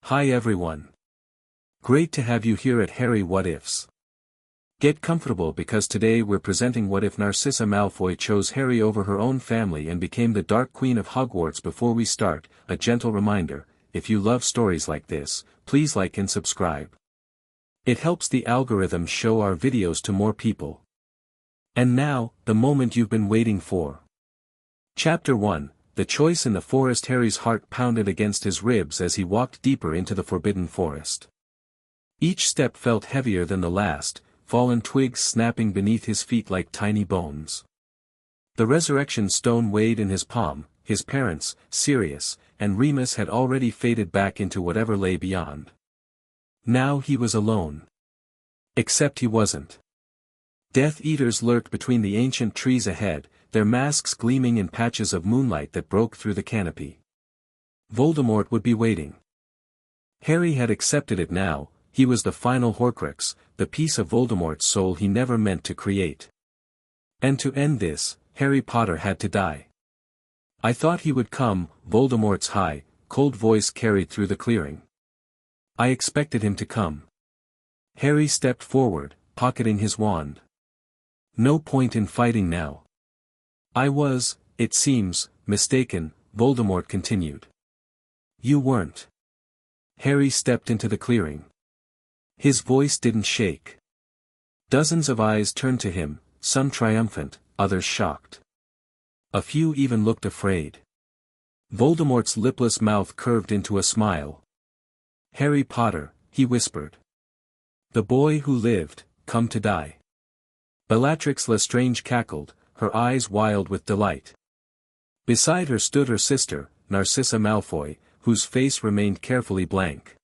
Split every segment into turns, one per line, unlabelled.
Hi everyone. Great to have you here at Harry What Ifs. Get comfortable because today we're presenting what if Narcissa Malfoy chose Harry over her own family and became the Dark Queen of Hogwarts. Before we start, a gentle reminder, if you love stories like this, please like and subscribe. It helps the algorithm show our videos to more people. And now, the moment you've been waiting for. Chapter 1. The choice in the forest. Harry's heart pounded against his ribs as he walked deeper into the forbidden forest. Each step felt heavier than the last, fallen twigs snapping beneath his feet like tiny bones. The resurrection stone weighed in his palm. His parents, Sirius, and Remus had already faded back into whatever lay beyond. Now he was alone. Except he wasn't. Death Eaters lurked between the ancient trees ahead, their masks gleaming in patches of moonlight that broke through the canopy. Voldemort would be waiting. Harry had accepted it now. He was the final Horcrux, the piece of Voldemort's soul he never meant to create. And to end this, Harry Potter had to die. I thought he would come, Voldemort's high, cold voice carried through the clearing. I expected him to come. Harry stepped forward, pocketing his wand. No point in fighting now. I was, it seems, mistaken, Voldemort continued. You weren't. Harry stepped into the clearing. His voice didn't shake. Dozens of eyes turned to him, some triumphant, others shocked. A few even looked afraid. Voldemort's lipless mouth curved into a smile. Harry Potter, he whispered. The boy who lived, come to die. Bellatrix Lestrange cackled, her eyes wild with delight. Beside her stood her sister, Narcissa Malfoy, whose face remained carefully blank.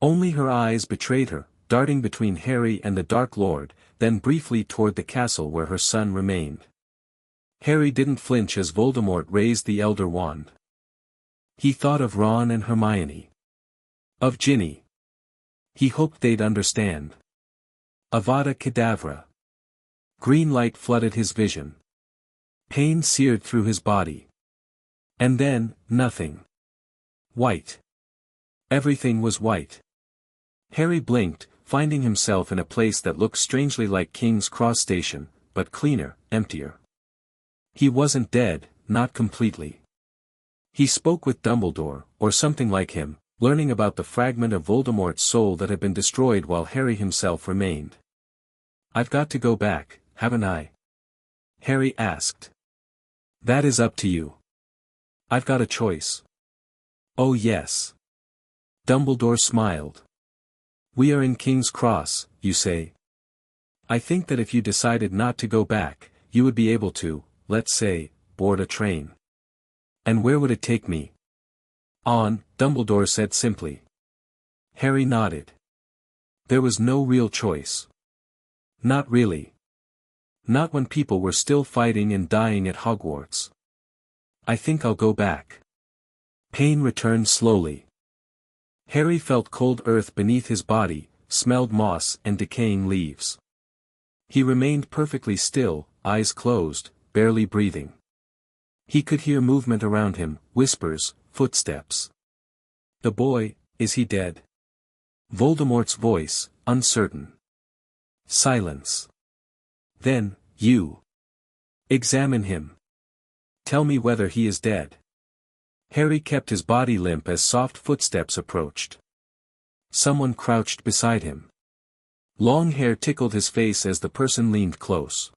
Only her eyes betrayed her, darting between Harry and the Dark Lord, then briefly toward the castle where her son remained. Harry didn't flinch as Voldemort raised the Elder Wand. He thought of Ron and Hermione. Of Ginny. He hoped they'd understand. Avada Kedavra. Green light flooded his vision. Pain seared through his body. And then, nothing. White. Everything was white. Harry blinked, finding himself in a place that looked strangely like King's Cross Station, but cleaner, emptier. He wasn't dead, not completely. He spoke with Dumbledore, or something like him, learning about the fragment of Voldemort's soul that had been destroyed while Harry himself remained. I've got to go back, haven't I? Harry asked. That is up to you. I've got a choice. Oh yes. Dumbledore smiled. We are in King's Cross, you say? I think that if you decided not to go back, you would be able to, let's say, board a train. And where would it take me? On, Dumbledore said simply. Harry nodded. There was no real choice. Not really. Not when people were still fighting and dying at Hogwarts. I think I'll go back. Pain returned slowly. Harry felt cold earth beneath his body, smelled moss and decaying leaves. He remained perfectly still, eyes closed, barely breathing. He could hear movement around him, whispers, footsteps. The boy, is he dead? Voldemort's voice, uncertain. Silence. Then, you. Examine him. Tell me whether he is dead. Harry kept his body limp as soft footsteps approached. Someone crouched beside him. Long hair tickled his face as the person leaned close.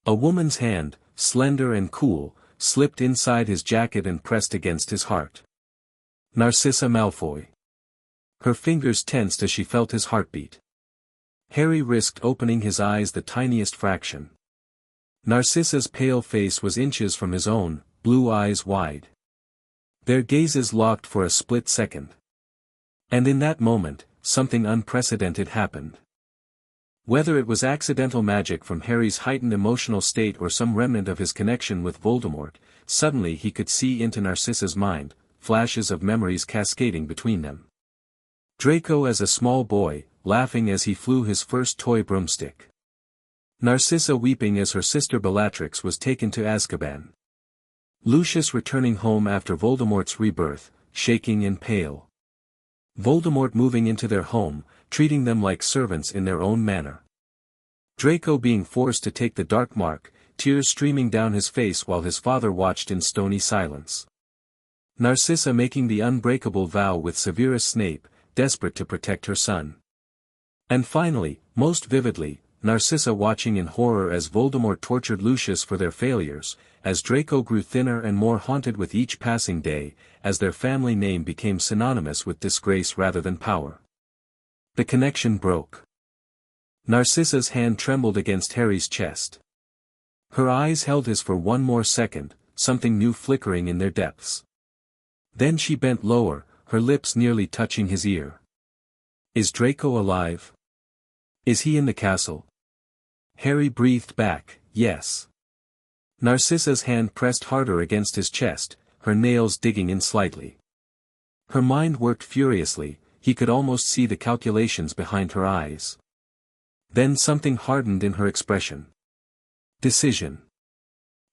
A woman's hand, slender and cool, slipped inside his jacket and pressed against his heart. Narcissa Malfoy. Her fingers tensed as she felt his heartbeat. Harry risked opening his eyes the tiniest fraction. Narcissa's pale face was inches from his own, blue eyes wide. Their gazes locked for a split second. And in that moment, something unprecedented happened. Whether it was accidental magic from Harry's heightened emotional state or some remnant of his connection with Voldemort, suddenly he could see into Narcissa's mind, flashes of memories cascading between them. Draco as a small boy, laughing as he flew his first toy broomstick. Narcissa weeping as her sister Bellatrix was taken to Aszkaban. Lucius returning home after Voldemort's rebirth, shaking and pale. Voldemort moving into their home, treating them like servants in their own manner. Draco being forced to take the dark mark, tears streaming down his face while his father watched in stony silence. Narcissa making the unbreakable vow with Severus Snape, desperate to protect her son. And finally, most vividly, Narcissa watching in horror as Voldemort tortured Lucius for their failures, as Draco grew thinner and more haunted with each passing day, as their family name became synonymous with disgrace rather than power. The connection broke. Narcissa's hand trembled against Harry's chest. Her eyes held his for one more second, something new flickering in their depths. Then she bent lower, her lips nearly touching his ear. "Is Draco alive? Is he in the castle?" Harry breathed back, "Yes." Narcissa's hand pressed harder against his chest, her nails digging in slightly. Her mind worked furiously, he could almost see the calculations behind her eyes. Then something hardened in her expression. Decision.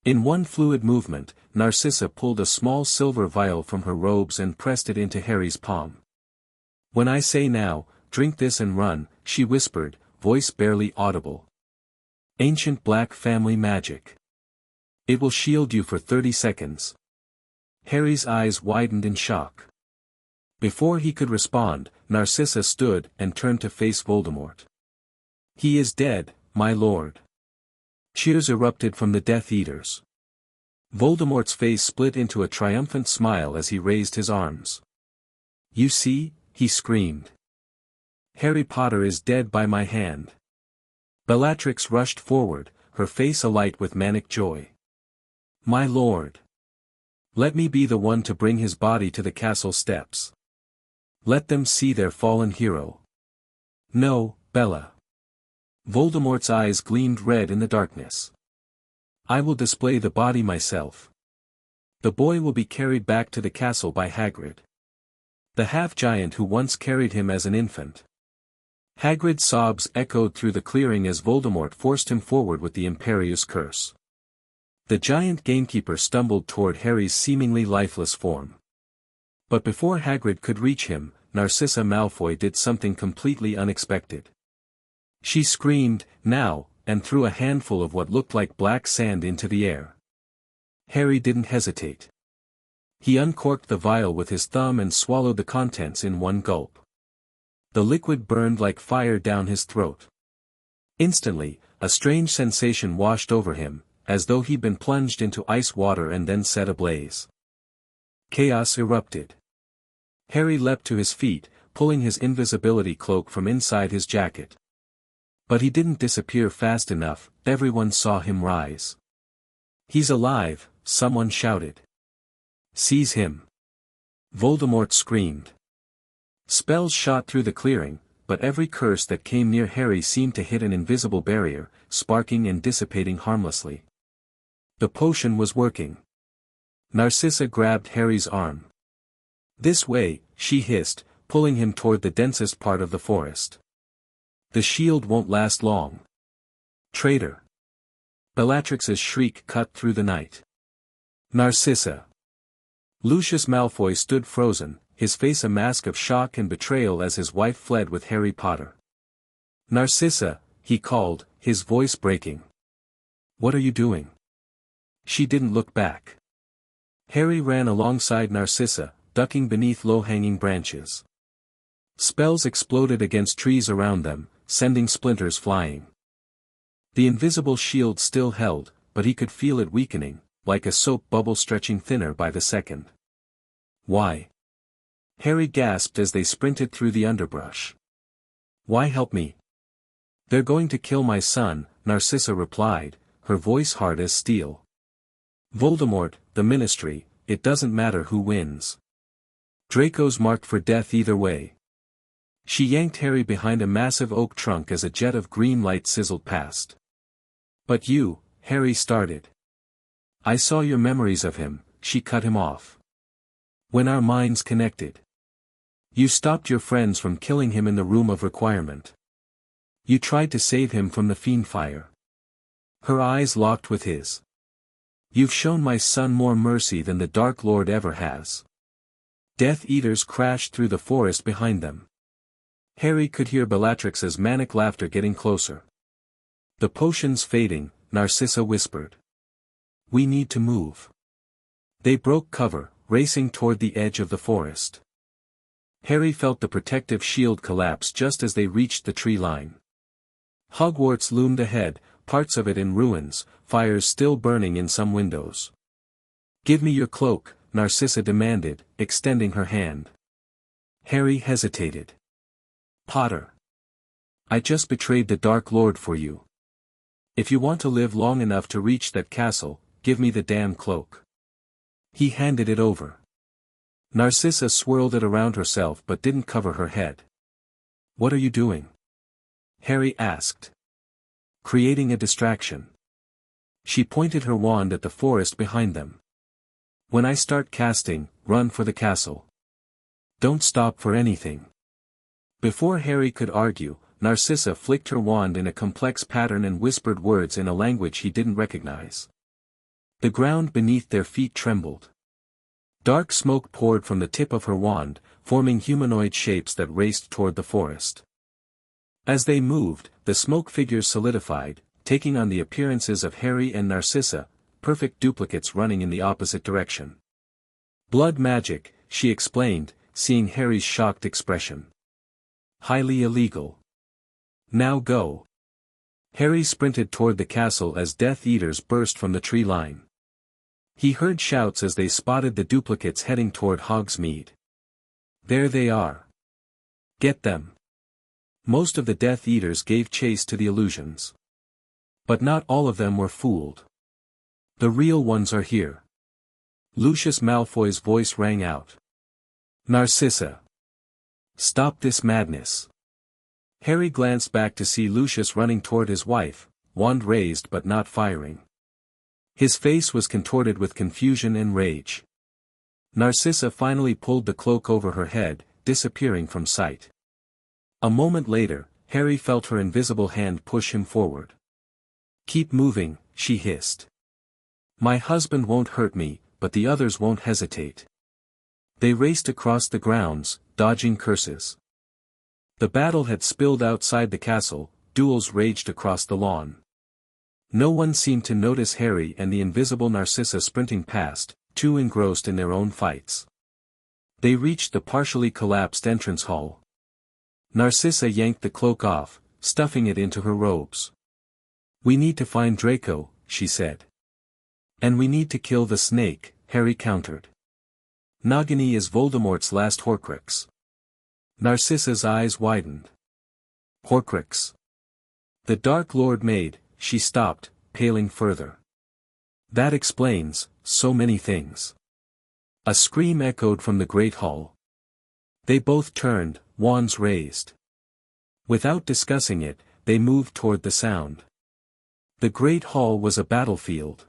In one fluid movement, Narcissa pulled a small silver vial from her robes and pressed it into Harry's palm. "When I say now, drink this and run," she whispered, voice barely audible. "Ancient black family magic. It will shield you for 30 seconds. Harry's eyes widened in shock. Before he could respond, Narcissa stood and turned to face Voldemort. "He is dead, my lord." Cheers erupted from the Death Eaters. Voldemort's face split into a triumphant smile as he raised his arms. "You see," he screamed. "Harry Potter is dead by my hand." Bellatrix rushed forward, her face alight with manic joy. "My lord! Let me be the one to bring his body to the castle steps. Let them see their fallen hero." "No, Bella." Voldemort's eyes gleamed red in the darkness. "I will display the body myself. The boy will be carried back to the castle by Hagrid. The half-giant who once carried him as an infant." Hagrid's sobs echoed through the clearing as Voldemort forced him forward with the Imperius Curse. The giant gamekeeper stumbled toward Harry's seemingly lifeless form. But before Hagrid could reach him, Narcissa Malfoy did something completely unexpected. She screamed, "Now," and threw a handful of what looked like black sand into the air. Harry didn't hesitate. He uncorked the vial with his thumb and swallowed the contents in one gulp. The liquid burned like fire down his throat. Instantly, a strange sensation washed over him, as though he'd been plunged into ice water and then set ablaze. Chaos erupted. Harry leapt to his feet, pulling his invisibility cloak from inside his jacket. But he didn't disappear fast enough, everyone saw him rise. "He's alive," someone shouted. "Seize him!" Voldemort screamed. Spells shot through the clearing, but every curse that came near Harry seemed to hit an invisible barrier, sparking and dissipating harmlessly. The potion was working. Narcissa grabbed Harry's arm. "This way," she hissed, pulling him toward the densest part of the forest. "The shield won't last long." "Traitor!" Bellatrix's shriek cut through the night. "Narcissa!" Lucius Malfoy stood frozen, his face a mask of shock and betrayal as his wife fled with Harry Potter. "Narcissa," he called, his voice breaking. "What are you doing?" She didn't look back. Harry ran alongside Narcissa, ducking beneath low-hanging branches. Spells exploded against trees around them, sending splinters flying. The invisible shield still held, but he could feel it weakening, like a soap bubble stretching thinner by the second. "Why?" Harry gasped as they sprinted through the underbrush. "Why help me?" "They're going to kill my son," Narcissa replied, her voice hard as steel. "Voldemort, the Ministry, it doesn't matter who wins. Draco's marked for death either way." She yanked Harry behind a massive oak trunk as a jet of green light sizzled past. "But you," Harry started. "I saw your memories of him," she cut him off. "When our minds connected. You stopped your friends from killing him in the Room of Requirement. You tried to save him from the fiend fire." Her eyes locked with his. "You've shown my son more mercy than the Dark Lord ever has. Death Eaters crashed through the forest behind them. Harry could hear Bellatrix's manic laughter getting closer. The potions fading, Narcissa whispered. We need to move. They broke cover, racing toward the edge of the forest. Harry felt the protective shield collapse just as they reached the tree line. Hogwarts loomed ahead, parts of it in ruins, fires still burning in some windows. Give me your cloak, Narcissa demanded, extending her hand. Harry hesitated. Potter. I just betrayed the Dark Lord for you. If you want to live long enough to reach that castle, give me the damn cloak. He handed it over. Narcissa swirled it around herself but didn't cover her head. What are you doing? Harry asked. Creating a distraction. She pointed her wand at the forest behind them. When I start casting, run for the castle. Don't stop for anything. Before Harry could argue, Narcissa flicked her wand in a complex pattern and whispered words in a language he didn't recognize. The ground beneath their feet trembled. Dark smoke poured from the tip of her wand, forming humanoid shapes that raced toward the forest. As they moved, the smoke figures solidified, taking on the appearances of Harry and Narcissa, perfect duplicates running in the opposite direction. Blood magic, she explained, seeing Harry's shocked expression. Highly illegal. Now go. Harry sprinted toward the castle as Death Eaters burst from the tree line. He heard shouts as they spotted the duplicates heading toward Hogsmeade. There they are. Get them. Most of the Death Eaters gave chase to the illusions. But not all of them were fooled. The real ones are here. Lucius Malfoy's voice rang out. Narcissa. Stop this madness. Harry glanced back to see Lucius running toward his wife, wand raised but not firing. His face was contorted with confusion and rage. Narcissa finally pulled the cloak over her head, disappearing from sight. A moment later, Harry felt her invisible hand push him forward. Keep moving, she hissed. My husband won't hurt me, but the others won't hesitate. They raced across the grounds, dodging curses. The battle had spilled outside the castle, duels raged across the lawn. No one seemed to notice Harry and the invisible Narcissa sprinting past, too engrossed in their own fights. They reached the partially collapsed entrance hall. Narcissa yanked the cloak off, stuffing it into her robes. We need to find Draco, she said. And we need to kill the snake, Harry countered. Nagini is Voldemort's last Horcrux. Narcissa's eyes widened. Horcrux. The Dark Lord made, she stopped, paling further. That explains so many things. A scream echoed from the great hall. They both turned, wands raised. Without discussing it, they moved toward the sound. The great hall was a battlefield.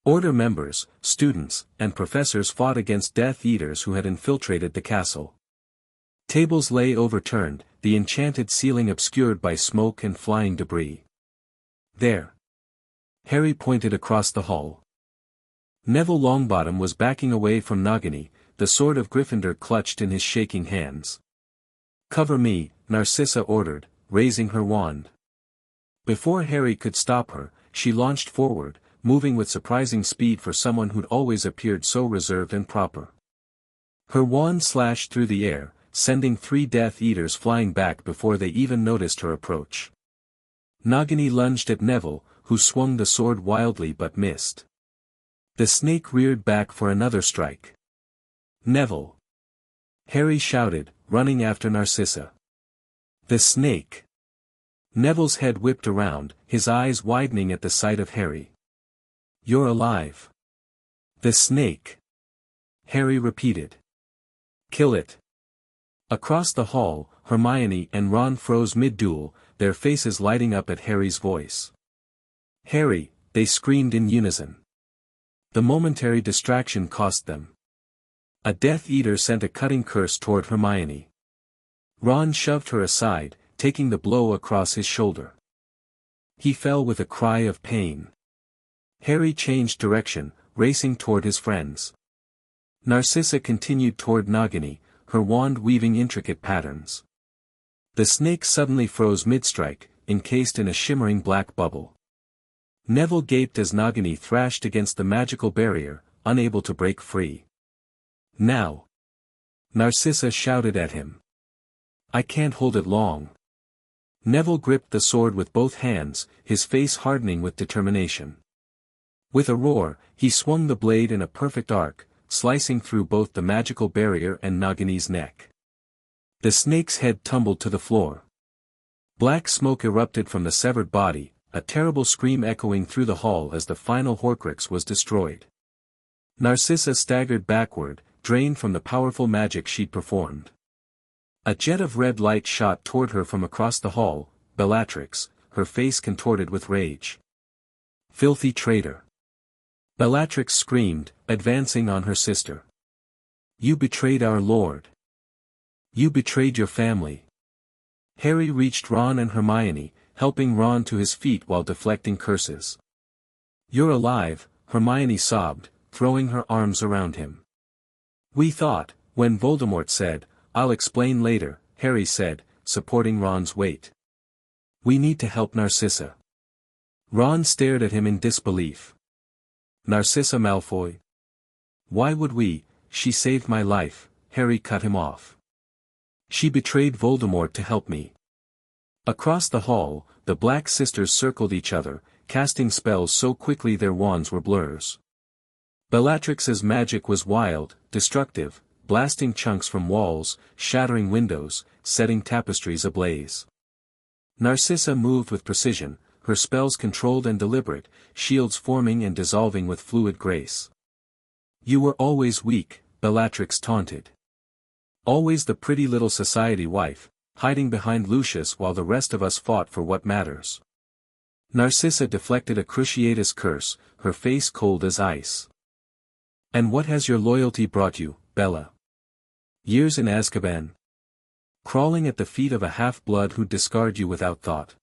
Order members, students, and professors fought against Death Eaters who had infiltrated the castle. Tables lay overturned, the enchanted ceiling obscured by smoke and flying debris. There. Harry pointed across the hall. Neville Longbottom was backing away from Nagini, the sword of Gryffindor clutched in his shaking hands. Cover me, Narcissa ordered, raising her wand. Before Harry could stop her, she launched forward, moving with surprising speed for someone who'd always appeared so reserved and proper. Her wand slashed through the air, sending 3 Death Eaters flying back before they even noticed her approach. Nagini lunged at Neville, who swung the sword wildly but missed. The snake reared back for another strike. Neville! Harry shouted, running after Narcissa. The snake! Neville's head whipped around, his eyes widening at the sight of Harry. You're alive. The snake! Harry repeated. Kill it. Across the hall, Hermione and Ron froze mid-duel, their faces lighting up at Harry's voice. Harry, they screamed in unison. The momentary distraction cost them. A Death Eater sent a cutting curse toward Hermione. Ron shoved her aside, taking the blow across his shoulder. He fell with a cry of pain. Harry changed direction, racing toward his friends. Narcissa continued toward Nagini, her wand weaving intricate patterns. The snake suddenly froze mid-strike, encased in a shimmering black bubble. Neville gaped as Nagini thrashed against the magical barrier, unable to break free. "Now!" Narcissa shouted at him. "I can't hold it long." Neville gripped the sword with both hands, his face hardening with determination. With a roar, he swung the blade in a perfect arc, slicing through both the magical barrier and Nagini's neck. The snake's head tumbled to the floor. Black smoke erupted from the severed body, a terrible scream echoing through the hall as the final Horcrux was destroyed. Narcissa staggered backward, drained from the powerful magic she'd performed. A jet of red light shot toward her from across the hall, Bellatrix, her face contorted with rage. "Filthy traitor!" Bellatrix screamed, advancing on her sister. "You betrayed our lord. You betrayed your family." Harry reached Ron and Hermione, helping Ron to his feet while deflecting curses. "You're alive," Hermione sobbed, throwing her arms around him. "We thought," when Voldemort said, "I'll explain later," Harry said, supporting Ron's weight. "We need to help Narcissa." Ron stared at him in disbelief. "Narcissa Malfoy? Why would we? She saved my life," Harry cut him off. "She betrayed Voldemort to help me." Across the hall, the Black Sisters circled each other, casting spells so quickly their wands were blurs. Bellatrix's magic was wild, destructive, blasting chunks from walls, shattering windows, setting tapestries ablaze. Narcissa moved with precision, her spells controlled and deliberate, shields forming and dissolving with fluid grace. "You were always weak," Bellatrix taunted. "Always the pretty little society wife, hiding behind Lucius while the rest of us fought for what matters." Narcissa deflected a Cruciatus curse, her face cold as ice. "And what has your loyalty brought you, Bella? Years in Aszkaban? Crawling at the feet of a half-blood who'd discard you without thought."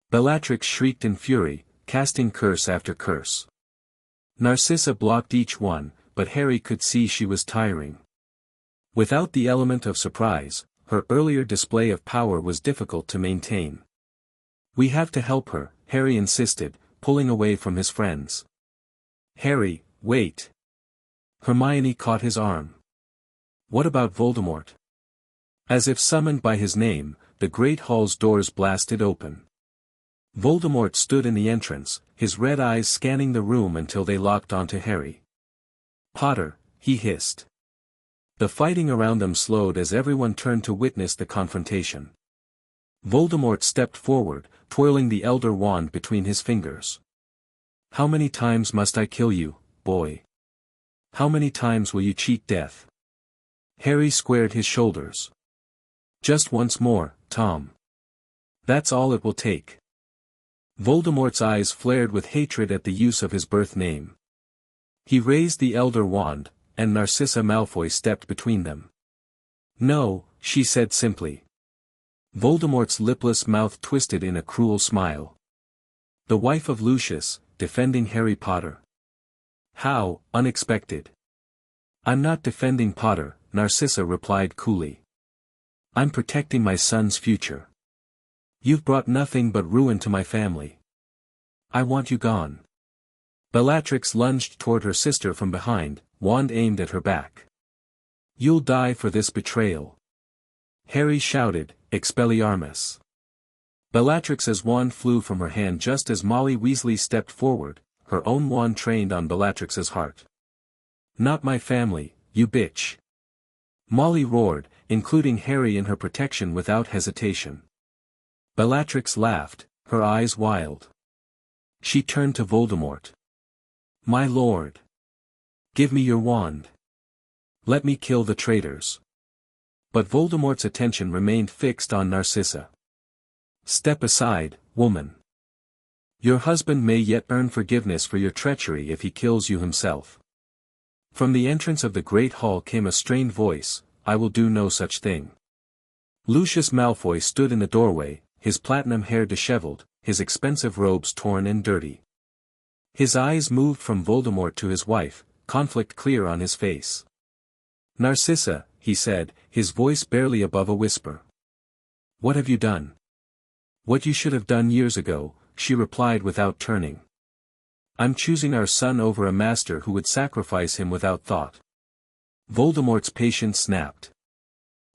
Bellatrix shrieked in fury, casting curse after curse. Narcissa blocked each one, but Harry could see she was tiring. Without the element of surprise, her earlier display of power was difficult to maintain. "We have to help her," Harry insisted, pulling away from his friends. "Harry, wait." Hermione caught his arm. "What about Voldemort?" As if summoned by his name, the great hall's doors blasted open. Voldemort stood in the entrance, his red eyes scanning the room until they locked onto Harry. "Potter," he hissed. The fighting around them slowed as everyone turned to witness the confrontation. Voldemort stepped forward, twirling the Elder Wand between his fingers. "How many times must I kill you, boy? How many times will you cheat death?" Harry squared his shoulders. "Just once more, Tom. That's all it will take." Voldemort's eyes flared with hatred at the use of his birth name. He raised the Elder Wand, and Narcissa Malfoy stepped between them. "No," she said simply. Voldemort's lipless mouth twisted in a cruel smile. "The wife of Lucius, defending Harry Potter. How unexpected." "I'm not defending Potter," Narcissa replied coolly. "I'm protecting my son's future. You've brought nothing but ruin to my family. I want you gone." Bellatrix lunged toward her sister from behind, wand aimed at her back. "You'll die for this betrayal." Harry shouted, "Expelliarmus!" Bellatrix's wand flew from her hand just as Molly Weasley stepped forward, her own wand trained on Bellatrix's heart. "Not my family, you bitch!" Molly roared, including Harry in her protection without hesitation. Bellatrix laughed, her eyes wild. She turned to Voldemort. "My lord! Give me your wand. Let me kill the traitors." But Voldemort's attention remained fixed on Narcissa. "Step aside, woman. Your husband may yet earn forgiveness for your treachery if he kills you himself." From the entrance of the great hall came a strained voice, "I will do no such thing." Lucius Malfoy stood in the doorway, his platinum hair disheveled, his expensive robes torn and dirty. His eyes moved from Voldemort to his wife, conflict clear on his face. Narcissa, he said, his voice barely above a whisper. What have you done? What you should have done years ago, she replied without turning. I'm choosing our son over a master who would sacrifice him without thought. Voldemort's patience snapped.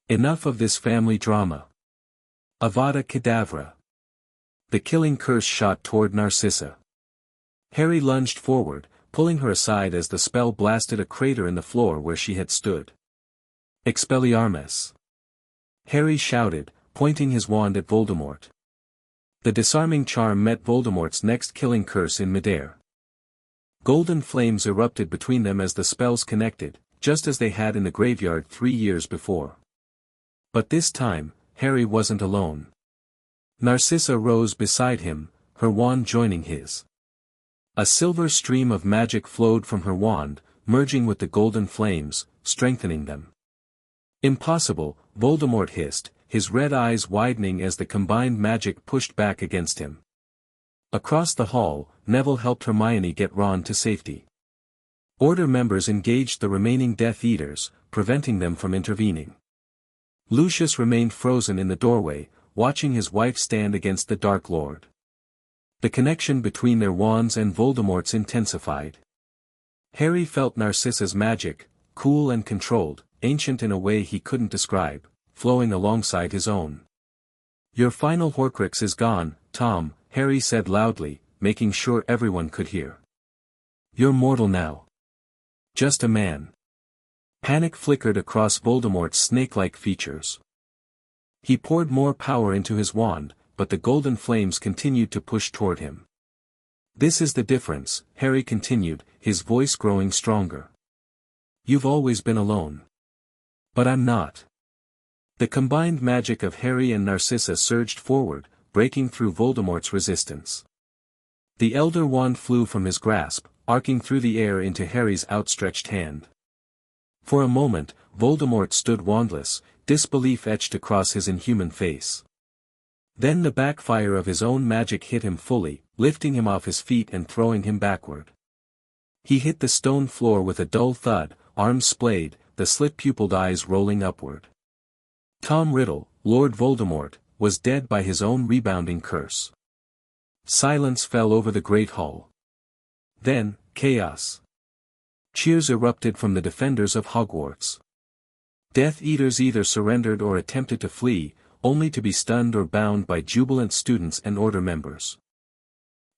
Enough of this family drama. Avada Kedavra. The killing curse shot toward Narcissa. Harry lunged forward, pulling her aside as the spell blasted a crater in the floor where she had stood. Expelliarmus! Harry shouted, pointing his wand at Voldemort. The disarming charm met Voldemort's next killing curse in midair. Golden flames erupted between them as the spells connected, just as they had in the graveyard 3 years before. But this time, Harry wasn't alone. Narcissa rose beside him, her wand joining his. A silver stream of magic flowed from her wand, merging with the golden flames, strengthening them. Impossible, Voldemort hissed, his red eyes widening as the combined magic pushed back against him. Across the hall, Neville helped Hermione get Ron to safety. Order members engaged the remaining Death Eaters, preventing them from intervening. Lucius remained frozen in the doorway, watching his wife stand against the Dark Lord. The connection between their wands and Voldemort's intensified. Harry felt Narcissa's magic, cool and controlled, ancient in a way he couldn't describe, flowing alongside his own. Your final Horcrux is gone, Tom, Harry said loudly, making sure everyone could hear. You're mortal now. Just a man. Panic flickered across Voldemort's snake-like features. He poured more power into his wand, but the golden flames continued to push toward him. This is the difference, Harry continued, his voice growing stronger. You've always been alone. But I'm not. The combined magic of Harry and Narcissa surged forward, breaking through Voldemort's resistance. The Elder Wand flew from his grasp, arcing through the air into Harry's outstretched hand. For a moment, Voldemort stood wandless, disbelief etched across his inhuman face. Then the backfire of his own magic hit him fully, lifting him off his feet and throwing him backward. He hit the stone floor with a dull thud, arms splayed, the slit-pupilled eyes rolling upward. Tom Riddle, Lord Voldemort, was dead by his own rebounding curse. Silence fell over the great hall. Then, chaos. Cheers erupted from the defenders of Hogwarts. Death Eaters either surrendered or attempted to flee, only to be stunned or bound by jubilant students and Order members.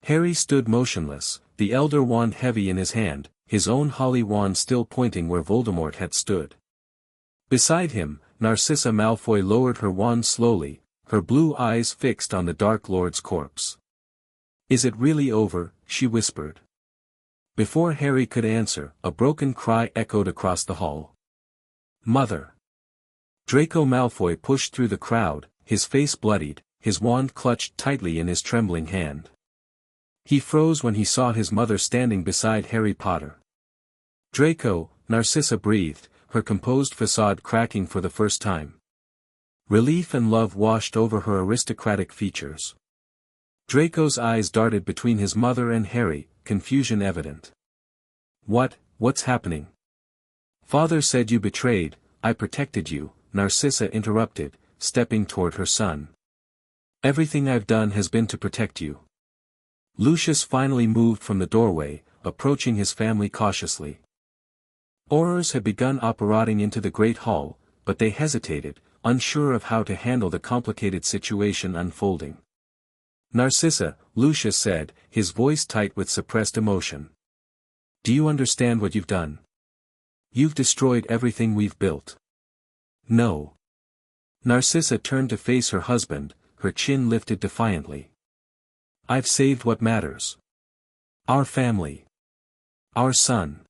Harry stood motionless, the Elder Wand heavy in his hand, his own holly wand still pointing where Voldemort had stood. Beside him, Narcissa Malfoy lowered her wand slowly, her blue eyes fixed on the Dark Lord's corpse. Is it really over? She whispered. Before Harry could answer, a broken cry echoed across the hall. Mother! Draco Malfoy pushed through the crowd, his face bloodied, his wand clutched tightly in his trembling hand. He froze when he saw his mother standing beside Harry Potter. Draco, Narcissa breathed, her composed facade cracking for the first time. Relief and love washed over her aristocratic features. Draco's eyes darted between his mother and Harry, confusion evident. What's happening? Father said you betrayed, I protected you, Narcissa interrupted, stepping toward her son. Everything I've done has been to protect you. Lucius finally moved from the doorway, approaching his family cautiously. Aurors had begun apparating into the Great Hall, but they hesitated, unsure of how to handle the complicated situation unfolding. Narcissa, Lucius said, his voice tight with suppressed emotion. Do you understand what you've done? You've destroyed everything we've built. No. Narcissa turned to face her husband, her chin lifted defiantly. I've saved what matters. Our family. Our son.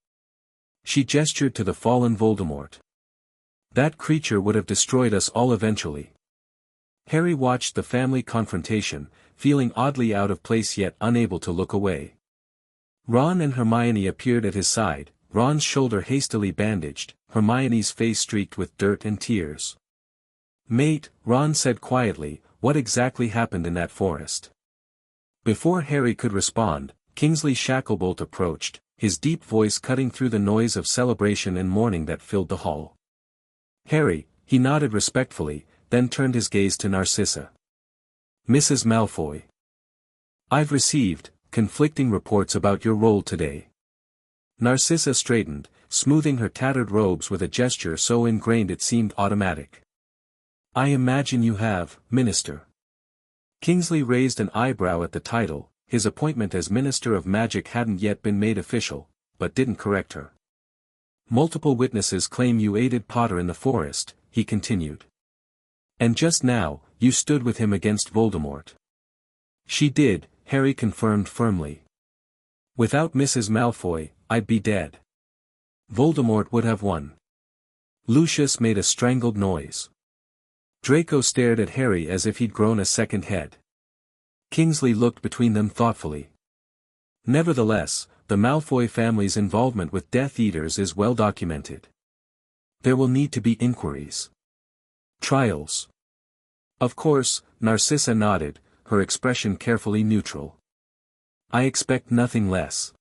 She gestured to the fallen Voldemort. That creature would have destroyed us all eventually. Harry watched the family confrontation, feeling oddly out of place yet unable to look away. Ron and Hermione appeared at his side, Ron's shoulder hastily bandaged, Hermione's face streaked with dirt and tears. Mate, Ron said quietly, what exactly happened in that forest? Before Harry could respond, Kingsley Shacklebolt approached, his deep voice cutting through the noise of celebration and mourning that filled the hall. Harry, he nodded respectfully, then turned his gaze to Narcissa. Mrs. Malfoy. I've received conflicting reports about your role today. Narcissa straightened, smoothing her tattered robes with a gesture so ingrained it seemed automatic. I imagine you have, Minister. Kingsley raised an eyebrow at the title. His appointment as Minister of Magic hadn't yet been made official, but didn't correct her. Multiple witnesses claim you aided Potter in the forest, he continued. And just now, you stood with him against Voldemort. She did, Harry confirmed firmly. Without Mrs. Malfoy, I'd be dead. Voldemort would have won. Lucius made a strangled noise. Draco stared at Harry as if he'd grown a second head. Kingsley looked between them thoughtfully. Nevertheless, the Malfoy family's involvement with Death Eaters is well documented. There will need to be inquiries. Trials. Of course, Narcissa nodded, her expression carefully neutral. I expect nothing less.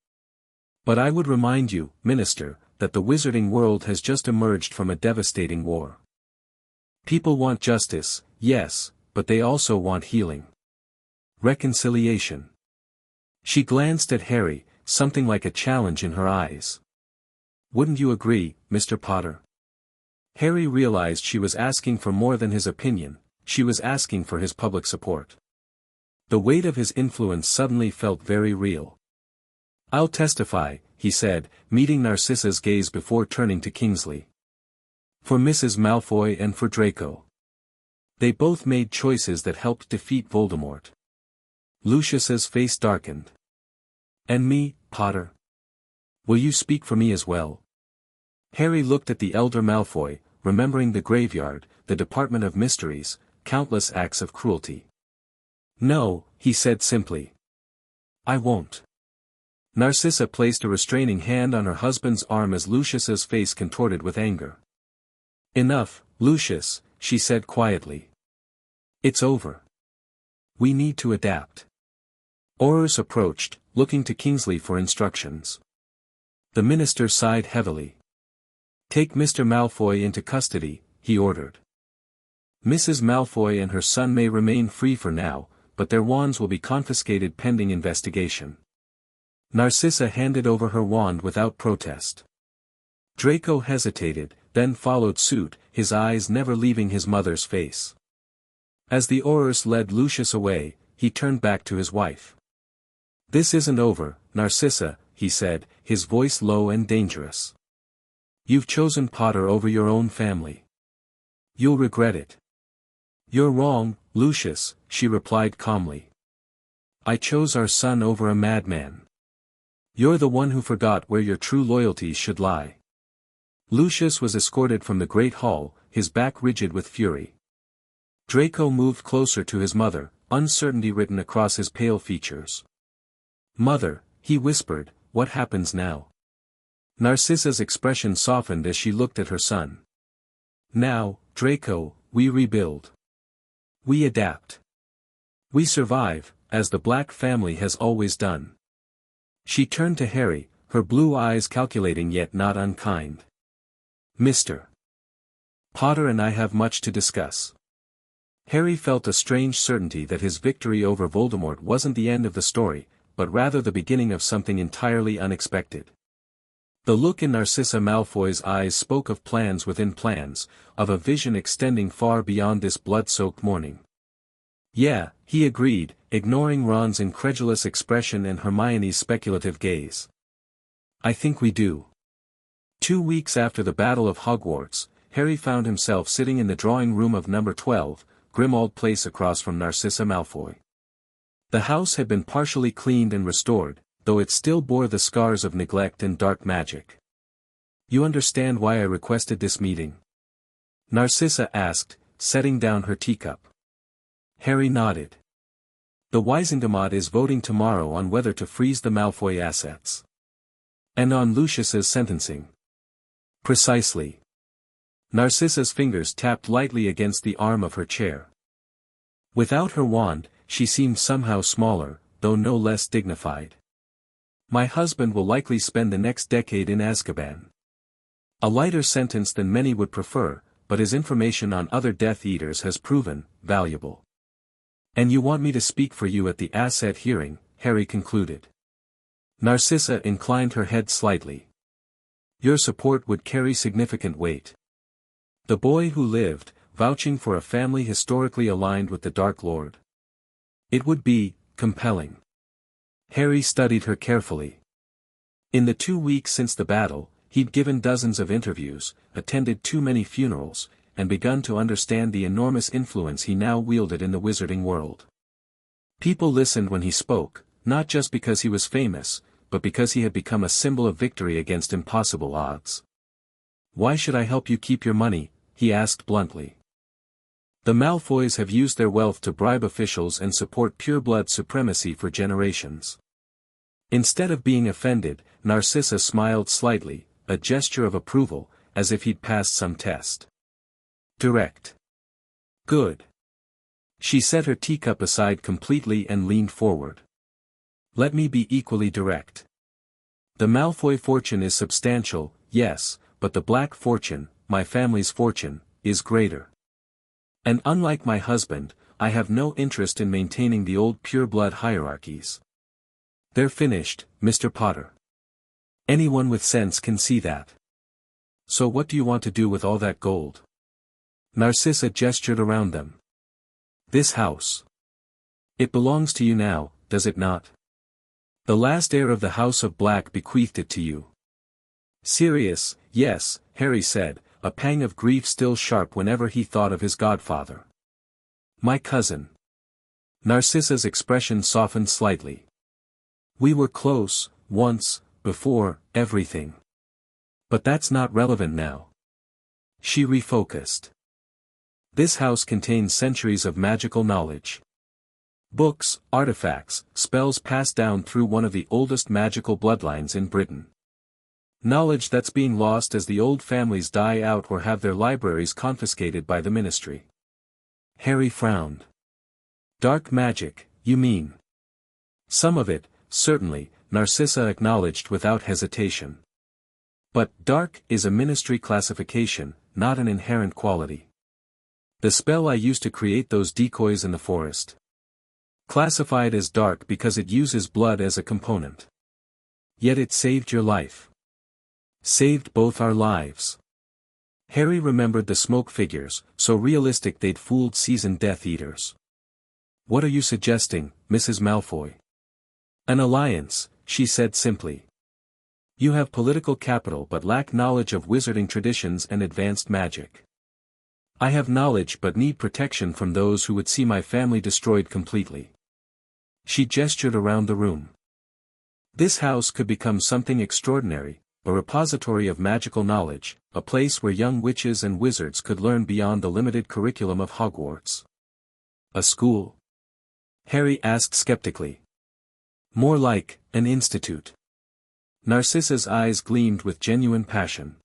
But I would remind you, Minister, that the wizarding world has just emerged from a devastating war. People want justice, yes, but they also want healing. Reconciliation. She glanced at Harry, something like a challenge in her eyes. Wouldn't you agree, Mr. Potter? Harry realized she was asking for more than his opinion, she was asking for his public support. The weight of his influence suddenly felt very real. I'll testify, he said, meeting Narcissa's gaze before turning to Kingsley. For Mrs. Malfoy and for Draco. They both made choices that helped defeat Voldemort. Lucius's face darkened. And me, Potter? Will you speak for me as well? Harry looked at the elder Malfoy, remembering the graveyard, the Department of Mysteries, countless acts of cruelty. No, he said simply. I won't. Narcissa placed a restraining hand on her husband's arm as Lucius's face contorted with anger. Enough, Lucius, she said quietly. It's over. We need to adapt. Aurors approached, looking to Kingsley for instructions. The minister sighed heavily. Take Mr. Malfoy into custody, he ordered. Mrs. Malfoy and her son may remain free for now, but their wands will be confiscated pending investigation. Narcissa handed over her wand without protest. Draco hesitated, then followed suit, his eyes never leaving his mother's face. As the Aurors led Lucius away, he turned back to his wife. This isn't over, Narcissa, he said, his voice low and dangerous. You've chosen Potter over your own family. You'll regret it. You're wrong, Lucius, she replied calmly. I chose our son over a madman. You're the one who forgot where your true loyalties should lie. Lucius was escorted from the great hall, his back rigid with fury. Draco moved closer to his mother, uncertainty written across his pale features. Mother, he whispered, what happens now? Narcissa's expression softened as she looked at her son. Now, Draco, we rebuild. We adapt. We survive, as the Black family has always done. She turned to Harry, her blue eyes calculating yet not unkind. Mr. Potter and I have much to discuss. Harry felt a strange certainty that his victory over Voldemort wasn't the end of the story, but rather the beginning of something entirely unexpected. The look in Narcissa Malfoy's eyes spoke of plans within plans, of a vision extending far beyond this blood-soaked morning. Yeah, he agreed, ignoring Ron's incredulous expression and Hermione's speculative gaze. I think we do. 2 weeks after the Battle of Hogwarts, Harry found himself sitting in the drawing room of number 12, Grimmauld Place across from Narcissa Malfoy. The house had been partially cleaned and restored, though it still bore the scars of neglect and dark magic. You understand why I requested this meeting? Narcissa asked, setting down her teacup. Harry nodded. The Wizengamot is voting tomorrow on whether to freeze the Malfoy assets. And on Lucius's sentencing. Precisely. Narcissa's fingers tapped lightly against the arm of her chair. Without her wand, she seemed somehow smaller, though no less dignified. My husband will likely spend the next decade in Aszkaban. A lighter sentence than many would prefer, but his information on other Death Eaters has proven valuable. And you want me to speak for you at the asset hearing, Harry concluded. Narcissa inclined her head slightly. Your support would carry significant weight. The boy who lived, vouching for a family historically aligned with the Dark Lord. It would be compelling. Harry studied her carefully. In the 2 weeks since the battle, he'd given dozens of interviews, attended too many funerals, and begun to understand the enormous influence he now wielded in the wizarding world. People listened when he spoke, not just because he was famous, but because he had become a symbol of victory against impossible odds. Why should I help you keep your money? He asked bluntly. The Malfoys have used their wealth to bribe officials and support pureblood supremacy for generations. Instead of being offended, Narcissa smiled slightly, a gesture of approval, as if he'd passed some test. Direct. Good. She set her teacup aside completely and leaned forward. Let me be equally direct. The Malfoy fortune is substantial, yes, but the Black fortune, my family's fortune, is greater. And unlike my husband, I have no interest in maintaining the old pureblood hierarchies. They're finished, Mr. Potter. Anyone with sense can see that. So what do you want to do with all that gold? Narcissa gestured around them. This house. It belongs to you now, does it not? The last heir of the House of Black bequeathed it to you. Sirius, yes, Harry said, a pang of grief still sharp whenever he thought of his godfather. My cousin. Narcissa's expression softened slightly. We were close, once, before, everything. But that's not relevant now. She refocused. This house contains centuries of magical knowledge. Books, artifacts, spells passed down through one of the oldest magical bloodlines in Britain. Knowledge that's being lost as the old families die out or have their libraries confiscated by the Ministry. Harry frowned. Dark magic, you mean? Some of it, certainly, Narcissa acknowledged without hesitation. But dark is a Ministry classification, not an inherent quality. The spell I used to create those decoys in the forest. Classified as dark because it uses blood as a component. Yet it saved your life. Saved both our lives. Harry remembered the smoke figures, so realistic they'd fooled seasoned Death Eaters. What are you suggesting, Mrs. Malfoy? An alliance, she said simply. You have political capital but lack knowledge of wizarding traditions and advanced magic. I have knowledge but need protection from those who would see my family destroyed completely. She gestured around the room. This house could become something extraordinary, a repository of magical knowledge, a place where young witches and wizards could learn beyond the limited curriculum of Hogwarts. A school? Harry asked skeptically. More like, an institute. Narcissa's eyes gleamed with genuine passion.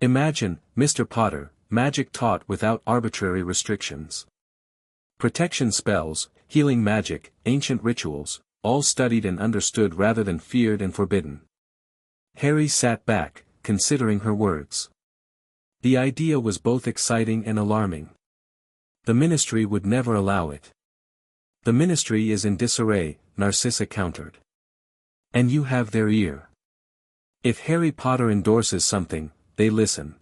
Imagine, Mr. Potter, magic taught without arbitrary restrictions. Protection spells, healing magic, ancient rituals, all studied and understood rather than feared and forbidden. Harry sat back, considering her words. The idea was both exciting and alarming. The Ministry would never allow it. The Ministry is in disarray, Narcissa countered. And you have their ear. If Harry Potter endorses something, they listen.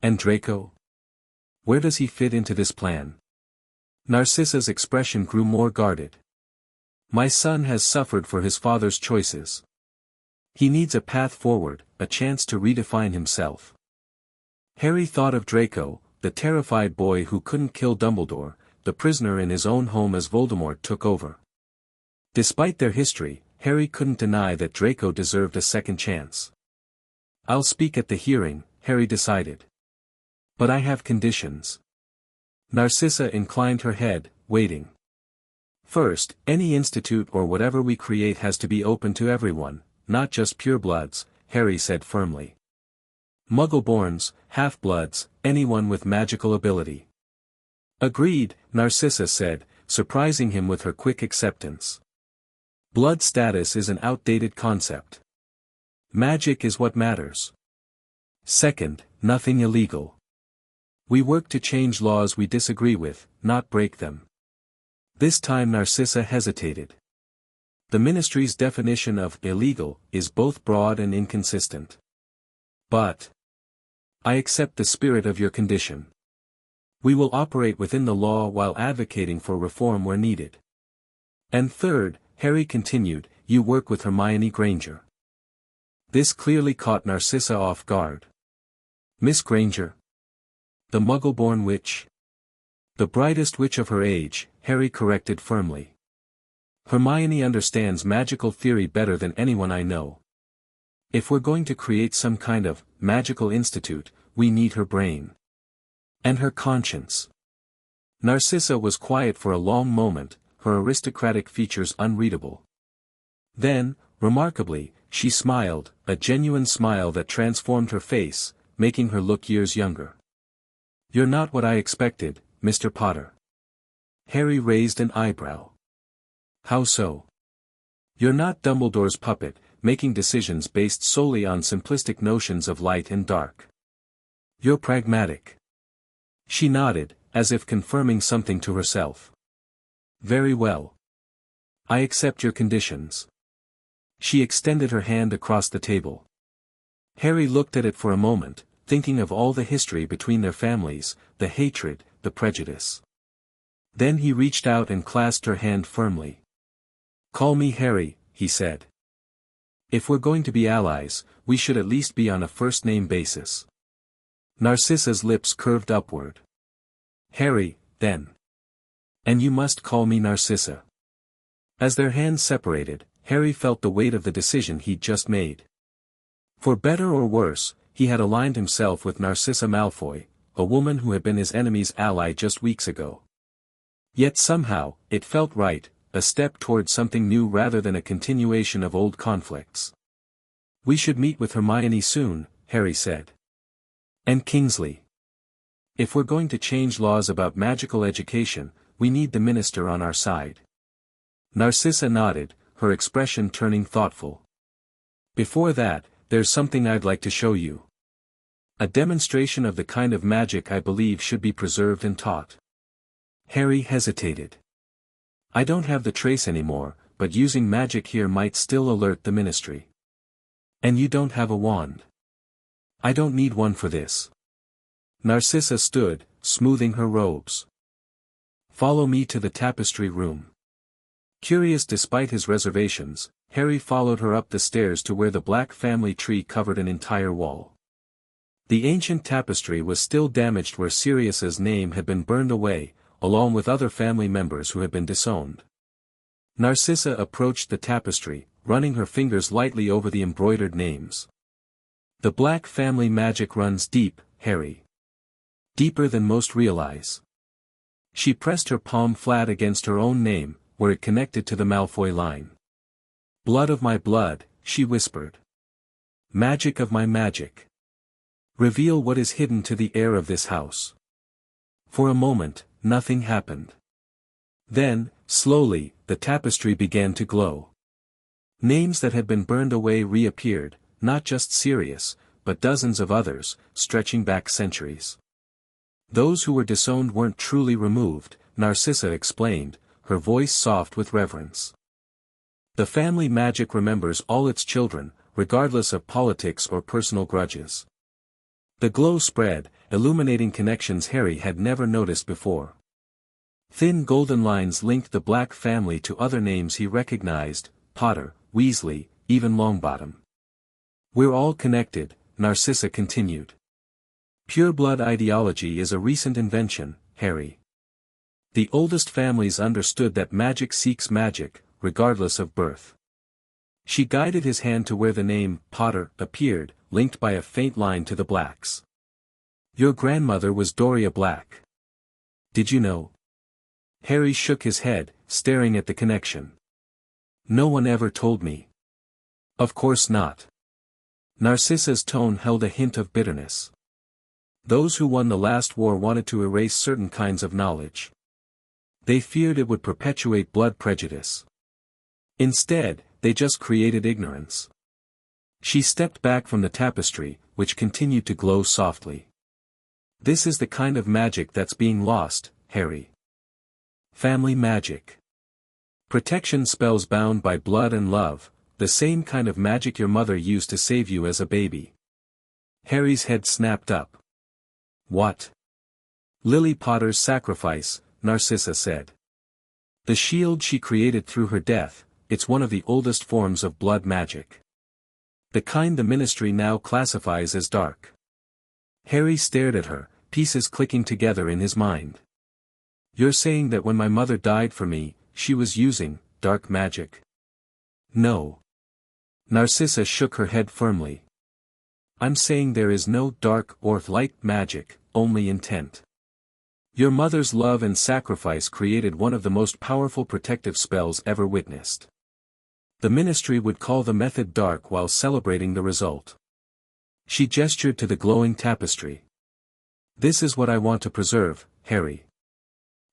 And Draco? Where does he fit into this plan? Narcissa's expression grew more guarded. My son has suffered for his father's choices. He needs a path forward, a chance to redefine himself. Harry thought of Draco, the terrified boy who couldn't kill Dumbledore, the prisoner in his own home as Voldemort took over. Despite their history, Harry couldn't deny that Draco deserved a second chance. I'll speak at the hearing, Harry decided. But I have conditions. Narcissa inclined her head, waiting. First, any institute or whatever we create has to be open to everyone, not just purebloods, Harry said firmly. Muggleborns, half-bloods, anyone with magical ability. Agreed, Narcissa said, surprising him with her quick acceptance. Blood status is an outdated concept. Magic is what matters. Second, nothing illegal. We work to change laws we disagree with, not break them. This time Narcissa hesitated. The ministry's definition of illegal is both broad and inconsistent. But I accept the spirit of your condition. We will operate within the law while advocating for reform where needed. And third, Harry continued, you work with Hermione Granger. This clearly caught Narcissa off guard. Miss Granger? The Muggle-born witch? The brightest witch of her age, Harry corrected firmly. Hermione understands magical theory better than anyone I know. If we're going to create some kind of magical institute, we need her brain. And her conscience. Narcissa was quiet for a long moment, her aristocratic features unreadable. Then, remarkably, she smiled, a genuine smile that transformed her face, making her look years younger. You're not what I expected, Mr. Potter. Harry raised an eyebrow. How so? You're not Dumbledore's puppet, making decisions based solely on simplistic notions of light and dark. You're pragmatic. She nodded, as if confirming something to herself. Very well. I accept your conditions. She extended her hand across the table. Harry looked at it for a moment, thinking of all the history between their families, the hatred, the prejudice. Then he reached out and clasped her hand firmly. Call me Harry, he said. If we're going to be allies, we should at least be on a first-name basis. Narcissa's lips curved upward. Harry, then. And you must call me Narcissa. As their hands separated, Harry felt the weight of the decision he'd just made. For better or worse, he had aligned himself with Narcissa Malfoy, a woman who had been his enemy's ally just weeks ago. Yet somehow, it felt right, a step toward something new rather than a continuation of old conflicts. We should meet with Hermione soon, Harry said. And Kingsley. If we're going to change laws about magical education, we need the minister on our side. Narcissa nodded, her expression turning thoughtful. Before that, there's something I'd like to show you. A demonstration of the kind of magic I believe should be preserved and taught. Harry hesitated. I don't have the trace anymore, but using magic here might still alert the ministry. And you don't have a wand. I don't need one for this. Narcissa stood, smoothing her robes. Follow me to the tapestry room. Curious despite his reservations, Harry followed her up the stairs to where the black family tree covered an entire wall. The ancient tapestry was still damaged where Sirius's name had been burned away, along with other family members who had been disowned. Narcissa approached the tapestry, running her fingers lightly over the embroidered names. The black family magic runs deep, Harry. Deeper than most realize. She pressed her palm flat against her own name, where it connected to the Malfoy line. Blood of my blood, she whispered. Magic of my magic. Reveal what is hidden to the heir of this house. For a moment, nothing happened. Then, slowly, the tapestry began to glow. Names that had been burned away reappeared, not just Sirius, but dozens of others, stretching back centuries. Those who were disowned weren't truly removed, Narcissa explained, her voice soft with reverence. The family magic remembers all its children, regardless of politics or personal grudges. The glow spread, illuminating connections Harry had never noticed before. Thin golden lines linked the Black family to other names he recognized, Potter, Weasley, even Longbottom. We're all connected, Narcissa continued. Pure-blood ideology is a recent invention, Harry. The oldest families understood that magic seeks magic, regardless of birth. She guided his hand to where the name, Potter, appeared, linked by a faint line to the Blacks. Your grandmother was Doria Black. Did you know? Harry shook his head, staring at the connection. No one ever told me. Of course not. Narcissa's tone held a hint of bitterness. Those who won the last war wanted to erase certain kinds of knowledge. They feared it would perpetuate blood prejudice. Instead, they just created ignorance. She stepped back from the tapestry, which continued to glow softly. This is the kind of magic that's being lost, Harry. Family magic. Protection spells bound by blood and love, the same kind of magic your mother used to save you as a baby. Harry's head snapped up. What? Lily Potter's sacrifice, Narcissa said. The shield she created through her death, it's one of the oldest forms of blood magic. The kind the Ministry now classifies as dark. Harry stared at her, pieces clicking together in his mind. You're saying that when my mother died for me, she was using dark magic? No. Narcissa shook her head firmly. I'm saying there is no dark or light magic, only intent. Your mother's love and sacrifice created one of the most powerful protective spells ever witnessed. The Ministry would call the method dark while celebrating the result. She gestured to the glowing tapestry. This is what I want to preserve, Harry.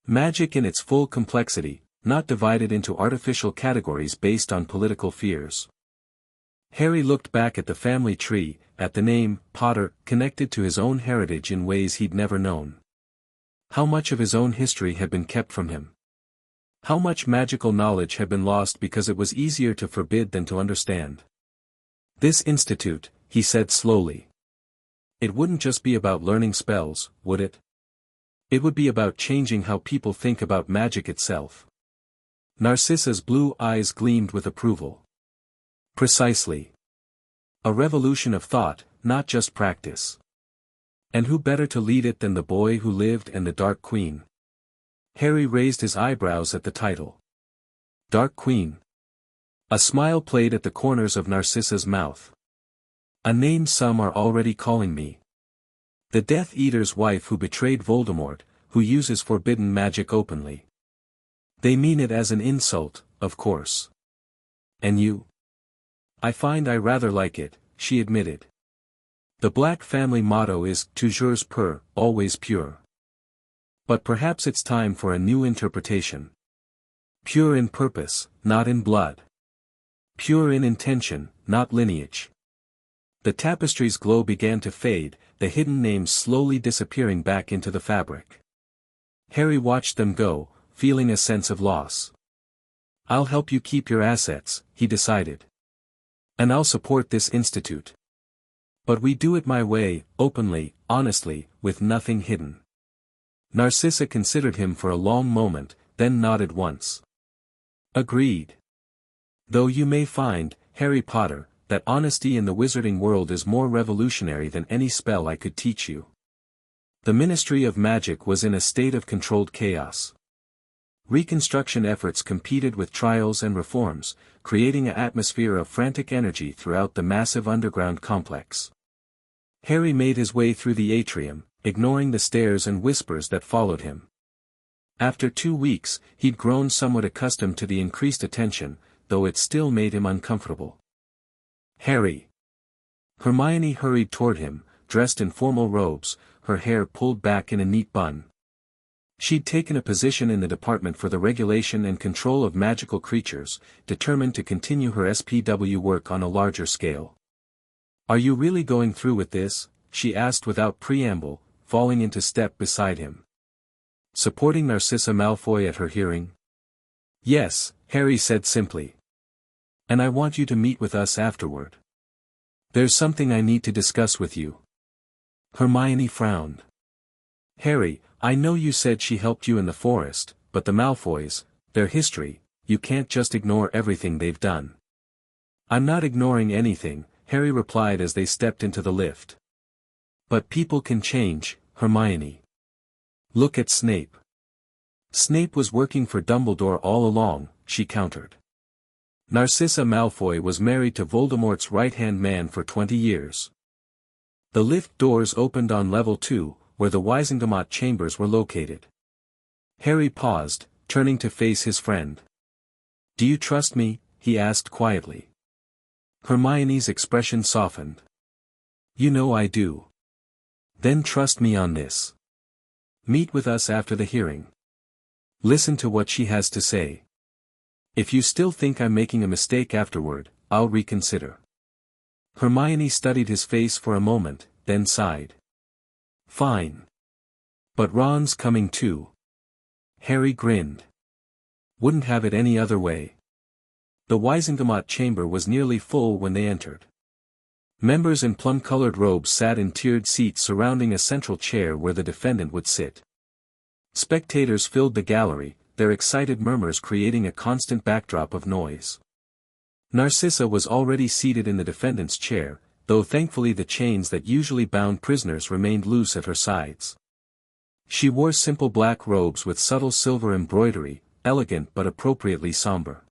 Magic in its full complexity, not divided into artificial categories based on political fears. Harry looked back at the family tree, at the name, Potter, connected to his own heritage in ways he'd never known. How much of his own history had been kept from him? How much magical knowledge had been lost because it was easier to forbid than to understand? This institute, he said slowly. It wouldn't just be about learning spells, would it? It would be about changing how people think about magic itself. Narcissa's blue eyes gleamed with approval. Precisely. A revolution of thought, not just practice. And who better to lead it than the boy who lived and the Dark Queen? Harry raised his eyebrows at the title. Dark Queen. A smile played at the corners of Narcissa's mouth. A name some are already calling me. The Death Eater's wife who betrayed Voldemort, who uses forbidden magic openly. They mean it as an insult, of course. And you? I find I rather like it, she admitted. The Black family motto is, toujours pur, always pure. But perhaps it's time for a new interpretation. Pure in purpose, not in blood. Pure in intention, not lineage. The tapestry's glow began to fade, the hidden names slowly disappearing back into the fabric. Harry watched them go, feeling a sense of loss. I'll help you keep your assets, he decided. And I'll support this institute. But we do it my way, openly, honestly, with nothing hidden. Narcissa considered him for a long moment, then nodded once. Agreed. Though you may find, Harry Potter, that honesty in the wizarding world is more revolutionary than any spell I could teach you. The Ministry of Magic was in a state of controlled chaos. Reconstruction efforts competed with trials and reforms, creating an atmosphere of frantic energy throughout the massive underground complex. Harry made his way through the atrium, ignoring the stares and whispers that followed him. After 2 weeks, he'd grown somewhat accustomed to the increased attention, though it still made him uncomfortable. Harry. Hermione hurried toward him, dressed in formal robes, her hair pulled back in a neat bun. She'd taken a position in the Department for the Regulation and Control of Magical Creatures, determined to continue her SPW work on a larger scale. Are you really going through with this? She asked without preamble, falling into step beside him. Supporting Narcissa Malfoy at her hearing? Yes, Harry said simply. And I want you to meet with us afterward. There's something I need to discuss with you. Hermione frowned. Harry, I know you said she helped you in the forest, but the Malfoys, their history, you can't just ignore everything they've done. I'm not ignoring anything, Harry replied as they stepped into the lift. But people can change, Hermione. Look at Snape. Snape was working for Dumbledore all along, she countered. Narcissa Malfoy was married to Voldemort's right-hand man for 20 years. The lift doors opened on level 2, where the Wisengamot chambers were located. Harry paused, turning to face his friend. Do you trust me? He asked quietly. Hermione's expression softened. You know I do. Then trust me on this. Meet with us after the hearing. Listen to what she has to say. If you still think I'm making a mistake afterward, I'll reconsider. Hermione studied his face for a moment, then sighed. Fine. But Ron's coming too. Harry grinned. Wouldn't have it any other way. The Wisengamot chamber was nearly full when they entered. Members in plum-colored robes sat in tiered seats surrounding a central chair where the defendant would sit. Spectators filled the gallery, their excited murmurs creating a constant backdrop of noise. Narcissa was already seated in the defendant's chair, though thankfully the chains that usually bound prisoners remained loose at her sides. She wore simple black robes with subtle silver embroidery, elegant but appropriately somber.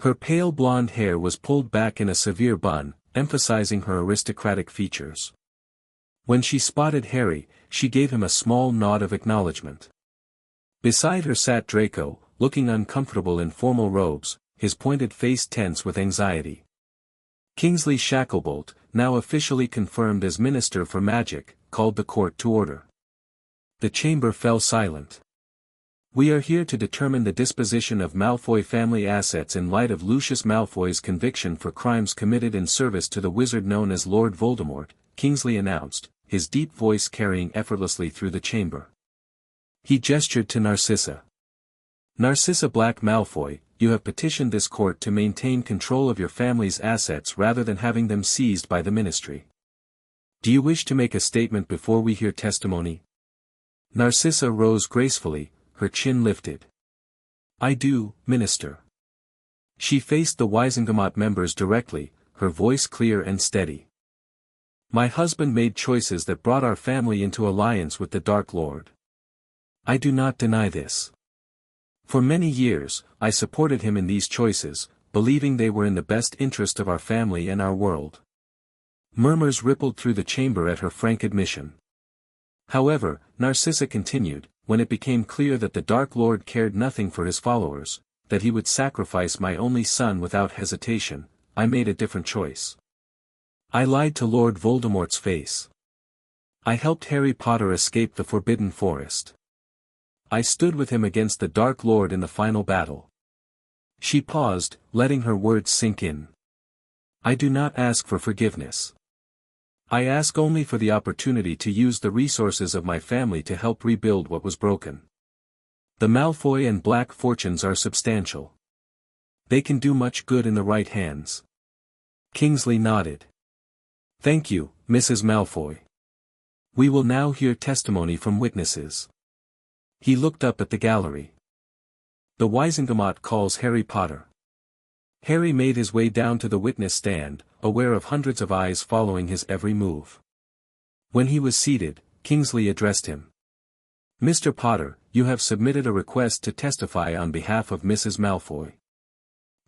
Her pale blonde hair was pulled back in a severe bun, emphasizing her aristocratic features. When she spotted Harry, she gave him a small nod of acknowledgement. Beside her sat Draco, looking uncomfortable in formal robes, his pointed face tense with anxiety. Kingsley Shacklebolt, now officially confirmed as Minister for Magic, called the court to order. The chamber fell silent. We are here to determine the disposition of Malfoy family assets in light of Lucius Malfoy's conviction for crimes committed in service to the wizard known as Lord Voldemort, Kingsley announced, his deep voice carrying effortlessly through the chamber. He gestured to Narcissa. Narcissa Black Malfoy, you have petitioned this court to maintain control of your family's assets rather than having them seized by the ministry. Do you wish to make a statement before we hear testimony? Narcissa rose gracefully, her chin lifted. I do, Minister. She faced the Wisengamot members directly, her voice clear and steady. My husband made choices that brought our family into alliance with the Dark Lord. I do not deny this. For many years, I supported him in these choices, believing they were in the best interest of our family and our world. Murmurs rippled through the chamber at her frank admission. However, Narcissa continued, when it became clear that the Dark Lord cared nothing for his followers, that he would sacrifice my only son without hesitation, I made a different choice. I lied to Lord Voldemort's face. I helped Harry Potter escape the Forbidden Forest. I stood with him against the Dark Lord in the final battle. She paused, letting her words sink in. I do not ask for forgiveness. I ask only for the opportunity to use the resources of my family to help rebuild what was broken. The Malfoy and Black fortunes are substantial. They can do much good in the right hands. Kingsley nodded. Thank you, Mrs. Malfoy. We will now hear testimony from witnesses. He looked up at the gallery. The Wisengamot calls Harry Potter. Harry made his way down to the witness stand, aware of hundreds of eyes following his every move. When he was seated, Kingsley addressed him. Mr. Potter, you have submitted a request to testify on behalf of Mrs. Malfoy.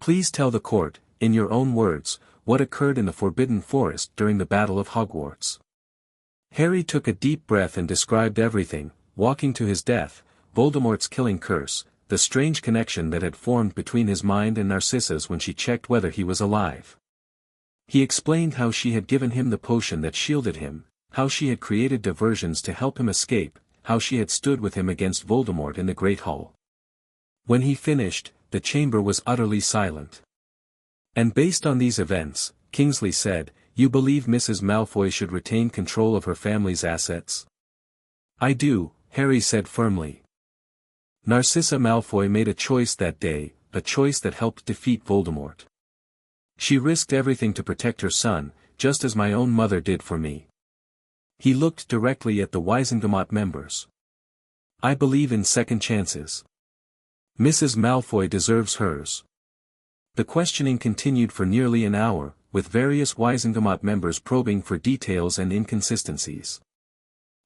Please tell the court, in your own words, what occurred in the Forbidden Forest during the Battle of Hogwarts. Harry took a deep breath and described everything, walking to his death, Voldemort's killing curse, the strange connection that had formed between his mind and Narcissa's when she checked whether he was alive. He explained how she had given him the potion that shielded him, how she had created diversions to help him escape, how she had stood with him against Voldemort in the Great Hall. When he finished, the chamber was utterly silent. And based on these events, Kingsley said, you believe Mrs. Malfoy should retain control of her family's assets? I do, Harry said firmly. Narcissa Malfoy made a choice that day, a choice that helped defeat Voldemort. She risked everything to protect her son, just as my own mother did for me. He looked directly at the Wisengamot members. I believe in second chances. Mrs. Malfoy deserves hers. The questioning continued for nearly an hour, with various Wisengamot members probing for details and inconsistencies.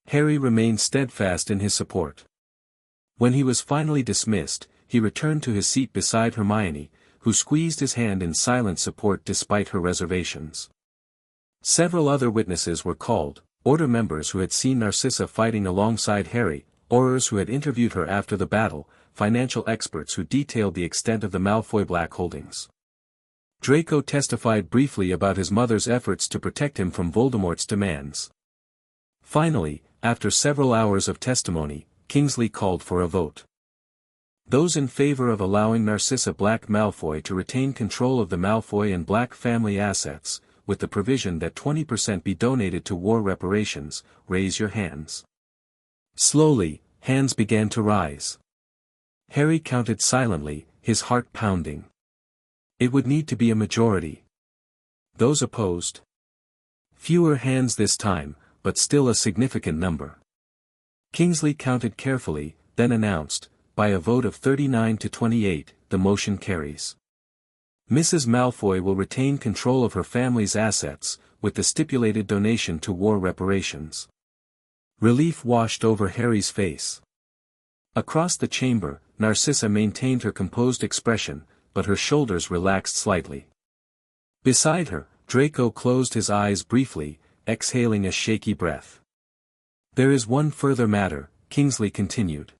Harry remained steadfast in his support. When he was finally dismissed, he returned to his seat beside Hermione, who squeezed his hand in silent support despite her reservations. Several other witnesses were called, Order members who had seen Narcissa fighting alongside Harry, Aurors who had interviewed her after the battle, financial experts who detailed the extent of the Malfoy Black holdings. Draco testified briefly about his mother's efforts to protect him from Voldemort's demands. Finally, after several hours of testimony, Kingsley called for a vote. Those in favor of allowing Narcissa Black Malfoy to retain control of the Malfoy and Black family assets, with the provision that 20% be donated to war reparations, raise your hands. Slowly, hands began to rise. Harry counted silently, his heart pounding. It would need to be a majority. Those opposed? Fewer hands this time, but still a significant number. Kingsley counted carefully, then announced, by a vote of 39 to 28, the motion carries. Mrs. Malfoy will retain control of her family's assets, with the stipulated donation to war reparations. Relief washed over Harry's face. Across the chamber, Narcissa maintained her composed expression, but her shoulders relaxed slightly. Beside her, Draco closed his eyes briefly, exhaling a shaky breath. There is one further matter, Kingsley continued.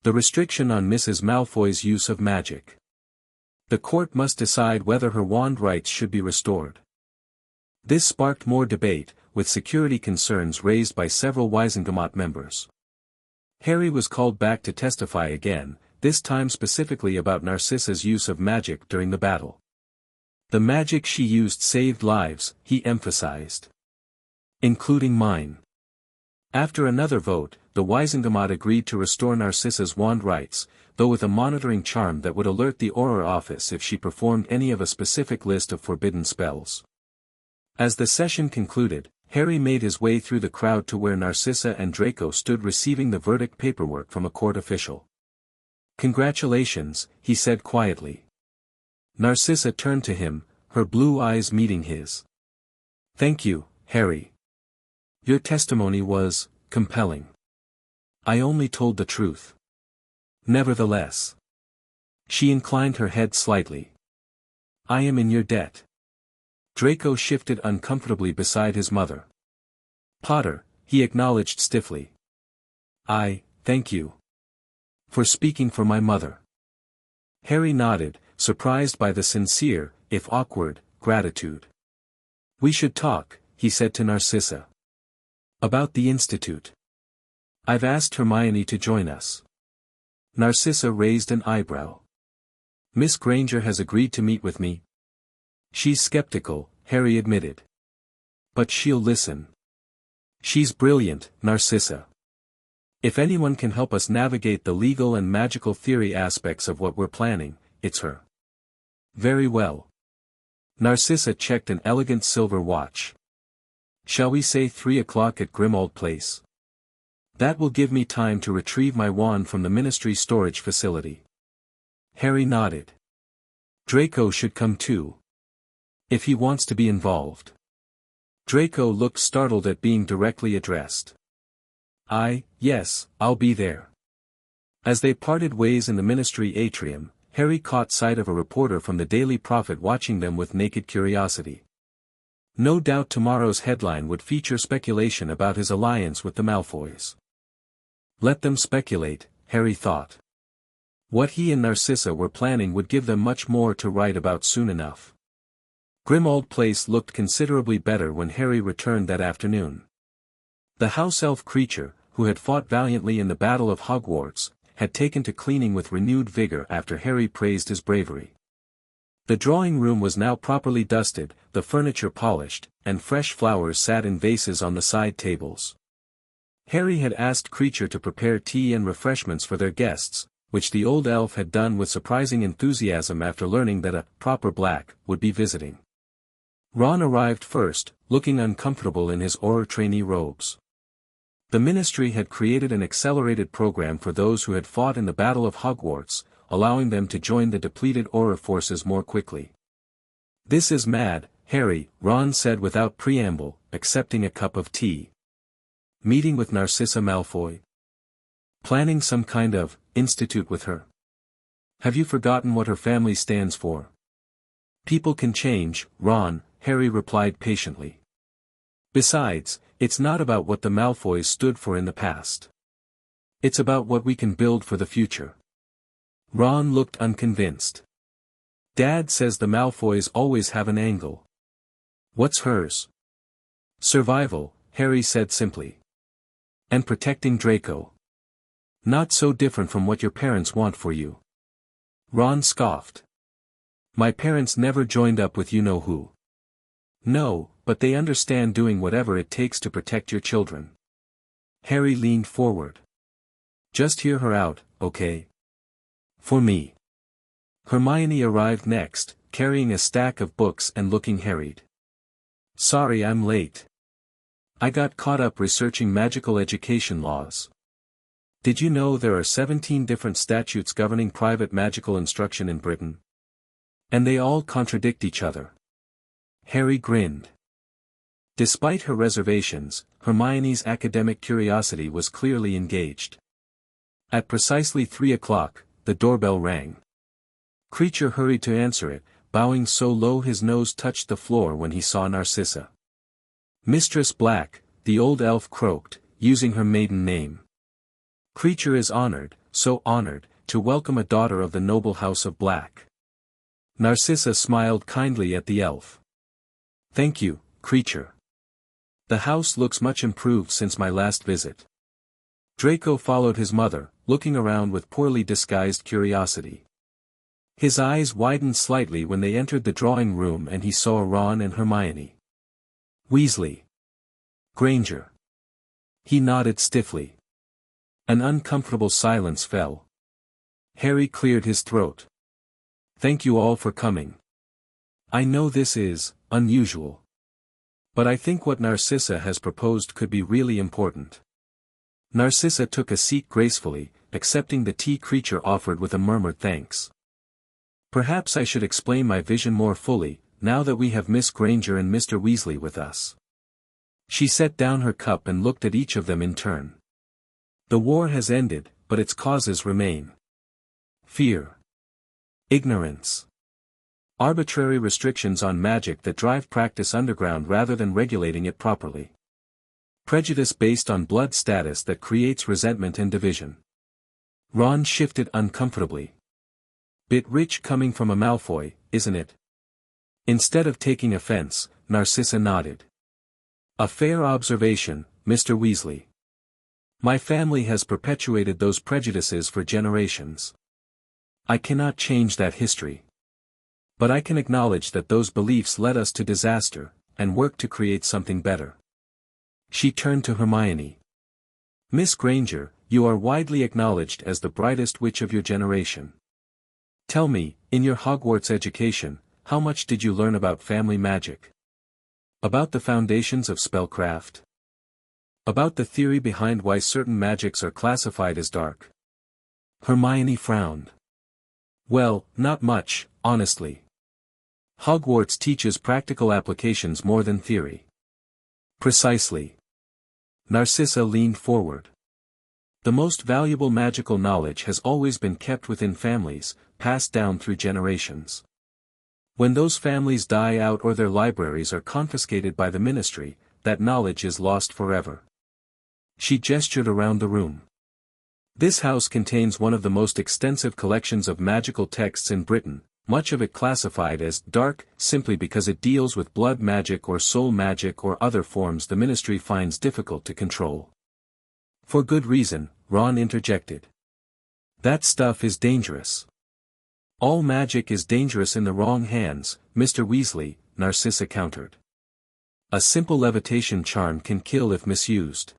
The restriction on Mrs. Malfoy's use of magic. The court must decide whether her wand rights should be restored. This sparked more debate, with security concerns raised by several Wizengamot members. Harry was called back to testify again, this time specifically about Narcissa's use of magic during the battle. The magic she used saved lives, he emphasized. Including mine. After another vote, the Wizengamot agreed to restore Narcissa's wand rights, though with a monitoring charm that would alert the Auror office if she performed any of a specific list of forbidden spells. As the session concluded, Harry made his way through the crowd to where Narcissa and Draco stood receiving the verdict paperwork from a court official. "Congratulations," he said quietly. Narcissa turned to him, her blue eyes meeting his. "Thank you, Harry. Your testimony was compelling. I only told the truth." "Nevertheless." She inclined her head slightly. "I am in your debt." Draco shifted uncomfortably beside his mother. "Potter," he acknowledged stiffly. Thank you. For speaking for my mother." Harry nodded, surprised by the sincere, if awkward, gratitude. "We should talk," he said to Narcissa. "About the Institute. I've asked Hermione to join us." Narcissa raised an eyebrow. "Miss Granger has agreed to meet with me." "She's skeptical," Harry admitted. "But she'll listen." "She's brilliant, Narcissa. If anyone can help us navigate the legal and magical theory aspects of what we're planning, it's her." "Very well." Narcissa checked an elegant silver watch. "Shall we say 3 o'clock at Grimmauld Place? That will give me time to retrieve my wand from the Ministry storage facility." Harry nodded. "Draco should come too. If he wants to be involved." Draco looked startled at being directly addressed. Yes, I'll be there." As they parted ways in the Ministry atrium, Harry caught sight of a reporter from the Daily Prophet watching them with naked curiosity. No doubt tomorrow's headline would feature speculation about his alliance with the Malfoys. Let them speculate, Harry thought. What he and Narcissa were planning would give them much more to write about soon enough. Grimmauld Place looked considerably better when Harry returned that afternoon. The house-elf creature, who had fought valiantly in the Battle of Hogwarts, had taken to cleaning with renewed vigor after Harry praised his bravery. The drawing room was now properly dusted, the furniture polished, and fresh flowers sat in vases on the side tables. Harry had asked Creature to prepare tea and refreshments for their guests, which the old elf had done with surprising enthusiasm after learning that a proper black would be visiting. Ron arrived first, looking uncomfortable in his Auror trainee robes. The Ministry had created an accelerated program for those who had fought in the Battle of Hogwarts, allowing them to join the depleted Auror forces more quickly. "This is mad, Harry," Ron said without preamble, accepting a cup of tea. "Meeting with Narcissa Malfoy? Planning some kind of institute with her? Have you forgotten what her family stands for?" "People can change, Ron," Harry replied patiently. "Besides, it's not about what the Malfoys stood for in the past. It's about what we can build for the future." Ron looked unconvinced. "Dad says the Malfoys always have an angle." "What's hers?" "Survival," Harry said simply. "And protecting Draco. Not so different from what your parents want for you." Ron scoffed. "My parents never joined up with you-know-who." "No, but they understand doing whatever it takes to protect your children." Harry leaned forward. Just hear her out, okay? For me. Hermione arrived next, carrying a stack of books and looking harried. Sorry I'm late. I got caught up researching magical education laws. Did you know there are 17 different statutes governing private magical instruction in Britain? And they all contradict each other. Harry grinned. Despite her reservations, Hermione's academic curiosity was clearly engaged. At precisely 3 o'clock, the doorbell rang. Kreacher hurried to answer it, bowing so low his nose touched the floor when he saw Narcissa. Mistress Black, the old elf croaked, using her maiden name. Kreacher is honored, so honored, to welcome a daughter of the noble house of Black. Narcissa smiled kindly at the elf. Thank you, Kreacher. The house looks much improved since my last visit. Draco followed his mother, looking around with poorly disguised curiosity. His eyes widened slightly when they entered the drawing room and he saw Ron and Hermione. Weasley. Granger. He nodded stiffly. An uncomfortable silence fell. Harry cleared his throat. Thank you all for coming. I know this is unusual. But I think what Narcissa has proposed could be really important. Narcissa took a seat gracefully, accepting the tea Kreacher offered with a murmured thanks. Perhaps I should explain my vision more fully, now that we have Miss Granger and Mr. Weasley with us. She set down her cup and looked at each of them in turn. The war has ended, but its causes remain. Fear. Ignorance. Arbitrary restrictions on magic that drive practice underground rather than regulating it properly. Prejudice based on blood status that creates resentment and division. Ron shifted uncomfortably. Bit rich coming from a Malfoy, isn't it? Instead of taking offense, Narcissa nodded. A fair observation, Mr. Weasley. My family has perpetuated those prejudices for generations. I cannot change that history. But I can acknowledge that those beliefs led us to disaster, and work to create something better. She turned to Hermione. Miss Granger, you are widely acknowledged as the brightest witch of your generation. Tell me, in your Hogwarts education, how much did you learn about family magic? About the foundations of spellcraft? About the theory behind why certain magics are classified as dark? Hermione frowned. Well, not much, honestly. Hogwarts teaches practical applications more than theory. Precisely. Narcissa leaned forward. The most valuable magical knowledge has always been kept within families, passed down through generations. When those families die out or their libraries are confiscated by the ministry, that knowledge is lost forever. She gestured around the room. This house contains one of the most extensive collections of magical texts in Britain, much of it classified as dark simply because it deals with blood magic or soul magic or other forms the ministry finds difficult to control. For good reason, Ron interjected. That stuff is dangerous. All magic is dangerous in the wrong hands, Mr. Weasley, Narcissa countered. A simple levitation charm can kill if misused.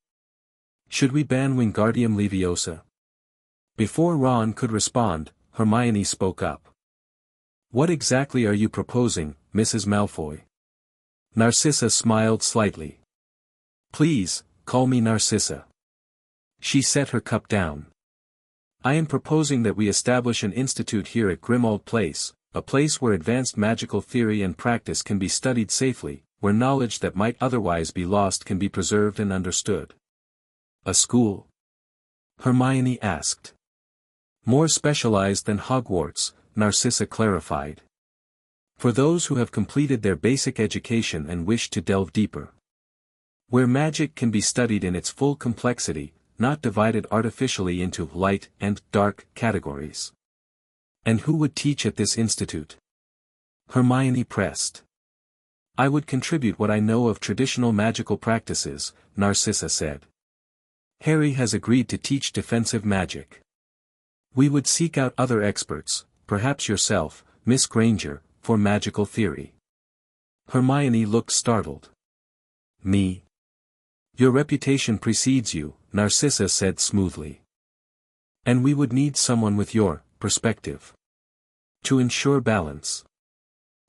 Should we ban Wingardium Leviosa? Before Ron could respond, Hermione spoke up. What exactly are you proposing, Mrs. Malfoy? Narcissa smiled slightly. Please, call me Narcissa. She set her cup down. I am proposing that we establish an institute here at Grimmauld Place, a place where advanced magical theory and practice can be studied safely, where knowledge that might otherwise be lost can be preserved and understood. A school? Hermione asked. More specialized than Hogwarts, Narcissa clarified. For those who have completed their basic education and wish to delve deeper. Where magic can be studied in its full complexity, not divided artificially into light and dark categories. And who would teach at this institute? Hermione pressed. I would contribute what I know of traditional magical practices, Narcissa said. Harry has agreed to teach defensive magic. We would seek out other experts, perhaps yourself, Miss Granger, for magical theory. Hermione looked startled. Me? Your reputation precedes you, Narcissa said smoothly. And we would need someone with your perspective to ensure balance.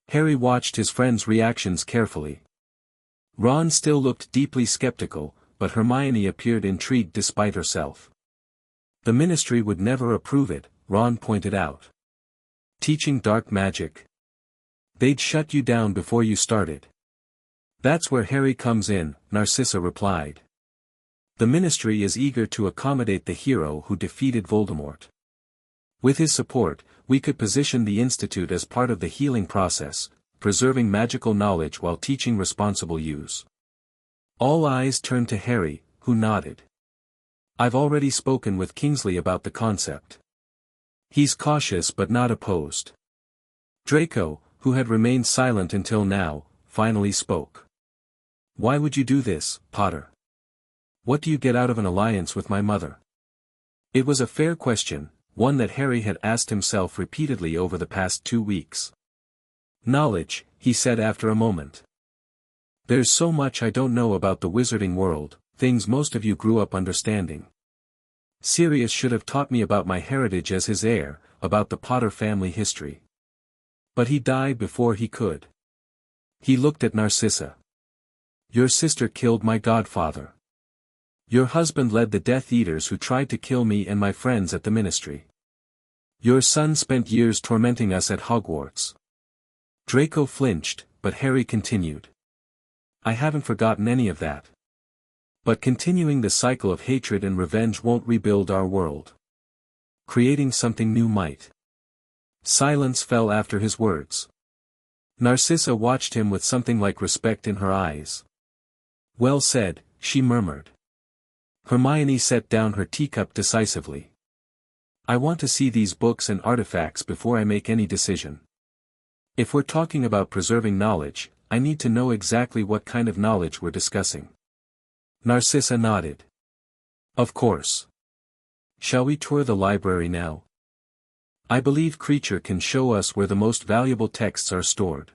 Harry watched his friend's reactions carefully. Ron still looked deeply skeptical, but Hermione appeared intrigued despite herself. The Ministry would never approve it, Ron pointed out. Teaching dark magic. They'd shut you down before you started. That's where Harry comes in, Narcissa replied. The Ministry is eager to accommodate the hero who defeated Voldemort. With his support, we could position the Institute as part of the healing process, preserving magical knowledge while teaching responsible use. All eyes turned to Harry, who nodded. I've already spoken with Kingsley about the concept. He's cautious but not opposed. Draco, who had remained silent until now, finally spoke. Why would you do this, Potter? What do you get out of an alliance with my mother? It was a fair question, one that Harry had asked himself repeatedly over the past 2 weeks. Knowledge, he said after a moment. There's so much I don't know about the wizarding world, things most of you grew up understanding. Sirius should have taught me about my heritage as his heir, about the Potter family history. But he died before he could. He looked at Narcissa. Your sister killed my godfather. Your husband led the Death Eaters who tried to kill me and my friends at the Ministry. Your son spent years tormenting us at Hogwarts. Draco flinched, but Harry continued. I haven't forgotten any of that. But continuing the cycle of hatred and revenge won't rebuild our world. Creating something new might. Silence fell after his words. Narcissa watched him with something like respect in her eyes. Well said, she murmured. Hermione set down her teacup decisively. I want to see these books and artifacts before I make any decision. If we're talking about preserving knowledge, I need to know exactly what kind of knowledge we're discussing. Narcissa nodded. Of course. Shall we tour the library now? I believe Creature can show us where the most valuable texts are stored.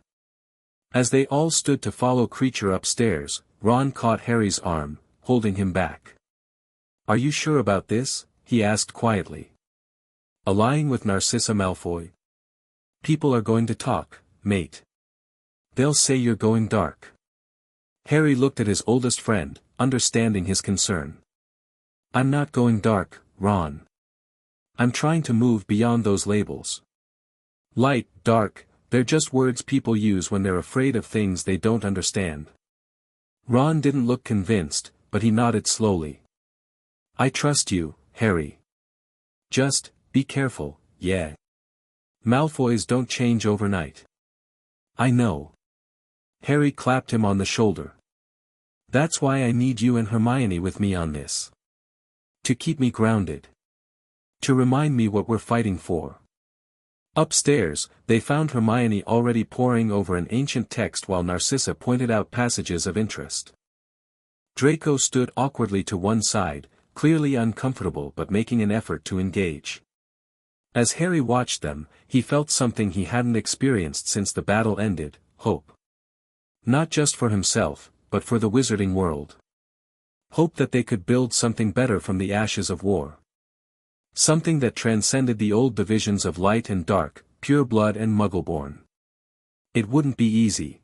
As they all stood to follow Creature upstairs, Ron caught Harry's arm, holding him back. Are you sure about this? He asked quietly. Allying with Narcissa Malfoy? People are going to talk, mate. They'll say you're going dark. Harry looked at his oldest friend, understanding his concern. I'm not going dark, Ron. I'm trying to move beyond those labels. Light, dark, they're just words people use when they're afraid of things they don't understand. Ron didn't look convinced, but he nodded slowly. I trust you, Harry. Just, be careful, yeah. Malfoys don't change overnight. I know. Harry clapped him on the shoulder. That's why I need you and Hermione with me on this. To keep me grounded. To remind me what we're fighting for. Upstairs, they found Hermione already poring over an ancient text while Narcissa pointed out passages of interest. Draco stood awkwardly to one side, clearly uncomfortable but making an effort to engage. As Harry watched them, he felt something he hadn't experienced since the battle ended, hope. Not just for himself, but for the wizarding world. Hope that they could build something better from the ashes of war. Something that transcended the old divisions of light and dark, pure blood and muggleborn. It wouldn't be easy.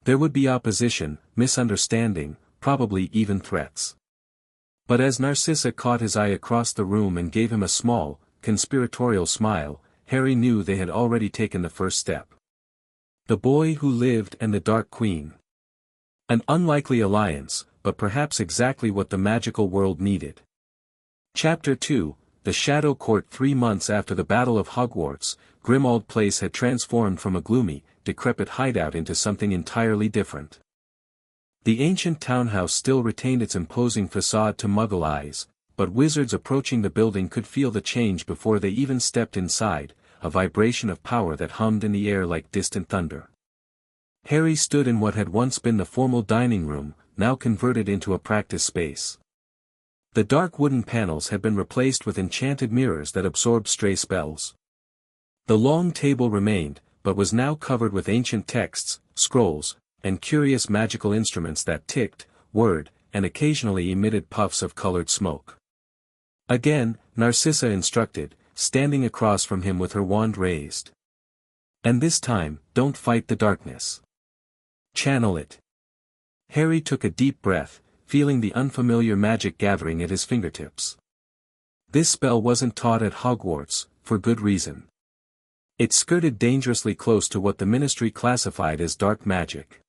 There would be opposition, misunderstanding, probably even threats. But as Narcissa caught his eye across the room and gave him a small, conspiratorial smile, Harry knew they had already taken the first step. The boy who lived and the Dark Queen. An unlikely alliance, but perhaps exactly what the magical world needed. Chapter 2, The Shadow Court. 3 months after the Battle of Hogwarts, Grimmauld Place had transformed from a gloomy, decrepit hideout into something entirely different. The ancient townhouse still retained its imposing facade to Muggle eyes, but wizards approaching the building could feel the change before they even stepped inside, a vibration of power that hummed in the air like distant thunder. Harry stood in what had once been the formal dining room, now converted into a practice space. The dark wooden panels had been replaced with enchanted mirrors that absorbed stray spells. The long table remained, but was now covered with ancient texts, scrolls, and curious magical instruments that ticked, whirred, and occasionally emitted puffs of colored smoke. Again, Narcissa instructed, standing across from him with her wand raised. And this time, don't fight the darkness. Channel it. Harry took a deep breath, feeling the unfamiliar magic gathering at his fingertips. This spell wasn't taught at Hogwarts, for good reason. It skirted dangerously close to what the Ministry classified as dark magic.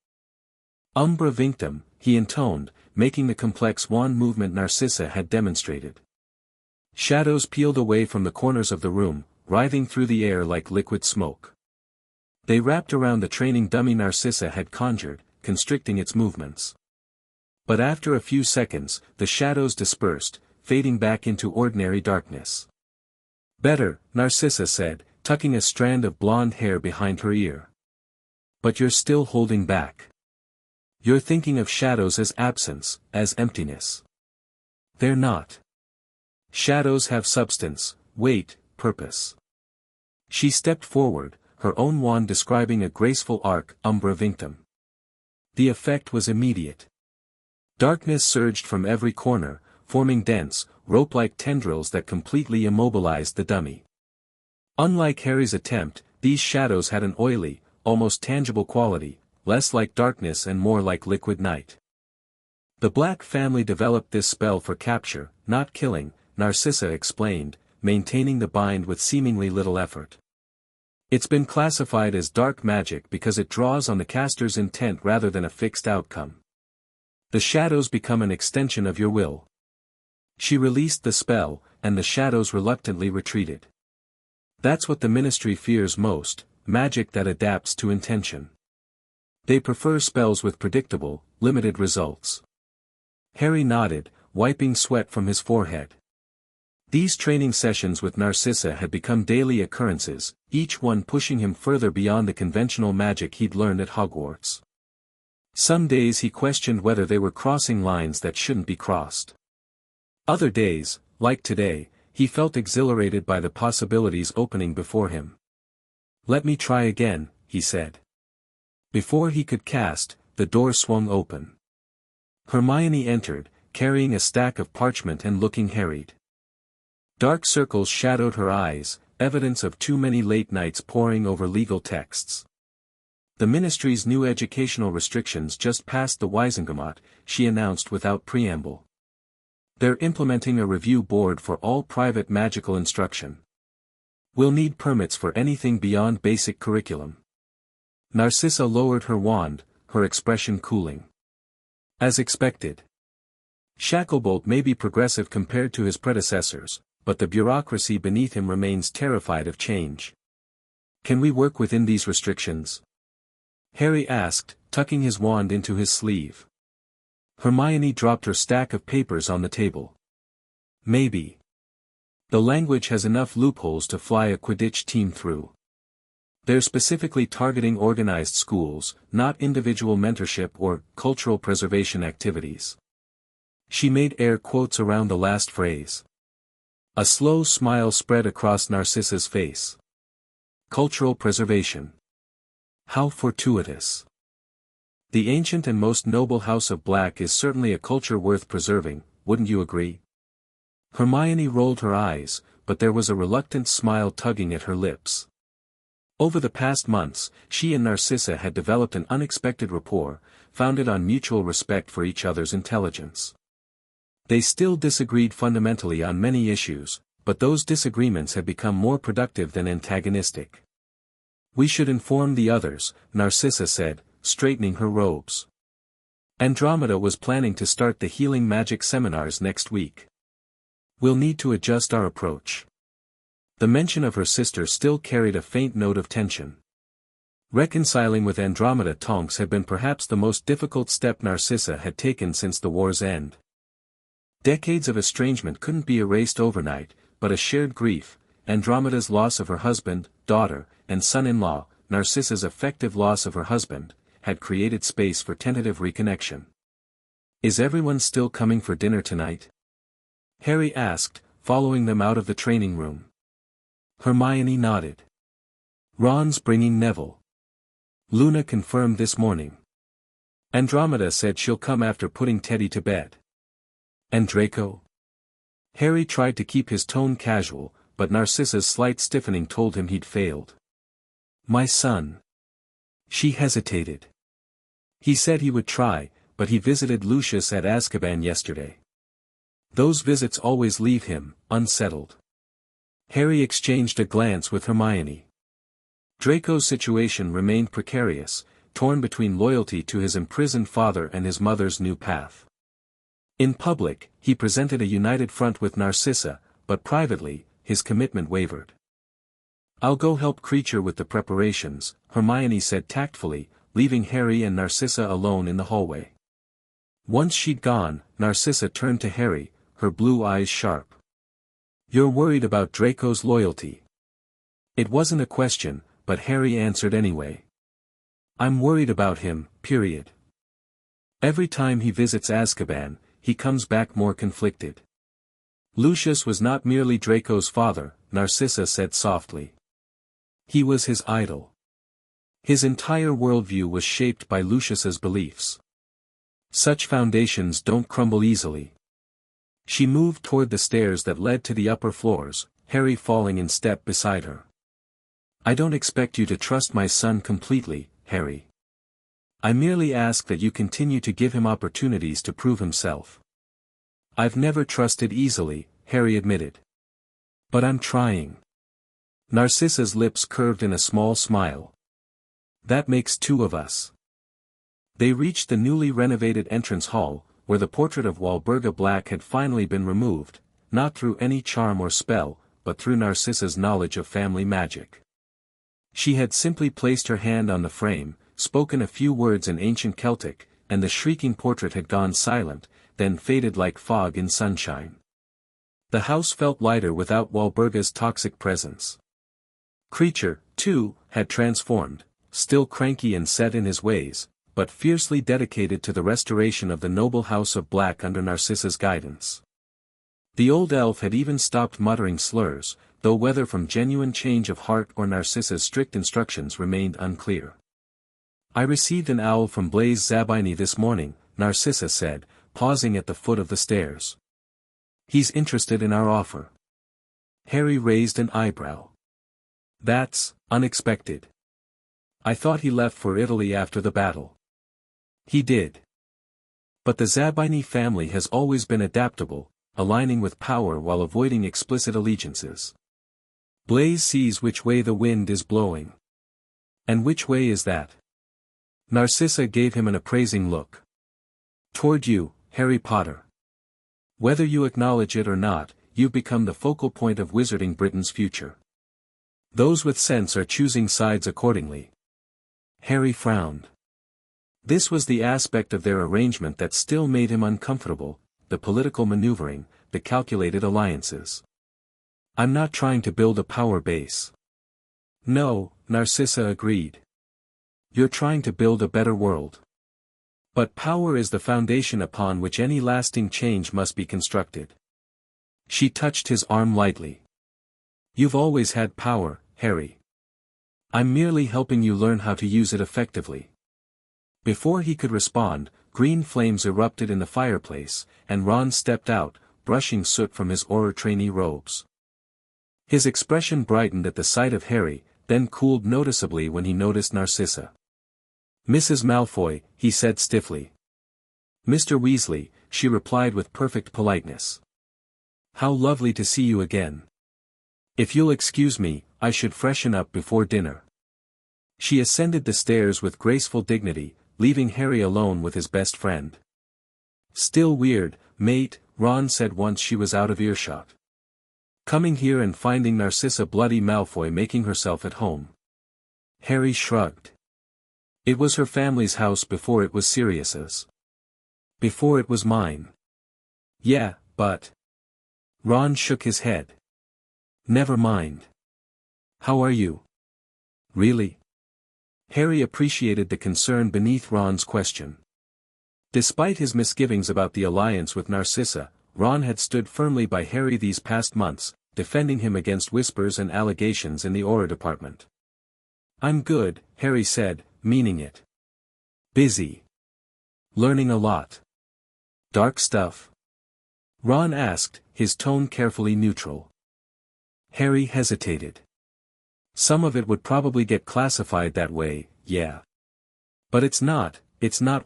Umbra Vinctum, he intoned, making the complex wand movement Narcissa had demonstrated. Shadows peeled away from the corners of the room, writhing through the air like liquid smoke. They wrapped around the training dummy Narcissa had conjured, constricting its movements. But after a few seconds, the shadows dispersed, fading back into ordinary darkness. Better, Narcissa said, tucking a strand of blonde hair behind her ear. But you're still holding back. You're thinking of shadows as absence, as emptiness. They're not. Shadows have substance, weight, purpose. She stepped forward, her own wand describing a graceful arc, Umbra Vinctum. The effect was immediate. Darkness surged from every corner, forming dense, rope-like tendrils that completely immobilized the dummy. Unlike Harry's attempt, these shadows had an oily, almost tangible quality, less like darkness and more like liquid night. The Black family developed this spell for capture, not killing, Narcissa explained, maintaining the bind with seemingly little effort. It's been classified as dark magic because it draws on the caster's intent rather than a fixed outcome. The shadows become an extension of your will. She released the spell, and the shadows reluctantly retreated. That's what the Ministry fears most, magic that adapts to intention. They prefer spells with predictable, limited results. Harry nodded, wiping sweat from his forehead. These training sessions with Narcissa had become daily occurrences, each one pushing him further beyond the conventional magic he'd learned at Hogwarts. Some days he questioned whether they were crossing lines that shouldn't be crossed. Other days, like today, he felt exhilarated by the possibilities opening before him. "Let me try again," he said. Before he could cast, the door swung open. Hermione entered, carrying a stack of parchment and looking harried. Dark circles shadowed her eyes, evidence of too many late nights poring over legal texts. The Ministry's new educational restrictions just passed the Wisengamot, she announced without preamble. They're implementing a review board for all private magical instruction. We'll need permits for anything beyond basic curriculum. Narcissa lowered her wand, her expression cooling. As expected. Shacklebolt may be progressive compared to his predecessors, but the bureaucracy beneath him remains terrified of change. Can we work within these restrictions? Harry asked, tucking his wand into his sleeve. Hermione dropped her stack of papers on the table. Maybe. The language has enough loopholes to fly a Quidditch team through. They're specifically targeting organized schools, not individual mentorship or cultural preservation activities. She made air quotes around the last phrase. A slow smile spread across Narcissa's face. Cultural preservation. How fortuitous. The ancient and most noble House of Black is certainly a culture worth preserving, wouldn't you agree? Hermione rolled her eyes, but there was a reluctant smile tugging at her lips. Over the past months, she and Narcissa had developed an unexpected rapport, founded on mutual respect for each other's intelligence. They still disagreed fundamentally on many issues, but those disagreements had become more productive than antagonistic. We should inform the others, Narcissa said, straightening her robes. Andromeda was planning to start the healing magic seminars next week. We'll need to adjust our approach. The mention of her sister still carried a faint note of tension. Reconciling with Andromeda Tonks had been perhaps the most difficult step Narcissa had taken since the war's end. Decades of estrangement couldn't be erased overnight, but a shared grief, Andromeda's loss of her husband, daughter, and son-in-law, Narcissa's effective loss of her husband, had created space for tentative reconnection. "Is everyone still coming for dinner tonight?" Harry asked, following them out of the training room. Hermione nodded. "Ron's bringing Neville. Luna confirmed this morning." Andromeda said she'll come after putting Teddy to bed. And Draco? Harry tried to keep his tone casual, but Narcissa's slight stiffening told him he'd failed. My son. She hesitated. He said he would try, but he visited Lucius at Aszkaban yesterday. Those visits always leave him unsettled. Harry exchanged a glance with Hermione. Draco's situation remained precarious, torn between loyalty to his imprisoned father and his mother's new path. In public, he presented a united front with Narcissa, but privately, his commitment wavered. I'll go help Creature with the preparations, Hermione said tactfully, leaving Harry and Narcissa alone in the hallway. Once she'd gone, Narcissa turned to Harry, her blue eyes sharp. You're worried about Draco's loyalty. It wasn't a question, but Harry answered anyway. I'm worried about him, period. Every time he visits Aszkaban, he comes back more conflicted. Lucius was not merely Draco's father, Narcissa said softly. He was his idol. His entire worldview was shaped by Lucius's beliefs. Such foundations don't crumble easily. She moved toward the stairs that led to the upper floors, Harry falling in step beside her. I don't expect you to trust my son completely, Harry. I merely ask that you continue to give him opportunities to prove himself. I've never trusted easily, Harry admitted. But I'm trying. Narcissa's lips curved in a small smile. That makes two of us. They reached the newly renovated entrance hall, where the portrait of Walburga Black had finally been removed, not through any charm or spell, but through Narcissa's knowledge of family magic. She had simply placed her hand on the frame, spoken a few words in ancient Celtic, and the shrieking portrait had gone silent, then faded like fog in sunshine. The house felt lighter without Walburga's toxic presence. Creature, too, had transformed, still cranky and set in his ways, but fiercely dedicated to the restoration of the noble house of Black under Narcissa's guidance. The old elf had even stopped muttering slurs, though whether from genuine change of heart or Narcissa's strict instructions remained unclear. I received an owl from Blaise Zabini this morning, Narcissa said, pausing at the foot of the stairs. He's interested in our offer. Harry raised an eyebrow. That's unexpected. I thought he left for Italy after the battle. He did. But the Zabini family has always been adaptable, aligning with power while avoiding explicit allegiances. Blaise sees which way the wind is blowing. And which way is that? Narcissa gave him an appraising look. Toward you, Harry Potter. Whether you acknowledge it or not, you've become the focal point of Wizarding Britain's future. Those with sense are choosing sides accordingly. Harry frowned. This was the aspect of their arrangement that still made him uncomfortable, the political maneuvering, the calculated alliances. I'm not trying to build a power base. No, Narcissa agreed. You're trying to build a better world. But power is the foundation upon which any lasting change must be constructed. She touched his arm lightly. You've always had power, Harry. I'm merely helping you learn how to use it effectively. Before he could respond, green flames erupted in the fireplace, and Ron stepped out, brushing soot from his Auror trainee robes. His expression brightened at the sight of Harry, then cooled noticeably when he noticed Narcissa. Mrs. Malfoy, he said stiffly. Mr. Weasley, she replied with perfect politeness. How lovely to see you again. If you'll excuse me, I should freshen up before dinner. She ascended the stairs with graceful dignity, leaving Harry alone with his best friend. Still weird, mate, Ron said once she was out of earshot. Coming here and finding Narcissa Bloody Malfoy making herself at home. Harry shrugged. It was her family's house before it was Sirius's. Before it was mine. Yeah, but... Ron shook his head. Never mind. How are you? Really? Harry appreciated the concern beneath Ron's question. Despite his misgivings about the alliance with Narcissa, Ron had stood firmly by Harry these past months, defending him against whispers and allegations in the Auror department. I'm good, Harry said, meaning it. Busy. Learning a lot. Dark stuff? Ron asked, his tone carefully neutral. Harry hesitated. Some of it would probably get classified that way, yeah. But it's not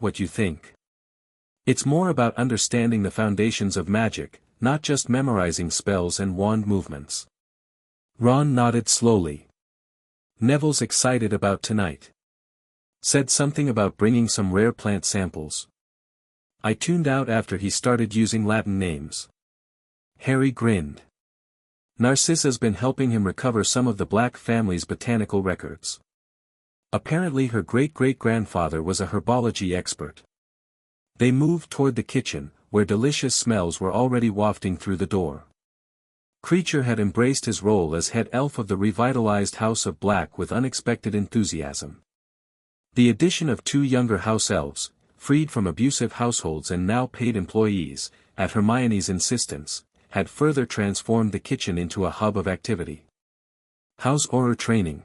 what you think. It's more about understanding the foundations of magic, not just memorizing spells and wand movements. Ron nodded slowly. Neville's excited about tonight. Said something about bringing some rare plant samples. I tuned out after he started using Latin names. Harry grinned. Narcissa's been helping him recover some of the Black family's botanical records. Apparently her great-great-grandfather was a herbology expert. They moved toward the kitchen, where delicious smells were already wafting through the door. Kreacher had embraced his role as head elf of the revitalized House of Black with unexpected enthusiasm. The addition of 2 younger house elves, freed from abusive households and now paid employees, at Hermione's insistence, had further transformed the kitchen into a hub of activity. "How's Auror training?"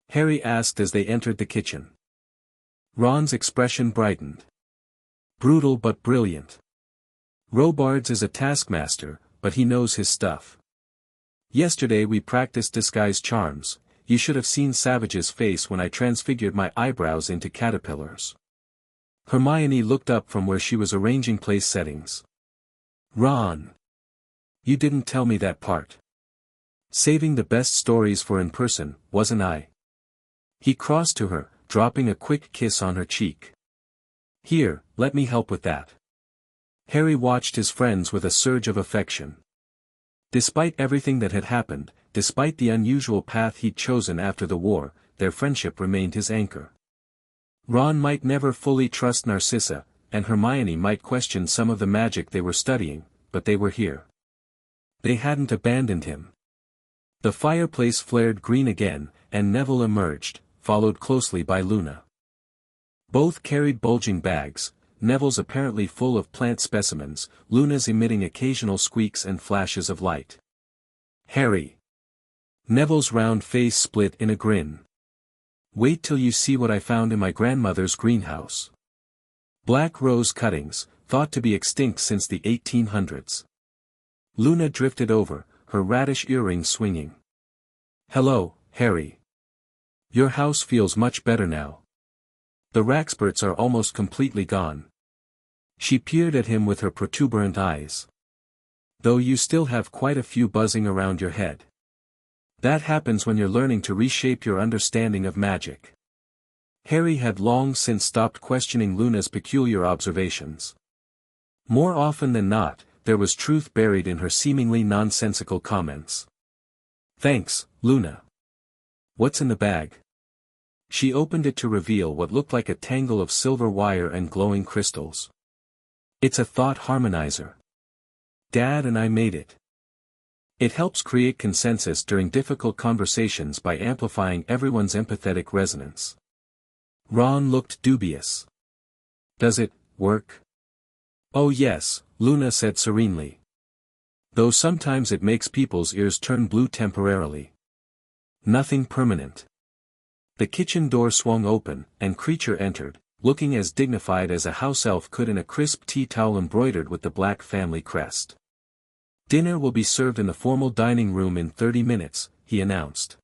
Harry asked as they entered the kitchen. Ron's expression brightened. "Brutal but brilliant. Robards is a taskmaster, but he knows his stuff. Yesterday we practiced disguise charms. You should have seen Savage's face when I transfigured my eyebrows into caterpillars." Hermione looked up from where she was arranging place settings. "Ron! You didn't tell me that part. Saving the best stories for in person, wasn't I?" He crossed to her, dropping a quick kiss on her cheek. "Here, let me help with that." Harry watched his friends with a surge of affection. Despite everything that had happened, despite the unusual path he'd chosen after the war, their friendship remained his anchor. Ron might never fully trust Narcissa, and Hermione might question some of the magic they were studying, but they were here. They hadn't abandoned him. The fireplace flared green again, and Neville emerged, followed closely by Luna. Both carried bulging bags, Neville's apparently full of plant specimens, Luna's emitting occasional squeaks and flashes of light. "Harry." Neville's round face split in a grin. "Wait till you see what I found in my grandmother's greenhouse. Black rose cuttings, thought to be extinct since the 1800s. Luna drifted over, her radish earrings swinging. "Hello, Harry. Your house feels much better now. The Raxburts are almost completely gone." She peered at him with her protuberant eyes. "Though you still have quite a few buzzing around your head. That happens when you're learning to reshape your understanding of magic." Harry had long since stopped questioning Luna's peculiar observations. More often than not, there was truth buried in her seemingly nonsensical comments. "Thanks, Luna. What's in the bag?" She opened it to reveal what looked like a tangle of silver wire and glowing crystals. "It's a thought harmonizer. Dad and I made it. It helps create consensus during difficult conversations by amplifying everyone's empathetic resonance." Ron looked dubious. "Does it work?" "Oh yes," Luna said serenely. "Though sometimes it makes people's ears turn blue temporarily. Nothing permanent." The kitchen door swung open, and Kreacher entered, looking as dignified as a house elf could in a crisp tea towel embroidered with the Black family crest. "Dinner will be served in the formal dining room in 30 minutes, he announced.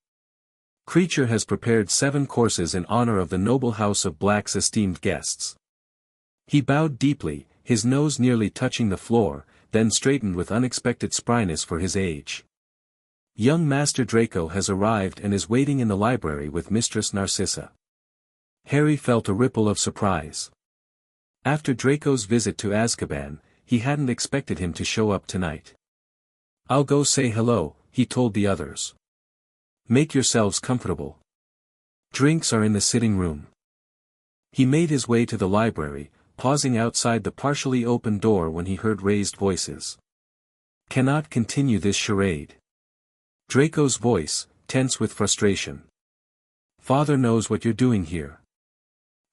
"Kreacher has prepared 7 courses in honor of the noble House of Black's esteemed guests." He bowed deeply, his nose nearly touching the floor, then straightened with unexpected spryness for his age. "Young Master Draco has arrived and is waiting in the library with Mistress Narcissa." Harry felt a ripple of surprise. After Draco's visit to Aszkaban, he hadn't expected him to show up tonight. "I'll go say hello," he told the others. "Make yourselves comfortable. Drinks are in the sitting room." He made his way to the library, pausing outside the partially open door when he heard raised voices. "Cannot continue this charade." Draco's voice, tense with frustration. "Father knows what you're doing here.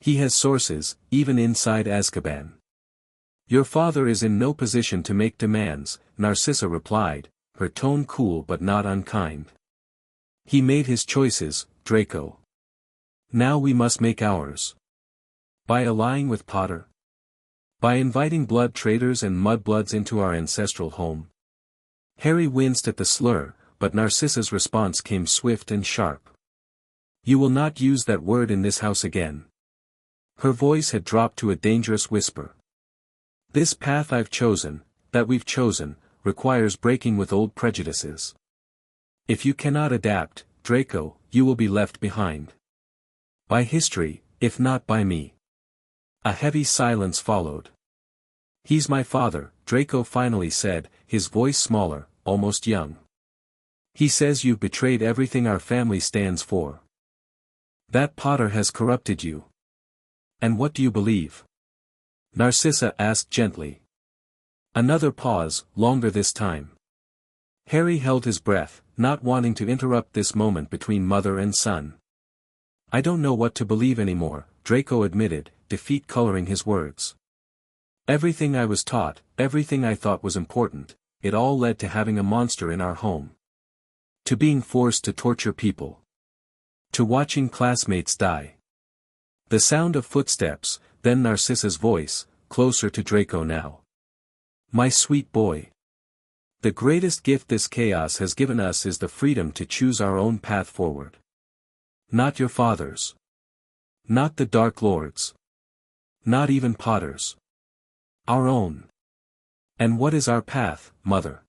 He has sources, even inside Aszkaban." "Your father is in no position to make demands," Narcissa replied, her tone cool but not unkind. "He made his choices, Draco. Now we must make ours." "By allying with Potter?" By inviting blood traders and mudbloods into our ancestral home. Harry winced at the slur, but Narcissa's response came swift and sharp. You will not use that word in this house again. Her voice had dropped to a dangerous whisper. This path I've chosen, that we've chosen, requires breaking with old prejudices. If you cannot adapt, Draco, you will be left behind. By history, if not by me. A heavy silence followed. He's my father, Draco finally said, his voice smaller, almost young. He says you've betrayed everything our family stands for. That Potter has corrupted you. And what do you believe? Narcissa asked gently. Another pause, longer this time. Harry held his breath, not wanting to interrupt this moment between mother and son. I don't know what to believe anymore, Draco admitted, defeat coloring his words. Everything I was taught, everything I thought was important, it all led to having a monster in our home. To being forced to torture people. To watching classmates die. The sound of footsteps, then Narcissa's voice, closer to Draco now. My sweet boy. The greatest gift this chaos has given us is the freedom to choose our own path forward. Not your father's. Not the Dark Lord's. Not even Potter's. Our own. And what is our path, Mother?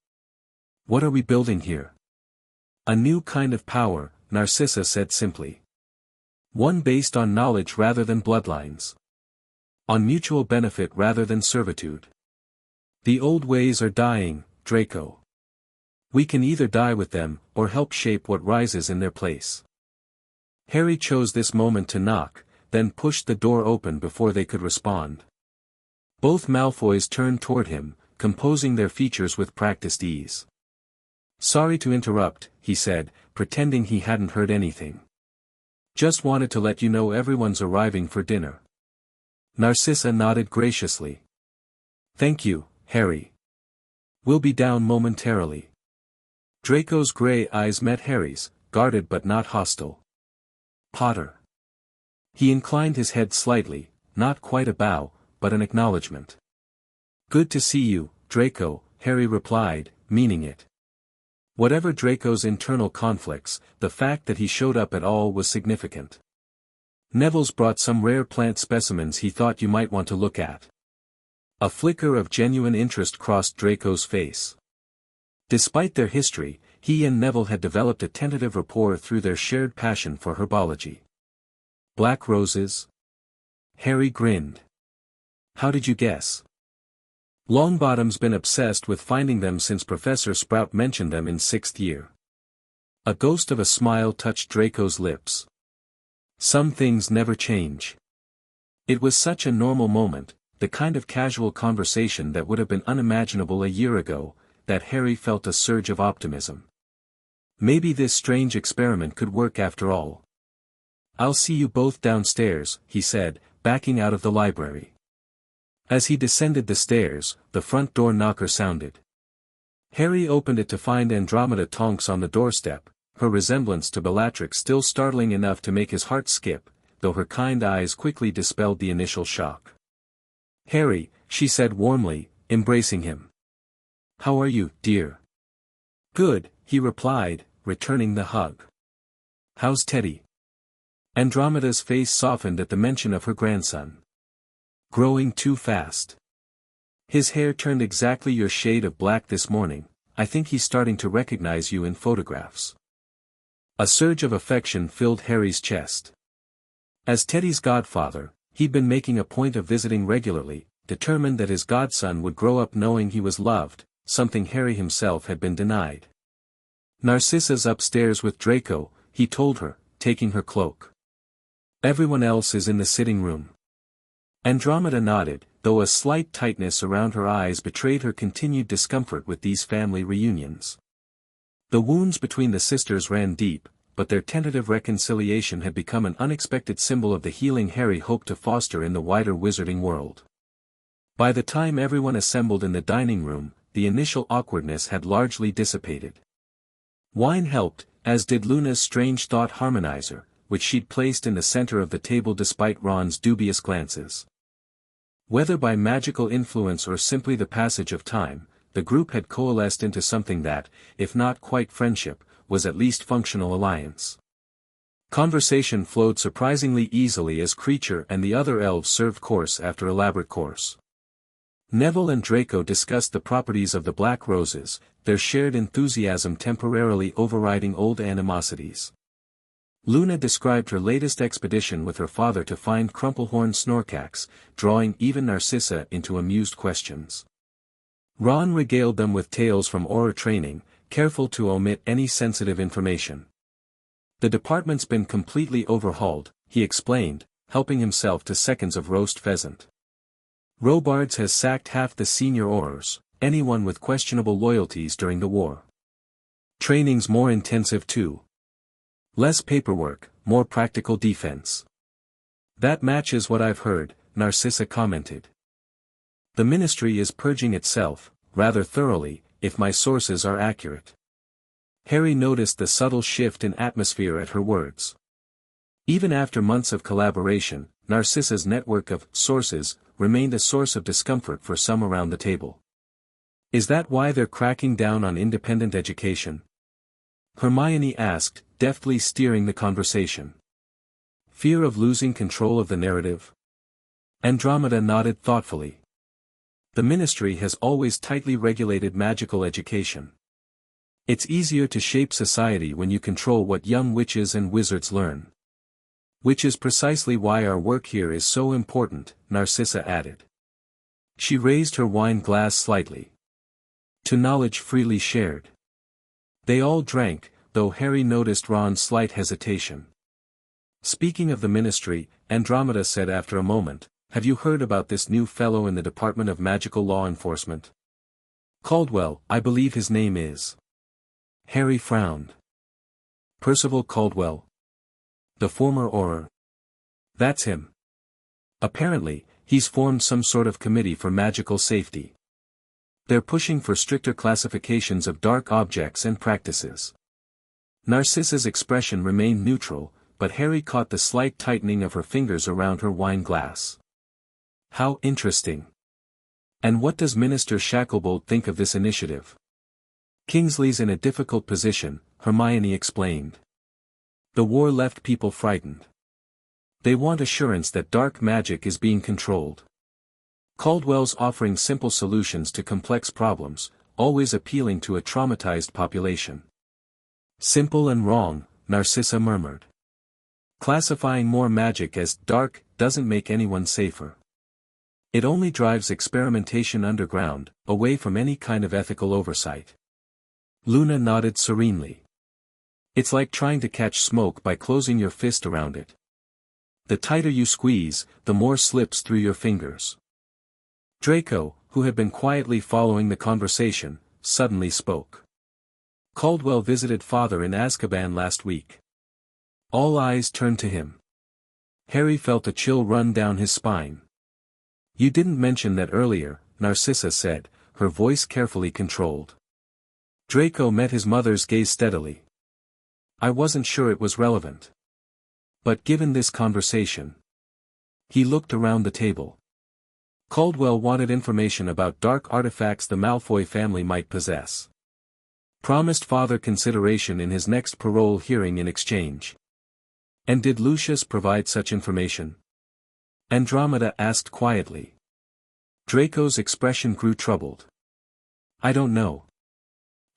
What are we building here? A new kind of power, Narcissa said simply. One based on knowledge rather than bloodlines. On mutual benefit rather than servitude. The old ways are dying, Draco. We can either die with them, or help shape what rises in their place. Harry chose this moment to knock, then pushed the door open before they could respond. Both Malfoys turned toward him, composing their features with practiced ease. Sorry to interrupt, he said, pretending he hadn't heard anything. Just wanted to let you know everyone's arriving for dinner. Narcissa nodded graciously. Thank you, Harry. We'll be down momentarily. Draco's gray eyes met Harry's, guarded but not hostile. Potter. He inclined his head slightly, not quite a bow, but an acknowledgement. Good to see you, Draco, Harry replied, meaning it. Whatever Draco's internal conflicts, the fact that he showed up at all was significant. Neville's brought some rare plant specimens he thought you might want to look at. A flicker of genuine interest crossed Draco's face. Despite their history, he and Neville had developed a tentative rapport through their shared passion for herbology. Black roses? Harry grinned. How did you guess? Longbottom's been obsessed with finding them since Professor Sprout mentioned them in 6th year. A ghost of a smile touched Draco's lips. Some things never change. It was such a normal moment, the kind of casual conversation that would have been unimaginable a year ago, that Harry felt a surge of optimism. Maybe this strange experiment could work after all. I'll see you both downstairs, he said, backing out of the library. As he descended the stairs, the front door knocker sounded. Harry opened it to find Andromeda Tonks on the doorstep, her resemblance to Bellatrix still startling enough to make his heart skip, though her kind eyes quickly dispelled the initial shock. Harry, she said warmly, embracing him. How are you, dear? Good, he replied, returning the hug. How's Teddy? Andromeda's face softened at the mention of her grandson. Growing too fast. His hair turned exactly your shade of black this morning, I think he's starting to recognize you in photographs. A surge of affection filled Harry's chest. As Teddy's godfather, he'd been making a point of visiting regularly, determined that his godson would grow up knowing he was loved, something Harry himself had been denied. Narcissa's upstairs with Draco, he told her, taking her cloak. Everyone else is in the sitting room. Andromeda nodded, though a slight tightness around her eyes betrayed her continued discomfort with these family reunions. The wounds between the sisters ran deep, but their tentative reconciliation had become an unexpected symbol of the healing Harry hoped to foster in the wider wizarding world. By the time everyone assembled in the dining room, the initial awkwardness had largely dissipated. Wine helped, as did Luna's strange thought harmonizer, which she'd placed in the center of the table despite Ron's dubious glances. Whether by magical influence or simply the passage of time, the group had coalesced into something that, if not quite friendship, was at least functional alliance. Conversation flowed surprisingly easily as Creature and the other elves served course after elaborate course. Neville and Draco discussed the properties of the black roses, their shared enthusiasm temporarily overriding old animosities. Luna described her latest expedition with her father to find Crumplehorn Snorkax, drawing even Narcissa into amused questions. Ron regaled them with tales from Auror training, careful to omit any sensitive information. The department's been completely overhauled, he explained, helping himself to seconds of roast pheasant. Robards has sacked half the senior Aurors, anyone with questionable loyalties during the war. Training's more intensive too. Less paperwork, more practical defense. That matches what I've heard, Narcissa commented. The ministry is purging itself, rather thoroughly, if my sources are accurate. Harry noticed the subtle shift in atmosphere at her words. Even after months of collaboration, Narcissa's network of sources remained a source of discomfort for some around the table. Is that why they're cracking down on independent education? Hermione asked, deftly steering the conversation. Fear of losing control of the narrative? Andromeda nodded thoughtfully. The ministry has always tightly regulated magical education. It's easier to shape society when you control what young witches and wizards learn. Which is precisely why our work here is so important, Narcissa added. She raised her wine glass slightly. To knowledge freely shared. They all drank, though Harry noticed Ron's slight hesitation. Speaking of the ministry, Andromeda said after a moment, have you heard about this new fellow in the Department of Magical Law Enforcement? Caldwell, I believe his name is. Harry frowned. Percival Caldwell. The former Auror. That's him. Apparently, he's formed some sort of committee for magical safety. They're pushing for stricter classifications of dark objects and practices. Narcissa's expression remained neutral, but Harry caught the slight tightening of her fingers around her wine glass. How interesting. And what does Minister Shacklebolt think of this initiative? Kingsley's in a difficult position, Hermione explained. The war left people frightened. They want assurance that dark magic is being controlled. Caldwell's offering simple solutions to complex problems, always appealing to a traumatized population. Simple and wrong, Narcissa murmured. Classifying more magic as dark doesn't make anyone safer. It only drives experimentation underground, away from any kind of ethical oversight. Luna nodded serenely. It's like trying to catch smoke by closing your fist around it. The tighter you squeeze, the more slips through your fingers. Draco, who had been quietly following the conversation, suddenly spoke. Caldwell visited Father in Aszkaban last week. All eyes turned to him. Harry felt a chill run down his spine. You didn't mention that earlier, Narcissa said, her voice carefully controlled. Draco met his mother's gaze steadily. I wasn't sure it was relevant. But given this conversation. He looked around the table. Caldwell wanted information about dark artifacts the Malfoy family might possess. Promised Father consideration in his next parole hearing in exchange. And did Lucius provide such information? Andromeda asked quietly. Draco's expression grew troubled. I don't know.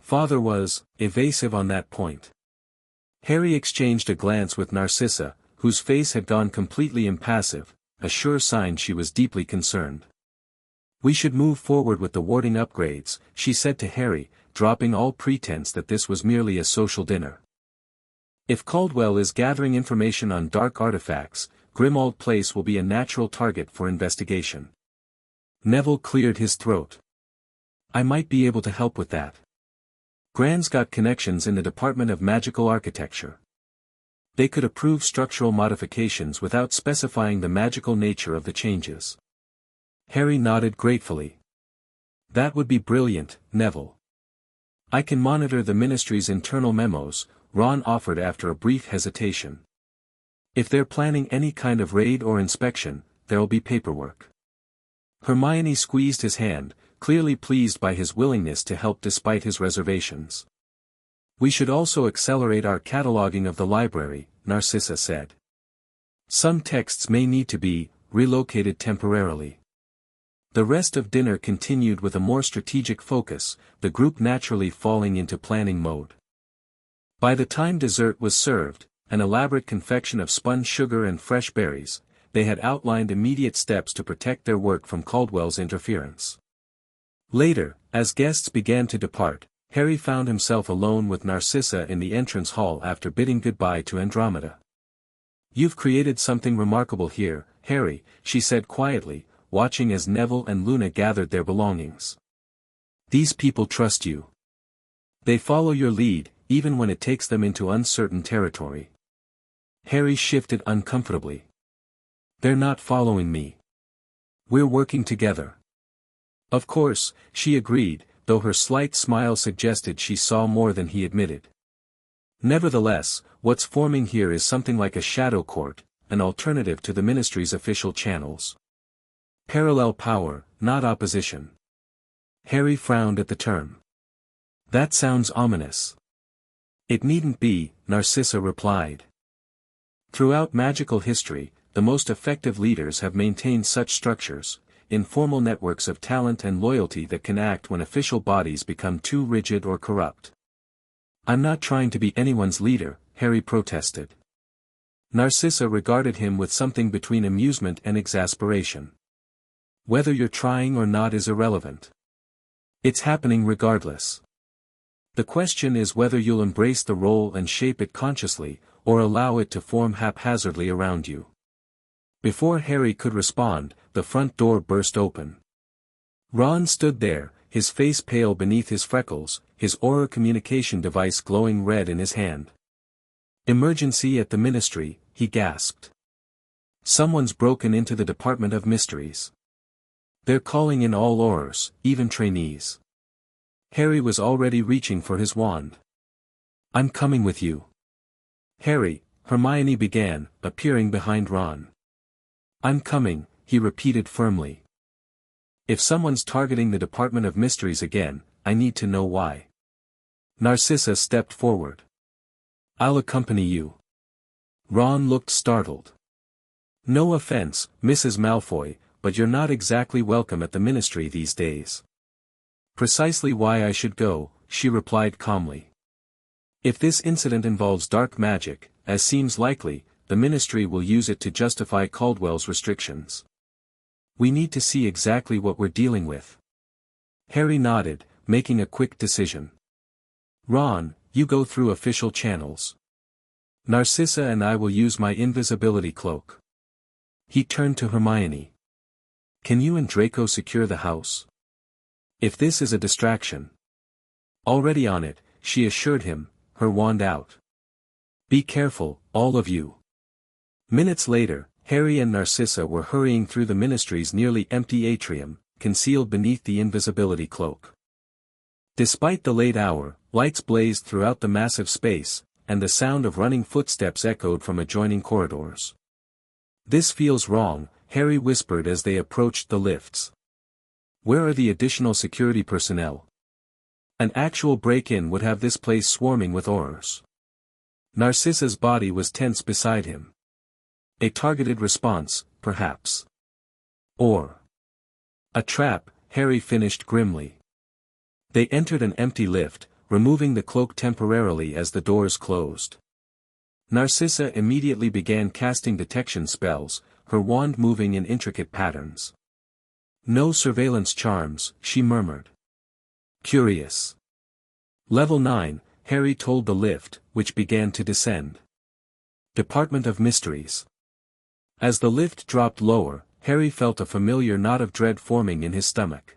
Father was evasive on that point. Harry exchanged a glance with Narcissa, whose face had gone completely impassive, a sure sign she was deeply concerned. We should move forward with the warding upgrades, she said to Harry, dropping all pretense that this was merely a social dinner. If Caldwell is gathering information on dark artifacts, Grimmauld Place will be a natural target for investigation. Neville cleared his throat. I might be able to help with that. Gran's got connections in the Department of Magical Architecture. They could approve structural modifications without specifying the magical nature of the changes. Harry nodded gratefully. That would be brilliant, Neville. I can monitor the ministry's internal memos, Ron offered after a brief hesitation. If they're planning any kind of raid or inspection, there'll be paperwork. Hermione squeezed his hand, clearly pleased by his willingness to help despite his reservations. We should also accelerate our cataloging of the library, Narcissa said. Some texts may need to be relocated temporarily. The rest of dinner continued with a more strategic focus, the group naturally falling into planning mode. By the time dessert was served, an elaborate confection of spun sugar and fresh berries, they had outlined immediate steps to protect their work from Caldwell's interference. Later, as guests began to depart, Harry found himself alone with Narcissa in the entrance hall after bidding goodbye to Andromeda. "You've created something remarkable here, Harry," she said quietly, watching as Neville and Luna gathered their belongings. "These people trust you. They follow your lead, even when it takes them into uncertain territory." Harry shifted uncomfortably. "They're not following me. We're working together." "Of course," she agreed, though her slight smile suggested she saw more than he admitted. "Nevertheless, what's forming here is something like a shadow court, an alternative to the Ministry's official channels. Parallel power, not opposition." Harry frowned at the term. "That sounds ominous." "It needn't be," Narcissa replied. "Throughout magical history, the most effective leaders have maintained such structures, informal networks of talent and loyalty that can act when official bodies become too rigid or corrupt." "I'm not trying to be anyone's leader," Harry protested. Narcissa regarded him with something between amusement and exasperation. "Whether you're trying or not is irrelevant. It's happening regardless. The question is whether you'll embrace the role and shape it consciously, or allow it to form haphazardly around you." Before Harry could respond, the front door burst open. Ron stood there, his face pale beneath his freckles, his aura communication device glowing red in his hand. "Emergency at the Ministry," he gasped. "Someone's broken into the Department of Mysteries. They're calling in all Aurors, even trainees." Harry was already reaching for his wand. "I'm coming with you." "Harry," Hermione began, appearing behind Ron. "I'm coming," he repeated firmly. "If someone's targeting the Department of Mysteries again, I need to know why." Narcissa stepped forward. "I'll accompany you." Ron looked startled. "No offense, Mrs. Malfoy, but you're not exactly welcome at the Ministry these days." "Precisely why I should go," she replied calmly. "If this incident involves dark magic, as seems likely, the Ministry will use it to justify Caldwell's restrictions. We need to see exactly what we're dealing with." Harry nodded, making a quick decision. "Ron, you go through official channels. Narcissa and I will use my invisibility cloak." He turned to Hermione. "Can you and Draco secure the house? If this is a distraction." "Already on it," she assured him, her wand out. "Be careful, all of you." Minutes later, Harry and Narcissa were hurrying through the Ministry's nearly empty atrium, concealed beneath the invisibility cloak. Despite the late hour, lights blazed throughout the massive space, and the sound of running footsteps echoed from adjoining corridors. "This feels wrong," Harry whispered as they approached the lifts. "Where are the additional security personnel? An actual break-in would have this place swarming with Aurors." Narcissa's body was tense beside him. A targeted response, perhaps. Or a trap, Harry finished grimly. They entered an empty lift, removing the cloak temporarily as the doors closed. Narcissa immediately began casting detection spells, her wand moving in intricate patterns. "No surveillance charms," she murmured. "Curious." Level 9, Harry told the lift, which began to descend. "Department of Mysteries." As the lift dropped lower, Harry felt a familiar knot of dread forming in his stomach.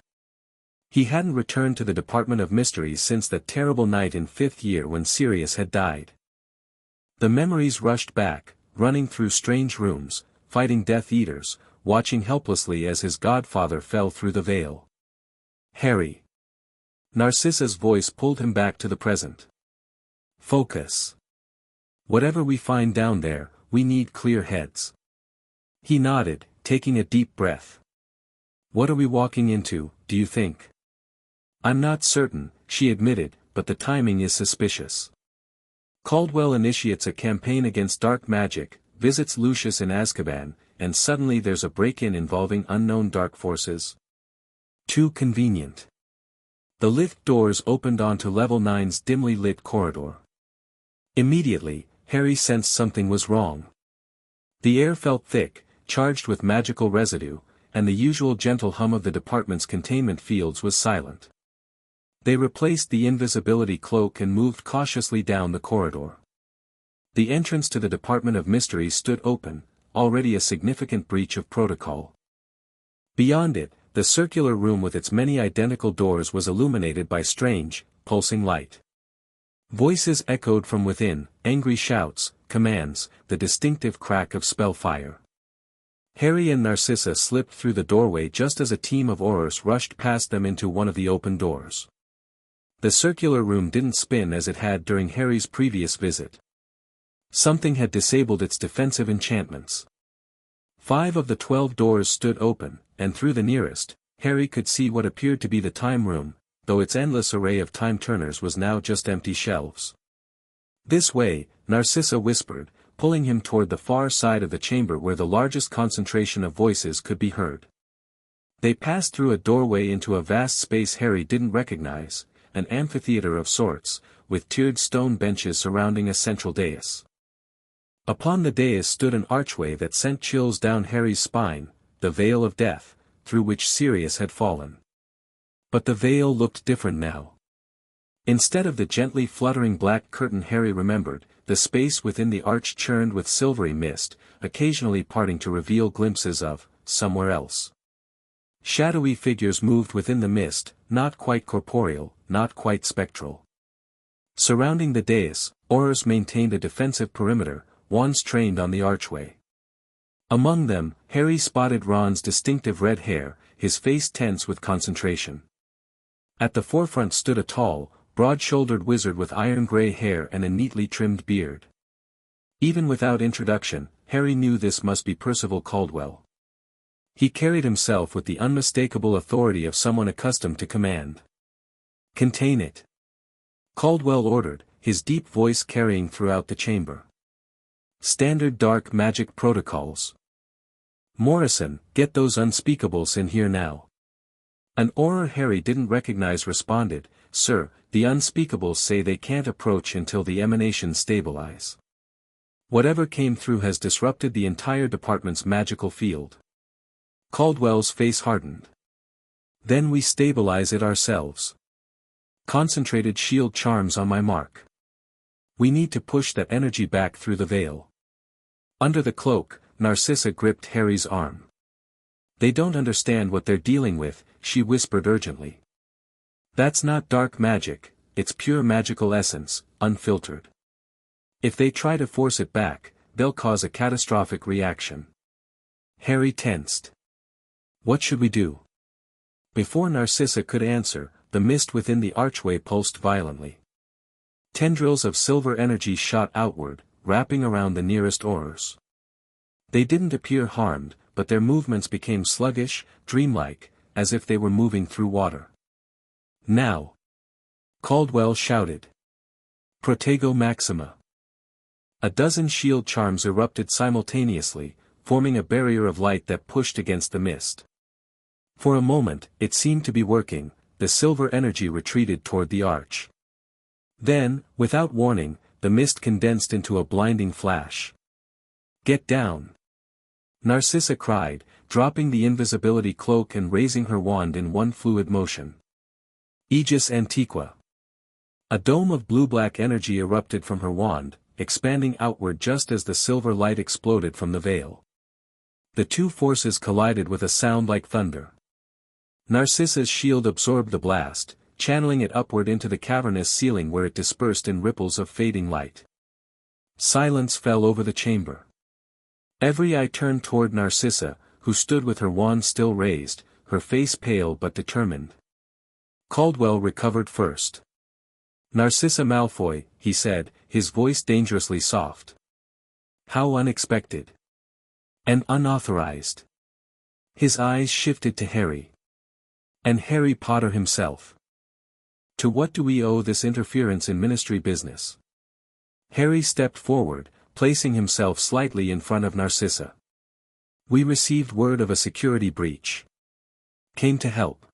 He hadn't returned to the Department of Mysteries since that terrible night in 5th year when Sirius had died. The memories rushed back, running through strange rooms, fighting Death Eaters, watching helplessly as his godfather fell through the veil. "Harry." Narcissa's voice pulled him back to the present. "Focus. Whatever we find down there, we need clear heads." He nodded, taking a deep breath. What are we walking into, do you think? I'm not certain, she admitted, but the timing is suspicious. Caldwell initiates a campaign against dark magic, visits Lucius in Aszkaban, and suddenly there's a break-in involving unknown dark forces. Too convenient. The lift doors opened onto level 9's dimly lit corridor. Immediately, Harry sensed something was wrong. The air felt thick, charged with magical residue, and the usual gentle hum of the department's containment fields was silent. They replaced the invisibility cloak and moved cautiously down the corridor. The entrance to the Department of Mysteries stood open, already a significant breach of protocol. Beyond it, the circular room with its many identical doors was illuminated by strange, pulsing light. Voices echoed from within, angry shouts, commands, the distinctive crack of spell fire. Harry and Narcissa slipped through the doorway just as a team of Aurors rushed past them into one of the open doors. The circular room didn't spin as it had during Harry's previous visit. Something had disabled its defensive enchantments. 5 of the 12 doors stood open, and through the nearest, Harry could see what appeared to be the time room, though its endless array of time-turners was now just empty shelves. This way, Narcissa whispered, pulling him toward the far side of the chamber where the largest concentration of voices could be heard. They passed through a doorway into a vast space Harry didn't recognize, an amphitheater of sorts, with tiered stone benches surrounding a central dais. Upon the dais stood an archway that sent chills down Harry's spine, the Veil of Death, through which Sirius had fallen. But the veil looked different now. Instead of the gently fluttering black curtain Harry remembered, the space within the arch churned with silvery mist, occasionally parting to reveal glimpses of somewhere else. Shadowy figures moved within the mist, not quite corporeal, not quite spectral. Surrounding the dais, Aurors maintained a defensive perimeter, wands trained on the archway. Among them, Harry spotted Ron's distinctive red hair, his face tense with concentration. At the forefront stood a tall, broad-shouldered wizard with iron-gray hair and a neatly trimmed beard. Even without introduction, Harry knew this must be Percival Caldwell. He carried himself with the unmistakable authority of someone accustomed to command. "Contain it," Caldwell ordered, his deep voice carrying throughout the chamber. "Standard dark magic protocols. Morrison, get those unspeakables in here now." An Auror Harry didn't recognize responded, "Sir, the unspeakables say they can't approach until the emanations stabilize. Whatever came through has disrupted the entire department's magical field." Caldwell's face hardened. "Then we stabilize it ourselves. Concentrated shield charms on my mark. We need to push that energy back through the veil." Under the cloak, Narcissa gripped Harry's arm. "They don't understand what they're dealing with," she whispered urgently. "That's not dark magic, it's pure magical essence, unfiltered. If they try to force it back, they'll cause a catastrophic reaction." Harry tensed. "What should we do?" Before Narcissa could answer, the mist within the archway pulsed violently. Tendrils of silver energy shot outward, wrapping around the nearest Aurors. They didn't appear harmed, but their movements became sluggish, dreamlike, as if they were moving through water. "Now!" Caldwell shouted. "Protego Maxima." A dozen shield charms erupted simultaneously, forming a barrier of light that pushed against the mist. For a moment, it seemed to be working, the silver energy retreated toward the arch. Then, without warning, the mist condensed into a blinding flash. "Get down!" Narcissa cried, dropping the invisibility cloak and raising her wand in one fluid motion. Aegis Antiqua. A dome of blue-black energy erupted from her wand, expanding outward just as the silver light exploded from the veil. The two forces collided with a sound like thunder. Narcissa's shield absorbed the blast, channeling it upward into the cavernous ceiling where it dispersed in ripples of fading light. Silence fell over the chamber. Every eye turned toward Narcissa, who stood with her wand still raised, her face pale but determined. Caldwell recovered first. "Narcissa Malfoy," he said, his voice dangerously soft. "How unexpected. And unauthorized." His eyes shifted to Harry. And Harry Potter himself. To what do we owe this interference in ministry business? Harry stepped forward, placing himself slightly in front of Narcissa. We received word of a security breach. Came to help.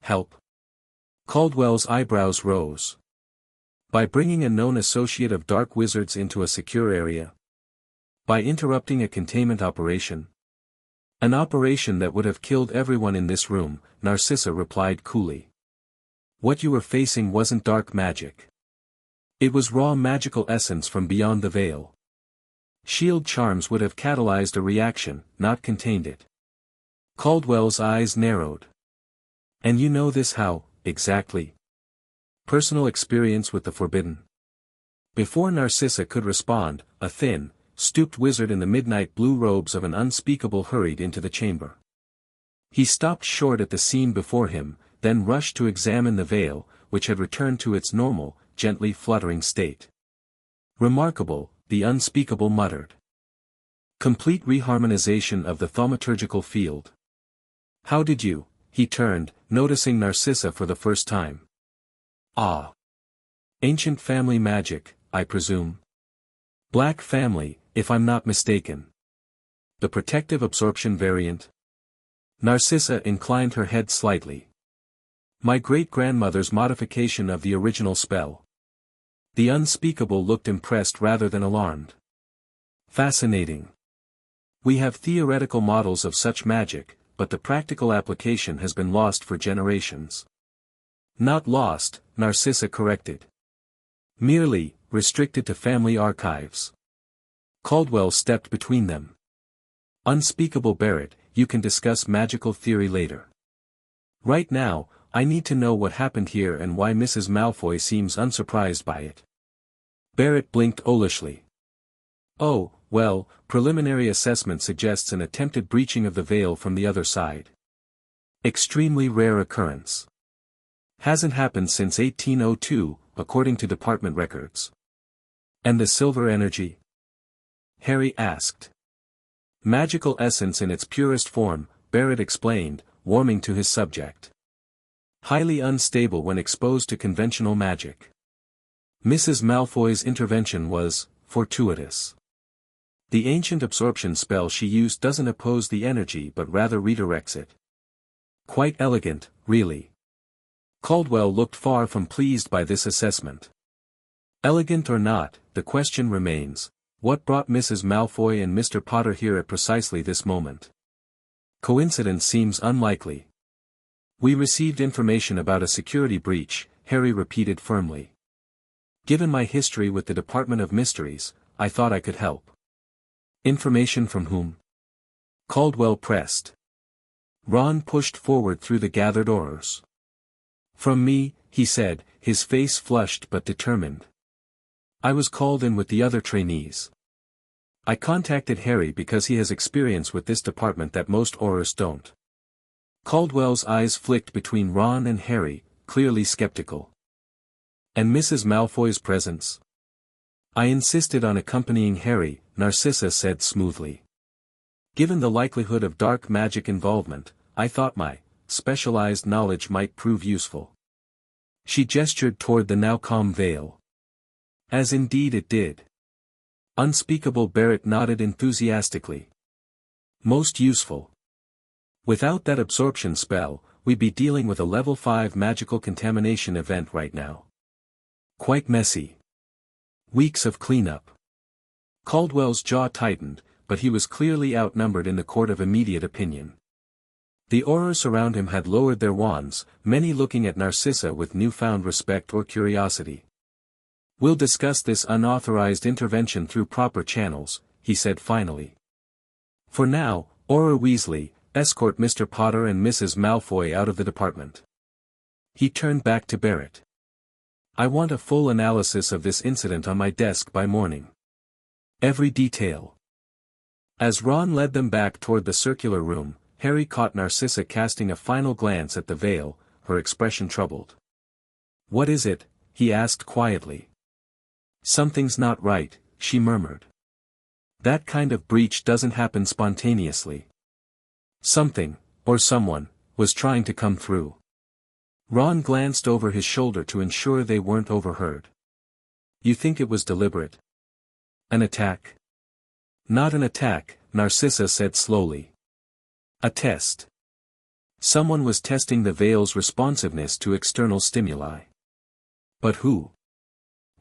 Help? Caldwell's eyebrows rose. By bringing a known associate of dark wizards into a secure area? By interrupting a containment operation? An operation that would have killed everyone in this room, Narcissa replied coolly. What you were facing wasn't dark magic. It was raw magical essence from beyond the veil. Shield charms would have catalyzed a reaction, not contained it. Caldwell's eyes narrowed. And you know this how, exactly? Personal experience with the forbidden. Before Narcissa could respond, a thin, stooped wizard in the midnight blue robes of an unspeakable hurried into the chamber. He stopped short at the scene before him, then rushed to examine the veil, which had returned to its normal, gently fluttering state. Remarkable, the unspeakable muttered. Complete reharmonization of the thaumaturgical field. How did you? He turned, noticing Narcissa for the first time. Ah. Ancient family magic, I presume. Black family, if I'm not mistaken. The protective absorption variant? Narcissa inclined her head slightly. My great-grandmother's modification of the original spell. The unspeakable looked impressed rather than alarmed. Fascinating. We have theoretical models of such magic, but the practical application has been lost for generations. Not lost, Narcissa corrected. Merely, restricted to family archives. Caldwell stepped between them. Unspeakable Barrett, you can discuss magical theory later. Right now, I need to know what happened here and why Mrs. Malfoy seems unsurprised by it. Barrett blinked owlishly. Oh, well, preliminary assessment suggests an attempted breaching of the veil from the other side. Extremely rare occurrence. Hasn't happened since 1802, according to department records. And the silver energy? Harry asked. Magical essence in its purest form, Barrett explained, warming to his subject. Highly unstable when exposed to conventional magic. Mrs. Malfoy's intervention was fortuitous. The ancient absorption spell she used doesn't oppose the energy but rather redirects it. Quite elegant, really. Caldwell looked far from pleased by this assessment. Elegant or not, the question remains, what brought Mrs. Malfoy and Mr. Potter here at precisely this moment? Coincidence seems unlikely. We received information about a security breach, Harry repeated firmly. Given my history with the Department of Mysteries, I thought I could help. Information from whom? Caldwell pressed. Ron pushed forward through the gathered aurors. From me, he said, his face flushed but determined. I was called in with the other trainees. I contacted Harry because he has experience with this department that most aurors don't. Caldwell's eyes flicked between Ron and Harry, clearly skeptical. And Mrs. Malfoy's presence? I insisted on accompanying Harry, Narcissa said smoothly. Given the likelihood of dark magic involvement, I thought my specialized knowledge might prove useful. She gestured toward the now calm veil. As indeed it did. Unspeakable Barrett nodded enthusiastically. Most useful. Without that absorption spell, we'd be dealing with a level 5 magical contamination event right now. Quite messy. Weeks of cleanup. Caldwell's jaw tightened, but he was clearly outnumbered in the court of immediate opinion. The aurors around him had lowered their wands, many looking at Narcissa with newfound respect or curiosity. We'll discuss this unauthorized intervention through proper channels, he said finally. For now, Auror Weasley, escort Mr. Potter and Mrs. Malfoy out of the department. He turned back to Barrett. I want a full analysis of this incident on my desk by morning. Every detail. As Ron led them back toward the circular room, Harry caught Narcissa casting a final glance at the veil, her expression troubled. What is it? He asked quietly. Something's not right, she murmured. That kind of breach doesn't happen spontaneously. Something, or someone, was trying to come through. Ron glanced over his shoulder to ensure they weren't overheard. You think it was deliberate? An attack? Not an attack, Narcissa said slowly. A test. Someone was testing the veil's responsiveness to external stimuli. But who?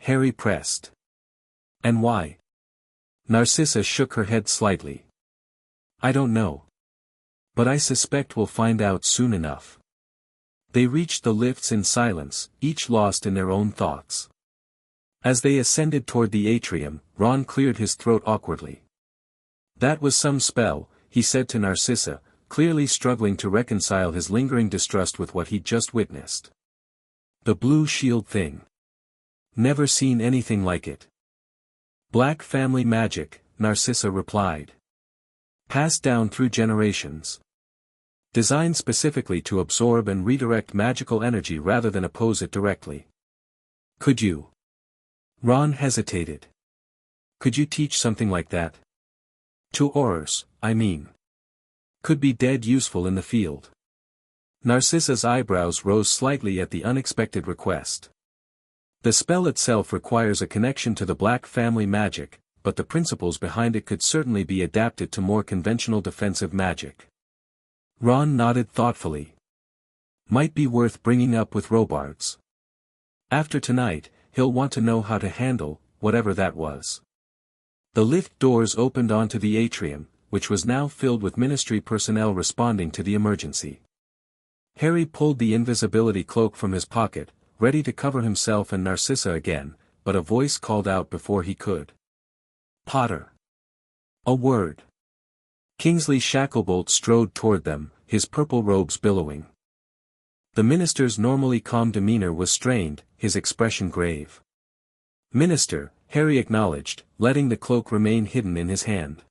Harry pressed. And why? Narcissa shook her head slightly. I don't know. But I suspect we'll find out soon enough. They reached the lifts in silence, each lost in their own thoughts. As they ascended toward the atrium, Ron cleared his throat awkwardly. That was some spell, he said to Narcissa, clearly struggling to reconcile his lingering distrust with what he'd just witnessed. The blue shield thing. Never seen anything like it. Black family magic, Narcissa replied. Passed down through generations. Designed specifically to absorb and redirect magical energy rather than oppose it directly. Could you? Ron hesitated. Could you teach something like that? To Aurors, I mean. Could be dead useful in the field. Narcissa's eyebrows rose slightly at the unexpected request. The spell itself requires a connection to the Black family magic, but the principles behind it could certainly be adapted to more conventional defensive magic. Ron nodded thoughtfully. Might be worth bringing up with Robards. After tonight, he'll want to know how to handle, whatever that was. The lift doors opened onto the atrium, which was now filled with ministry personnel responding to the emergency. Harry pulled the invisibility cloak from his pocket, ready to cover himself and Narcissa again, but a voice called out before he could. Potter. A word. Kingsley Shacklebolt strode toward them, his purple robes billowing. The minister's normally calm demeanor was strained, his expression grave. Minister, Harry acknowledged, letting the cloak remain hidden in his hand.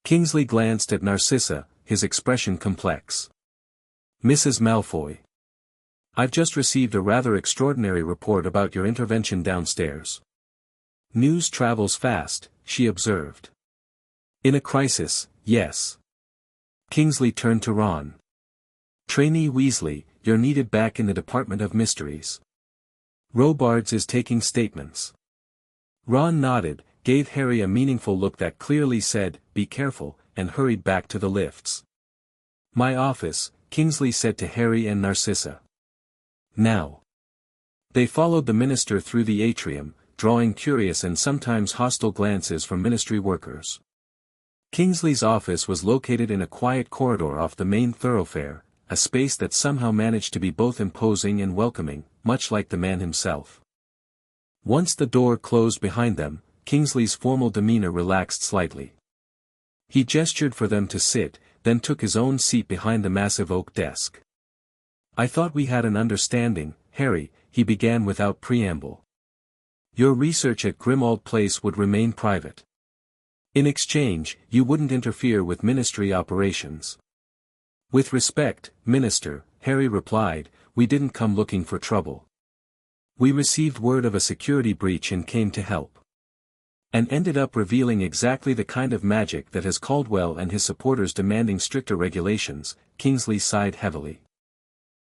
Kingsley glanced at Narcissa, his expression complex. Mrs. Malfoy. I've just received a rather extraordinary report about your intervention downstairs. News travels fast, she observed. In a crisis, yes. Kingsley turned to Ron. Trainee Weasley, you're needed back in the Department of Mysteries. Robards is taking statements. Ron nodded, gave Harry a meaningful look that clearly said, be careful, and hurried back to the lifts. My office, Kingsley said to Harry and Narcissa. Now. They followed the minister through the atrium, drawing curious and sometimes hostile glances from ministry workers. Kingsley's office was located in a quiet corridor off the main thoroughfare, a space that somehow managed to be both imposing and welcoming, much like the man himself. Once the door closed behind them, Kingsley's formal demeanor relaxed slightly. He gestured for them to sit, then took his own seat behind the massive oak desk. I thought we had an understanding, Harry, he began without preamble. Your research at Grimmauld Place would remain private. In exchange, you wouldn't interfere with ministry operations. With respect, Minister, Harry replied, we didn't come looking for trouble. We received word of a security breach and came to help. And ended up revealing exactly the kind of magic that has Caldwell and his supporters demanding stricter regulations. Kingsley sighed heavily.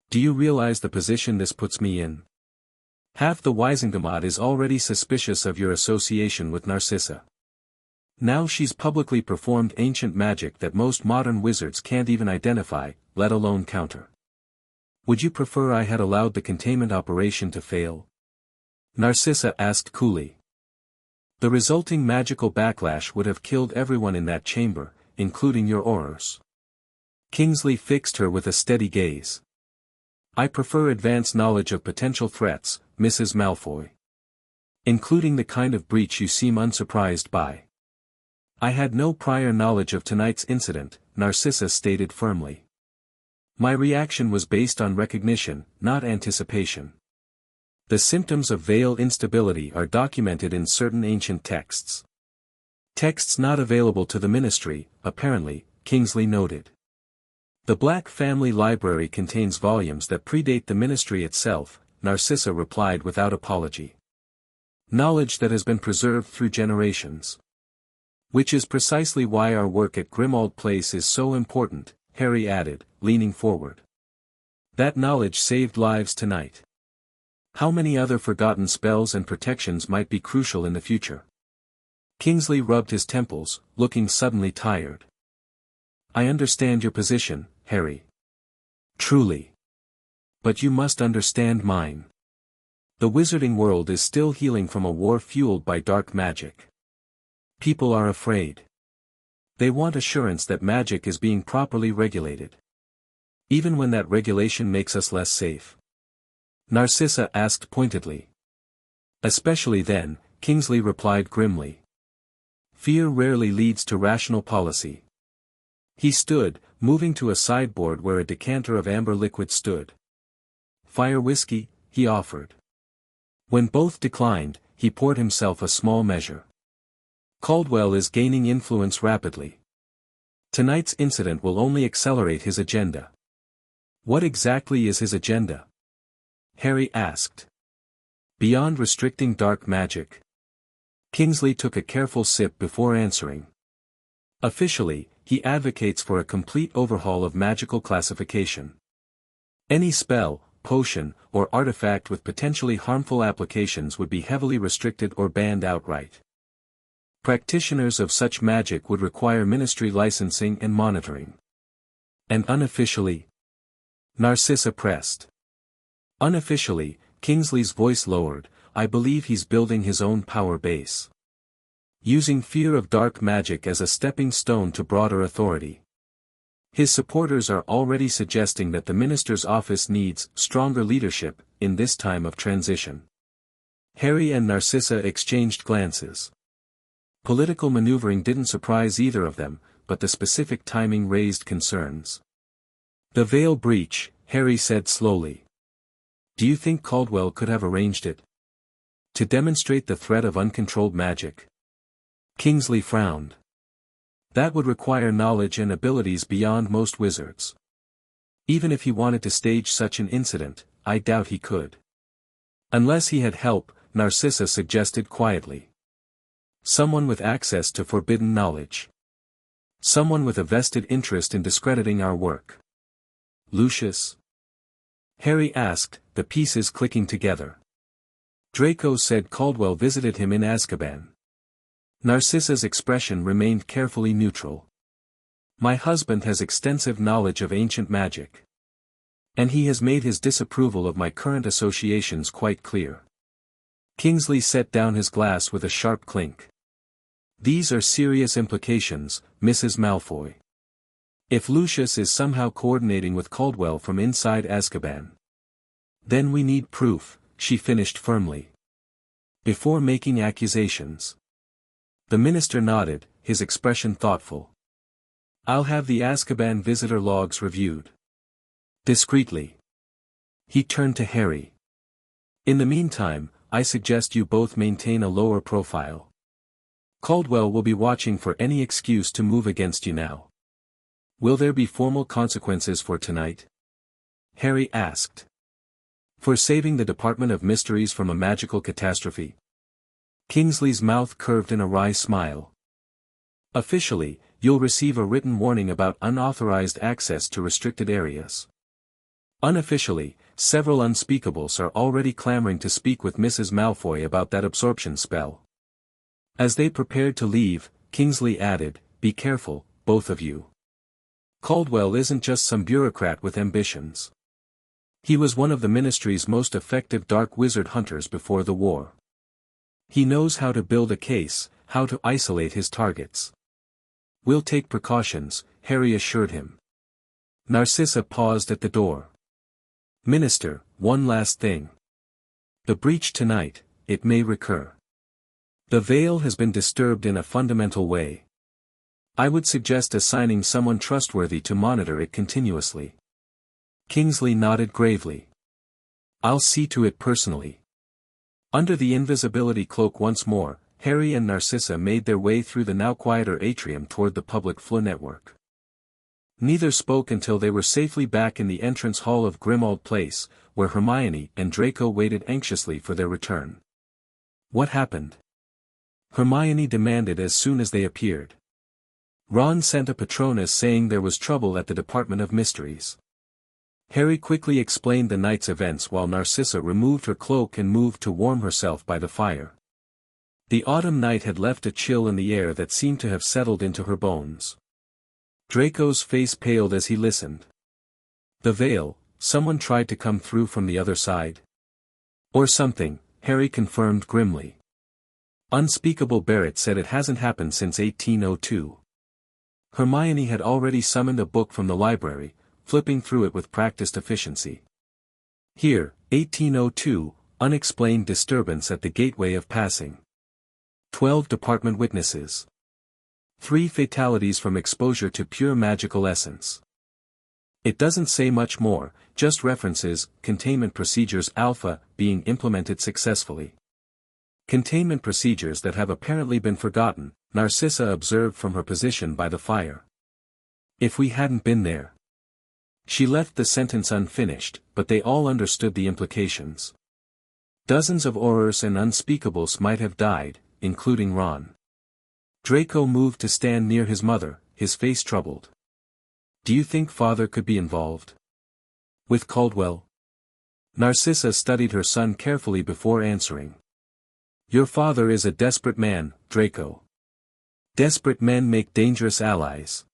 Do you realize the position this puts me in? Half the Wisingamot is already suspicious of your association with Narcissa. Now she's publicly performed ancient magic that most modern wizards can't even identify, let alone counter. Would you prefer I had allowed the containment operation to fail? Narcissa asked coolly. The resulting magical backlash would have killed everyone in that chamber, including your Aurors. Kingsley fixed her with a steady gaze. I prefer advanced knowledge of potential threats, Mrs. Malfoy. Including the kind of breach you seem unsurprised by. I had no prior knowledge of tonight's incident, Narcissa stated firmly. My reaction was based on recognition, not anticipation. The symptoms of veil instability are documented in certain ancient texts. Texts not available to the ministry, apparently, Kingsley noted. The Black Family Library contains volumes that predate the ministry itself, Narcissa replied without apology. Knowledge that has been preserved through generations. Which is precisely why our work at Grimmauld Place is so important, Harry added, leaning forward. That knowledge saved lives tonight. How many other forgotten spells and protections might be crucial in the future? Kingsley rubbed his temples, looking suddenly tired. I understand your position, Harry. Truly. But you must understand mine. The wizarding world is still healing from a war fueled by dark magic. People are afraid. They want assurance that magic is being properly regulated. Even when that regulation makes us less safe. Narcissa asked pointedly. Especially then, Kingsley replied grimly. Fear rarely leads to rational policy. He stood, moving to a sideboard where a decanter of amber liquid stood. Fire whiskey, he offered. When both declined, he poured himself a small measure. Caldwell is gaining influence rapidly. Tonight's incident will only accelerate his agenda. What exactly is his agenda? Harry asked. Beyond restricting dark magic. Kingsley took a careful sip before answering. Officially, he advocates for a complete overhaul of magical classification. Any spell, potion, or artifact with potentially harmful applications would be heavily restricted or banned outright. Practitioners of such magic would require ministry licensing and monitoring. And unofficially? Narcissa pressed. Unofficially, Kingsley's voice lowered, I believe he's building his own power base. Using fear of dark magic as a stepping stone to broader authority. His supporters are already suggesting that the minister's office needs stronger leadership in this time of transition. Harry and Narcissa exchanged glances. Political maneuvering didn't surprise either of them, but the specific timing raised concerns. The veil breach, Harry said slowly. Do you think Caldwell could have arranged it? To demonstrate the threat of uncontrolled magic? Kingsley frowned. That would require knowledge and abilities beyond most wizards. Even if he wanted to stage such an incident, I doubt he could. Unless he had help, Narcissa suggested quietly. Someone with access to forbidden knowledge. Someone with a vested interest in discrediting our work. Lucius? Harry asked, the pieces clicking together. Draco said Caldwell visited him in Aszkaban. Narcissa's expression remained carefully neutral. My husband has extensive knowledge of ancient magic. And he has made his disapproval of my current associations quite clear. Kingsley set down his glass with a sharp clink. These are serious implications, Mrs. Malfoy. If Lucius is somehow coordinating with Caldwell from inside Aszkaban. Then we need proof, she finished firmly. Before making accusations. The minister nodded, his expression thoughtful. I'll have the Aszkaban visitor logs reviewed. Discreetly. He turned to Harry. In the meantime, I suggest you both maintain a lower profile. Caldwell will be watching for any excuse to move against you now. Will there be formal consequences for tonight? Harry asked. For saving the Department of Mysteries from a magical catastrophe? Kingsley's mouth curved in a wry smile. Officially, you'll receive a written warning about unauthorized access to restricted areas. Unofficially, several unspeakables are already clamoring to speak with Mrs. Malfoy about that absorption spell. As they prepared to leave, Kingsley added, be careful, both of you. Caldwell isn't just some bureaucrat with ambitions. He was one of the Ministry's most effective dark wizard hunters before the war. He knows how to build a case, how to isolate his targets. We'll take precautions, Harry assured him. Narcissa paused at the door. Minister, one last thing. The breach tonight, it may recur. The veil has been disturbed in a fundamental way. I would suggest assigning someone trustworthy to monitor it continuously. Kingsley nodded gravely. I'll see to it personally. Under the invisibility cloak once more, Harry and Narcissa made their way through the now quieter atrium toward the public floor network. Neither spoke until they were safely back in the entrance hall of Grimmauld Place, where Hermione and Draco waited anxiously for their return. What happened? Hermione demanded as soon as they appeared. Ron sent a Patronus saying there was trouble at the Department of Mysteries. Harry quickly explained the night's events while Narcissa removed her cloak and moved to warm herself by the fire. The autumn night had left a chill in the air that seemed to have settled into her bones. Draco's face paled as he listened. The veil, someone tried to come through from the other side. Or something, Harry confirmed grimly. Unspeakable Barrett said it hasn't happened since 1802. Hermione had already summoned a book from the library, flipping through it with practiced efficiency. Here, 1802, unexplained disturbance at the gateway of passing. 12 department witnesses. 3 fatalities from exposure to pure magical essence. It doesn't say much more, just references, containment procedures alpha, being implemented successfully. Containment procedures that have apparently been forgotten, Narcissa observed from her position by the fire. If we hadn't been there. She left the sentence unfinished, but they all understood the implications. Dozens of Aurors and Unspeakables might have died, including Ron. Draco moved to stand near his mother, his face troubled. Do you think Father could be involved? With Caldwell? Narcissa studied her son carefully before answering. Your father is a desperate man, Draco. Desperate men make dangerous allies.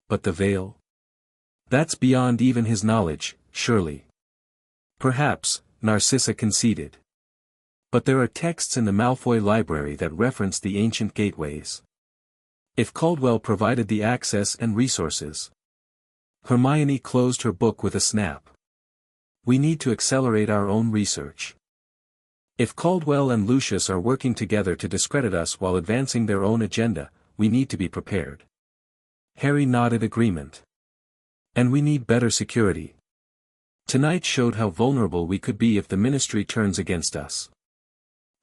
But the veil? That's beyond even his knowledge, surely. Perhaps, Narcissa conceded. But there are texts in the Malfoy library that reference the ancient gateways. If Caldwell provided the access and resources. Hermione closed her book with a snap. We need to accelerate our own research. If Caldwell and Lucius are working together to discredit us while advancing their own agenda, we need to be prepared. Harry nodded agreement. And we need better security. Tonight showed how vulnerable we could be if the Ministry turns against us.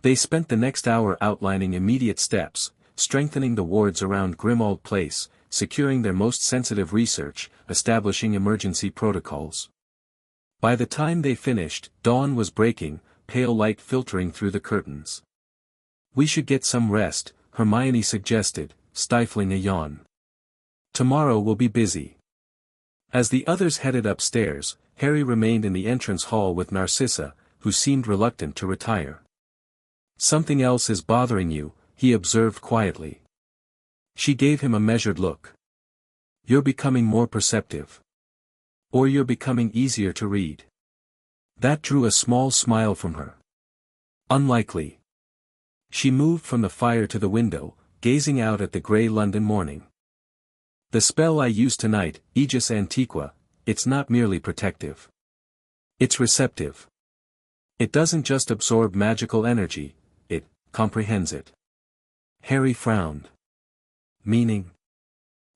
They spent the next hour outlining immediate steps, strengthening the wards around Grimmauld Place, securing their most sensitive research, establishing emergency protocols. By the time they finished, dawn was breaking, pale light filtering through the curtains. We should get some rest, Hermione suggested, stifling a yawn. Tomorrow will be busy. As the others headed upstairs, Harry remained in the entrance hall with Narcissa, who seemed reluctant to retire. Something else is bothering you, he observed quietly. She gave him a measured look. You're becoming more perceptive. Or you're becoming easier to read. That drew a small smile from her. Unlikely. She moved from the fire to the window, gazing out at the grey London morning. The spell I used tonight, Aegis Antiqua, it's not merely protective. It's receptive. It doesn't just absorb magical energy, it comprehends it. Harry frowned. Meaning?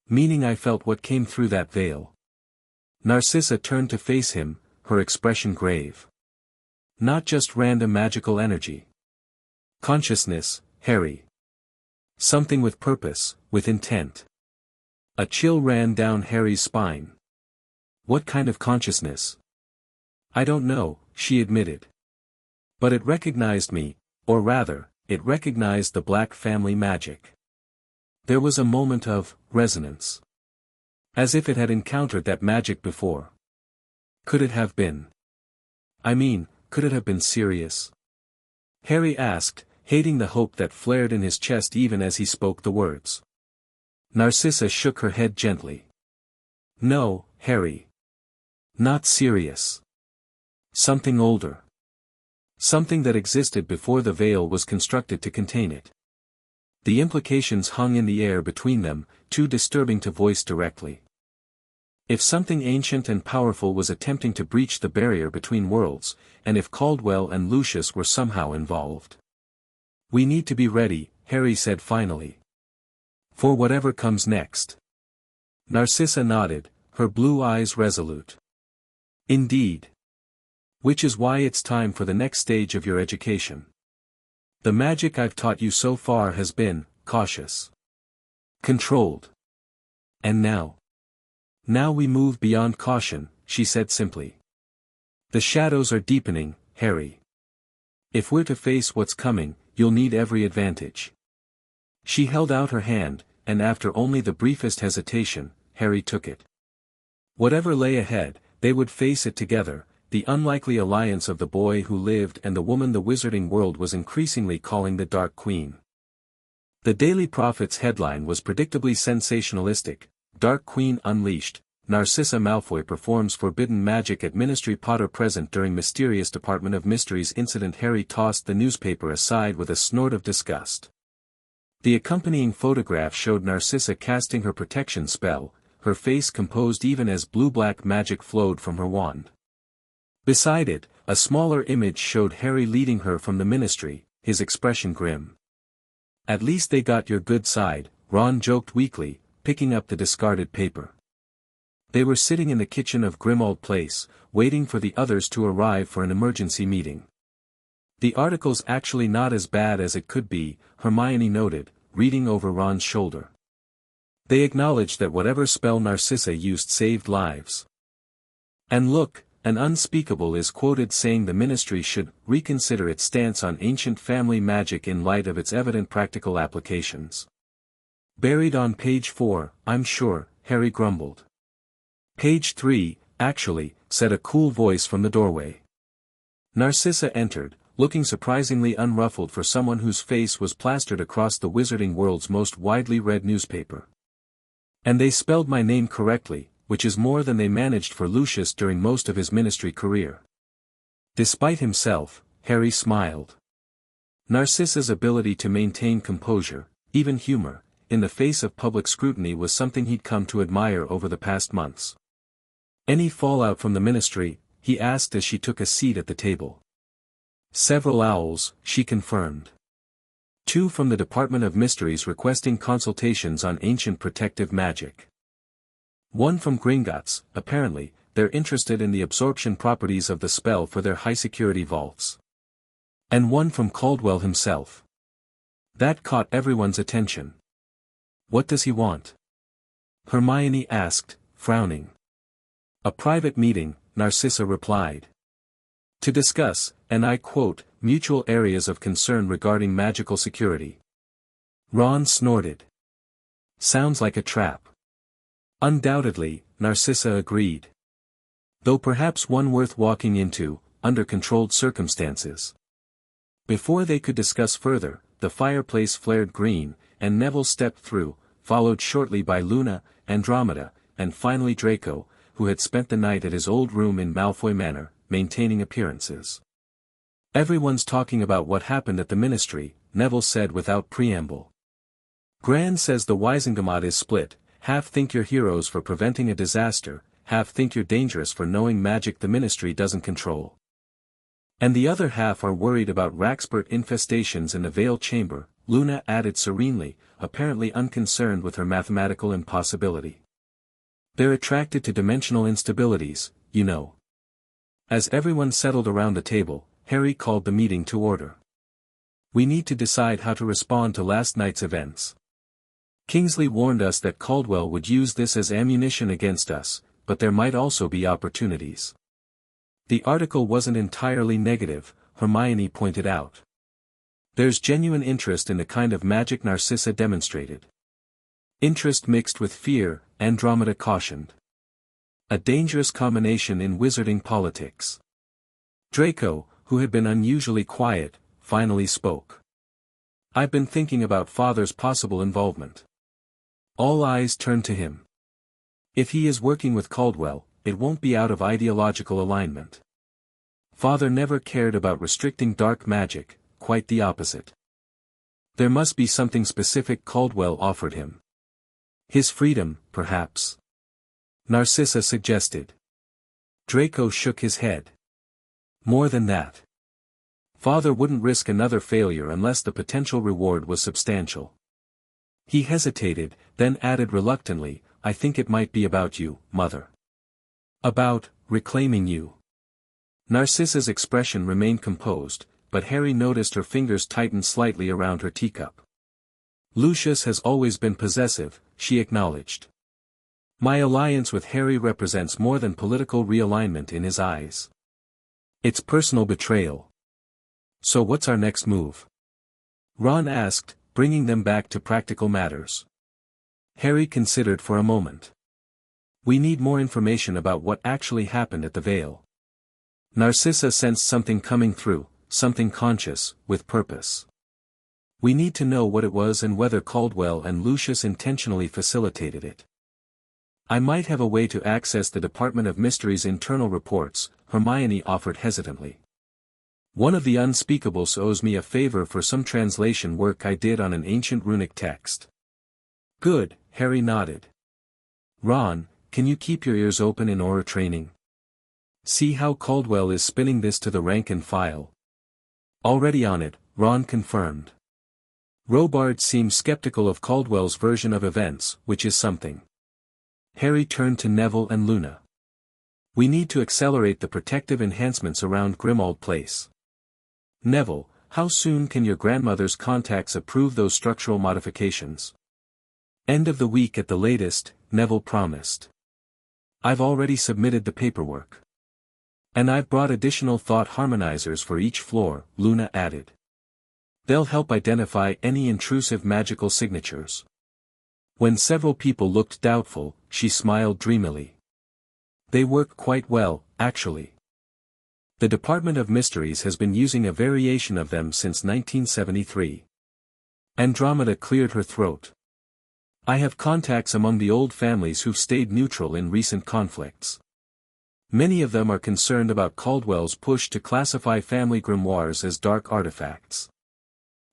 Meaning I felt what came through that veil. Narcissa turned to face him, her expression grave. Not just random magical energy. Consciousness, Harry. Something with purpose, with intent. A chill ran down Harry's spine. What kind of consciousness? I don't know, she admitted. But it recognized me, or rather, it recognized the Black family magic. There was a moment of resonance. As if it had encountered that magic before. Could it have been? I mean, could it have been serious? Harry asked, hating the hope that flared in his chest even as he spoke the words. Narcissa shook her head gently. No, Harry. Not serious. Something older. Something that existed before the veil was constructed to contain it. The implications hung in the air between them, too disturbing to voice directly. If something ancient and powerful was attempting to breach the barrier between worlds, and if Caldwell and Lucius were somehow involved. We need to be ready, Harry said finally. For whatever comes next. Narcissa nodded, her blue eyes resolute. Indeed. Which is why it's time for the next stage of your education. The magic I've taught you so far has been cautious. Controlled. And now? Now we move beyond caution, she said simply. The shadows are deepening, Harry. If we're to face what's coming, you'll need every advantage. She held out her hand, and after only the briefest hesitation, Harry took it. Whatever lay ahead, they would face it together, the unlikely alliance of the boy who lived and the woman the wizarding world was increasingly calling the Dark Queen. The Daily Prophet's headline was predictably sensationalistic: Dark Queen Unleashed, Narcissa Malfoy performs forbidden magic at Ministry. Potter present during mysterious Department of Mysteries incident. Harry tossed the newspaper aside with a snort of disgust. The accompanying photograph showed Narcissa casting her protection spell, her face composed even as blue-black magic flowed from her wand. Beside it, a smaller image showed Harry leading her from the Ministry, his expression grim. "At least they got your good side," Ron joked weakly, picking up the discarded paper. They were sitting in the kitchen of Grimmauld Place, waiting for the others to arrive for an emergency meeting. "The article's actually not as bad as it could be," Hermione noted, reading over Ron's shoulder. "They acknowledged that whatever spell Narcissa used saved lives. And look, an unspeakable is quoted saying the Ministry should reconsider its stance on ancient family magic in light of its evident practical applications." "Buried on page 4, I'm sure," Harry grumbled. "Page 3, actually," said a cool voice from the doorway. Narcissa entered, looking surprisingly unruffled for someone whose face was plastered across the wizarding world's most widely read newspaper. "And they spelled my name correctly, which is more than they managed for Lucius during most of his Ministry career." Despite himself, Harry smiled. Narcissa's ability to maintain composure, even humor, in the face of public scrutiny was something he'd come to admire over the past months. "Any fallout from the Ministry?" he asked as she took a seat at the table. "Several owls," she confirmed. "Two from the Department of Mysteries requesting consultations on ancient protective magic. One from Gringotts, apparently, they're interested in the absorption properties of the spell for their high-security vaults. And one from Caldwell himself. That caught everyone's attention." "What does he want?" Hermione asked, frowning. "A private meeting," Narcissa replied. "To discuss, and I quote, mutual areas of concern regarding magical security." Ron snorted. "Sounds like a trap." "Undoubtedly," Narcissa agreed. "Though perhaps one worth walking into, under controlled circumstances." Before they could discuss further, the fireplace flared green, and Neville stepped through, followed shortly by Luna, Andromeda, and finally Draco, who had spent the night at his old room in Malfoy Manor, maintaining appearances. "Everyone's talking about what happened at the Ministry," Neville said without preamble. "Gran says the Wizengamot is split, half think you're heroes for preventing a disaster, half think you're dangerous for knowing magic the Ministry doesn't control. And the other half are worried about Raxpert infestations in the Veil Chamber," Luna added serenely, apparently unconcerned with her mathematical impossibility. "They're attracted to dimensional instabilities, you know." As everyone settled around the table, Harry called the meeting to order. "We need to decide how to respond to last night's events. Kingsley warned us that Caldwell would use this as ammunition against us, but there might also be opportunities." "The article wasn't entirely negative," Hermione pointed out. "There's genuine interest in the kind of magic Narcissa demonstrated." "Interest mixed with fear," Andromeda cautioned. "A dangerous combination in wizarding politics." Draco, who had been unusually quiet, finally spoke. "I've been thinking about Father's possible involvement." All eyes turned to him. "If he is working with Caldwell, it won't be out of ideological alignment. Father never cared about restricting dark magic, quite the opposite. There must be something specific Caldwell offered him. His freedom, perhaps," Narcissa suggested. Draco shook his head. "More than that. Father wouldn't risk another failure unless the potential reward was substantial." He hesitated, then added reluctantly, "I think it might be about you, Mother. About reclaiming you." Narcissa's expression remained composed, but Harry noticed her fingers tighten slightly around her teacup. "Lucius has always been possessive," she acknowledged. "My alliance with Harry represents more than political realignment in his eyes. It's personal betrayal." "So what's our next move?" Ron asked, bringing them back to practical matters. Harry considered for a moment. We need more information about what actually happened at the Vale. Narcissa sensed something coming through, something conscious, with purpose. We need to know what it was and whether Caldwell and Lucius intentionally facilitated it. I might have a way to access the Department of Mystery's internal reports, Hermione offered hesitantly. One of the Unspeakables owes me a favor for some translation work I did on an ancient runic text. Good, Harry nodded. Ron, can you keep your ears open in aura training? See how Caldwell is spinning this to the rank and file. Already on it, Ron confirmed. Robard seems skeptical of Caldwell's version of events, which is something. Harry turned to Neville and Luna. We need to accelerate the protective enhancements around Grimmauld Place. Neville, how soon can your grandmother's contacts approve those structural modifications? End of the week at the latest, Neville promised. I've already submitted the paperwork. And I've brought additional thought harmonizers for each floor, Luna added. They'll help identify any intrusive magical signatures. When several people looked doubtful, she smiled dreamily. They work quite well, actually. The Department of Mysteries has been using a variation of them since 1973. Andromeda cleared her throat. I have contacts among the old families who've stayed neutral in recent conflicts. Many of them are concerned about Caldwell's push to classify family grimoires as dark artifacts.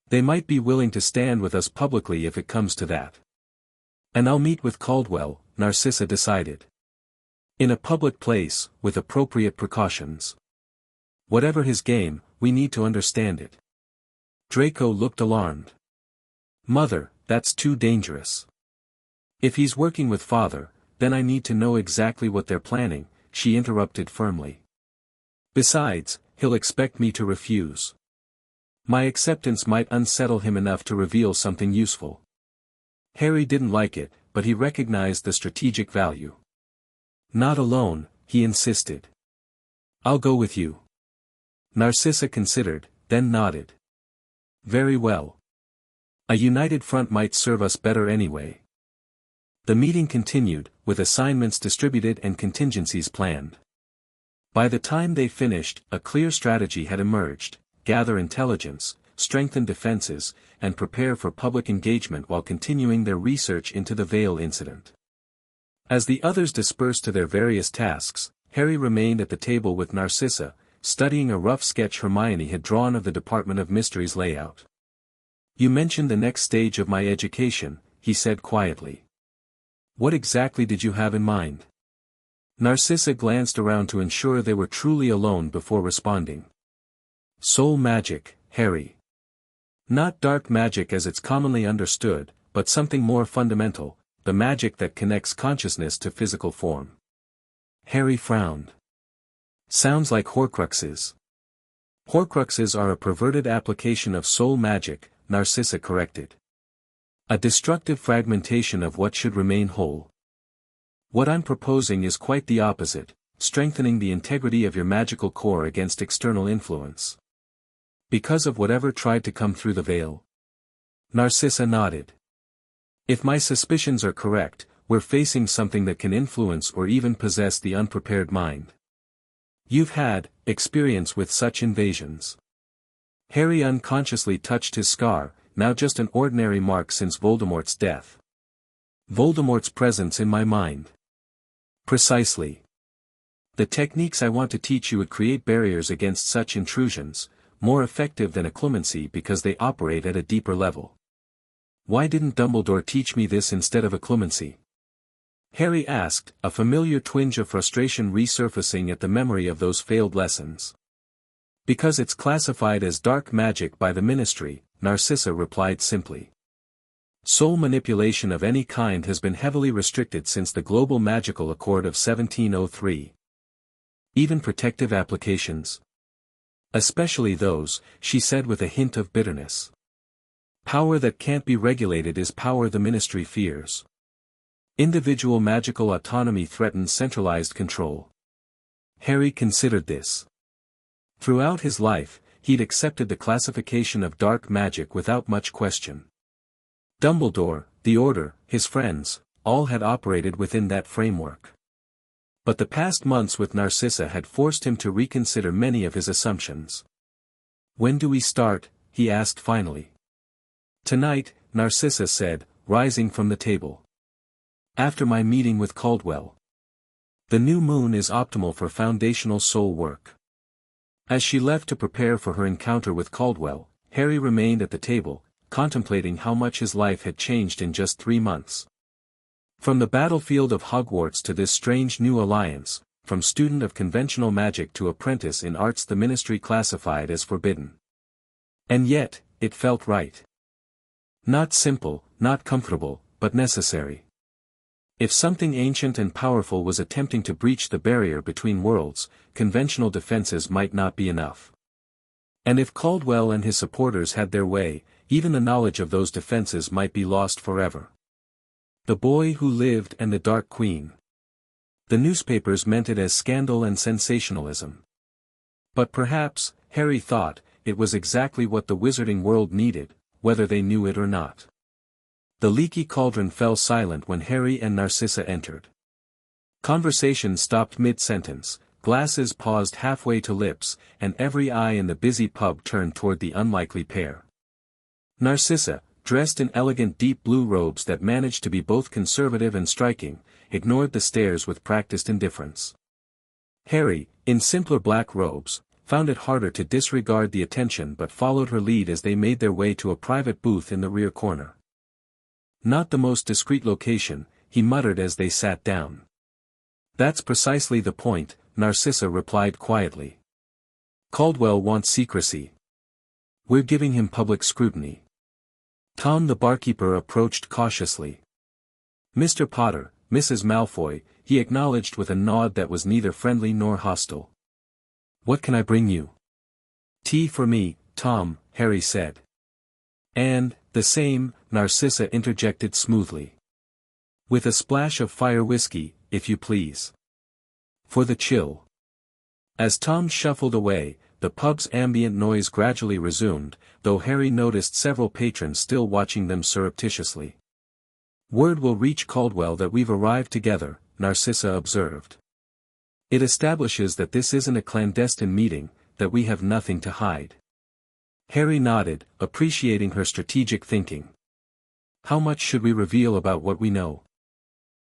They might be willing to stand with us publicly if it comes to that. And I'll meet with Caldwell, Narcissa decided. In a public place, with appropriate precautions. Whatever his game, we need to understand it. Draco looked alarmed. Mother, that's too dangerous. If he's working with Father, then I need to know exactly what they're planning, she interrupted firmly. Besides, he'll expect me to refuse. My acceptance might unsettle him enough to reveal something useful. Harry didn't like it, but he recognized the strategic value. Not alone, he insisted. I'll go with you. Narcissa considered, then nodded. Very well. A united front might serve us better anyway. The meeting continued, with assignments distributed and contingencies planned. By the time they finished, a clear strategy had emerged: gather intelligence, strengthen defenses, and prepare for public engagement while continuing their research into the Vale incident. As the others dispersed to their various tasks, Harry remained at the table with Narcissa, studying a rough sketch Hermione had drawn of the Department of Mystery's layout. You mentioned the next stage of my education, he said quietly. What exactly did you have in mind? Narcissa glanced around to ensure they were truly alone before responding. Soul magic, Harry. Not dark magic as it's commonly understood, but something more fundamental, the magic that connects consciousness to physical form. Harry frowned. Sounds like Horcruxes. Horcruxes are a perverted application of soul magic, Narcissa corrected. A destructive fragmentation of what should remain whole. What I'm proposing is quite the opposite, strengthening the integrity of your magical core against external influence. Because of whatever tried to come through the veil. Narcissa nodded. If my suspicions are correct, we're facing something that can influence or even possess the unprepared mind. You've had experience with such invasions. Harry unconsciously touched his scar, now just an ordinary mark since Voldemort's death. Voldemort's presence in my mind. Precisely. The techniques I want to teach you would create barriers against such intrusions, more effective than occlumency because they operate at a deeper level. Why didn't Dumbledore teach me this instead of occlumency? Harry asked, a familiar twinge of frustration resurfacing at the memory of those failed lessons. Because it's classified as dark magic by the Ministry, Narcissa replied simply. Soul manipulation of any kind has been heavily restricted since the Global Magical Accord of 1703. Even protective applications. Especially those, she said with a hint of bitterness. Power that can't be regulated is power the Ministry fears. Individual magical autonomy threatens centralized control. Harry considered this. Throughout his life, he'd accepted the classification of dark magic without much question. Dumbledore, the Order, his friends, all had operated within that framework. But the past months with Narcissa had forced him to reconsider many of his assumptions. "When do we start?" he asked finally. "Tonight," Narcissa said, rising from the table. "After my meeting with Caldwell. The new moon is optimal for foundational soul work." As she left to prepare for her encounter with Caldwell, Harry remained at the table, contemplating how much his life had changed in just 3 months. From the battlefield of Hogwarts to this strange new alliance, from student of conventional magic to apprentice in arts the Ministry classified as forbidden. And yet, it felt right. Not simple, not comfortable, but necessary. If something ancient and powerful was attempting to breach the barrier between worlds, conventional defenses might not be enough. And if Caldwell and his supporters had their way, even the knowledge of those defenses might be lost forever. The Boy Who Lived and the Dark Queen. The newspapers meant it as scandal and sensationalism. But perhaps, Harry thought, it was exactly what the wizarding world needed, whether they knew it or not. The leaky cauldron fell silent when Harry and Narcissa entered. Conversation stopped mid-sentence, glasses paused halfway to lips, and every eye in the busy pub turned toward the unlikely pair. Narcissa, dressed in elegant deep blue robes that managed to be both conservative and striking, ignored the stares with practiced indifference. Harry, in simpler black robes, found it harder to disregard the attention but followed her lead as they made their way to a private booth in the rear corner. "Not the most discreet location," he muttered as they sat down. "That's precisely the point," Narcissa replied quietly. "Caldwell wants secrecy. We're giving him public scrutiny." Tom the barkeeper approached cautiously. "Mr. Potter, Mrs. Malfoy," he acknowledged with a nod that was neither friendly nor hostile. "What can I bring you?" "Tea for me, Tom," Harry said. "And, the same," Narcissa interjected smoothly. "With a splash of fire whiskey, if you please. For the chill." As Tom shuffled away, the pub's ambient noise gradually resumed, though Harry noticed several patrons still watching them surreptitiously. "Word will reach Caldwell that we've arrived together," Narcissa observed. "It establishes that this isn't a clandestine meeting, that we have nothing to hide." Harry nodded, appreciating her strategic thinking. "How much should we reveal about what we know?"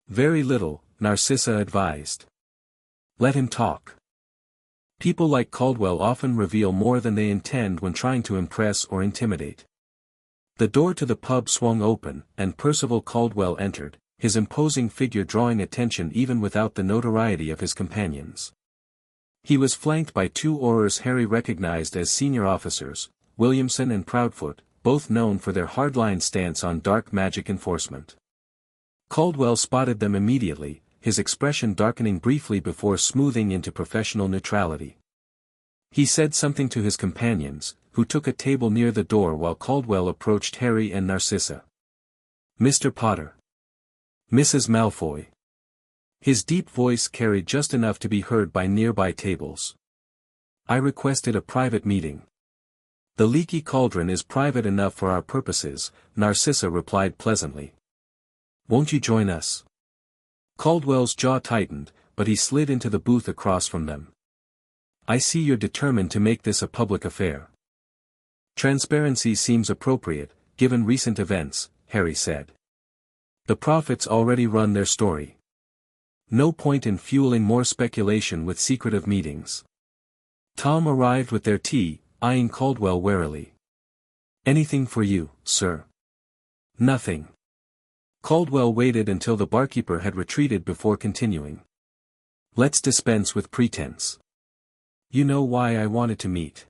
"Very little," Narcissa advised. "Let him talk. People like Caldwell often reveal more than they intend when trying to impress or intimidate." The door to the pub swung open, and Percival Caldwell entered, his imposing figure drawing attention even without the notoriety of his companions. He was flanked by 2 Aurors Harry recognized as senior officers, Williamson and Proudfoot, both known for their hardline stance on dark magic enforcement. Caldwell spotted them immediately, his expression darkening briefly before smoothing into professional neutrality. He said something to his companions, who took a table near the door while Caldwell approached Harry and Narcissa. "Mr. Potter. Mrs. Malfoy." His deep voice carried just enough to be heard by nearby tables. "I requested a private meeting." "The leaky cauldron is private enough for our purposes," Narcissa replied pleasantly. "Won't you join us?" Caldwell's jaw tightened, but he slid into the booth across from them. "I see you're determined to make this a public affair." "Transparency seems appropriate, given recent events," Harry said. "The prophets already run their story. No point in fueling more speculation with secretive meetings." Tom arrived with their tea, eyeing Caldwell warily. "Anything for you, sir?" "Nothing." Caldwell waited until the barkeeper had retreated before continuing. "Let's dispense with pretense. You know why I wanted to meet."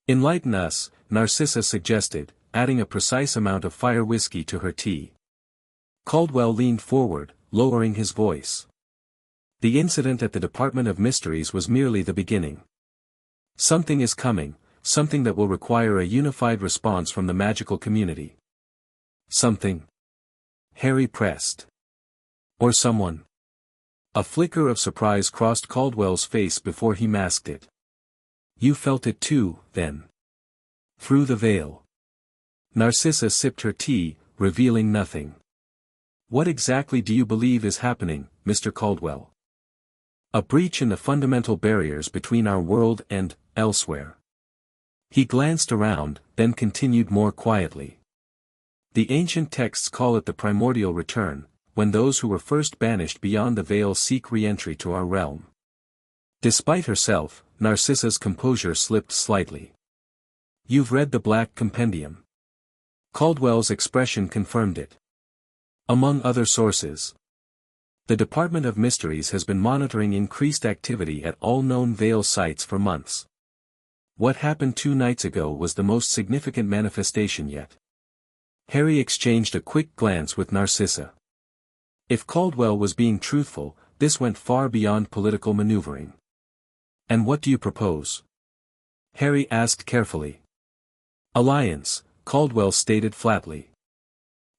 "Enlighten us," Narcissa suggested, adding a precise amount of fire whiskey to her tea. Caldwell leaned forward, lowering his voice. "The incident at the Department of Mysteries was merely the beginning. Something is coming, something that will require a unified response from the magical community." "Something?" Harry pressed. "Or someone?" A flicker of surprise crossed Caldwell's face before he masked it. "You felt it too, then?" "Through the veil." Narcissa sipped her tea, revealing nothing. What exactly do you believe is happening, Mr. Caldwell? A breach in the fundamental barriers between our world and, elsewhere. He glanced around, then continued more quietly. The ancient texts call it the primordial return, when those who were first banished beyond the veil seek re-entry to our realm. Despite herself, Narcissa's composure slipped slightly. You've read the Black Compendium. Caldwell's expression confirmed it. Among other sources. The Department of Mysteries has been monitoring increased activity at all known veil sites for months. What happened 2 nights ago was the most significant manifestation yet. Harry exchanged a quick glance with Narcissa. If Caldwell was being truthful, this went far beyond political maneuvering. And what do you propose? Harry asked carefully. Alliance, Caldwell stated flatly.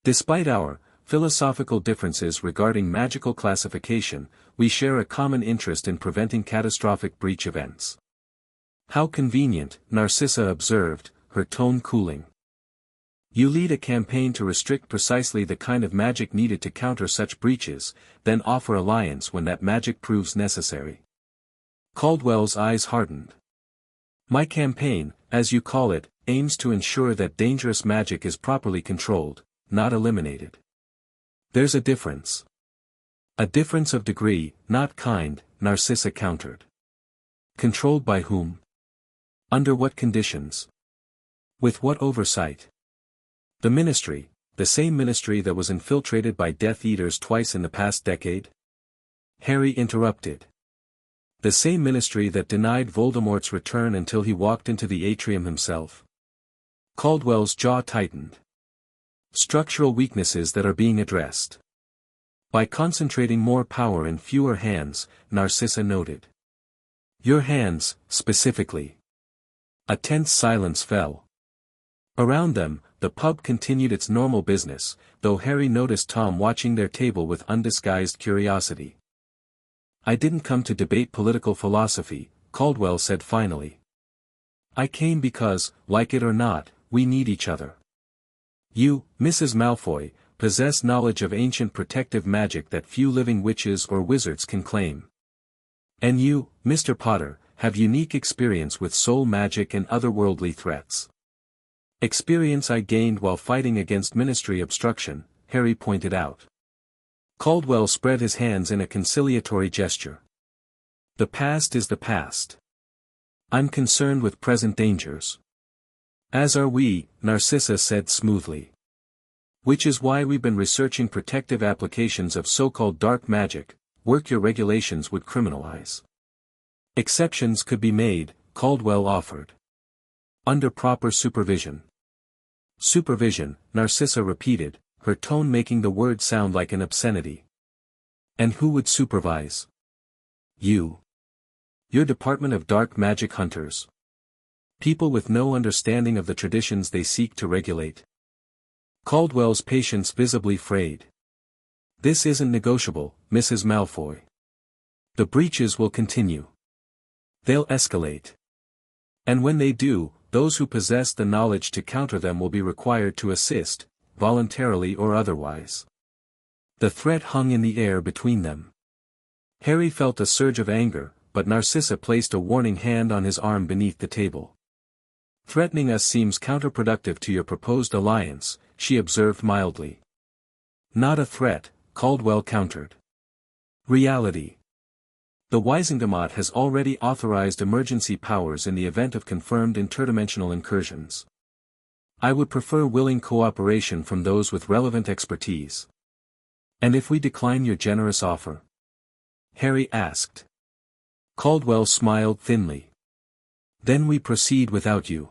Despite our philosophical differences regarding magical classification, we share a common interest in preventing catastrophic breach events. How convenient, Narcissa observed, her tone cooling. You lead a campaign to restrict precisely the kind of magic needed to counter such breaches, then offer alliance when that magic proves necessary. Caldwell's eyes hardened. My campaign, as you call it, aims to ensure that dangerous magic is properly controlled, not eliminated. There's a difference. A difference of degree, not kind, Narcissa countered. Controlled by whom? Under what conditions? With what oversight? The Ministry, the same Ministry that was infiltrated by Death Eaters twice in the past decade? Harry interrupted. The same Ministry that denied Voldemort's return until he walked into the atrium himself. Caldwell's jaw tightened. Structural weaknesses that are being addressed. By concentrating more power in fewer hands, Narcissa noted. Your hands, specifically. A tense silence fell. Around them, the pub continued its normal business, though Harry noticed Tom watching their table with undisguised curiosity. I didn't come to debate political philosophy, Caldwell said finally. I came because, like it or not, we need each other. You, Mrs. Malfoy, possess knowledge of ancient protective magic that few living witches or wizards can claim. And you, Mr. Potter, have unique experience with soul magic and otherworldly threats. Experience I gained while fighting against Ministry obstruction, Harry pointed out. Caldwell spread his hands in a conciliatory gesture. The past is the past. I'm concerned with present dangers. As are we, Narcissa said smoothly. Which is why we've been researching protective applications of so-called dark magic, work your regulations would criminalize. Exceptions could be made, Caldwell offered. Under proper supervision. Supervision, Narcissa repeated, her tone making the word sound like an obscenity. And who would supervise? You. Your Department of Dark Magic Hunters. People with no understanding of the traditions they seek to regulate. Caldwell's patience visibly frayed. This isn't negotiable, Mrs. Malfoy. The breaches will continue. They'll escalate. And when they do, those who possess the knowledge to counter them will be required to assist, voluntarily or otherwise. The threat hung in the air between them. Harry felt a surge of anger, but Narcissa placed a warning hand on his arm beneath the table. Threatening us seems counterproductive to your proposed alliance, she observed mildly. Not a threat, Caldwell countered. Reality. The Wizengamot has already authorized emergency powers in the event of confirmed interdimensional incursions. I would prefer willing cooperation from those with relevant expertise. And if we decline your generous offer? Harry asked. Caldwell smiled thinly. Then we proceed without you.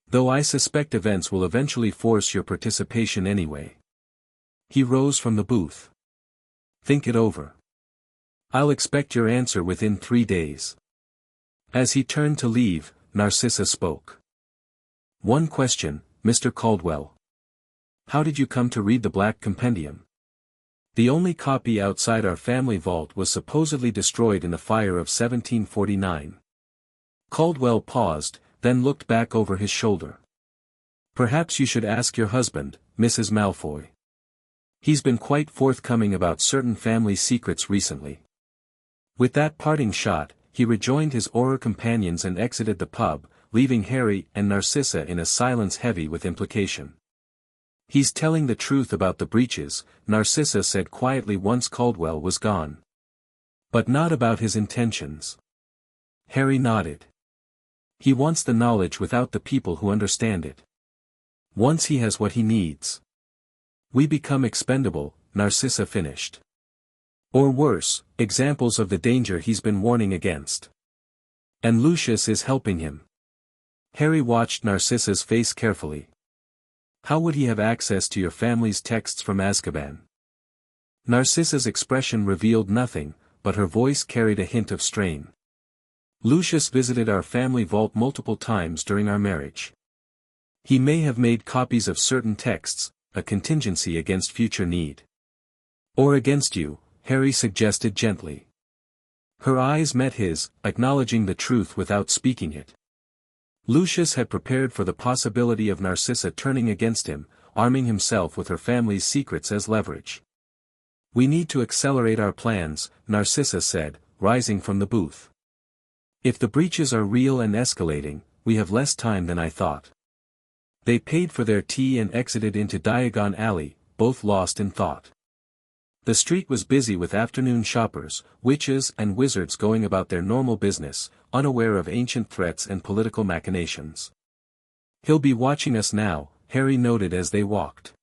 Though I suspect events will eventually force your participation anyway. He rose from the booth. Think it over. I'll expect your answer within 3 days. As he turned to leave, Narcissa spoke. One question, Mr. Caldwell. How did you come to read the Black Compendium? The only copy outside our family vault was supposedly destroyed in the fire of 1749. Caldwell paused, then looked back over his shoulder. Perhaps you should ask your husband, Mrs. Malfoy. He's been quite forthcoming about certain family secrets recently. With that parting shot, he rejoined his Auror companions and exited the pub, leaving Harry and Narcissa in a silence heavy with implication. He's telling the truth about the breaches, Narcissa said quietly once Caldwell was gone. But not about his intentions. Harry nodded. He wants the knowledge without the people who understand it. Once he has what he needs, we become expendable, Narcissa finished. Or worse, examples of the danger he's been warning against. And Lucius is helping him. Harry watched Narcissa's face carefully. How would he have access to your family's texts from Aszkaban? Narcissa's expression revealed nothing, but her voice carried a hint of strain. Lucius visited our family vault multiple times during our marriage. He may have made copies of certain texts, a contingency against future need. Or against you, Harry suggested gently. Her eyes met his, acknowledging the truth without speaking it. Lucius had prepared for the possibility of Narcissa turning against him, arming himself with her family's secrets as leverage. We need to accelerate our plans, Narcissa said, rising from the booth. If the breaches are real and escalating, we have less time than I thought. They paid for their tea and exited into Diagon Alley, both lost in thought. The street was busy with afternoon shoppers, witches and wizards going about their normal business, unaware of ancient threats and political machinations. He'll be watching us now, Harry noted as they walked.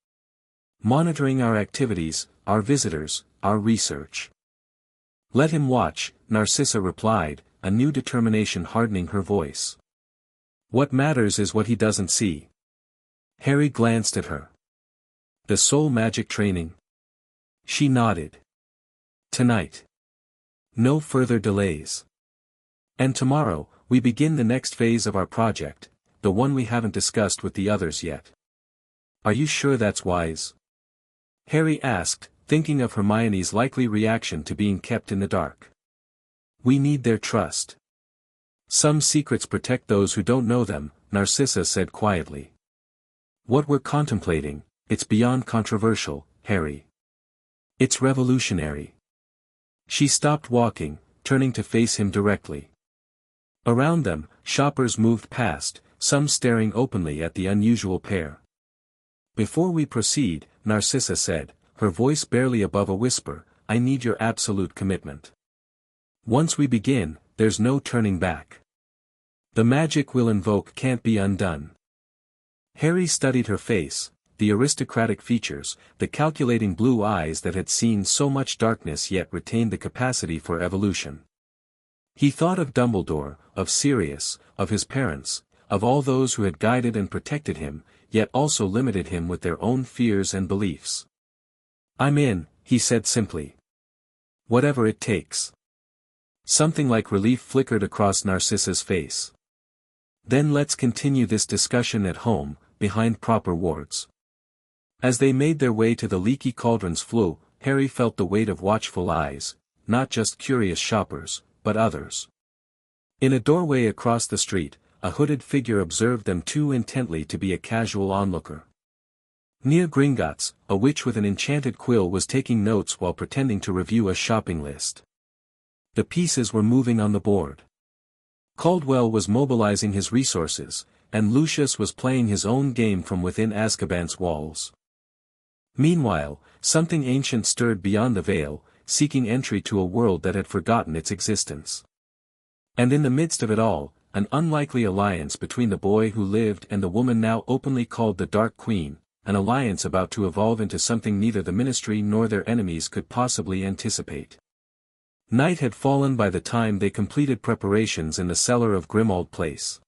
Monitoring our activities, our visitors, our research. Let him watch, Narcissa replied, a new determination hardening her voice. What matters is what he doesn't see. Harry glanced at her. The soul magic training? She nodded. Tonight. No further delays. And tomorrow, we begin the next phase of our project, the one we haven't discussed with the others yet. Are you sure that's wise? Harry asked, thinking of Hermione's likely reaction to being kept in the dark. We need their trust. Some secrets protect those who don't know them, Narcissa said quietly. What we're contemplating, it's beyond controversial, Harry. It's revolutionary. She stopped walking, turning to face him directly. Around them, shoppers moved past, some staring openly at the unusual pair. Before we proceed, Narcissa said, her voice barely above a whisper, I need your absolute commitment. Once we begin, there's no turning back. The magic we'll invoke can't be undone. Harry studied her face, the aristocratic features, the calculating blue eyes that had seen so much darkness yet retained the capacity for evolution. He thought of Dumbledore, of Sirius, of his parents, of all those who had guided and protected him, yet also limited him with their own fears and beliefs. I'm in, he said simply. Whatever it takes. Something like relief flickered across Narcissa's face. Then let's continue this discussion at home, behind proper wards. As they made their way to the leaky cauldron's flue, Harry felt the weight of watchful eyes, not just curious shoppers, but others. In a doorway across the street, a hooded figure observed them too intently to be a casual onlooker. Near Gringotts, a witch with an enchanted quill was taking notes while pretending to review a shopping list. The pieces were moving on the board. Caldwell was mobilizing his resources, and Lucius was playing his own game from within Azkaban's walls. Meanwhile, something ancient stirred beyond the veil, seeking entry to a world that had forgotten its existence. And in the midst of it all, an unlikely alliance between the boy who lived and the woman now openly called the Dark Queen, an alliance about to evolve into something neither the Ministry nor their enemies could possibly anticipate. Night had fallen by the time they completed preparations in the cellar of Grimmauld Place.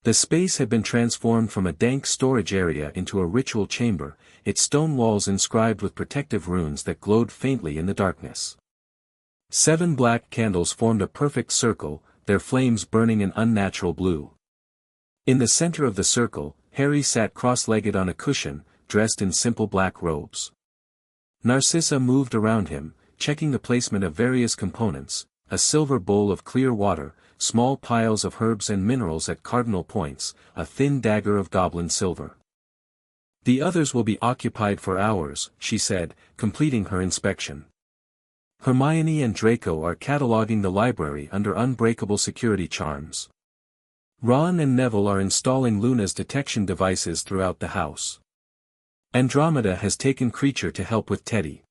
The space had been transformed from a dank storage area into a ritual chamber, its stone walls inscribed with protective runes that glowed faintly in the darkness. 7 black candles formed a perfect circle, their flames burning an unnatural blue. In the center of the circle, Harry sat cross-legged on a cushion, dressed in simple black robes. Narcissa moved around him, checking the placement of various components, a silver bowl of clear water, small piles of herbs and minerals at cardinal points, a thin dagger of goblin silver. "The others will be occupied for hours," she said, completing her inspection. "Hermione and Draco are cataloging the library under unbreakable security charms. Ron and Neville are installing Luna's detection devices throughout the house. Andromeda has taken Creature to help with Teddy."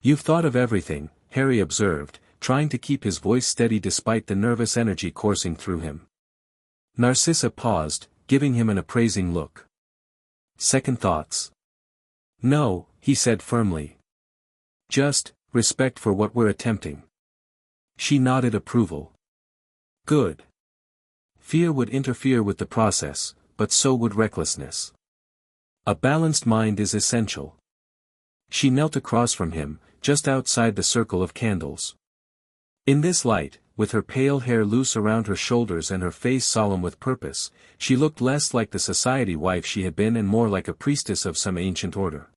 "You've thought of everything," Harry observed, trying to keep his voice steady despite the nervous energy coursing through him. Narcissa paused, giving him an appraising look. "Second thoughts?" "No," he said firmly. "Just, respect for what we're attempting." She nodded approval. "Good. Fear would interfere with the process, but so would recklessness. A balanced mind is essential." She knelt across from him, just outside the circle of candles. In this light, with her pale hair loose around her shoulders and her face solemn with purpose, she looked less like the society wife she had been and more like a priestess of some ancient order.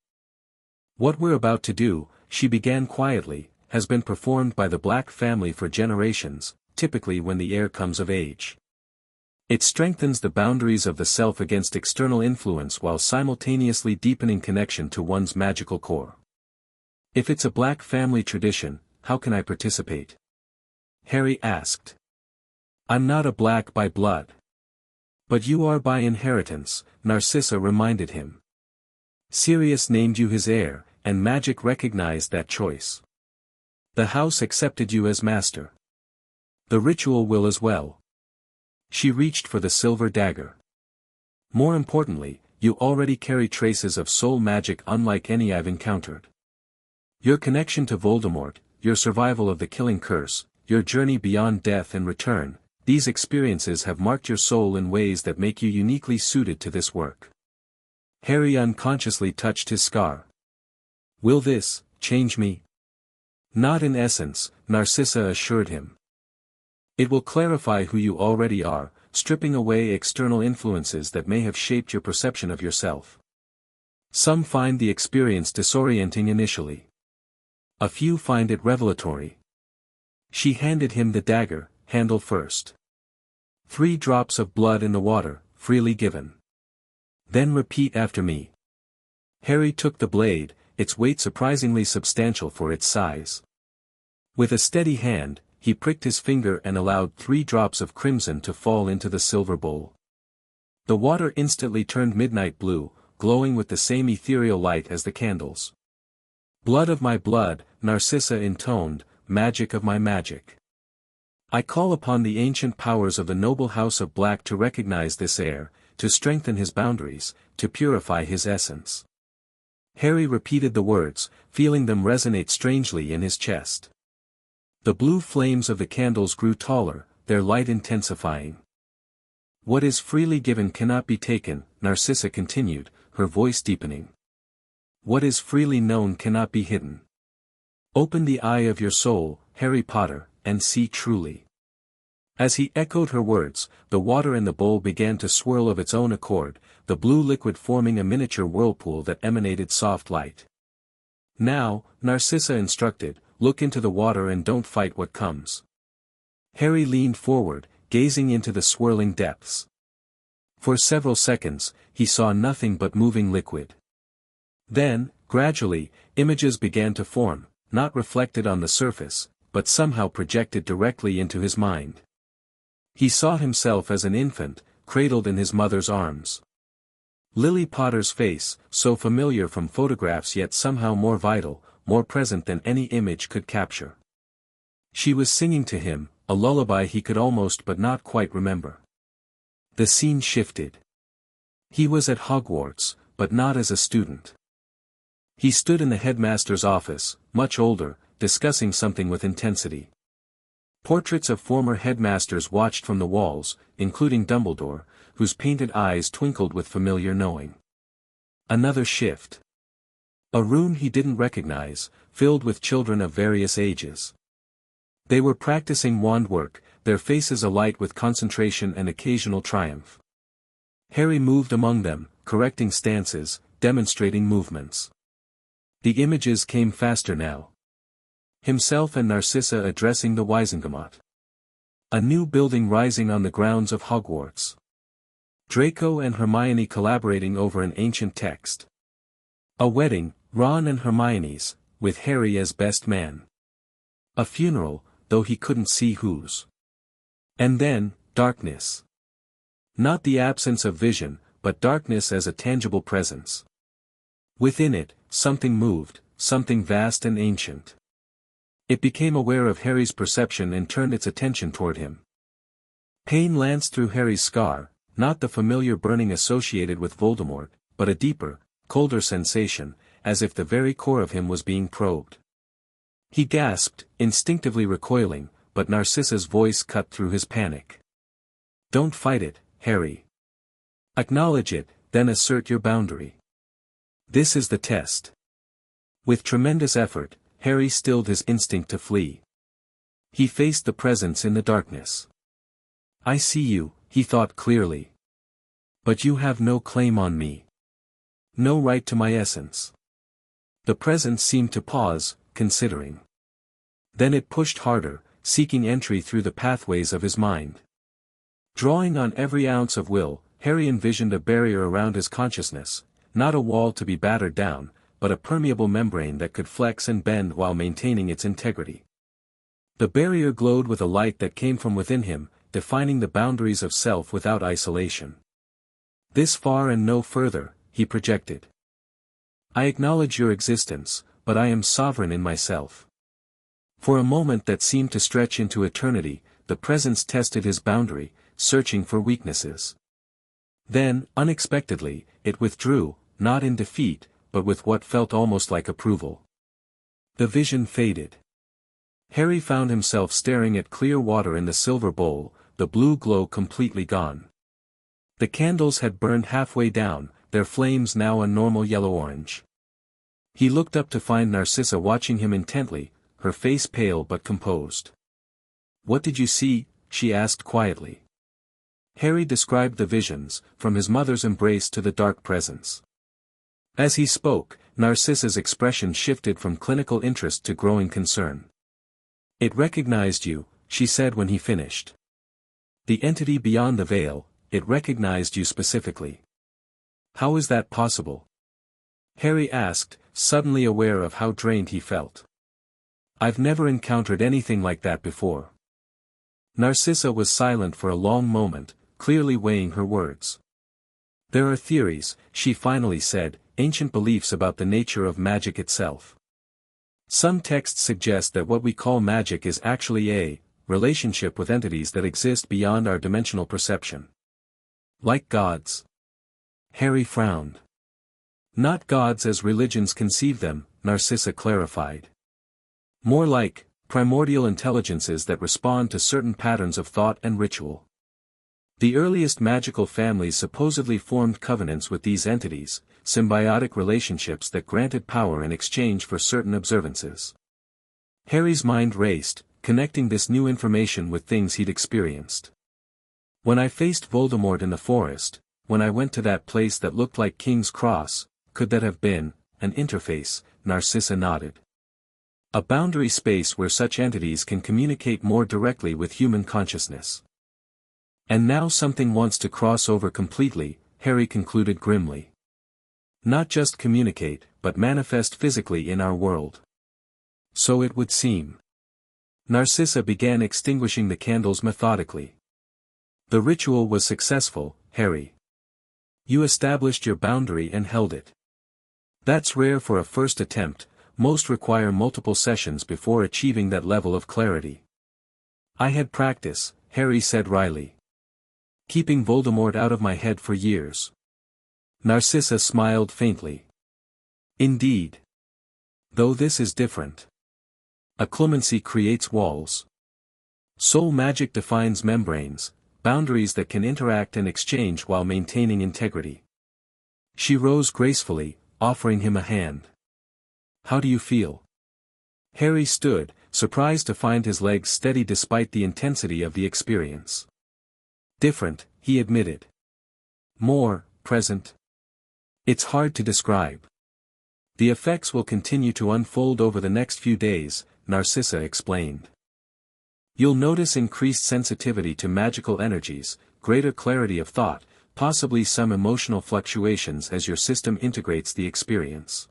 "What we're about to do," she began quietly, "has been performed by the Black family for generations, typically when the heir comes of age. It strengthens the boundaries of the self against external influence while simultaneously deepening connection to one's magical core. If it's a Black family tradition, how can I participate?" Harry asked. "I'm not a Black by blood." "But you are by inheritance," Narcissa reminded him. "Sirius named you his heir, and magic recognized that choice. The house accepted you as master. The ritual will as well." She reached for the silver dagger. "More importantly, you already carry traces of soul magic unlike any I've encountered. Your connection to Voldemort, your survival of the killing curse, your journey beyond death and return, these experiences have marked your soul in ways that make you uniquely suited to this work." Harry unconsciously touched his scar. "Will this change me?" "Not in essence," Narcissa assured him. "It will clarify who you already are, stripping away external influences that may have shaped your perception of yourself. Some find the experience disorienting initially. A few find it revelatory." She handed him the dagger, handle first. 3 drops of blood in the water, freely given. Then repeat after me." Harry took the blade, its weight surprisingly substantial for its size. With a steady hand, he pricked his finger and allowed 3 drops of crimson to fall into the silver bowl. The water instantly turned midnight blue, glowing with the same ethereal light as the candles. "Blood of my blood," Narcissa intoned, "magic of my magic. I call upon the ancient powers of the noble house of Black to recognize this heir, to strengthen his boundaries, to purify his essence." Harry repeated the words, feeling them resonate strangely in his chest. The blue flames of the candles grew taller, their light intensifying. "What is freely given cannot be taken," Narcissa continued, her voice deepening. "What is freely known cannot be hidden. Open the eye of your soul, Harry Potter, and see truly." As he echoed her words, the water in the bowl began to swirl of its own accord, the blue liquid forming a miniature whirlpool that emanated soft light. "Now," Narcissa instructed, "look into the water and don't fight what comes." Harry leaned forward, gazing into the swirling depths. For several seconds, he saw nothing but moving liquid. Then, gradually, images began to form, not reflected on the surface, but somehow projected directly into his mind. He saw himself as an infant, cradled in his mother's arms. Lily Potter's face, so familiar from photographs yet somehow more vital, more present than any image could capture. She was singing to him, a lullaby he could almost but not quite remember. The scene shifted. He was at Hogwarts, but not as a student. He stood in the headmaster's office, much older, discussing something with intensity. Portraits of former headmasters watched from the walls, including Dumbledore, whose painted eyes twinkled with familiar knowing. Another shift. A room he didn't recognize, filled with children of various ages. They were practicing wand work, their faces alight with concentration and occasional triumph. Harry moved among them, correcting stances, demonstrating movements. The images came faster now. Himself and Narcissa addressing the Wizengamot. A new building rising on the grounds of Hogwarts. Draco and Hermione collaborating over an ancient text. A wedding, Ron and Hermione's, with Harry as best man. A funeral, though he couldn't see whose. And then, darkness. Not the absence of vision, but darkness as a tangible presence. Within it, something moved, something vast and ancient. It became aware of Harry's perception and turned its attention toward him. Pain lanced through Harry's scar, not the familiar burning associated with Voldemort, but a deeper, colder sensation, as if the very core of him was being probed. He gasped, instinctively recoiling, but Narcissa's voice cut through his panic. "Don't fight it, Harry. Acknowledge it, then assert your boundary. This is the test." With tremendous effort, Harry stilled his instinct to flee. He faced the presence in the darkness. "I see you," he thought clearly. "But you have no claim on me. No right to my essence." The presence seemed to pause, considering. Then it pushed harder, seeking entry through the pathways of his mind. Drawing on every ounce of will, Harry envisioned a barrier around his consciousness, not a wall to be battered down, but a permeable membrane that could flex and bend while maintaining its integrity. The barrier glowed with a light that came from within him, defining the boundaries of self without isolation. "This far and no further," he projected. "I acknowledge your existence, but I am sovereign in myself." For a moment that seemed to stretch into eternity, the presence tested his boundary, searching for weaknesses. Then, unexpectedly, it withdrew, not in defeat, but with what felt almost like approval. The vision faded. Harry found himself staring at clear water in the silver bowl, the blue glow completely gone. The candles had burned halfway down, their flames now a normal yellow-orange. He looked up to find Narcissa watching him intently, her face pale but composed. "What did you see?" she asked quietly. Harry described the visions, from his mother's embrace to the dark presence. As he spoke, Narcissa's expression shifted from clinical interest to growing concern. "It recognized you," she said when he finished. "The entity beyond the veil, it recognized you specifically." "How is that possible?" Harry asked, suddenly aware of how drained he felt. "I've never encountered anything like that before." Narcissa was silent for a long moment, clearly weighing her words. "There are theories," she finally said, "ancient beliefs about the nature of magic itself. Some texts suggest that what we call magic is actually a relationship with entities that exist beyond our dimensional perception. Like gods." Harry frowned. "Not gods as religions conceive them," Narcissa clarified. "More like primordial intelligences that respond to certain patterns of thought and ritual. The earliest magical families supposedly formed covenants with these entities, symbiotic relationships that granted power in exchange for certain observances." Harry's mind raced, connecting this new information with things he'd experienced. "When I faced Voldemort in the forest, when I went to that place that looked like King's Cross, could that have been an interface?" Narcissa nodded. "A boundary space where such entities can communicate more directly with human consciousness." "And now something wants to cross over completely," Harry concluded grimly. "Not just communicate, but manifest physically in our world." "So it would seem." Narcissa began extinguishing the candles methodically. "The ritual was successful, Harry. You established your boundary and held it. That's rare for a first attempt, most require multiple sessions before achieving that level of clarity." "I had practice," Harry said wryly. "Keeping Voldemort out of my head for years." Narcissa smiled faintly. "Indeed. Though this is different. Occlumency creates walls. Soul magic defines membranes, boundaries that can interact and exchange while maintaining integrity." She rose gracefully, offering him a hand. "How do you feel?" Harry stood, surprised to find his legs steady despite the intensity of the experience. "Different," he admitted. "More present. It's hard to describe. The effects will continue to unfold over the next few days," Narcissa explained. You'll notice increased sensitivity to magical energies, greater clarity of thought, possibly some emotional fluctuations as your system integrates the experience.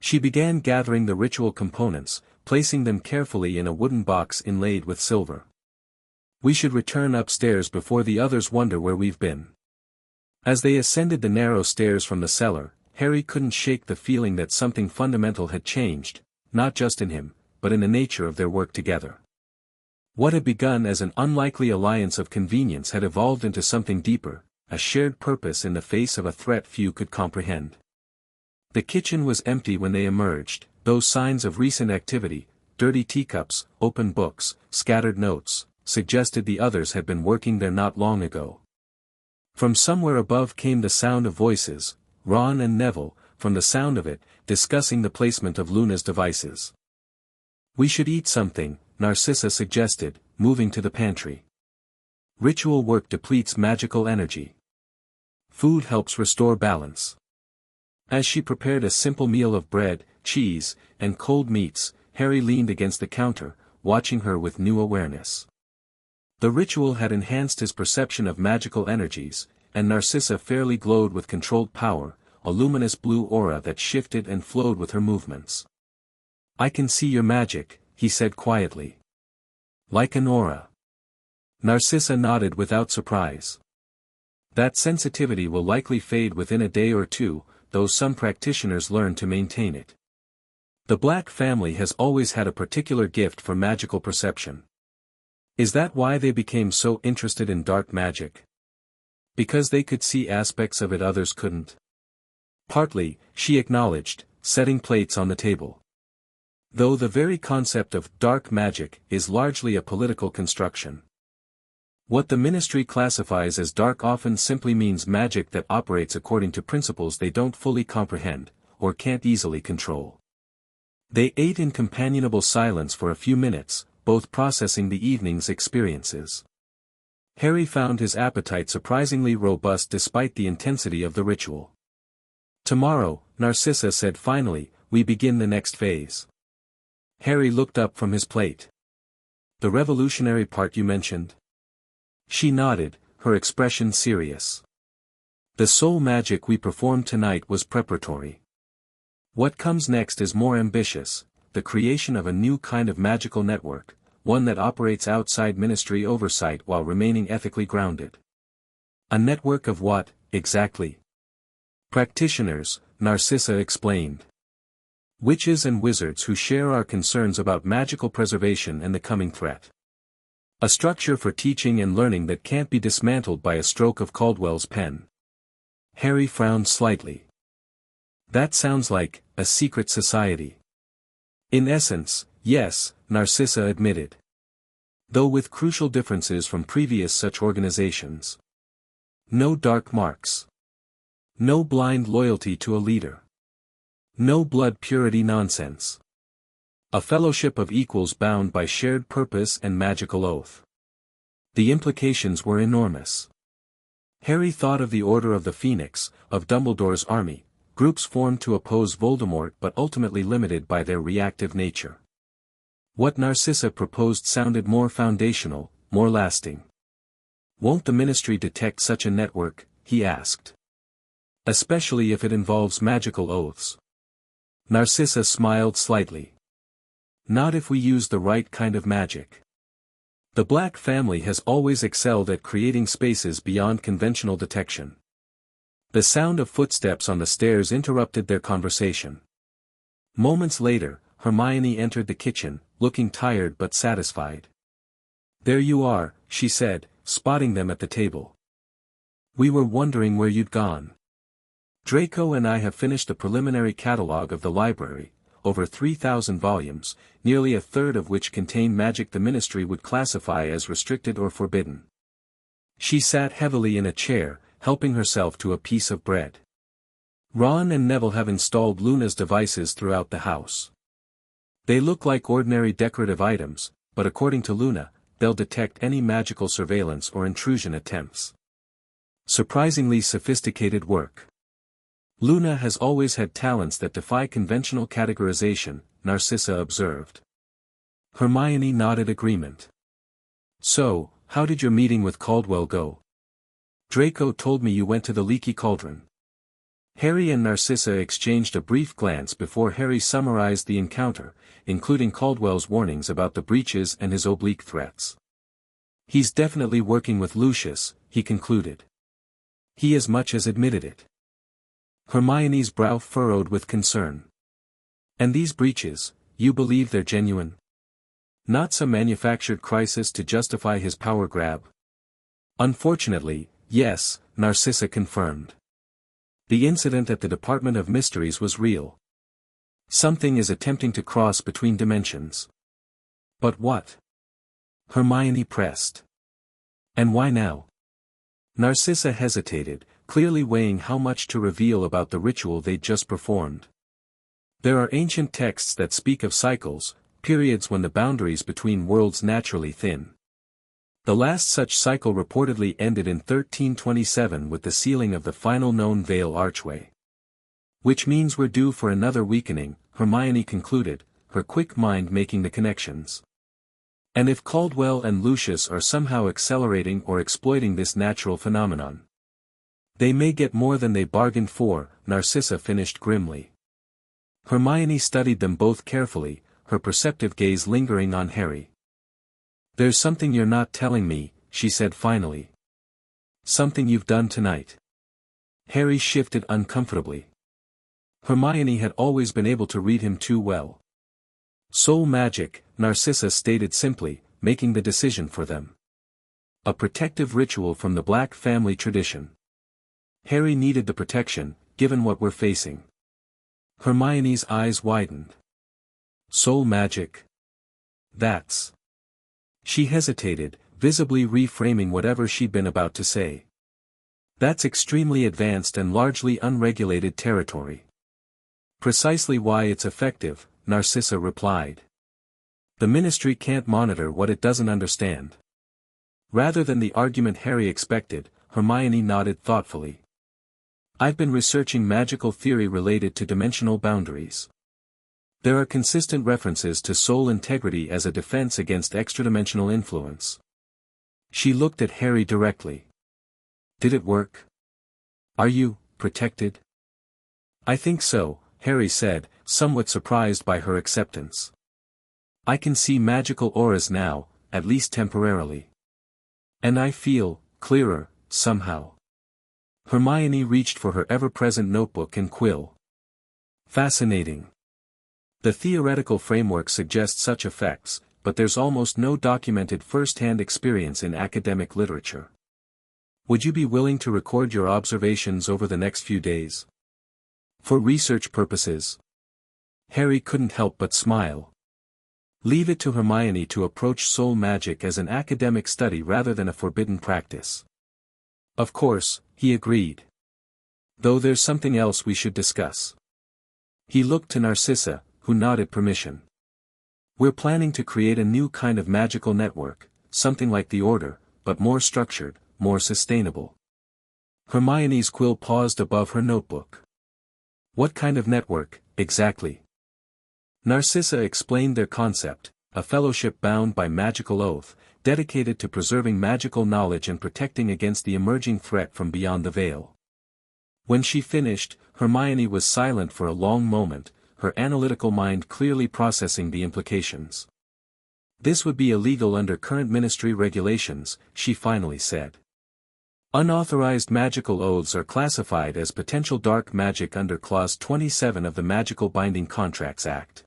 She began gathering the ritual components, placing them carefully in a wooden box inlaid with silver. We should return upstairs before the others wonder where we've been. As they ascended the narrow stairs from the cellar, Harry couldn't shake the feeling that something fundamental had changed, not just in him, but in the nature of their work together. What had begun as an unlikely alliance of convenience had evolved into something deeper, a shared purpose in the face of a threat few could comprehend. The kitchen was empty when they emerged, though signs of recent activity, dirty teacups, open books, scattered notes, suggested the others had been working there not long ago. From somewhere above came the sound of voices, Ron and Neville, from the sound of it, discussing the placement of Luna's devices. "We should eat something," Narcissa suggested, moving to the pantry. Ritual work depletes magical energy. Food helps restore balance. As she prepared a simple meal of bread, cheese, and cold meats, Harry leaned against the counter, watching her with new awareness. The ritual had enhanced his perception of magical energies, and Narcissa fairly glowed with controlled power, a luminous blue aura that shifted and flowed with her movements. "I can see your magic," he said quietly. "Like an aura." Narcissa nodded without surprise. "That sensitivity will likely fade within a day or two, though some practitioners learn to maintain it. The Black family has always had a particular gift for magical perception." "Is that why they became so interested in dark magic? Because they could see aspects of it others couldn't?" "Partly," she acknowledged, setting plates on the table. "Though the very concept of dark magic is largely a political construction. What the ministry classifies as dark often simply means magic that operates according to principles they don't fully comprehend, or can't easily control." They ate in companionable silence for a few minutes, both processing the evening's experiences. Harry found his appetite surprisingly robust despite the intensity of the ritual. "Tomorrow," Narcissa said finally, "we begin the next phase." Harry looked up from his plate. "The revolutionary part you mentioned?" She nodded, her expression serious. "The soul magic we performed tonight was preparatory. What comes next is more ambitious, the creation of a new kind of magical network, one that operates outside ministry oversight while remaining ethically grounded." "A network of what, exactly?" "Practitioners," Narcissa explained. "Witches and wizards who share our concerns about magical preservation and the coming threat. A structure for teaching and learning that can't be dismantled by a stroke of Caldwell's pen." Harry frowned slightly. "That sounds like a secret society." "In essence, yes," Narcissa admitted. "Though with crucial differences from previous such organizations. No dark marks. No blind loyalty to a leader. No blood purity nonsense. A fellowship of equals bound by shared purpose and magical oath." The implications were enormous. Harry thought of the Order of the Phoenix, of Dumbledore's army, groups formed to oppose Voldemort but ultimately limited by their reactive nature. What Narcissa proposed sounded more foundational, more lasting. "Won't the ministry detect such a network?" he asked. "Especially if it involves magical oaths." Narcissa smiled slightly. "Not if we use the right kind of magic. The Black family has always excelled at creating spaces beyond conventional detection." The sound of footsteps on the stairs interrupted their conversation. Moments later, Hermione entered the kitchen, looking tired but satisfied. "There you are," she said, spotting them at the table. "We were wondering where you'd gone. Draco and I have finished a preliminary catalogue of the library, over 3,000 volumes, nearly a third of which contain magic the ministry would classify as restricted or forbidden." She sat heavily in a chair, helping herself to a piece of bread. "Ron and Neville have installed Luna's devices throughout the house. They look like ordinary decorative items, but according to Luna, they'll detect any magical surveillance or intrusion attempts. Surprisingly sophisticated work. Luna has always had talents that defy conventional categorization," Narcissa observed. Hermione nodded agreement. So, how did your meeting with Caldwell go? Draco told me you went to the Leaky Cauldron. Harry and Narcissa exchanged a brief glance before Harry summarized the encounter, including Caldwell's warnings about the breaches and his oblique threats. He's definitely working with Lucius, he concluded. He as much as admitted it. Hermione's brow furrowed with concern. And these breaches, you believe they're genuine? Not some manufactured crisis to justify his power grab? Unfortunately, yes, Narcissa confirmed. The incident at the Department of Mysteries was real. Something is attempting to cross between dimensions. But what? Hermione pressed. And why now? Narcissa hesitated, clearly weighing how much to reveal about the ritual they'd just performed. There are ancient texts that speak of cycles, periods when the boundaries between worlds naturally thin. The last such cycle reportedly ended in 1327 with the sealing of the final known Veil archway. Which means we're due for another weakening, Hermione concluded, her quick mind making the connections. And if Caldwell and Lucius are somehow accelerating or exploiting this natural phenomenon, they may get more than they bargained for, Narcissa finished grimly. Hermione studied them both carefully, her perceptive gaze lingering on Harry. There's something you're not telling me, she said finally. Something you've done tonight. Harry shifted uncomfortably. Hermione had always been able to read him too well. Soul magic, Narcissa stated simply, making the decision for them. A protective ritual from the Black family tradition. Harry needed the protection, given what we're facing. Hermione's eyes widened. Soul magic. That's... She hesitated, visibly reframing whatever she'd been about to say. That's extremely advanced and largely unregulated territory. Precisely why it's effective, Narcissa replied. The Ministry can't monitor what it doesn't understand. Rather than the argument Harry expected, Hermione nodded thoughtfully. I've been researching magical theory related to dimensional boundaries. There are consistent references to soul integrity as a defense against extradimensional influence. She looked at Harry directly. Did it work? Are you protected? I think so, Harry said, somewhat surprised by her acceptance. I can see magical auras now, at least temporarily. And I feel clearer, somehow. Hermione reached for her ever-present notebook and quill. Fascinating. The theoretical framework suggests such effects, but there's almost no documented first-hand experience in academic literature. Would you be willing to record your observations over the next few days? For research purposes. Harry couldn't help but smile. Leave it to Hermione to approach soul magic as an academic study rather than a forbidden practice. Of course, he agreed. Though there's something else we should discuss. He looked to Narcissa, who nodded permission. We're planning to create a new kind of magical network, something like the Order, but more structured, more sustainable. Hermione's quill paused above her notebook. What kind of network, exactly? Narcissa explained their concept, a fellowship bound by magical oath, dedicated to preserving magical knowledge and protecting against the emerging threat from beyond the veil. When she finished, Hermione was silent for a long moment, her analytical mind clearly processing the implications. This would be illegal under current Ministry regulations, she finally said. Unauthorized magical oaths are classified as potential dark magic under Clause 27 of the Magical Binding Contracts Act.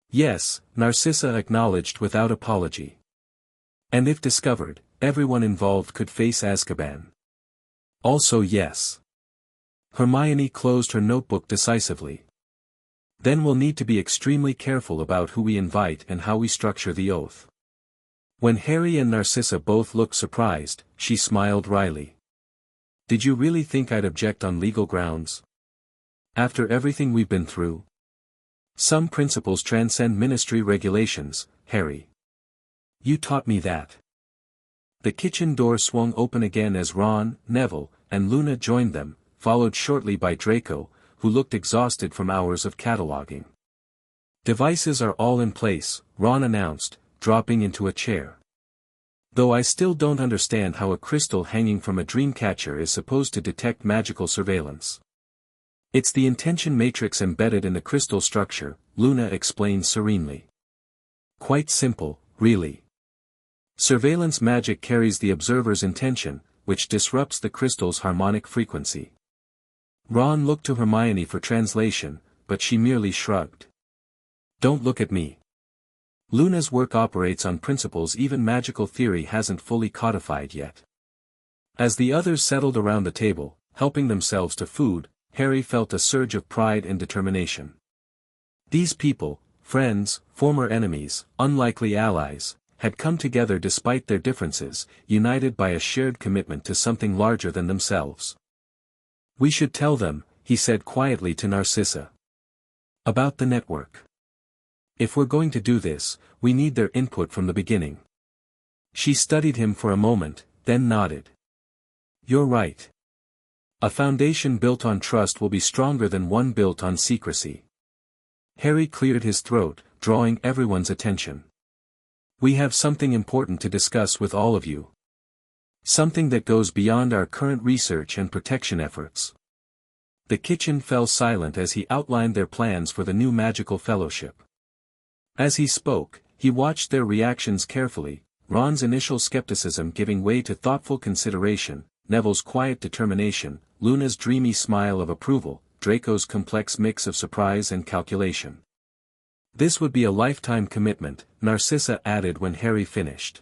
Yes, Narcissa acknowledged without apology. And if discovered, everyone involved could face Aszkaban. Also yes. Hermione closed her notebook decisively. Then we'll need to be extremely careful about who we invite and how we structure the oath. When Harry and Narcissa both looked surprised, she smiled wryly. Did you really think I'd object on legal grounds? After everything we've been through? Some principles transcend Ministry regulations, Harry. You taught me that. The kitchen door swung open again as Ron, Neville, and Luna joined them, followed shortly by Draco, who looked exhausted from hours of cataloging. Devices are all in place, Ron announced, dropping into a chair. Though I still don't understand how a crystal hanging from a dream catcher is supposed to detect magical surveillance. It's the intention matrix embedded in the crystal structure, Luna explained serenely. Quite simple, really. Surveillance magic carries the observer's intention, which disrupts the crystal's harmonic frequency. Ron looked to Hermione for translation, but she merely shrugged. Don't look at me. Luna's work operates on principles even magical theory hasn't fully codified yet. As the others settled around the table, helping themselves to food, Harry felt a surge of pride and determination. These people, friends, former enemies, unlikely allies, had come together despite their differences, united by a shared commitment to something larger than themselves. We should tell them, he said quietly to Narcissa. About the network. If we're going to do this, we need their input from the beginning. She studied him for a moment, then nodded. You're right. A foundation built on trust will be stronger than one built on secrecy. Harry cleared his throat, drawing everyone's attention. We have something important to discuss with all of you. Something that goes beyond our current research and protection efforts. The kitchen fell silent as he outlined their plans for the new magical fellowship. As he spoke, he watched their reactions carefully, Ron's initial skepticism giving way to thoughtful consideration, Neville's quiet determination, Luna's dreamy smile of approval, Draco's complex mix of surprise and calculation. This would be a lifetime commitment, Narcissa added when Harry finished.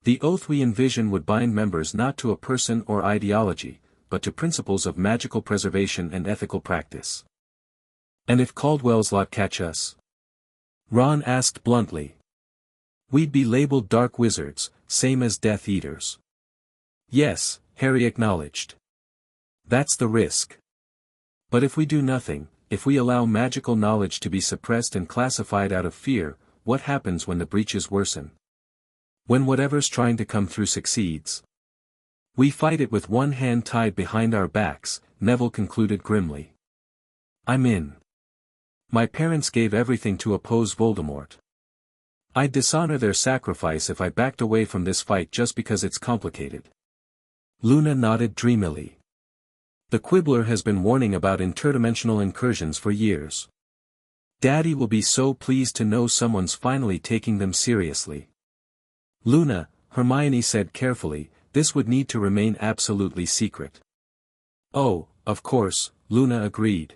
The oath we envision would bind members not to a person or ideology, but to principles of magical preservation and ethical practice. And if Caldwell's lot catch us? Ron asked bluntly. We'd be labeled dark wizards, same as Death Eaters. Yes, Harry acknowledged. That's the risk. But if we do nothing, if we allow magical knowledge to be suppressed and classified out of fear, what happens when the breaches worsen? When whatever's trying to come through succeeds? We fight it with one hand tied behind our backs, Neville concluded grimly. I'm in. My parents gave everything to oppose Voldemort. I'd dishonor their sacrifice if I backed away from this fight just because it's complicated. Luna nodded dreamily. The Quibbler has been warning about interdimensional incursions for years. Daddy will be so pleased to know someone's finally taking them seriously. Luna, Hermione said carefully, this would need to remain absolutely secret. Oh, of course, Luna agreed.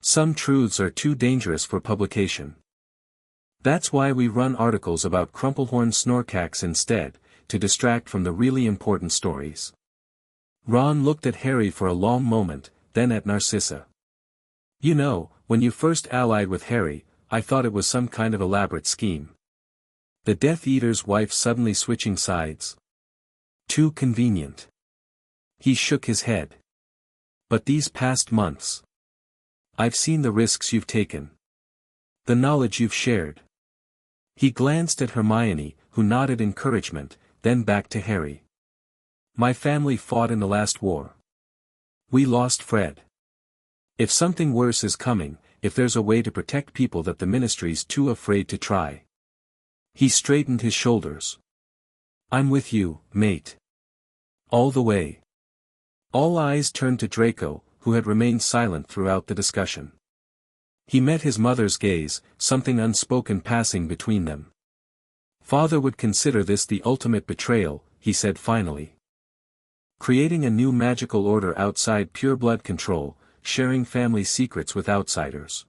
Some truths are too dangerous for publication. That's why we run articles about Crumplehorn Snorkax instead, to distract from the really important stories. Ron looked at Harry for a long moment, then at Narcissa. You know, when you first allied with Harry, I thought it was some kind of elaborate scheme. The Death Eater's wife suddenly switching sides. Too convenient. He shook his head. But these past months. I've seen the risks you've taken. The knowledge you've shared. He glanced at Hermione, who nodded encouragement, then back to Harry. My family fought in the last war. We lost Fred. If something worse is coming, if there's a way to protect people that the ministry's too afraid to try. He straightened his shoulders. I'm with you, mate. All the way. All eyes turned to Draco, who had remained silent throughout the discussion. He met his mother's gaze, something unspoken passing between them. Father would consider this the ultimate betrayal, he said finally. Creating a new magical order outside pure-blood control, sharing family secrets with outsiders.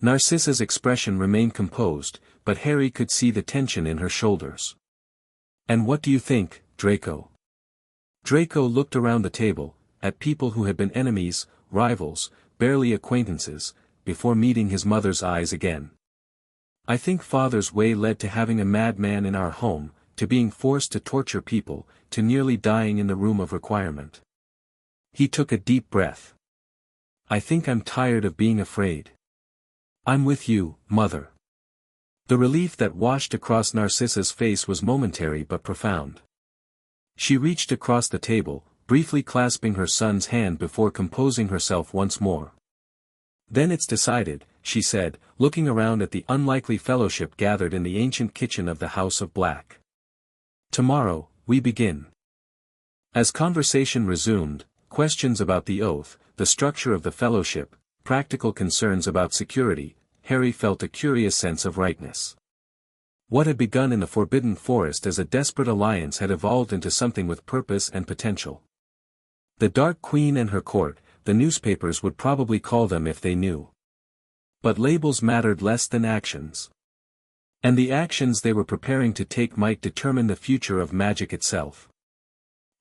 Narcissa's expression remained composed, but Harry could see the tension in her shoulders. And what do you think, Draco? Draco looked around the table, at people who had been enemies, rivals, barely acquaintances, before meeting his mother's eyes again. I think Father's way led to having a madman in our home, to being forced to torture people, to nearly dying in the room of requirement. He took a deep breath. I think I'm tired of being afraid. I'm with you, Mother. The relief that washed across Narcissa's face was momentary but profound. She reached across the table, briefly clasping her son's hand before composing herself once more. Then it's decided, she said, looking around at the unlikely fellowship gathered in the ancient kitchen of the House of Black. Tomorrow, we begin. As conversation resumed, questions about the oath, the structure of the fellowship, practical concerns about security, Harry felt a curious sense of rightness. What had begun in the Forbidden Forest as a desperate alliance had evolved into something with purpose and potential. The Dark Queen and her court, the newspapers would probably call them if they knew. But labels mattered less than actions. And the actions they were preparing to take might determine the future of magic itself.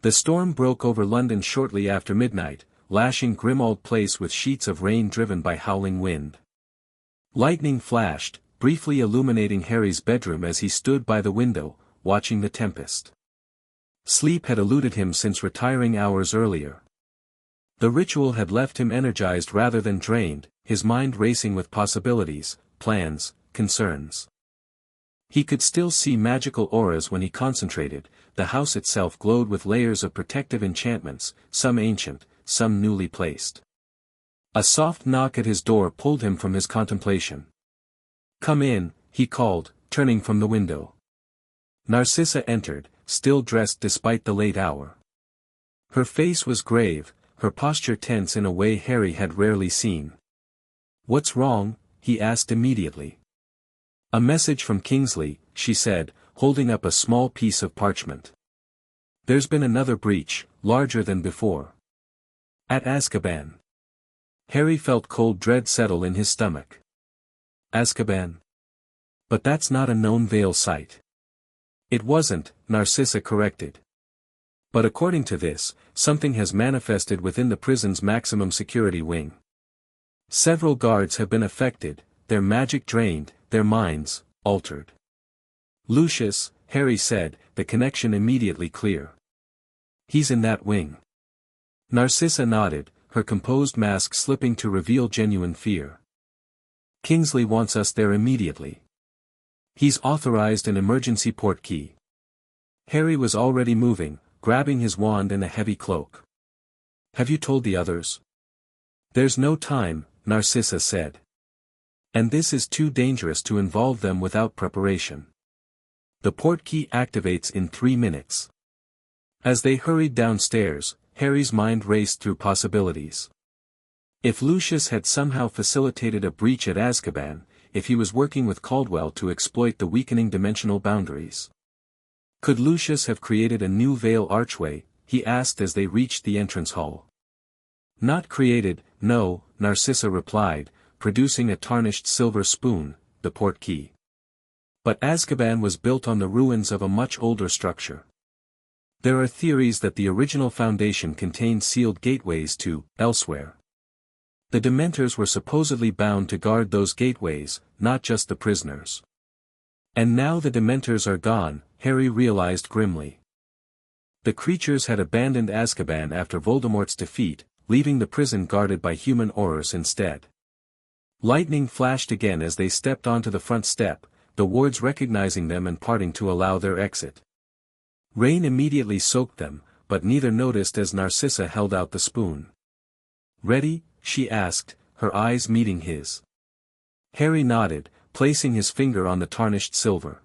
The storm broke over London shortly after midnight, lashing Grimmauld Place with sheets of rain driven by howling wind. Lightning flashed, briefly illuminating Harry's bedroom as he stood by the window, watching the tempest. Sleep had eluded him since retiring hours earlier. The ritual had left him energized rather than drained, his mind racing with possibilities, plans, concerns. He could still see magical auras when he concentrated. The house itself glowed with layers of protective enchantments, some ancient, some newly placed. A soft knock at his door pulled him from his contemplation. "Come in," he called, turning from the window. Narcissa entered, still dressed despite the late hour. Her face was grave, her posture tense in a way Harry had rarely seen. "What's wrong?" he asked immediately. "A message from Kingsley," she said, holding up a small piece of parchment. "There's been another breach, larger than before. At Aszkaban." Harry felt cold dread settle in his stomach. Aszkaban? But that's not a known Vale site. It wasn't, Narcissa corrected. But according to this, something has manifested within the prison's maximum security wing. Several guards have been affected, their magic drained, their minds altered. "Lucius," Harry said, the connection immediately clear. "He's in that wing." Narcissa nodded, her composed mask slipping to reveal genuine fear. "Kingsley wants us there immediately. He's authorized an emergency portkey." Harry was already moving, grabbing his wand and a heavy cloak. "Have you told the others?" "There's no time," Narcissa said. "And this is too dangerous to involve them without preparation. The portkey activates in 3 minutes." As they hurried downstairs, Harry's mind raced through possibilities. If Lucius had somehow facilitated a breach at Aszkaban, if he was working with Caldwell to exploit the weakening dimensional boundaries. Could Lucius have created a new Vale archway, he asked as they reached the entrance hall. "Not created, no," Narcissa replied, producing a tarnished silver spoon, the portkey. "But Aszkaban was built on the ruins of a much older structure. There are theories that the original foundation contained sealed gateways to elsewhere. The Dementors were supposedly bound to guard those gateways, not just the prisoners. And now the Dementors are gone," Harry realized grimly. The creatures had abandoned Aszkaban after Voldemort's defeat, leaving the prison guarded by human Aurors instead. Lightning flashed again as they stepped onto the front step, the wards recognizing them and parting to allow their exit. Rain immediately soaked them, but neither noticed as Narcissa held out the spoon. "Ready?" she asked, her eyes meeting his. Harry nodded, placing his finger on the tarnished silver.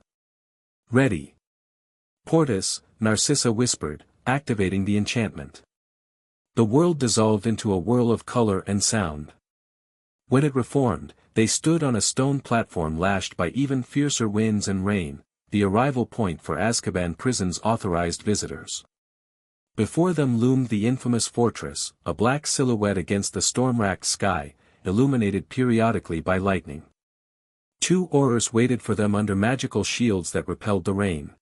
"Ready." "Portus," Narcissa whispered, activating the enchantment. The world dissolved into a whirl of color and sound. When it reformed, they stood on a stone platform lashed by even fiercer winds and rain, the arrival point for Aszkaban prison's authorized visitors. Before them loomed the infamous fortress, a black silhouette against the storm-racked sky, illuminated periodically by lightning. 2 Aurors waited for them under magical shields that repelled the rain.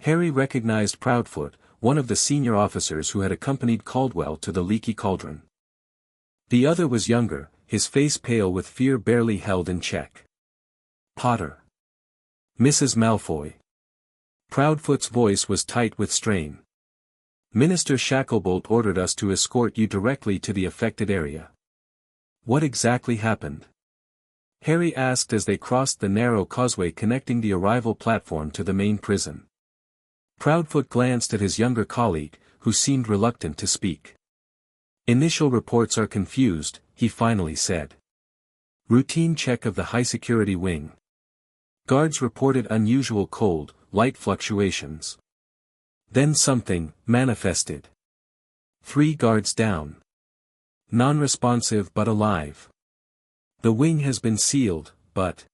Harry recognized Proudfoot, one of the senior officers who had accompanied Caldwell to the Leaky Cauldron. The other was younger, his face pale with fear barely held in check. "Potter. Mrs. Malfoy." Proudfoot's voice was tight with strain. "Minister Shacklebolt ordered us to escort you directly to the affected area." "What exactly happened?" Harry asked as they crossed the narrow causeway connecting the arrival platform to the main prison. Proudfoot glanced at his younger colleague, who seemed reluctant to speak. "Initial reports are confused," he finally said. "Routine check of the high-security wing. Guards reported unusual cold, light fluctuations. Then something manifested. 3 guards down. Non-responsive but alive. The wing has been sealed, but...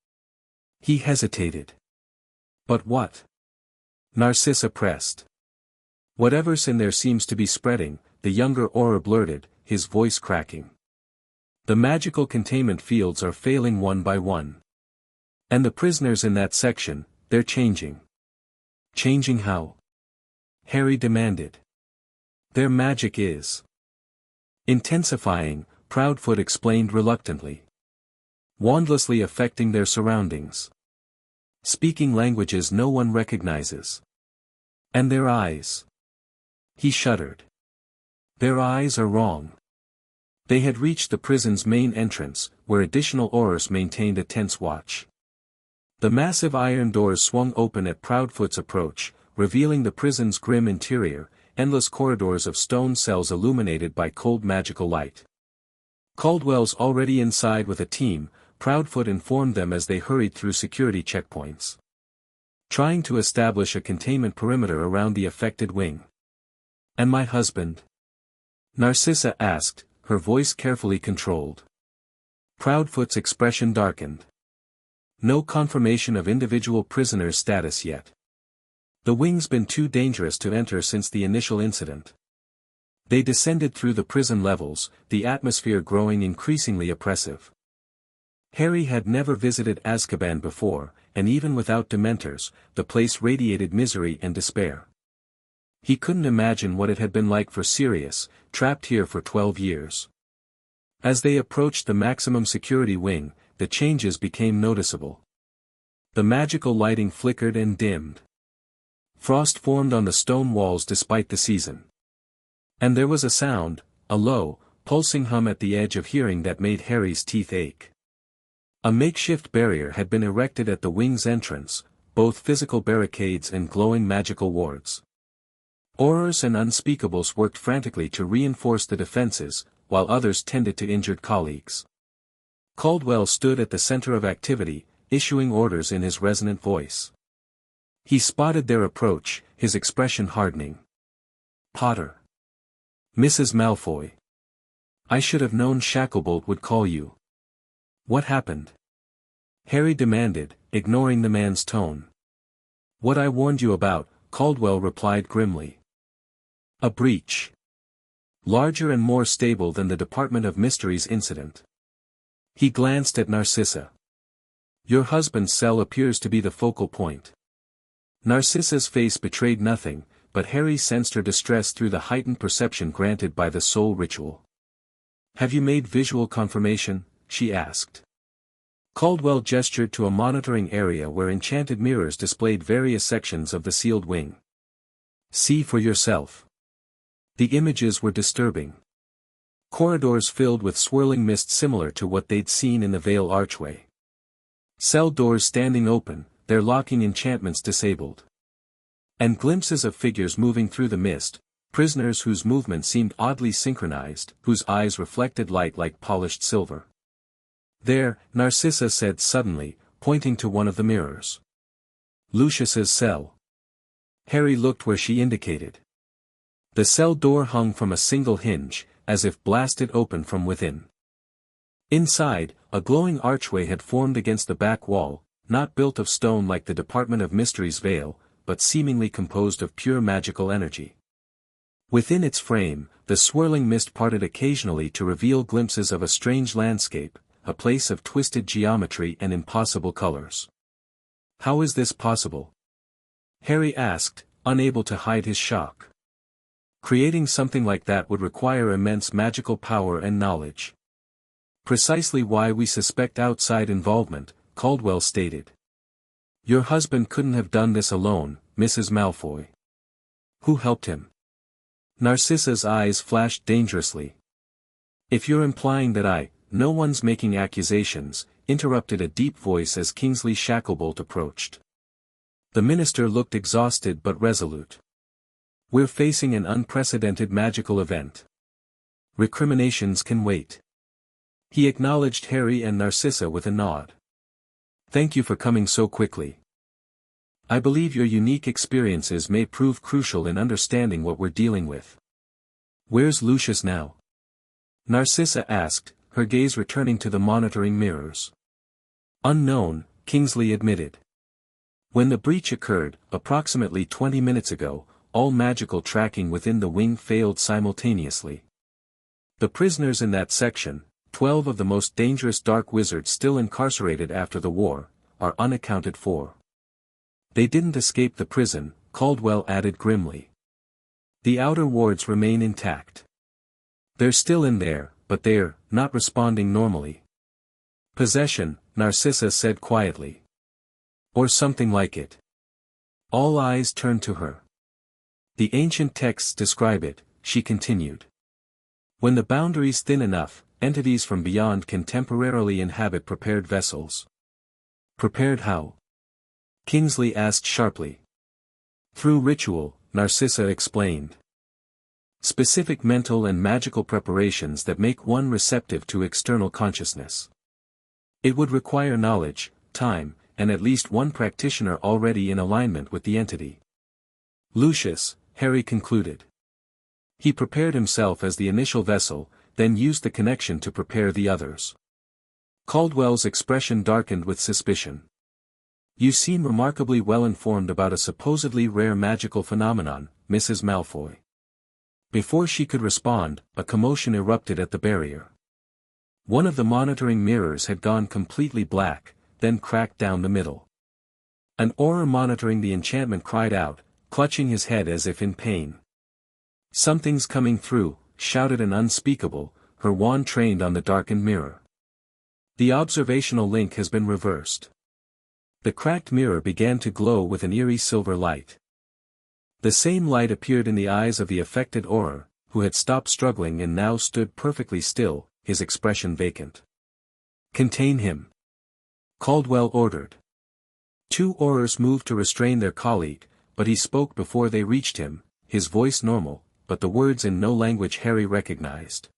He hesitated. But what? Narcissa pressed. Whatever's in there seems to be spreading, the younger Auror blurted, his voice cracking. The magical containment fields are failing one by one. And the prisoners in that section, they're changing. Changing how? Harry demanded. Their magic is intensifying, Proudfoot explained reluctantly. Wandlessly affecting their surroundings. Speaking languages no one recognizes. And their eyes. He shuddered. Their eyes are wrong. They had reached the prison's main entrance, where additional Aurors maintained a tense watch. The massive iron doors swung open at Proudfoot's approach, revealing the prison's grim interior, endless corridors of stone cells illuminated by cold magical light. Caldwell's already inside with a team, Proudfoot informed them as they hurried through security checkpoints. Trying to establish a containment perimeter around the affected wing. And my husband? Narcissa asked, her voice carefully controlled. Proudfoot's expression darkened. No confirmation of individual prisoner's status yet. The wing's been too dangerous to enter since the initial incident. They descended through the prison levels, the atmosphere growing increasingly oppressive. Harry had never visited Aszkaban before, and even without Dementors, the place radiated misery and despair. He couldn't imagine what it had been like for Sirius, trapped here for 12 years. As they approached the maximum security wing, the changes became noticeable. The magical lighting flickered and dimmed. Frost formed on the stone walls despite the season. And there was a sound, a low, pulsing hum at the edge of hearing that made Harry's teeth ache. A makeshift barrier had been erected at the wing's entrance, both physical barricades and glowing magical wards. Aurors and unspeakables worked frantically to reinforce the defenses, while others tended to injured colleagues. Caldwell stood at the center of activity, issuing orders in his resonant voice. He spotted their approach, his expression hardening. Potter. Mrs. Malfoy. I should have known Shacklebolt would call you. What happened? Harry demanded, ignoring the man's tone. What I warned you about, Caldwell replied grimly. A breach. Larger and more stable than the Department of Mysteries incident. He glanced at Narcissa. Your husband's cell appears to be the focal point. Narcissa's face betrayed nothing, but Harry sensed her distress through the heightened perception granted by the soul ritual. Have you made visual confirmation? She asked. Caldwell gestured to a monitoring area where enchanted mirrors displayed various sections of the sealed wing. See for yourself. The images were disturbing. Corridors filled with swirling mist similar to what they'd seen in the Veil archway. Cell doors standing open, their locking enchantments disabled. And glimpses of figures moving through the mist, prisoners whose movements seemed oddly synchronized, whose eyes reflected light like polished silver. There, Narcissa said suddenly, pointing to one of the mirrors. Lucius's cell. Harry looked where she indicated. The cell door hung from a single hinge, as if blasted open from within. Inside, a glowing archway had formed against the back wall, not built of stone like the Department of Mysteries veil, but seemingly composed of pure magical energy. Within its frame, the swirling mist parted occasionally to reveal glimpses of a strange landscape, a place of twisted geometry and impossible colors. How is this possible? Harry asked, unable to hide his shock. Creating something like that would require immense magical power and knowledge. Precisely why we suspect outside involvement, Caldwell stated. Your husband couldn't have done this alone, Mrs. Malfoy. Who helped him? Narcissa's eyes flashed dangerously. If you're implying that no one's making accusations, interrupted a deep voice as Kingsley Shacklebolt approached. The minister looked exhausted but resolute. We're facing an unprecedented magical event. Recriminations can wait. He acknowledged Harry and Narcissa with a nod. Thank you for coming so quickly. I believe your unique experiences may prove crucial in understanding what we're dealing with. Where's Lucius now? Narcissa asked, her gaze returning to the monitoring mirrors. Unknown, Kingsley admitted. When the breach occurred, approximately 20 minutes ago, all magical tracking within the wing failed simultaneously. The prisoners in that section, 12 of the most dangerous dark wizards still incarcerated after the war, are unaccounted for. They didn't escape the prison, Caldwell added grimly. The outer wards remain intact. They're still in there, but they're not responding normally. Possession, Narcissa said quietly. Or something like it. All eyes turned to her. The ancient texts describe it, she continued. When the boundary's thin enough, entities from beyond can temporarily inhabit prepared vessels. Prepared how? Kingsley asked sharply. Through ritual, Narcissa explained. Specific mental and magical preparations that make one receptive to external consciousness. It would require knowledge, time, and at least one practitioner already in alignment with the entity. Lucius, Harry concluded. He prepared himself as the initial vessel, then used the connection to prepare the others. Caldwell's expression darkened with suspicion. You seem remarkably well informed about a supposedly rare magical phenomenon, Mrs. Malfoy. Before she could respond, a commotion erupted at the barrier. One of the monitoring mirrors had gone completely black, then cracked down the middle. An auror monitoring the enchantment cried out, clutching his head as if in pain. Something's coming through, shouted an unspeakable, her wand trained on the darkened mirror. The observational link has been reversed. The cracked mirror began to glow with an eerie silver light. The same light appeared in the eyes of the affected auror, who had stopped struggling and now stood perfectly still, his expression vacant. Contain him. Caldwell ordered. 2 aurors moved to restrain their colleague, but he spoke before they reached him, his voice normal, but the words in no language Harry recognized.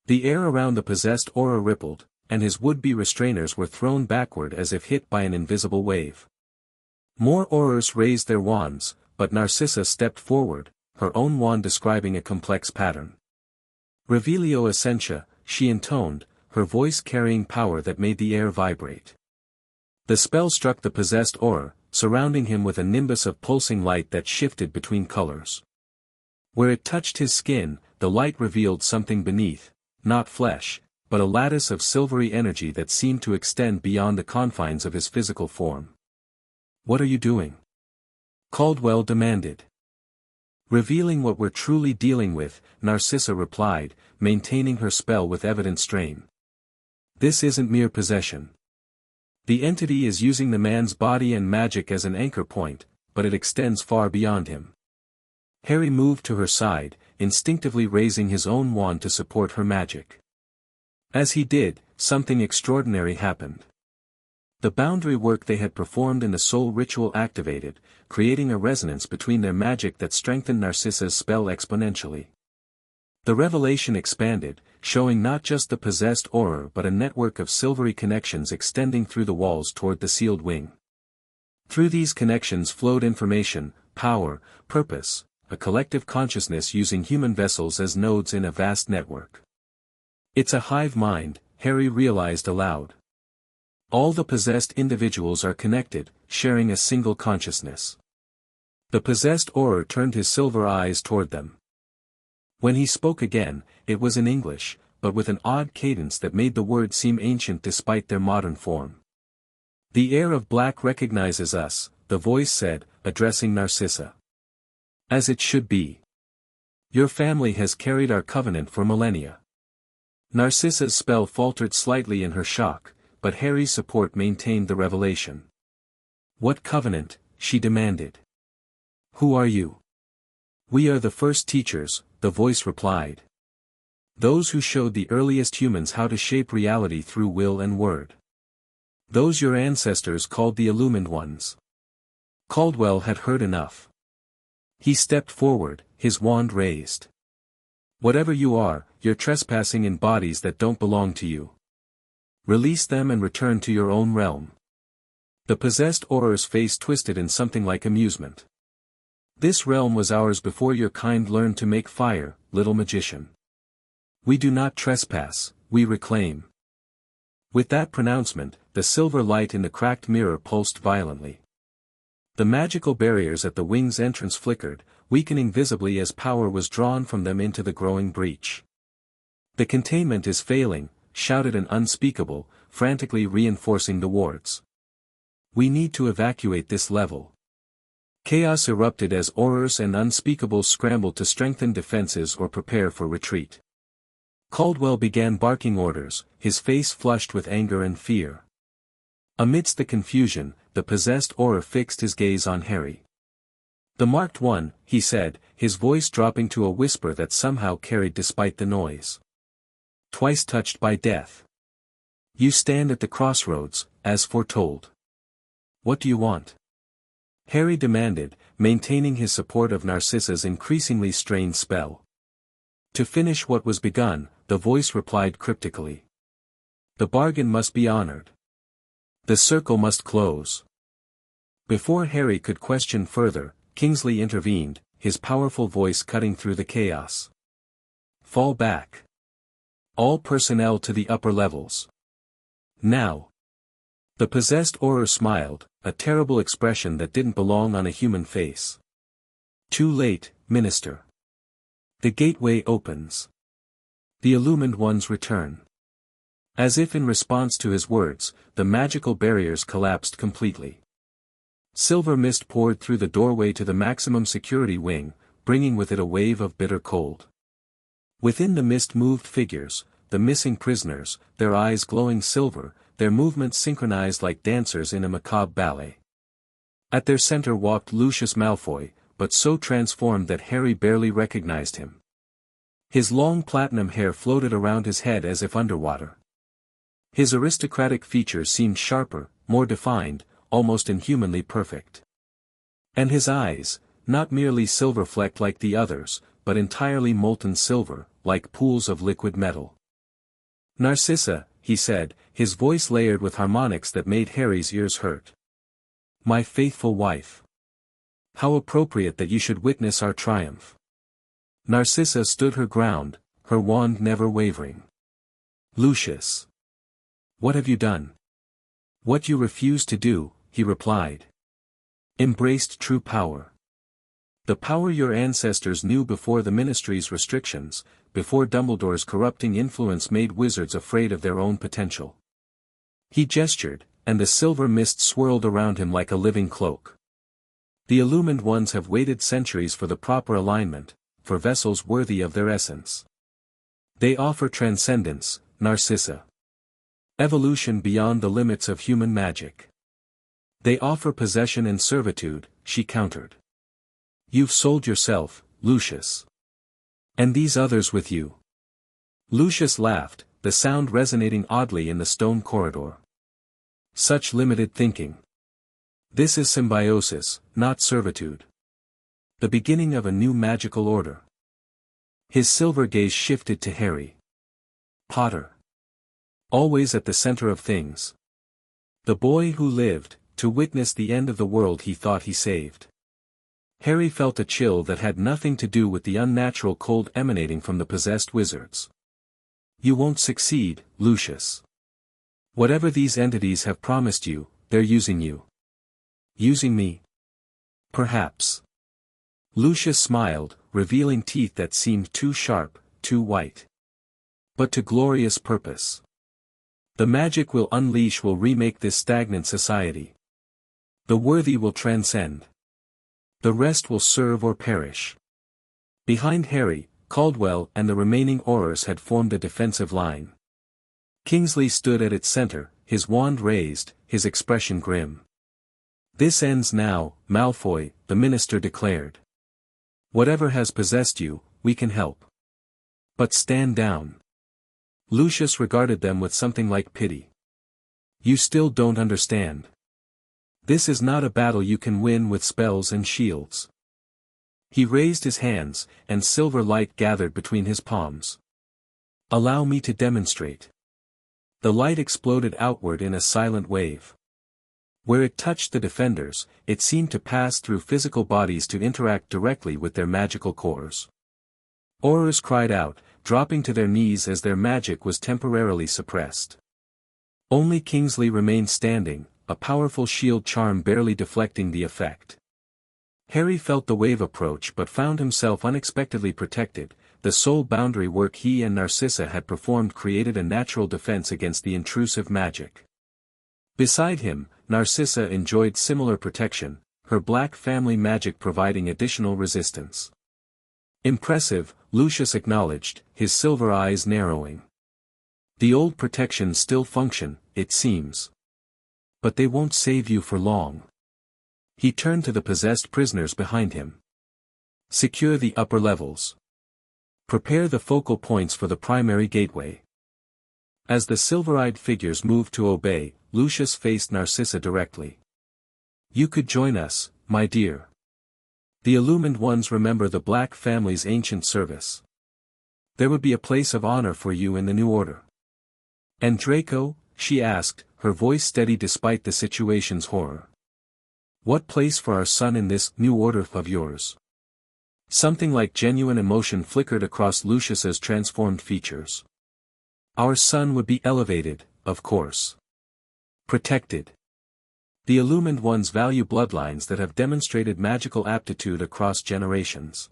The air around the possessed auror rippled, and his would-be restrainers were thrown backward as if hit by an invisible wave. More aurors raised their wands, but Narcissa stepped forward, her own wand describing a complex pattern. Revelio Essentia, she intoned, her voice carrying power that made the air vibrate. The spell struck the possessed auror, surrounding him with a nimbus of pulsing light that shifted between colors. Where it touched his skin, the light revealed something beneath, not flesh, but a lattice of silvery energy that seemed to extend beyond the confines of his physical form. What are you doing? Caldwell demanded. Revealing what we're truly dealing with, Narcissa replied, maintaining her spell with evident strain. This isn't mere possession. The entity is using the man's body and magic as an anchor point, but it extends far beyond him. Harry moved to her side, instinctively raising his own wand to support her magic. As he did, something extraordinary happened. The boundary work they had performed in the soul ritual activated, creating a resonance between their magic that strengthened Narcissa's spell exponentially. The revelation expanded, showing not just the possessed auror but a network of silvery connections extending through the walls toward the sealed wing. Through these connections flowed information, power, purpose, a collective consciousness using human vessels as nodes in a vast network. It's a hive mind, Harry realized aloud. All the possessed individuals are connected, sharing a single consciousness. The possessed auror turned his silver eyes toward them. When he spoke again, it was in English, but with an odd cadence that made the words seem ancient despite their modern form. The air of black recognizes us, the voice said, addressing Narcissa. As it should be. Your family has carried our covenant for millennia. Narcissa's spell faltered slightly in her shock, but Harry's support maintained the revelation. What covenant? She demanded. Who are you? We are the first teachers, the voice replied. Those who showed the earliest humans how to shape reality through will and word. Those your ancestors called the Illumined Ones. Caldwell had heard enough. He stepped forward, his wand raised. Whatever you are, you're trespassing in bodies that don't belong to you. Release them and return to your own realm. The possessed Auror's face twisted in something like amusement. This realm was ours before your kind learned to make fire, little magician. We do not trespass, we reclaim. With that pronouncement, the silver light in the cracked mirror pulsed violently. The magical barriers at the wing's entrance flickered, weakening visibly as power was drawn from them into the growing breach. The containment is failing, shouted an unspeakable, frantically reinforcing the wards. We need to evacuate this level. Chaos erupted as Aurors and unspeakables scrambled to strengthen defenses or prepare for retreat. Caldwell began barking orders, his face flushed with anger and fear. Amidst the confusion, the possessed Auror fixed his gaze on Harry. The marked one, he said, his voice dropping to a whisper that somehow carried despite the noise. Twice touched by death. You stand at the crossroads, as foretold. What do you want? Harry demanded, maintaining his support of Narcissa's increasingly strained spell. To finish what was begun, the voice replied cryptically. The bargain must be honored. The circle must close. Before Harry could question further, Kingsley intervened, his powerful voice cutting through the chaos. Fall back. All personnel to the upper levels. Now. The possessed Auror smiled, a terrible expression that didn't belong on a human face. Too late, Minister. The gateway opens. The illumined ones return. As if in response to his words, the magical barriers collapsed completely. Silver mist poured through the doorway to the maximum security wing, bringing with it a wave of bitter cold. Within the mist moved figures, the missing prisoners, their eyes glowing silver, their movements synchronized like dancers in a macabre ballet. At their center walked Lucius Malfoy, but so transformed that Harry barely recognized him. His long platinum hair floated around his head as if underwater. His aristocratic features seemed sharper, more defined, almost inhumanly perfect. And his eyes, not merely silver-flecked like the others, but entirely molten silver, like pools of liquid metal. Narcissa, he said, his voice layered with harmonics that made Harry's ears hurt. My faithful wife. How appropriate that you should witness our triumph. Narcissa stood her ground, her wand never wavering. Lucius. What have you done? What you refused to do, he replied. Embraced true power. The power your ancestors knew before the Ministry's restrictions, before Dumbledore's corrupting influence made wizards afraid of their own potential. He gestured, and the silver mist swirled around him like a living cloak. The illumined ones have waited centuries for the proper alignment, for vessels worthy of their essence. They offer transcendence, Narcissa. Evolution beyond the limits of human magic. They offer possession and servitude, she countered. You've sold yourself, Lucius. And these others with you. Lucius laughed, the sound resonating oddly in the stone corridor. Such limited thinking. This is symbiosis, not servitude. The beginning of a new magical order. His silver gaze shifted to Harry. Potter. Always at the center of things. The boy who lived, to witness the end of the world he thought he saved. Harry felt a chill that had nothing to do with the unnatural cold emanating from the possessed wizards. You won't succeed, Lucius. Whatever these entities have promised you, they're using you. Using me? Perhaps. Lucius smiled, revealing teeth that seemed too sharp, too white. But to glorious purpose. The magic we'll unleash will remake this stagnant society. The worthy will transcend. The rest will serve or perish. Behind Harry, Caldwell and the remaining Aurors had formed a defensive line. Kingsley stood at its center, his wand raised, his expression grim. This ends now, Malfoy, the minister declared. Whatever has possessed you, we can help. But stand down. Lucius regarded them with something like pity. You still don't understand. This is not a battle you can win with spells and shields. He raised his hands, and silver light gathered between his palms. Allow me to demonstrate. The light exploded outward in a silent wave. Where it touched the defenders, it seemed to pass through physical bodies to interact directly with their magical cores. Aurors cried out, dropping to their knees as their magic was temporarily suppressed. Only Kingsley remained standing, a powerful shield charm barely deflecting the effect. Harry felt the wave approach but found himself unexpectedly protected. The soul boundary work he and Narcissa had performed created a natural defense against the intrusive magic. Beside him, Narcissa enjoyed similar protection, her black family magic providing additional resistance. Impressive, Lucius acknowledged, his silver eyes narrowing. The old protections still function, it seems. But they won't save you for long. He turned to the possessed prisoners behind him. Secure the upper levels. Prepare the focal points for the primary gateway. As the silver-eyed figures moved to obey, Lucius faced Narcissa directly. You could join us, my dear. The illumined ones remember the Black family's ancient service. There would be a place of honor for you in the new order. And Draco, she asked, her voice steady despite the situation's horror. What place for our son in this new order of yours? Something like genuine emotion flickered across Lucius's transformed features. Our son would be elevated, of course. Protected. The illumined ones value bloodlines that have demonstrated magical aptitude across generations.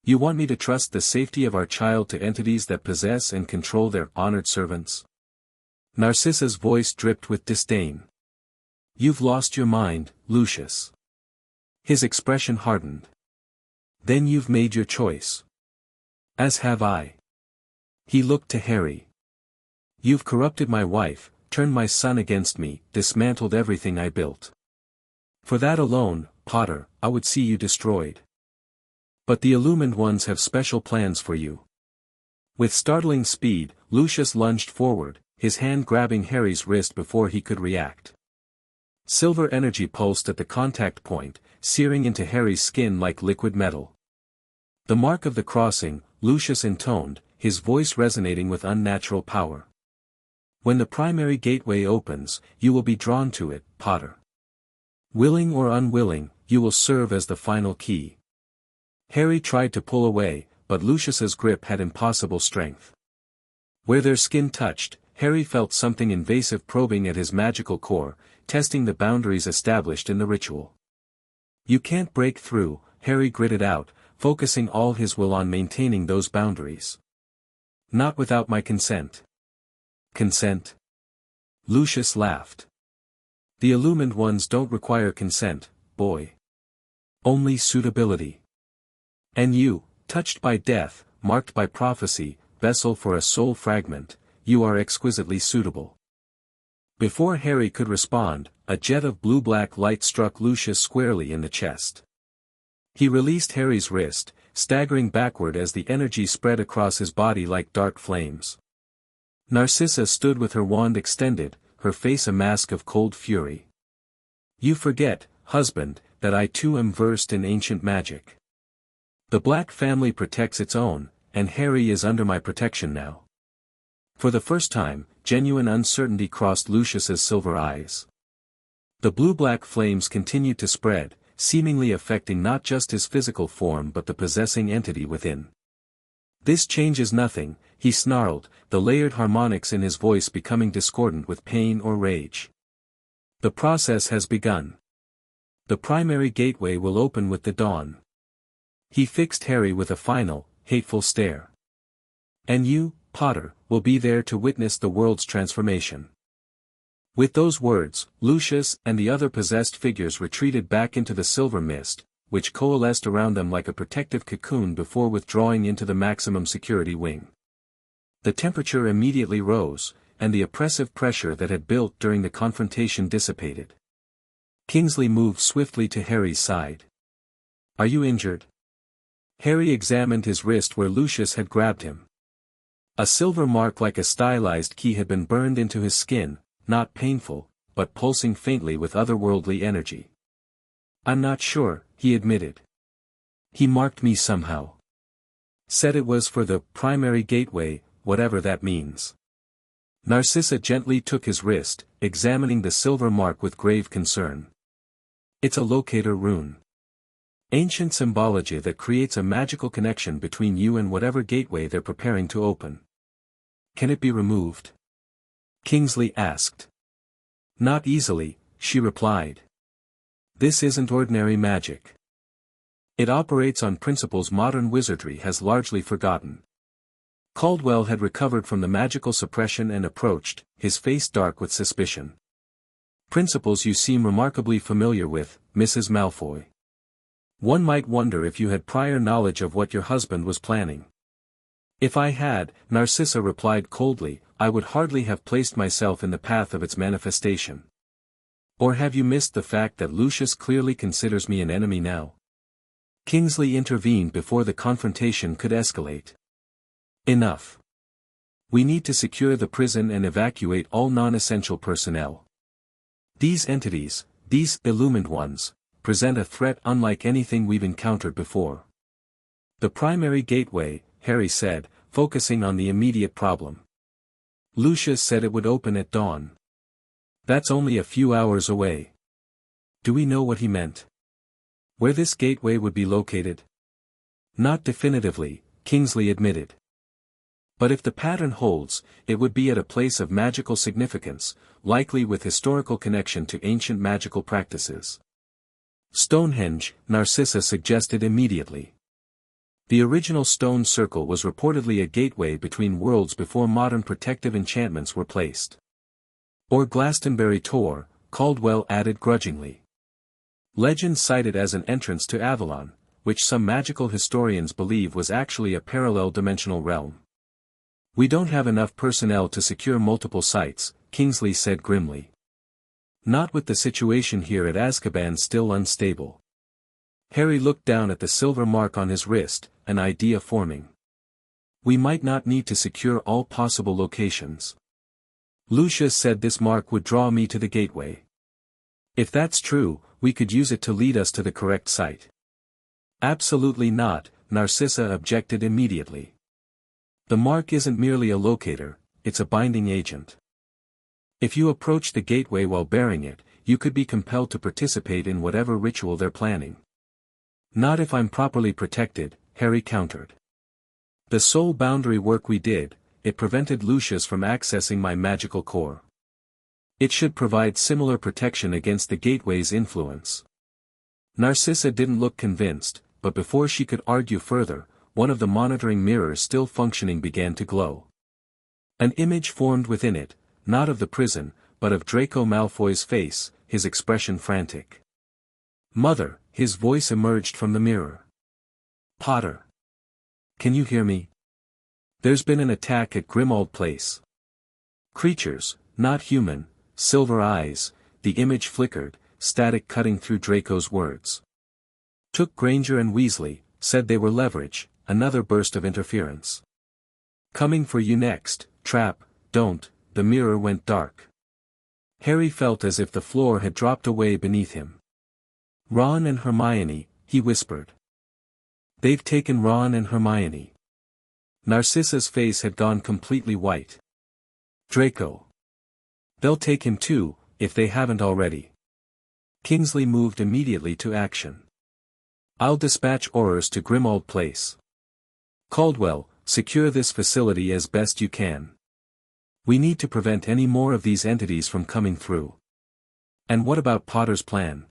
You want me to trust the safety of our child to entities that possess and control their honored servants? Narcissa's voice dripped with disdain. You've lost your mind, Lucius. His expression hardened. Then you've made your choice. As have I. He looked to Harry. You've corrupted my wife, turned my son against me, dismantled everything I built. For that alone, Potter, I would see you destroyed. But the illumined ones have special plans for you. With startling speed, Lucius lunged forward, his hand grabbing Harry's wrist before he could react. Silver energy pulsed at the contact point, searing into Harry's skin like liquid metal. The mark of the crossing, Lucius intoned, his voice resonating with unnatural power. When the primary gateway opens, you will be drawn to it, Potter. Willing or unwilling, you will serve as the final key. Harry tried to pull away, but Lucius's grip had impossible strength. Where their skin touched, Harry felt something invasive probing at his magical core, testing the boundaries established in the ritual. You can't break through, Harry gritted out, focusing all his will on maintaining those boundaries. Not without my consent. Consent? Lucius laughed. The illumined ones don't require consent, boy. Only suitability. And you, touched by death, marked by prophecy, vessel for a soul fragment, you are exquisitely suitable. Before Harry could respond, a jet of blue-black light struck Lucius squarely in the chest. He released Harry's wrist, staggering backward as the energy spread across his body like dark flames. Narcissa stood with her wand extended, her face a mask of cold fury. You forget, husband, that I too am versed in ancient magic. The Black family protects its own, and Harry is under my protection now. For the first time, genuine uncertainty crossed Lucius's silver eyes. The blue-black flames continued to spread, seemingly affecting not just his physical form but the possessing entity within. This changes nothing, he snarled, the layered harmonics in his voice becoming discordant with pain or rage. The process has begun. The primary gateway will open with the dawn. He fixed Harry with a final, hateful stare. And you, Potter, will be there to witness the world's transformation. With those words, Lucius and the other possessed figures retreated back into the silver mist, which coalesced around them like a protective cocoon before withdrawing into the maximum security wing. The temperature immediately rose, and the oppressive pressure that had built during the confrontation dissipated. Kingsley moved swiftly to Harry's side. Are you injured? Harry examined his wrist where Lucius had grabbed him. A silver mark like a stylized key had been burned into his skin, not painful, but pulsing faintly with otherworldly energy. I'm not sure, he admitted. He marked me somehow. Said it was for the primary gateway, whatever that means. Narcissa gently took his wrist, examining the silver mark with grave concern. It's a locator rune. Ancient symbology that creates a magical connection between you and whatever gateway they're preparing to open. Can it be removed? Kingsley asked. Not easily, she replied. This isn't ordinary magic. It operates on principles modern wizardry has largely forgotten. Caldwell had recovered from the magical suppression and approached, his face dark with suspicion. Principles you seem remarkably familiar with, Mrs. Malfoy. One might wonder if you had prior knowledge of what your husband was planning. If I had, Narcissa replied coldly, I would hardly have placed myself in the path of its manifestation. Or have you missed the fact that Lucius clearly considers me an enemy now? Kingsley intervened before the confrontation could escalate. Enough. We need to secure the prison and evacuate all non-essential personnel. These entities, these illumined ones, present a threat unlike anything we've encountered before. The primary gateway, Harry said, focusing on the immediate problem. Lucius said it would open at dawn. That's only a few hours away. Do we know what he meant? Where this gateway would be located? Not definitively, Kingsley admitted. But if the pattern holds, it would be at a place of magical significance, likely with historical connection to ancient magical practices. Stonehenge, Narcissa suggested immediately. The original stone circle was reportedly a gateway between worlds before modern protective enchantments were placed. Or Glastonbury Tor, Caldwell added grudgingly. Legend cited as an entrance to Avalon, which some magical historians believe was actually a parallel dimensional realm. We don't have enough personnel to secure multiple sites, Kingsley said grimly. Not with the situation here at Aszkaban still unstable. Harry looked down at the silver mark on his wrist, an idea forming. We might not need to secure all possible locations. Lucius said this mark would draw me to the gateway. If that's true, we could use it to lead us to the correct site. Absolutely not, Narcissa objected immediately. The mark isn't merely a locator, it's a binding agent. If you approach the gateway while bearing it, you could be compelled to participate in whatever ritual they're planning. Not if I'm properly protected, Harry countered. The soul boundary work we did, it prevented Lucius from accessing my magical core. It should provide similar protection against the gateway's influence. Narcissa didn't look convinced, but before she could argue further, one of the monitoring mirrors still functioning began to glow. An image formed within it, not of the prison, but of Draco Malfoy's face, his expression frantic. Mother, his voice emerged from the mirror. Potter. Can you hear me? There's been an attack at Grimmauld Place. Creatures, not human, silver eyes, the image flickered, static cutting through Draco's words. Took Granger and Weasley, said they were leverage, another burst of interference. Coming for you next, trap, don't. The mirror went dark. Harry felt as if the floor had dropped away beneath him. Ron and Hermione, he whispered. They've taken Ron and Hermione. Narcissa's face had gone completely white. Draco. They'll take him too, if they haven't already. Kingsley moved immediately to action. I'll dispatch Aurors to Grimmauld Place. Caldwell, secure this facility as best you can. We need to prevent any more of these entities from coming through. And what about Potter's plan?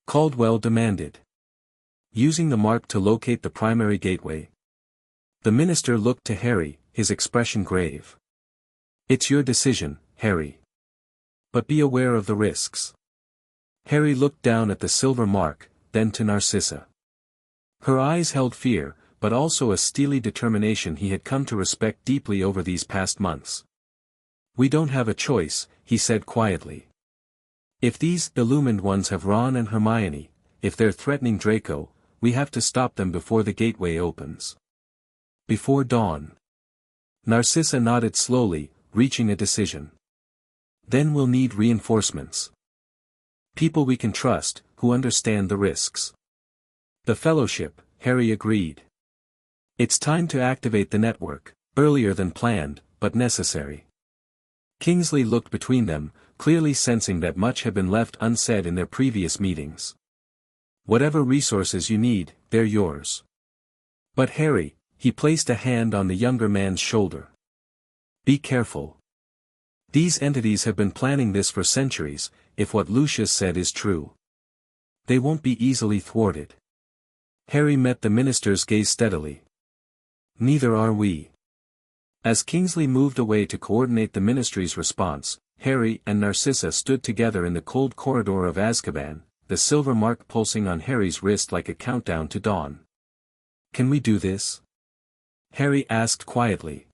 Caldwell demanded. Using the mark to locate the primary gateway. The minister looked to Harry, his expression grave. It's your decision, Harry. But be aware of the risks. Harry looked down at the silver mark, then to Narcissa. Her eyes held fear, but also a steely determination he had come to respect deeply over these past months. We don't have a choice, he said quietly. If these illumined ones have Ron and Hermione, if they're threatening Draco, we have to stop them before the gateway opens. Before dawn. Narcissa nodded slowly, reaching a decision. Then we'll need reinforcements. People we can trust, who understand the risks. The Fellowship, Harry agreed. It's time to activate the network, earlier than planned, but necessary. Kingsley looked between them, clearly sensing that much had been left unsaid in their previous meetings. "Whatever resources you need, they're yours." "But Harry," he placed a hand on the younger man's shoulder. "Be careful. These entities have been planning this for centuries, if what Lucius said is true. They won't be easily thwarted." Harry met the minister's gaze steadily. "Neither are we." As Kingsley moved away to coordinate the ministry's response, Harry and Narcissa stood together in the cold corridor of Aszkaban, the silver mark pulsing on Harry's wrist like a countdown to dawn. "Can we do this?" Harry asked quietly.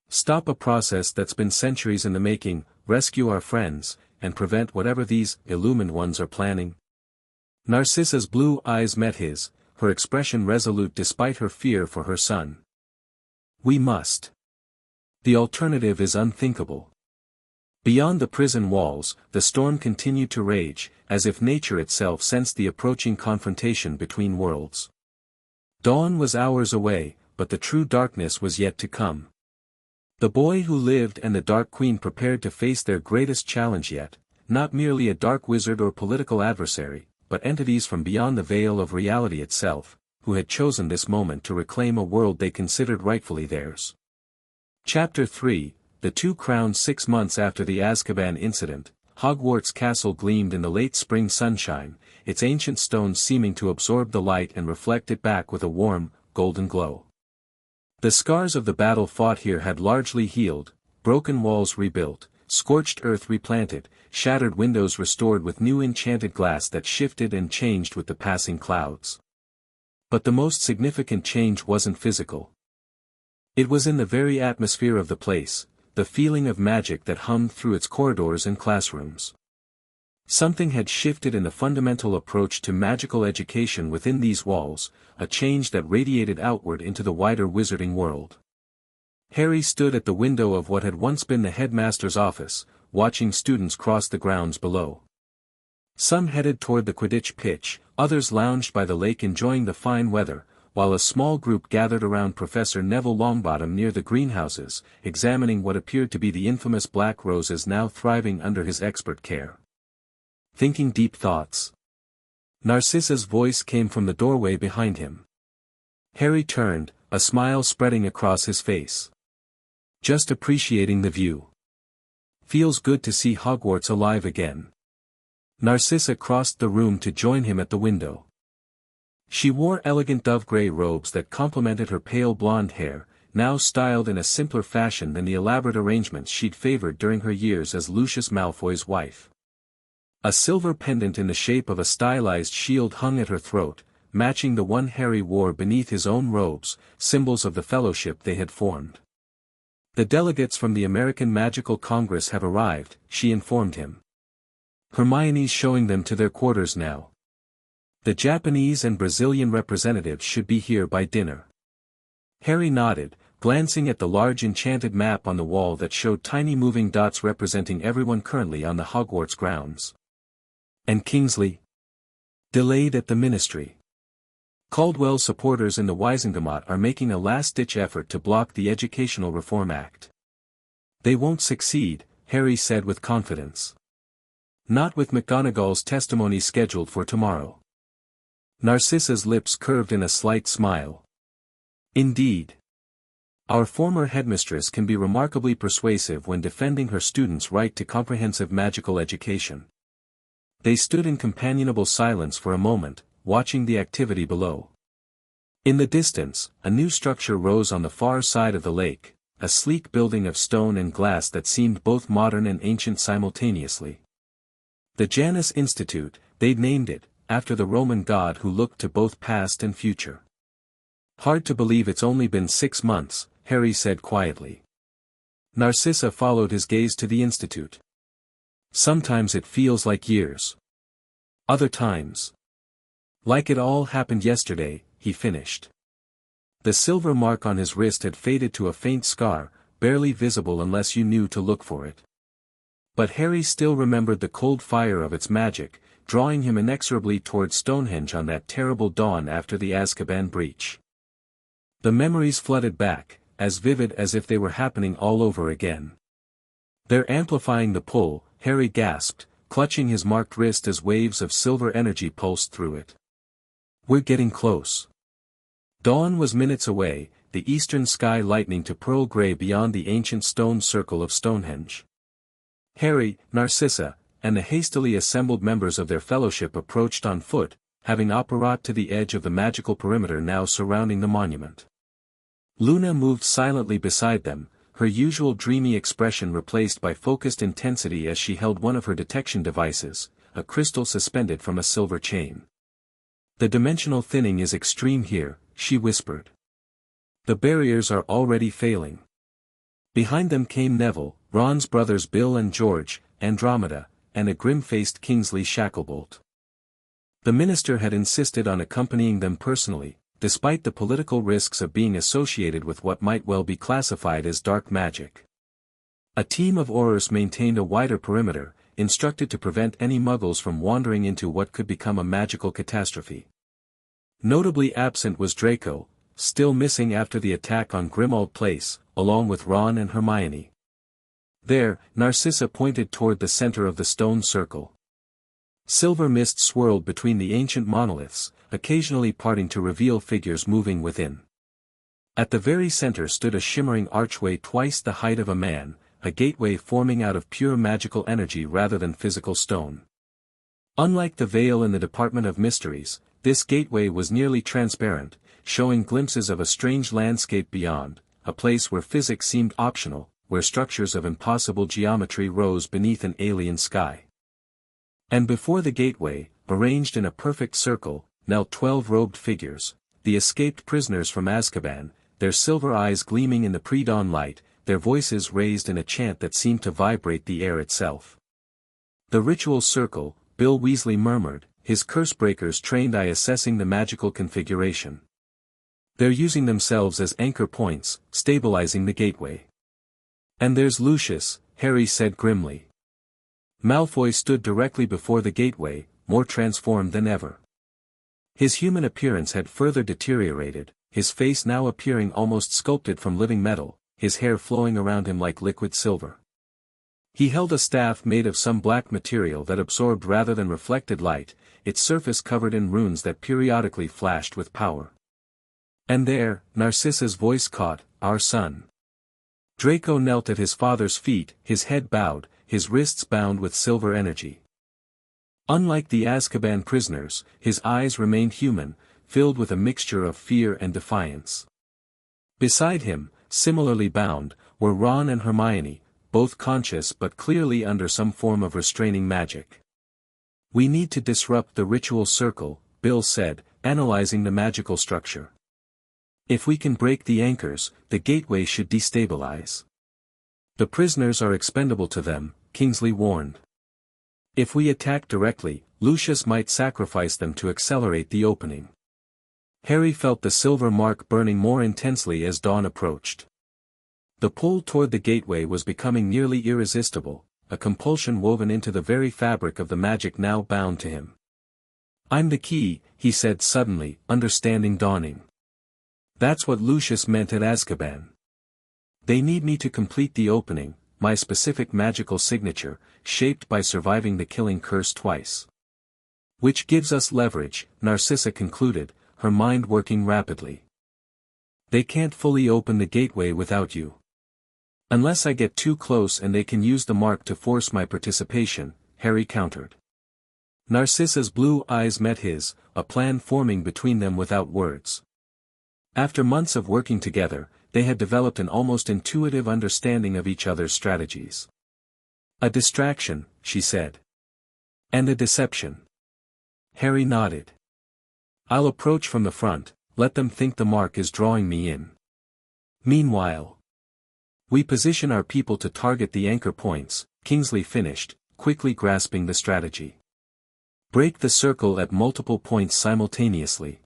"Stop a process that's been centuries in the making, rescue our friends, and prevent whatever these illumined ones are planning?" Narcissa's blue eyes met his, her expression resolute despite her fear for her son. "We must. The alternative is unthinkable." Beyond the prison walls, the storm continued to rage, as if nature itself sensed the approaching confrontation between worlds. Dawn was hours away, but the true darkness was yet to come. The boy who lived and the Dark Queen prepared to face their greatest challenge yet, not merely a dark wizard or political adversary, but entities from beyond the veil of reality itself, who had chosen this moment to reclaim a world they considered rightfully theirs. Chapter 3, The Two Crowns. 6 months after the Aszkaban incident, Hogwarts Castle gleamed in the late spring sunshine, its ancient stones seeming to absorb the light and reflect it back with a warm, golden glow. The scars of the battle fought here had largely healed, broken walls rebuilt, scorched earth replanted, shattered windows restored with new enchanted glass that shifted and changed with the passing clouds. But the most significant change wasn't physical. It was in the very atmosphere of the place, the feeling of magic that hummed through its corridors and classrooms. Something had shifted in the fundamental approach to magical education within these walls, a change that radiated outward into the wider wizarding world. Harry stood at the window of what had once been the headmaster's office, watching students cross the grounds below. Some headed toward the Quidditch pitch, others lounged by the lake enjoying the fine weather, while a small group gathered around Professor Neville Longbottom near the greenhouses, examining what appeared to be the infamous black roses now thriving under his expert care. Thinking deep thoughts. Narcissa's voice came from the doorway behind him. Harry turned, a smile spreading across his face. "Just appreciating the view. Feels good to see Hogwarts alive again." Narcissa crossed the room to join him at the window. She wore elegant dove-gray robes that complemented her pale blonde hair, now styled in a simpler fashion than the elaborate arrangements she'd favored during her years as Lucius Malfoy's wife. A silver pendant in the shape of a stylized shield hung at her throat, matching the one Harry wore beneath his own robes, symbols of the fellowship they had formed. "The delegates from the American Magical Congress have arrived," she informed him. "Hermione's showing them to their quarters now. The Japanese and Brazilian representatives should be here by dinner." Harry nodded, glancing at the large enchanted map on the wall that showed tiny moving dots representing everyone currently on the Hogwarts grounds. "And Kingsley?" "Delayed at the ministry. Caldwell's supporters in the Wisengamot are making a last-ditch effort to block the Educational Reform Act." "They won't succeed," Harry said with confidence. "Not with McGonagall's testimony scheduled for tomorrow." Narcissa's lips curved in a slight smile. "Indeed. Our former headmistress can be remarkably persuasive when defending her students' right to comprehensive magical education." They stood in companionable silence for a moment, watching the activity below. In the distance, a new structure rose on the far side of the lake, a sleek building of stone and glass that seemed both modern and ancient simultaneously. The Janus Institute, they'd named it, after the Roman god who looked to both past and future. "Hard to believe it's only been 6 months, Harry said quietly. Narcissa followed his gaze to the institute. "Sometimes it feels like years. Other times. Like it all happened yesterday," he finished. The silver mark on his wrist had faded to a faint scar, barely visible unless you knew to look for it. But Harry still remembered the cold fire of its magic, drawing him inexorably toward Stonehenge on that terrible dawn after the Aszkaban breach. The memories flooded back, as vivid as if they were happening all over again. They're amplifying the pull, Harry gasped, clutching his marked wrist as waves of silver energy pulsed through it. We're getting close. Dawn was minutes away, the eastern sky lightening to pearl gray beyond the ancient stone circle of Stonehenge. Harry, Narcissa, and the hastily assembled members of their fellowship approached on foot, having apparat to the edge of the magical perimeter now surrounding the monument. Luna moved silently beside them, her usual dreamy expression replaced by focused intensity as she held one of her detection devices, a crystal suspended from a silver chain. The dimensional thinning is extreme here, she whispered. The barriers are already failing. Behind them came Neville, Ron's brothers Bill and George, Andromeda, and a grim-faced Kingsley Shacklebolt. The minister had insisted on accompanying them personally, despite the political risks of being associated with what might well be classified as dark magic. A team of Aurors maintained a wider perimeter, instructed to prevent any muggles from wandering into what could become a magical catastrophe. Notably absent was Draco, still missing after the attack on Grimmauld Place, along with Ron and Hermione. There, Narcissa pointed toward the center of the stone circle. Silver mist swirled between the ancient monoliths, occasionally parting to reveal figures moving within. At the very center stood a shimmering archway twice the height of a man, a gateway forming out of pure magical energy rather than physical stone. Unlike the veil in the Department of Mysteries, this gateway was nearly transparent, showing glimpses of a strange landscape beyond, a place where physics seemed optional, where structures of impossible geometry rose beneath an alien sky. And before the gateway, arranged in a perfect circle, knelt 12 robed figures, the escaped prisoners from Aszkaban, their silver eyes gleaming in the pre-dawn light, their voices raised in a chant that seemed to vibrate the air itself. The ritual circle, Bill Weasley murmured, his curse-breakers trained eye assessing the magical configuration. They're using themselves as anchor points, stabilizing the gateway. And there's Lucius, Harry said grimly. Malfoy stood directly before the gateway, more transformed than ever. His human appearance had further deteriorated, his face now appearing almost sculpted from living metal, his hair flowing around him like liquid silver. He held a staff made of some black material that absorbed rather than reflected light, its surface covered in runes that periodically flashed with power. And there, Narcissa's voice caught, "Our son." Draco knelt at his father's feet, his head bowed, his wrists bound with silver energy. Unlike the Aszkaban prisoners, his eyes remained human, filled with a mixture of fear and defiance. Beside him, similarly bound, were Ron and Hermione, both conscious but clearly under some form of restraining magic. "We need to disrupt the ritual circle," Bill said, analyzing the magical structure. "If we can break the anchors, the gateway should destabilize." "The prisoners are expendable to them," Kingsley warned. "If we attack directly, Lucius might sacrifice them to accelerate the opening." Harry felt the silver mark burning more intensely as dawn approached. The pull toward the gateway was becoming nearly irresistible, a compulsion woven into the very fabric of the magic now bound to him. "I'm the key," he said suddenly, understanding dawning. "That's what Lucius meant at Aszkaban. They need me to complete the opening, my specific magical signature, shaped by surviving the killing curse twice. Which gives us leverage," Narcissa concluded, her mind working rapidly. "They can't fully open the gateway without you. Unless I get too close and they can use the mark to force my participation," Harry countered. Narcissa's blue eyes met his, a plan forming between them without words. After months of working together, they had developed an almost intuitive understanding of each other's strategies. "A distraction," she said. "And a deception." Harry nodded. "I'll approach from the front, let them think the mark is drawing me in. Meanwhile, we position our people to target the anchor points," Kingsley finished, quickly grasping the strategy. "Break the circle at multiple points simultaneously.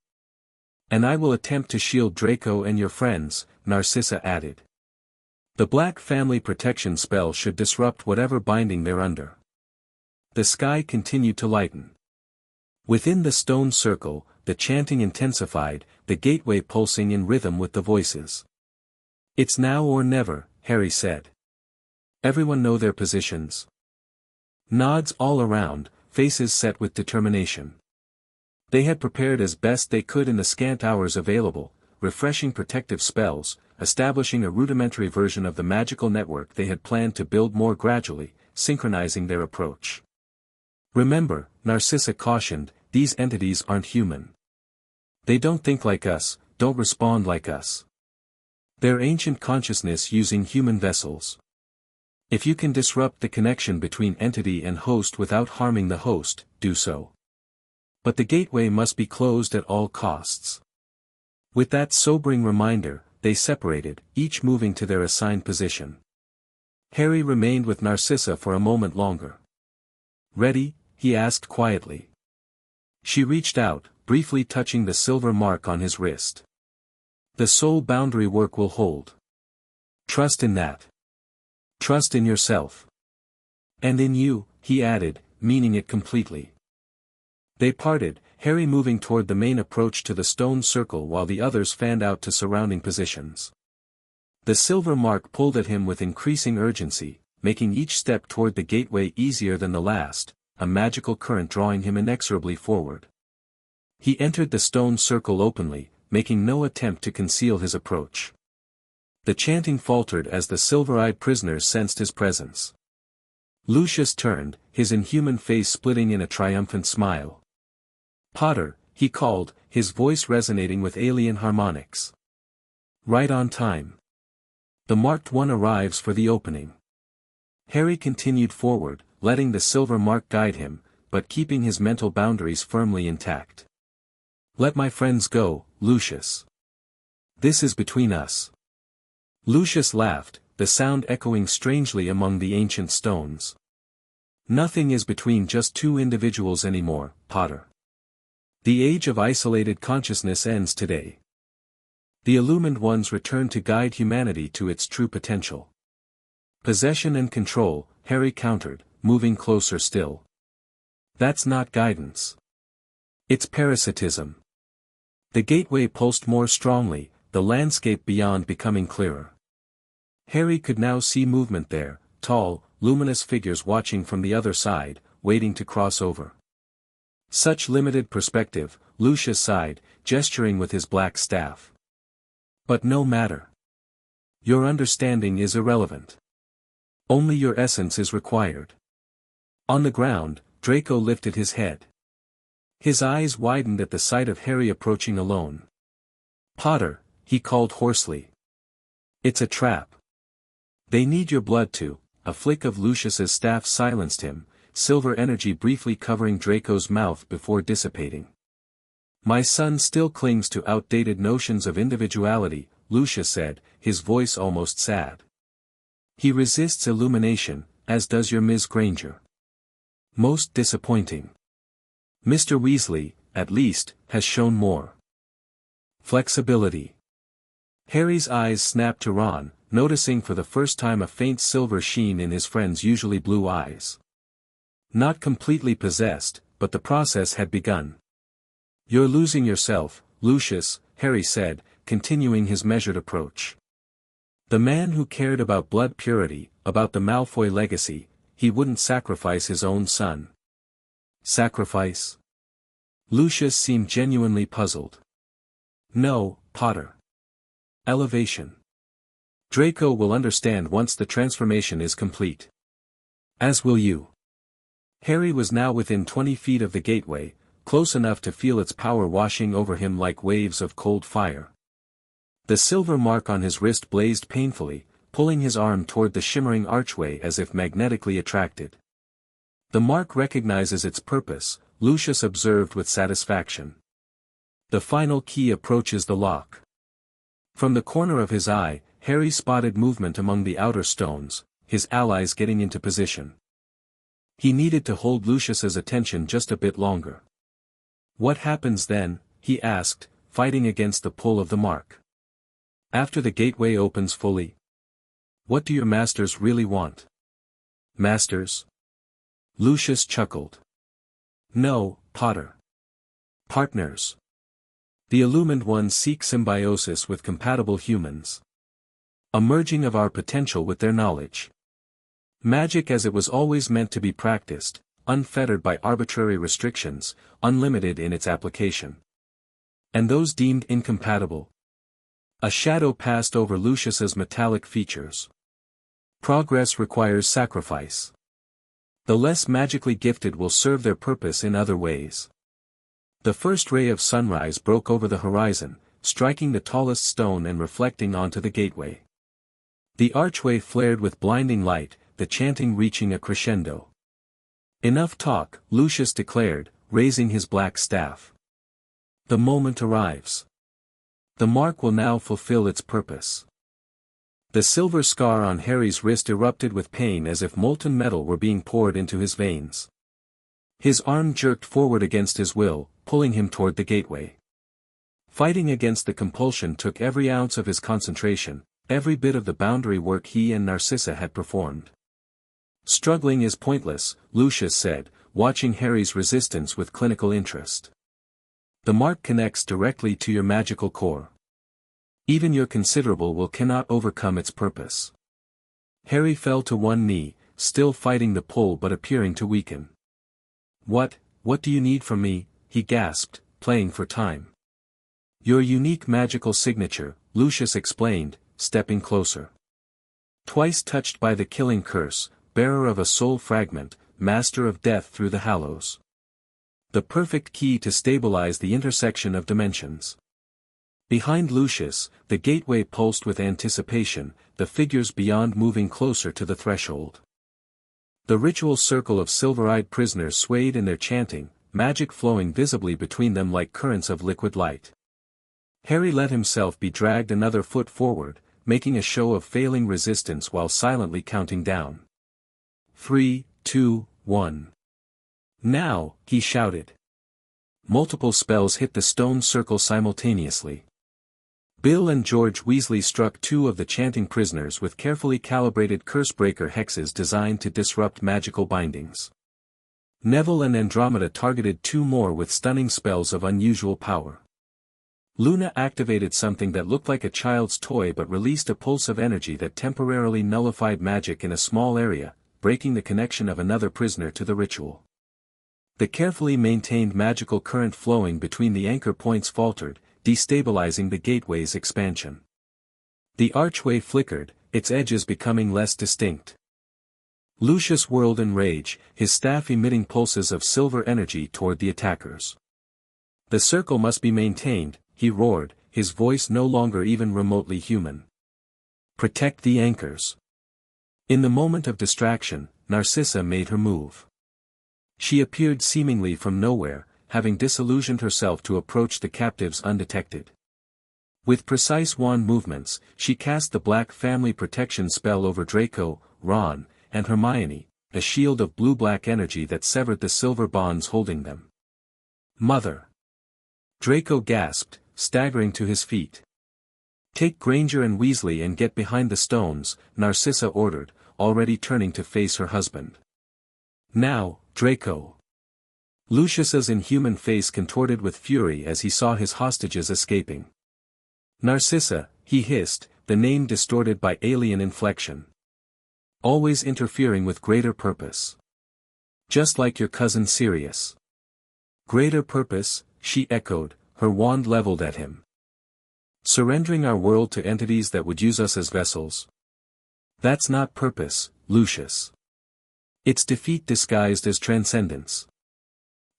And I will attempt to shield Draco and your friends," Narcissa added. "The Black Family Protection spell should disrupt whatever binding they're under." The sky continued to lighten. Within the stone circle, the chanting intensified, the gateway pulsing in rhythm with the voices. "It's now or never," Harry said. "Everyone know their positions." Nods all around, faces set with determination. They had prepared as best they could in the scant hours available, refreshing protective spells, establishing a rudimentary version of the magical network they had planned to build more gradually, synchronizing their approach. Remember, Narcissa cautioned, these entities aren't human. They don't think like us, don't respond like us. They're ancient consciousness using human vessels. If you can disrupt the connection between entity and host without harming the host, do so. But the gateway must be closed at all costs. With that sobering reminder, they separated, each moving to their assigned position. Harry remained with Narcissa for a moment longer. "Ready?" he asked quietly. She reached out, briefly touching the silver mark on his wrist. "The soul boundary work will hold. Trust in that. Trust in yourself. And in you," he added, meaning it completely. They parted, Harry moving toward the main approach to the stone circle while the others fanned out to surrounding positions. The silver mark pulled at him with increasing urgency, making each step toward the gateway easier than the last, a magical current drawing him inexorably forward. He entered the stone circle openly, making no attempt to conceal his approach. The chanting faltered as the silver-eyed prisoners sensed his presence. Lucius turned, his inhuman face splitting in a triumphant smile. "Potter," he called, his voice resonating with alien harmonics. "Right on time. The marked one arrives for the opening." Harry continued forward, letting the silver mark guide him, but keeping his mental boundaries firmly intact. "Let my friends go, Lucius. This is between us." Lucius laughed, the sound echoing strangely among the ancient stones. "Nothing is between just two individuals anymore, Potter. The age of isolated consciousness ends today. The illumined ones return to guide humanity to its true potential." "Possession and control," Harry countered, moving closer still. "That's not guidance. It's parasitism." The gateway pulsed more strongly, the landscape beyond becoming clearer. Harry could now see movement there, tall, luminous figures watching from the other side, waiting to cross over. Such limited perspective, Lucius sighed, gesturing with his black staff. "But no matter. Your understanding is irrelevant. Only your essence is required." On the ground, Draco lifted his head. His eyes widened at the sight of Harry approaching alone. "Potter," he called hoarsely. "It's a trap. They need your blood to—" A flick of Lucius's staff silenced him, silver energy briefly covering Draco's mouth before dissipating. "My son still clings to outdated notions of individuality," Lucius said, his voice almost sad. "He resists illumination, as does your Ms. Granger. Most disappointing. Mr. Weasley, at least, has shown more flexibility." Harry's eyes snapped to Ron, noticing for the first time a faint silver sheen in his friend's usually blue eyes. Not completely possessed, but the process had begun. "You're losing yourself, Lucius," Harry said, continuing his measured approach. The man who cared about blood purity, about the Malfoy legacy, he wouldn't sacrifice his own son. Sacrifice? Lucius seemed genuinely puzzled. "No, Potter. Elevation. Draco will understand once the transformation is complete. As will you." Harry was now within 20 feet of the gateway, close enough to feel its power washing over him like waves of cold fire. The silver mark on his wrist blazed painfully, pulling his arm toward the shimmering archway as if magnetically attracted. "The mark recognizes its purpose," Lucius observed with satisfaction. "The final key approaches the lock." From the corner of his eye, Harry spotted movement among the outer stones, his allies getting into position. He needed to hold Lucius's attention just a bit longer. "What happens then?" he asked, fighting against the pull of the mark. "After the gateway opens fully? What do your masters really want?" "Masters?" Lucius chuckled. "No, Potter. Partners. The illumined ones seek symbiosis with compatible humans. A merging of our potential with their knowledge. Magic as it was always meant to be practiced, unfettered by arbitrary restrictions, unlimited in its application. And those deemed incompatible. A shadow passed over Lucius's metallic features. Progress requires sacrifice. The less magically gifted will serve their purpose in other ways. The first ray of sunrise broke over the horizon, striking the tallest stone and reflecting onto the gateway. The archway flared with blinding light, the chanting reaching a crescendo. "Enough talk," Lucius declared, raising his black staff. "The moment arrives. The mark will now fulfill its purpose." The silver scar on Harry's wrist erupted with pain as if molten metal were being poured into his veins. His arm jerked forward against his will, pulling him toward the gateway. Fighting against the compulsion took every ounce of his concentration, every bit of the boundary work he and Narcissa had performed. "Struggling is pointless," Lucius said, watching Harry's resistance with clinical interest. "The mark connects directly to your magical core. Even your considerable will cannot overcome its purpose." Harry fell to one knee, still fighting the pull but appearing to weaken. What do you need from me?" he gasped, playing for time. "Your unique magical signature," Lucius explained, stepping closer. "Twice touched by the killing curse, bearer of a soul fragment, master of death through the hallows. The perfect key to stabilize the intersection of dimensions." Behind Lucius, the gateway pulsed with anticipation, the figures beyond moving closer to the threshold. The ritual circle of silver-eyed prisoners swayed in their chanting, magic flowing visibly between them like currents of liquid light. Harry let himself be dragged another foot forward, making a show of failing resistance while silently counting down. 3, 2, 1. "Now," he shouted. Multiple spells hit the stone circle simultaneously. Bill and George Weasley struck two of the chanting prisoners with carefully calibrated curse-breaker hexes designed to disrupt magical bindings. Neville and Andromeda targeted two more with stunning spells of unusual power. Luna activated something that looked like a child's toy but released a pulse of energy that temporarily nullified magic in a small area, breaking the connection of another prisoner to the ritual. The carefully maintained magical current flowing between the anchor points faltered, destabilizing the gateway's expansion. The archway flickered, its edges becoming less distinct. Lucius whirled in rage, his staff emitting pulses of silver energy toward the attackers. "The circle must be maintained," he roared, his voice no longer even remotely human. "Protect the anchors." In the moment of distraction, Narcissa made her move. She appeared seemingly from nowhere, having disillusioned herself to approach the captives undetected. With precise wand movements, she cast the Black Family Protection spell over Draco, Ron, and Hermione, a shield of blue-black energy that severed the silver bonds holding them. "Mother!" Draco gasped, staggering to his feet. "Take Granger and Weasley and get behind the stones," Narcissa ordered, already turning to face her husband. "Now, Draco!" Lucius's inhuman face contorted with fury as he saw his hostages escaping. "Narcissa," he hissed, the name distorted by alien inflection. "Always interfering with greater purpose. Just like your cousin Sirius." "Greater purpose," she echoed, her wand leveled at him. "Surrendering our world to entities that would use us as vessels. That's not purpose, Lucius. It's defeat disguised as transcendence."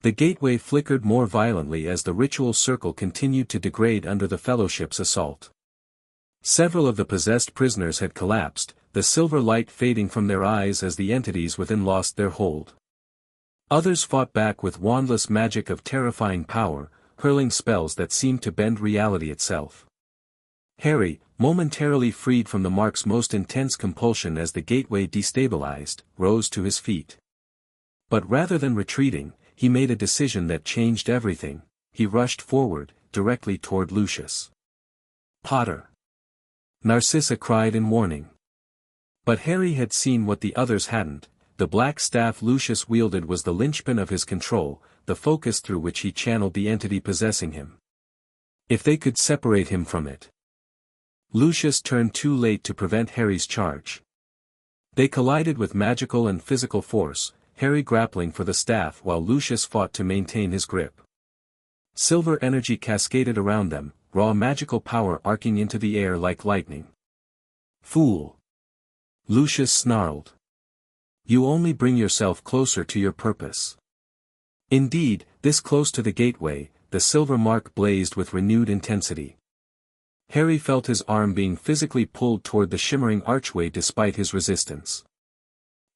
The gateway flickered more violently as the ritual circle continued to degrade under the Fellowship's assault. Several of the possessed prisoners had collapsed, the silver light fading from their eyes as the entities within lost their hold. Others fought back with wandless magic of terrifying power, hurling spells that seemed to bend reality itself. Harry, momentarily freed from the mark's most intense compulsion as the gateway destabilized, rose to his feet. But rather than retreating, he made a decision that changed everything. He rushed forward, directly toward Lucius. "Potter!" Narcissa cried in warning. But Harry had seen what the others hadn't. The black staff Lucius wielded was the linchpin of his control, the focus through which he channeled the entity possessing him. If they could separate him from it. Lucius turned too late to prevent Harry's charge. They collided with magical and physical force, Harry grappling for the staff while Lucius fought to maintain his grip. Silver energy cascaded around them, raw magical power arcing into the air like lightning. "Fool!" Lucius snarled. "You only bring yourself closer to your purpose." Indeed, this close to the gateway, the silver mark blazed with renewed intensity. Harry felt his arm being physically pulled toward the shimmering archway despite his resistance.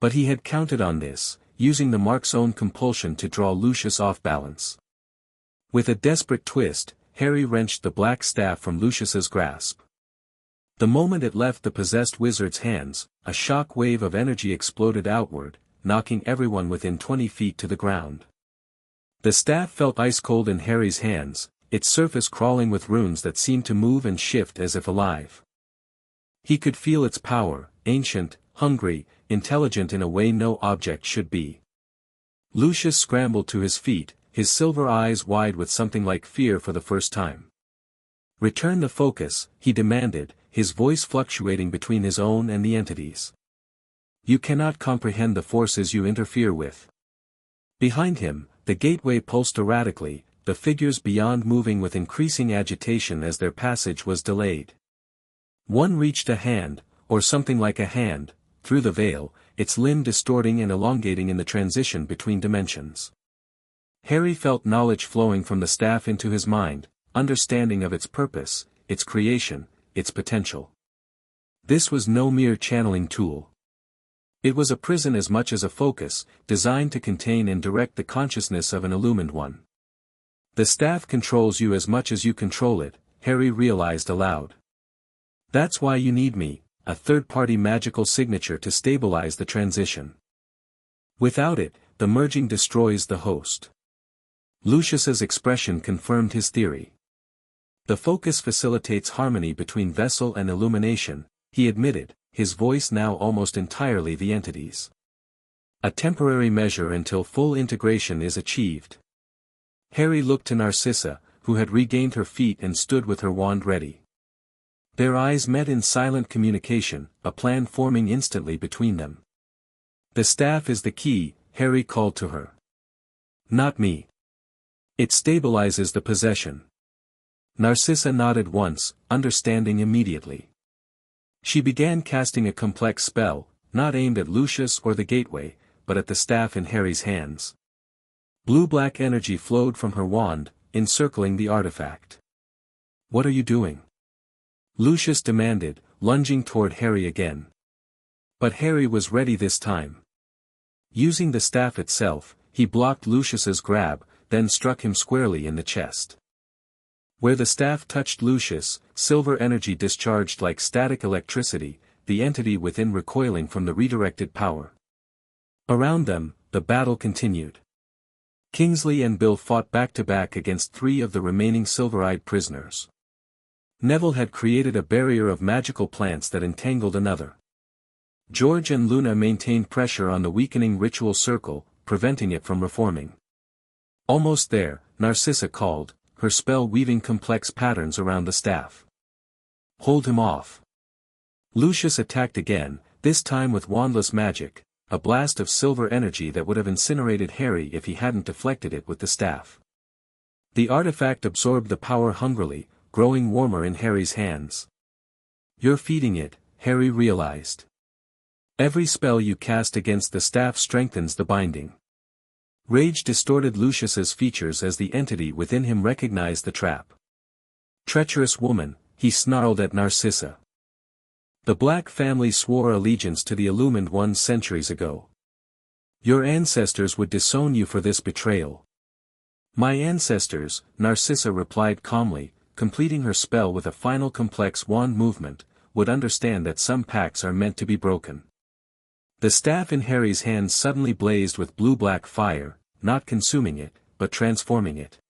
But he had counted on this, using the mark's own compulsion to draw Lucius off balance. With a desperate twist, Harry wrenched the black staff from Lucius's grasp. The moment it left the possessed wizard's hands, a shock wave of energy exploded outward, knocking everyone within 20 feet to the ground. The staff felt ice-cold in Harry's hands, its surface crawling with runes that seemed to move and shift as if alive. He could feel its power, ancient, hungry, intelligent in a way no object should be. Lucius scrambled to his feet, his silver eyes wide with something like fear for the first time. "Return the focus," he demanded, his voice fluctuating between his own and the entity's. "You cannot comprehend the forces you interfere with." Behind him, the gateway pulsed erratically, the figures beyond moving with increasing agitation as their passage was delayed. One reached a hand, or something like a hand, through the veil, its limb distorting and elongating in the transition between dimensions. Harry felt knowledge flowing from the staff into his mind, understanding of its purpose, its creation, its potential. This was no mere channeling tool. It was a prison as much as a focus, designed to contain and direct the consciousness of an illumined one. "The staff controls you as much as you control it," Harry realized aloud. "That's why you need me, a third-party magical signature to stabilize the transition. Without it, the merging destroys the host." Lucius's expression confirmed his theory. "The focus facilitates harmony between vessel and illumination," he admitted, his voice now almost entirely the entity's. "A temporary measure until full integration is achieved." Harry looked to Narcissa, who had regained her feet and stood with her wand ready. Their eyes met in silent communication, a plan forming instantly between them. "The staff is the key," Harry called to her. "Not me. It stabilizes the possession." Narcissa nodded once, understanding immediately. She began casting a complex spell, not aimed at Lucius or the gateway, but at the staff in Harry's hands. Blue-black energy flowed from her wand, encircling the artifact. "What are you doing?" Lucius demanded, lunging toward Harry again. But Harry was ready this time. Using the staff itself, he blocked Lucius's grab, then struck him squarely in the chest. Where the staff touched Lucius, silver energy discharged like static electricity, the entity within recoiling from the redirected power. Around them, the battle continued. Kingsley and Bill fought back-to-back against 3 of the remaining silver-eyed prisoners. Neville had created a barrier of magical plants that entangled another. George and Luna maintained pressure on the weakening ritual circle, preventing it from reforming. Almost there, Narcissa called, her spell weaving complex patterns around the staff. "Hold him off." Lucius attacked again, this time with wandless magic, a blast of silver energy that would have incinerated Harry if he hadn't deflected it with the staff. The artifact absorbed the power hungrily, growing warmer in Harry's hands. "You're feeding it," Harry realized. "Every spell you cast against the staff strengthens the binding." Rage distorted Lucius's features as the entity within him recognized the trap. "Treacherous woman," he snarled at Narcissa. "The Black family swore allegiance to the Illumined Ones centuries ago. Your ancestors would disown you for this betrayal." "My ancestors," Narcissa replied calmly, completing her spell with a final complex wand movement, "would understand that some pacts are meant to be broken." The staff in Harry's hands suddenly blazed with blue-black fire, not consuming it, but transforming it.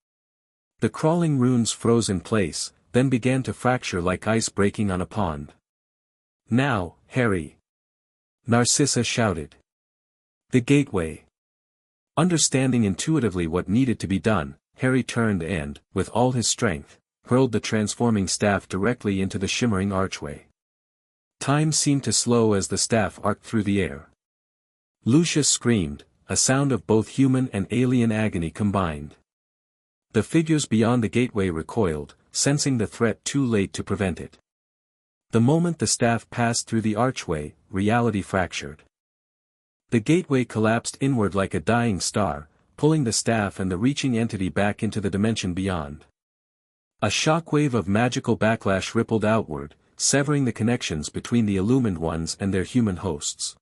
The crawling runes froze in place, then began to fracture like ice breaking on a pond. "Now, Harry!" Narcissa shouted. "The gateway." Understanding intuitively what needed to be done, Harry turned and, with all his strength, hurled the transforming staff directly into the shimmering archway. Time seemed to slow as the staff arced through the air. Lucius screamed, a sound of both human and alien agony combined. The figures beyond the gateway recoiled, sensing the threat too late to prevent it. The moment the staff passed through the archway, reality fractured. The gateway collapsed inward like a dying star, pulling the staff and the reaching entity back into the dimension beyond. A shockwave of magical backlash rippled outward, severing the connections between the illumined ones and their human hosts.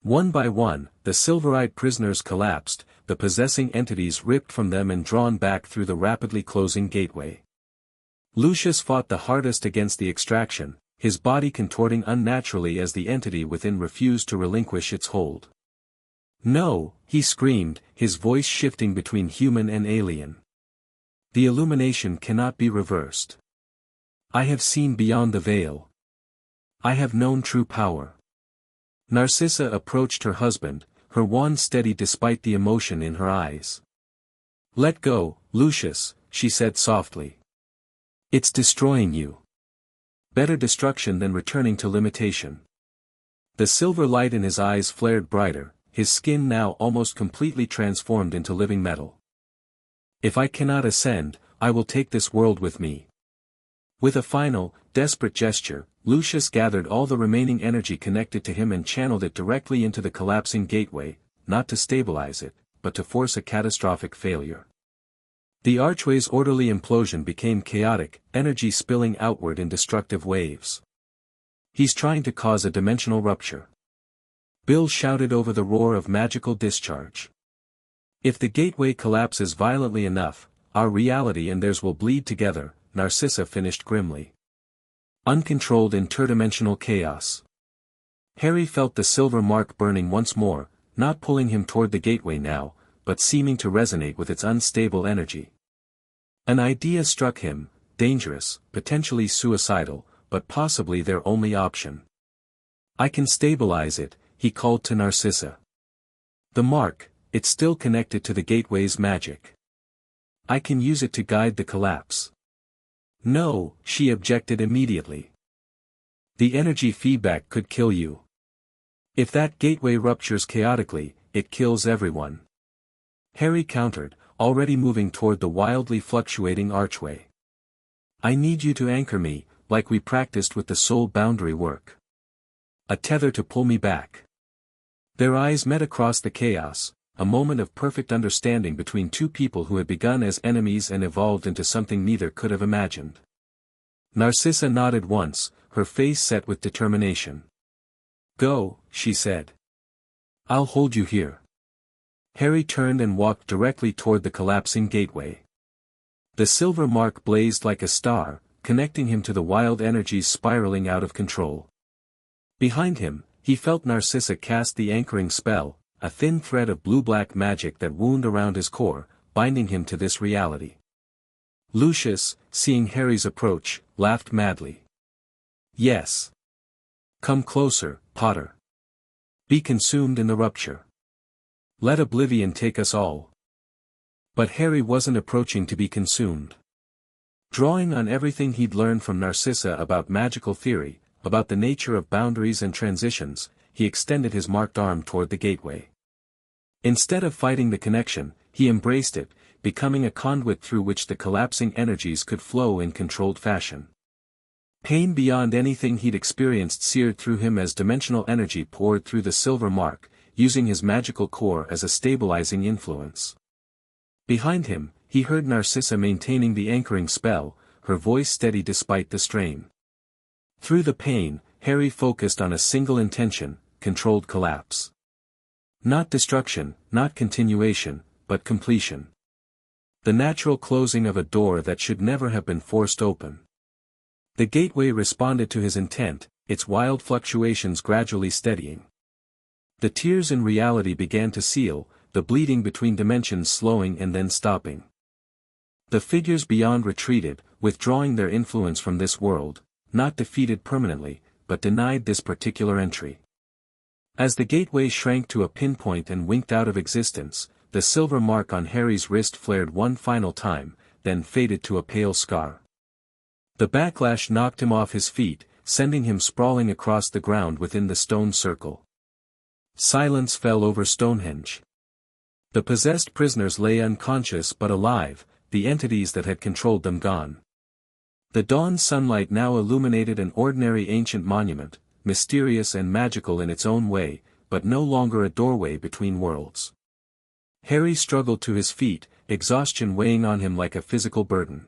One by one, the silver-eyed prisoners collapsed, the possessing entities ripped from them and drawn back through the rapidly closing gateway. Lucius fought the hardest against the extraction, his body contorting unnaturally as the entity within refused to relinquish its hold. "No," he screamed, his voice shifting between human and alien. "The illumination cannot be reversed. I have seen beyond the veil. I have known true power." Narcissa approached her husband, her wand steady despite the emotion in her eyes. "Let go, Lucius," she said softly. "It's destroying you. Better destruction than returning to limitation." The silver light in his eyes flared brighter, his skin now almost completely transformed into living metal. "If I cannot ascend, I will take this world with me." With a final, desperate gesture, Lucius gathered all the remaining energy connected to him and channeled it directly into the collapsing gateway, not to stabilize it, but to force a catastrophic failure. The archway's orderly implosion became chaotic, energy spilling outward in destructive waves. "He's trying to cause a dimensional rupture," Bill shouted over the roar of magical discharge. "If the gateway collapses violently enough, our reality and theirs will bleed together," Narcissa finished grimly. Uncontrolled interdimensional chaos. Harry felt the silver mark burning once more, not pulling him toward the gateway now, but seeming to resonate with its unstable energy. An idea struck him, dangerous, potentially suicidal, but possibly their only option. "I can stabilize it," he called to Narcissa. "The mark, it's still connected to the gateway's magic. I can use it to guide the collapse." "No," she objected immediately. "The energy feedback could kill you. If that gateway ruptures chaotically, it kills everyone." Harry countered, already moving toward the wildly fluctuating archway. "I need you to anchor me, like we practiced with the soul boundary work. A tether to pull me back." Their eyes met across the chaos, a moment of perfect understanding between two people who had begun as enemies and evolved into something neither could have imagined. Narcissa nodded once, her face set with determination. "Go," she said. "I'll hold you here." Harry turned and walked directly toward the collapsing gateway. The silver mark blazed like a star, connecting him to the wild energies spiraling out of control. Behind him, he felt Narcissa cast the anchoring spell, a thin thread of blue-black magic that wound around his core, binding him to this reality. Lucius, seeing Harry's approach, laughed madly. "Yes. Come closer, Potter. Be consumed in the rupture. Let oblivion take us all." But Harry wasn't approaching to be consumed. Drawing on everything he'd learned from Narcissa about magical theory, about the nature of boundaries and transitions, he extended his marked arm toward the gateway. Instead of fighting the connection, he embraced it, becoming a conduit through which the collapsing energies could flow in controlled fashion. Pain beyond anything he'd experienced seared through him as dimensional energy poured through the silver mark, using his magical core as a stabilizing influence. Behind him, he heard Narcissa maintaining the anchoring spell, her voice steady despite the strain. Through the pain, Harry focused on a single intention: controlled collapse. Not destruction, not continuation, but completion. The natural closing of a door that should never have been forced open. The gateway responded to his intent, its wild fluctuations gradually steadying. The tears in reality began to seal, the bleeding between dimensions slowing and then stopping. The figures beyond retreated, withdrawing their influence from this world, not defeated permanently, but denied this particular entry. As the gateway shrank to a pinpoint and winked out of existence, the silver mark on Harry's wrist flared one final time, then faded to a pale scar. The backlash knocked him off his feet, sending him sprawling across the ground within the stone circle. Silence fell over Stonehenge. The possessed prisoners lay unconscious but alive, the entities that had controlled them gone. The dawn sunlight now illuminated an ordinary ancient monument, mysterious and magical in its own way, but no longer a doorway between worlds. Harry struggled to his feet, exhaustion weighing on him like a physical burden.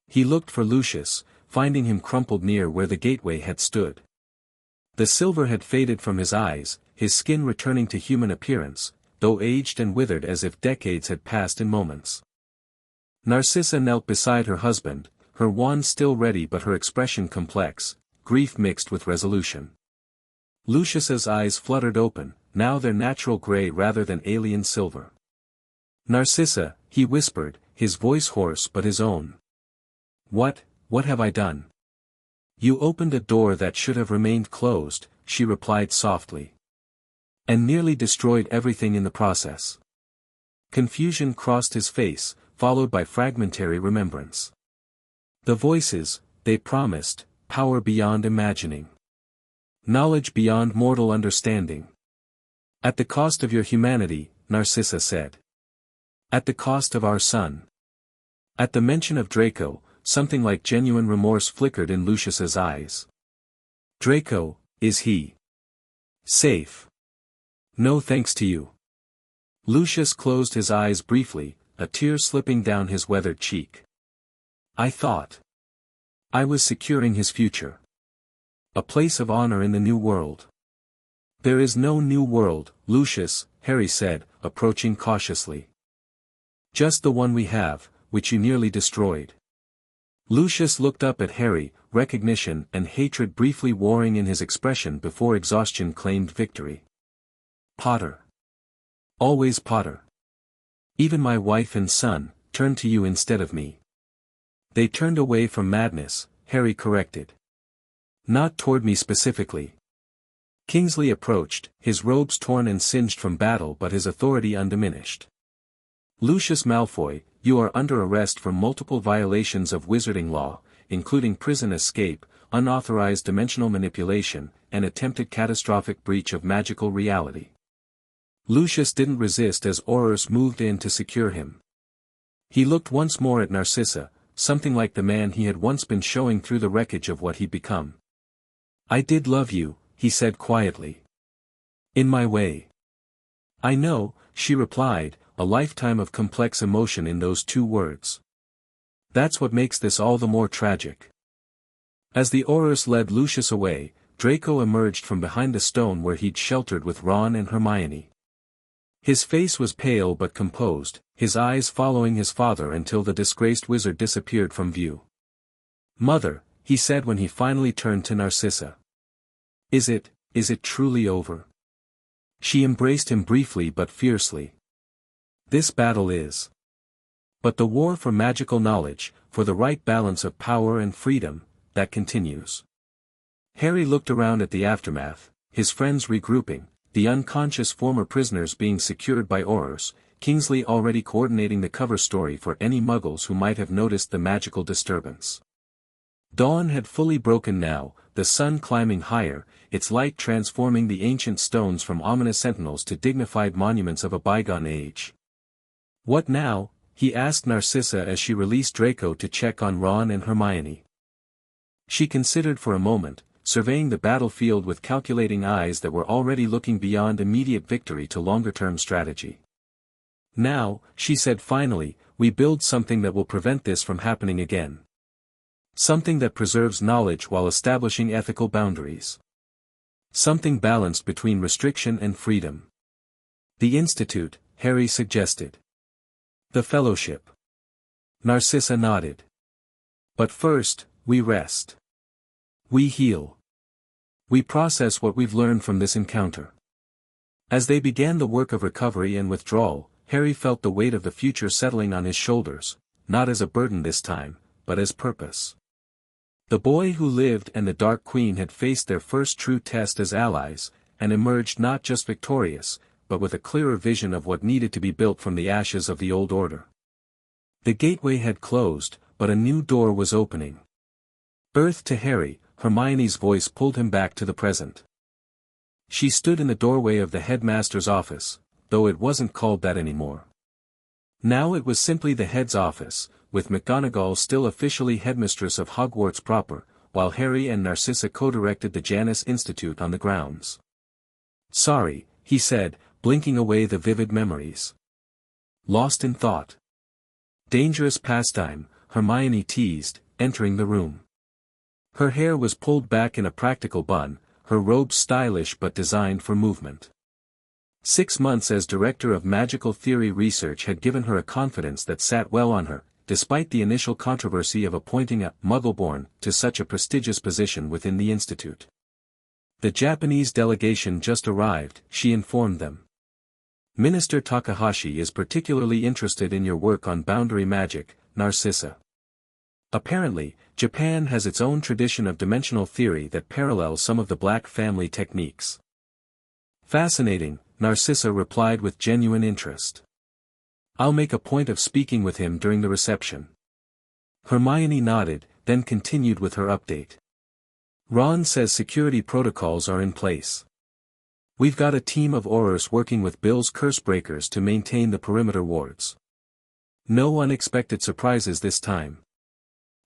He looked for Lucius, finding him crumpled near where the gateway had stood. The silver had faded from his eyes, his skin returning to human appearance, though aged and withered as if decades had passed in moments. Narcissa knelt beside her husband, her wand still ready but her expression complex, grief mixed with resolution. Lucius's eyes fluttered open, now their natural gray rather than alien silver. "Narcissa," he whispered, his voice hoarse but his own. What have I done?" "You opened a door that should have remained closed," she replied softly. "And nearly destroyed everything in the process." Confusion crossed his face, followed by fragmentary remembrance. The voices, they promised, power beyond imagining. Knowledge beyond mortal understanding. "At the cost of your humanity," Narcissa said. "At the cost of our son." At the mention of Draco, something like genuine remorse flickered in Lucius's eyes. "Draco, is he safe?" "No thanks to you." Lucius closed his eyes briefly, a tear slipping down his weathered cheek. "I thought I was securing his future. A place of honor in the new world." "There is no new world, Lucius," Harry said, approaching cautiously. "Just the one we have, which you nearly destroyed." Lucius looked up at Harry, recognition and hatred briefly warring in his expression before exhaustion claimed victory. "Potter. Always Potter. Even my wife and son turned to you instead of me." "They turned away from madness," Harry corrected. "Not toward me specifically." Kingsley approached, his robes torn and singed from battle but his authority undiminished. "Lucius Malfoy, you are under arrest for multiple violations of wizarding law, including prison escape, unauthorized dimensional manipulation, and attempted catastrophic breach of magical reality." Lucius didn't resist as Aurors moved in to secure him. He looked once more at Narcissa, something like the man he had once been showing through the wreckage of what he'd become. "I did love you," he said quietly. "In my way." "I know," she replied, a lifetime of complex emotion in those two words. "That's what makes this all the more tragic." As the Aurors led Lucius away, Draco emerged from behind the stone where he'd sheltered with Ron and Hermione. His face was pale but composed, his eyes following his father until the disgraced wizard disappeared from view. "Mother," he said when he finally turned to Narcissa. Is it truly over?" She embraced him briefly but fiercely. "This battle is. But the war for magical knowledge, for the right balance of power and freedom, that continues." Harry looked around at the aftermath, his friends regrouping, the unconscious former prisoners being secured by Aurors, Kingsley already coordinating the cover story for any muggles who might have noticed the magical disturbance. Dawn had fully broken now, the sun climbing higher, its light transforming the ancient stones from ominous sentinels to dignified monuments of a bygone age. "What now?" he asked Narcissa as she released Draco to check on Ron and Hermione. She considered for a moment, surveying the battlefield with calculating eyes that were already looking beyond immediate victory to longer-term strategy. "Now," she said finally, "we build something that will prevent this from happening again. Something that preserves knowledge while establishing ethical boundaries. Something balanced between restriction and freedom." "The Institute," Harry suggested. "The Fellowship." Narcissa nodded. "But first, we rest. We heal. We process what we've learned from this encounter." As they began the work of recovery and withdrawal, Harry felt the weight of the future settling on his shoulders, not as a burden this time, but as purpose. The boy who lived and the Dark Queen had faced their first true test as allies, and emerged not just victorious, but with a clearer vision of what needed to be built from the ashes of the old order. The gateway had closed, but a new door was opening. Earth to Harry, Hermione's voice pulled him back to the present. She stood in the doorway of the headmaster's office, though it wasn't called that anymore. Now it was simply the head's office, with McGonagall still officially headmistress of Hogwarts proper, while Harry and Narcissa co-directed the Janus Institute on the grounds. "Sorry," he said, blinking away the vivid memories. "Lost in thought." "Dangerous pastime," Hermione teased, entering the room. Her hair was pulled back in a practical bun, her robe stylish but designed for movement. 6 months as director of magical theory research had given her a confidence that sat well on her, despite the initial controversy of appointing a Muggleborn to such a prestigious position within the institute. "The Japanese delegation just arrived," she informed them. "Minister Takahashi is particularly interested in your work on boundary magic, Narcissa. Apparently, Japan has its own tradition of dimensional theory that parallels some of the Black family techniques." "Fascinating," Narcissa replied with genuine interest. "I'll make a point of speaking with him during the reception." Hermione nodded, then continued with her update. "Ron says security protocols are in place. We've got a team of Aurors working with Bill's Cursebreakers to maintain the perimeter wards. No unexpected surprises this time."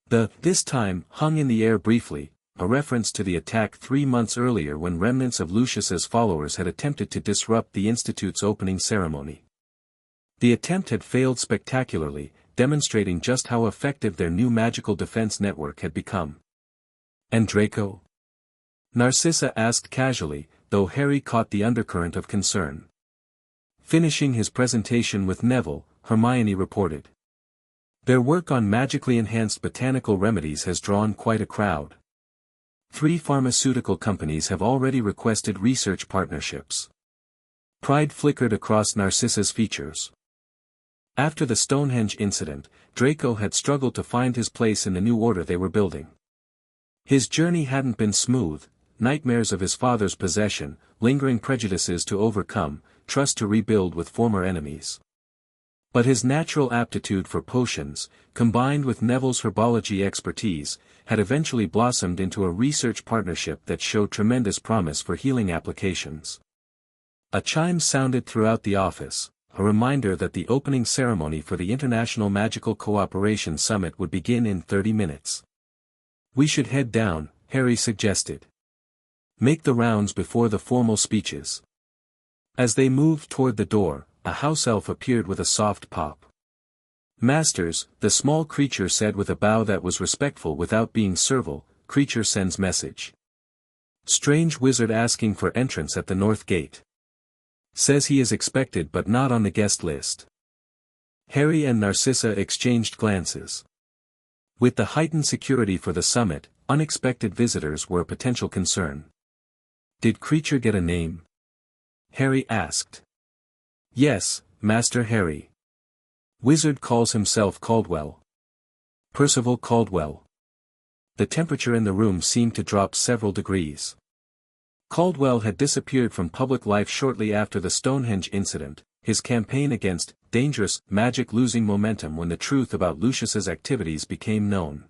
The "this time" hung in the air briefly, a reference to the attack 3 months earlier when remnants of Lucius's followers had attempted to disrupt the Institute's opening ceremony. The attempt had failed spectacularly, demonstrating just how effective their new magical defense network had become. "And Draco?" Narcissa asked casually, though Harry caught the undercurrent of concern. Finishing his presentation with Neville, Hermione reported. "Their work on magically enhanced botanical remedies has drawn quite a crowd. 3 pharmaceutical companies have already requested research partnerships." Pride flickered across Narcissa's features. After the Stonehenge incident, Draco had struggled to find his place in the new order they were building. His journey hadn't been smooth, nightmares of his father's possession, lingering prejudices to overcome, trust to rebuild with former enemies. But his natural aptitude for potions, combined with Neville's herbology expertise, had eventually blossomed into a research partnership that showed tremendous promise for healing applications. A chime sounded throughout the office, a reminder that the opening ceremony for the International Magical Cooperation Summit would begin in 30 minutes. "We should head down," Harry suggested. "Make the rounds before the formal speeches." As they moved toward the door, a house elf appeared with a soft pop. "Masters," the small creature said with a bow that was respectful without being servile, "creature sends message. Strange wizard asking for entrance at the north gate. Says he is expected but not on the guest list." Harry and Narcissa exchanged glances. With the heightened security for the summit, unexpected visitors were a potential concern. "Did creature get a name?" Harry asked. "Yes, Master Harry. Wizard calls himself Caldwell. Percival Caldwell." The temperature in the room seemed to drop several degrees. Caldwell had disappeared from public life shortly after the Stonehenge incident, his campaign against dangerous magic losing momentum when the truth about Lucius's activities became known.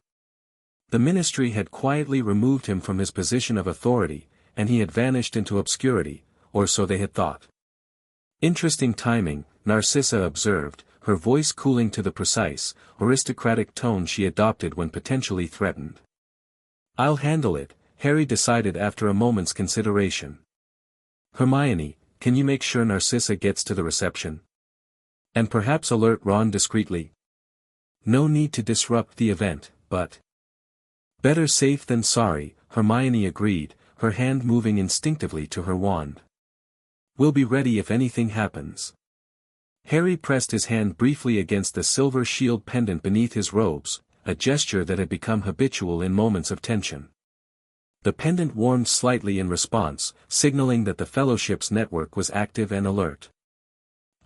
The ministry had quietly removed him from his position of authority, and he had vanished into obscurity, or so they had thought. "Interesting timing," Narcissa observed, her voice cooling to the precise, aristocratic tone she adopted when potentially threatened. "I'll handle it," Harry decided after a moment's consideration. "Hermione, can you make sure Narcissa gets to the reception? And perhaps alert Ron discreetly? No need to disrupt the event, but—" "Better safe than sorry," Hermione agreed, her hand moving instinctively to her wand. "We'll be ready if anything happens." Harry pressed his hand briefly against the silver shield pendant beneath his robes, a gesture that had become habitual in moments of tension. The pendant warmed slightly in response, signaling that the Fellowship's network was active and alert.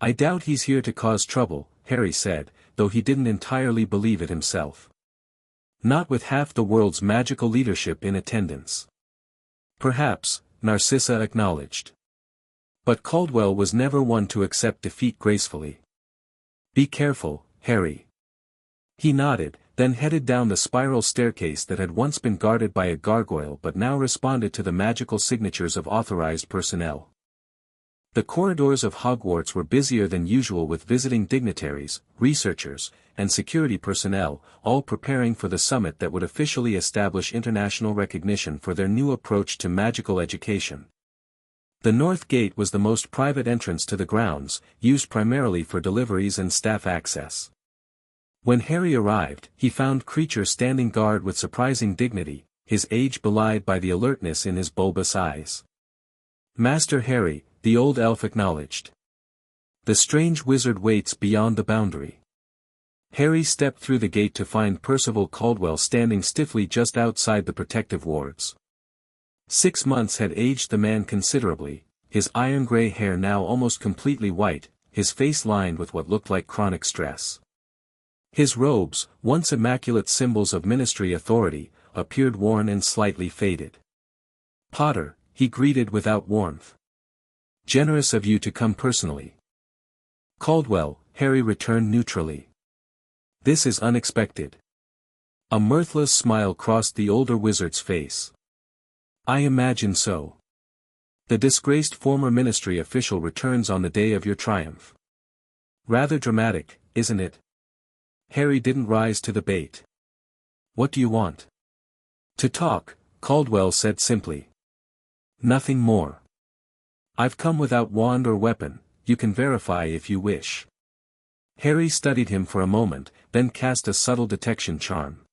"I doubt he's here to cause trouble," Harry said, though he didn't entirely believe it himself. "Not with half the world's magical leadership in attendance." "Perhaps," Narcissa acknowledged. But Caldwell was never one to accept defeat gracefully. "Be careful, Harry. He nodded, then headed down the spiral staircase that had once been guarded by a gargoyle but now responded to the magical signatures of authorized personnel. The corridors of Hogwarts were busier than usual with visiting dignitaries, researchers, and security personnel, all preparing for the summit that would officially establish international recognition for their new approach to magical education. The North Gate was the most private entrance to the grounds, used primarily for deliveries and staff access. When Harry arrived, he found Kreacher standing guard with surprising dignity, his age belied by the alertness in his bulbous eyes. "Master Harry," the old elf acknowledged. "The strange wizard waits beyond the boundary." Harry stepped through the gate to find Percival Caldwell standing stiffly just outside the protective wards. 6 months had aged the man considerably, his iron-gray hair now almost completely white, his face lined with what looked like chronic stress. His robes, once immaculate symbols of ministry authority, appeared worn and slightly faded. "Potter," he greeted without warmth. "Generous of you to come personally." "Caldwell," Harry returned neutrally. "This is unexpected." A mirthless smile crossed the older wizard's face. "I imagine so. The disgraced former ministry official returns on the day of your triumph. Rather dramatic, isn't it?" Harry didn't rise to the bait. "What do you want?" "To talk," Caldwell said simply. "Nothing more. I've come without wand or weapon, you can verify if you wish." Harry studied him for a moment, then cast a subtle detection charm.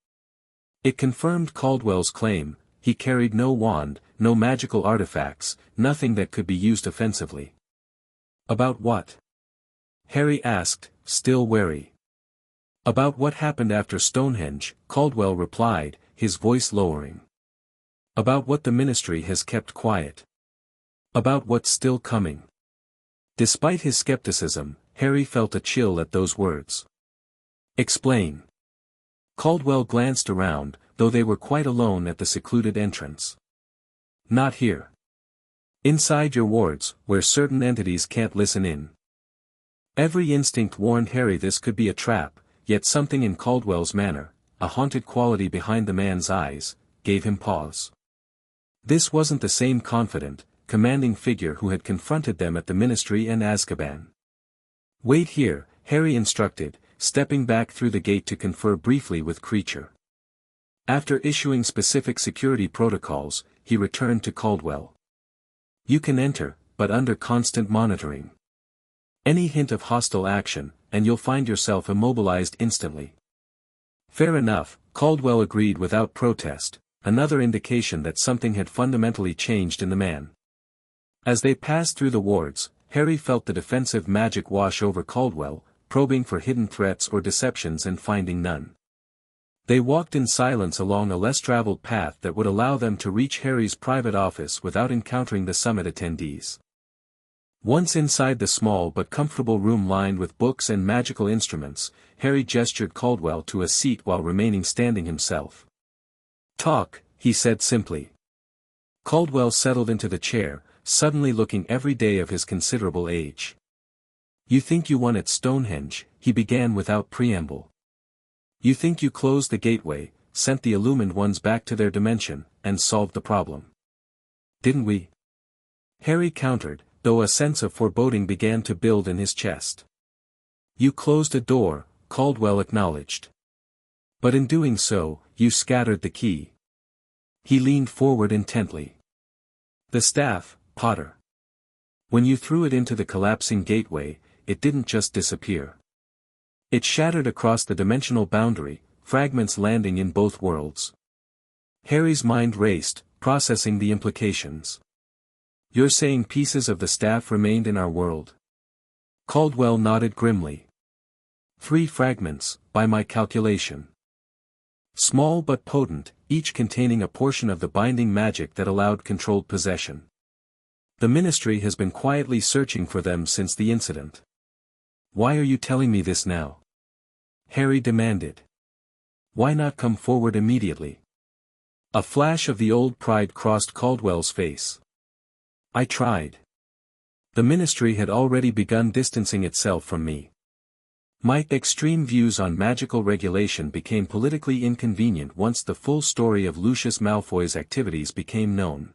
It confirmed Caldwell's claim, he carried no wand, no magical artifacts, nothing that could be used offensively. "About what?" Harry asked, still wary. "About what happened after Stonehenge," Caldwell replied, his voice lowering. "About what the ministry has kept quiet. About what's still coming." Despite his skepticism, Harry felt a chill at those words. "Explain." Caldwell glanced around, though they were quite alone at the secluded entrance. "Not here. Inside your wards, where certain entities can't listen in." Every instinct warned Harry this could be a trap, yet something in Caldwell's manner, a haunted quality behind the man's eyes, gave him pause. This wasn't the same confident, commanding figure who had confronted them at the Ministry and Aszkaban. "Wait here," Harry instructed, stepping back through the gate to confer briefly with Kreacher. After issuing specific security protocols, he returned to Caldwell. "You can enter, but under constant monitoring. Any hint of hostile action, and you'll find yourself immobilized instantly." "Fair enough," Caldwell agreed without protest, another indication that something had fundamentally changed in the man. As they passed through the wards, Harry felt the defensive magic wash over Caldwell, probing for hidden threats or deceptions and finding none. They walked in silence along a less traveled path that would allow them to reach Harry's private office without encountering the summit attendees. Once inside the small but comfortable room lined with books and magical instruments, Harry gestured Caldwell to a seat while remaining standing himself. "Talk," he said simply. Caldwell settled into the chair, suddenly looking every day of his considerable age. "You think you won at Stonehenge," he began without preamble. "You think you closed the gateway, sent the illumined ones back to their dimension, and solved the problem. Didn't we?" Harry countered, though a sense of foreboding began to build in his chest. "You closed a door," Caldwell acknowledged. "But in doing so, you scattered the key." He leaned forward intently. "The staff, Potter. When you threw it into the collapsing gateway, it didn't just disappear. It shattered across the dimensional boundary, fragments landing in both worlds." Harry's mind raced, processing the implications. "You're saying pieces of the staff remained in our world?" Caldwell nodded grimly. 3 fragments, by my calculation. Small but potent, each containing a portion of the binding magic that allowed controlled possession. The ministry has been quietly searching for them since the incident. "Why are you telling me this now?" Harry demanded. "Why not come forward immediately?" A flash of the old pride crossed Caldwell's face. "I tried. The ministry had already begun distancing itself from me. My extreme views on magical regulation became politically inconvenient once the full story of Lucius Malfoy's activities became known.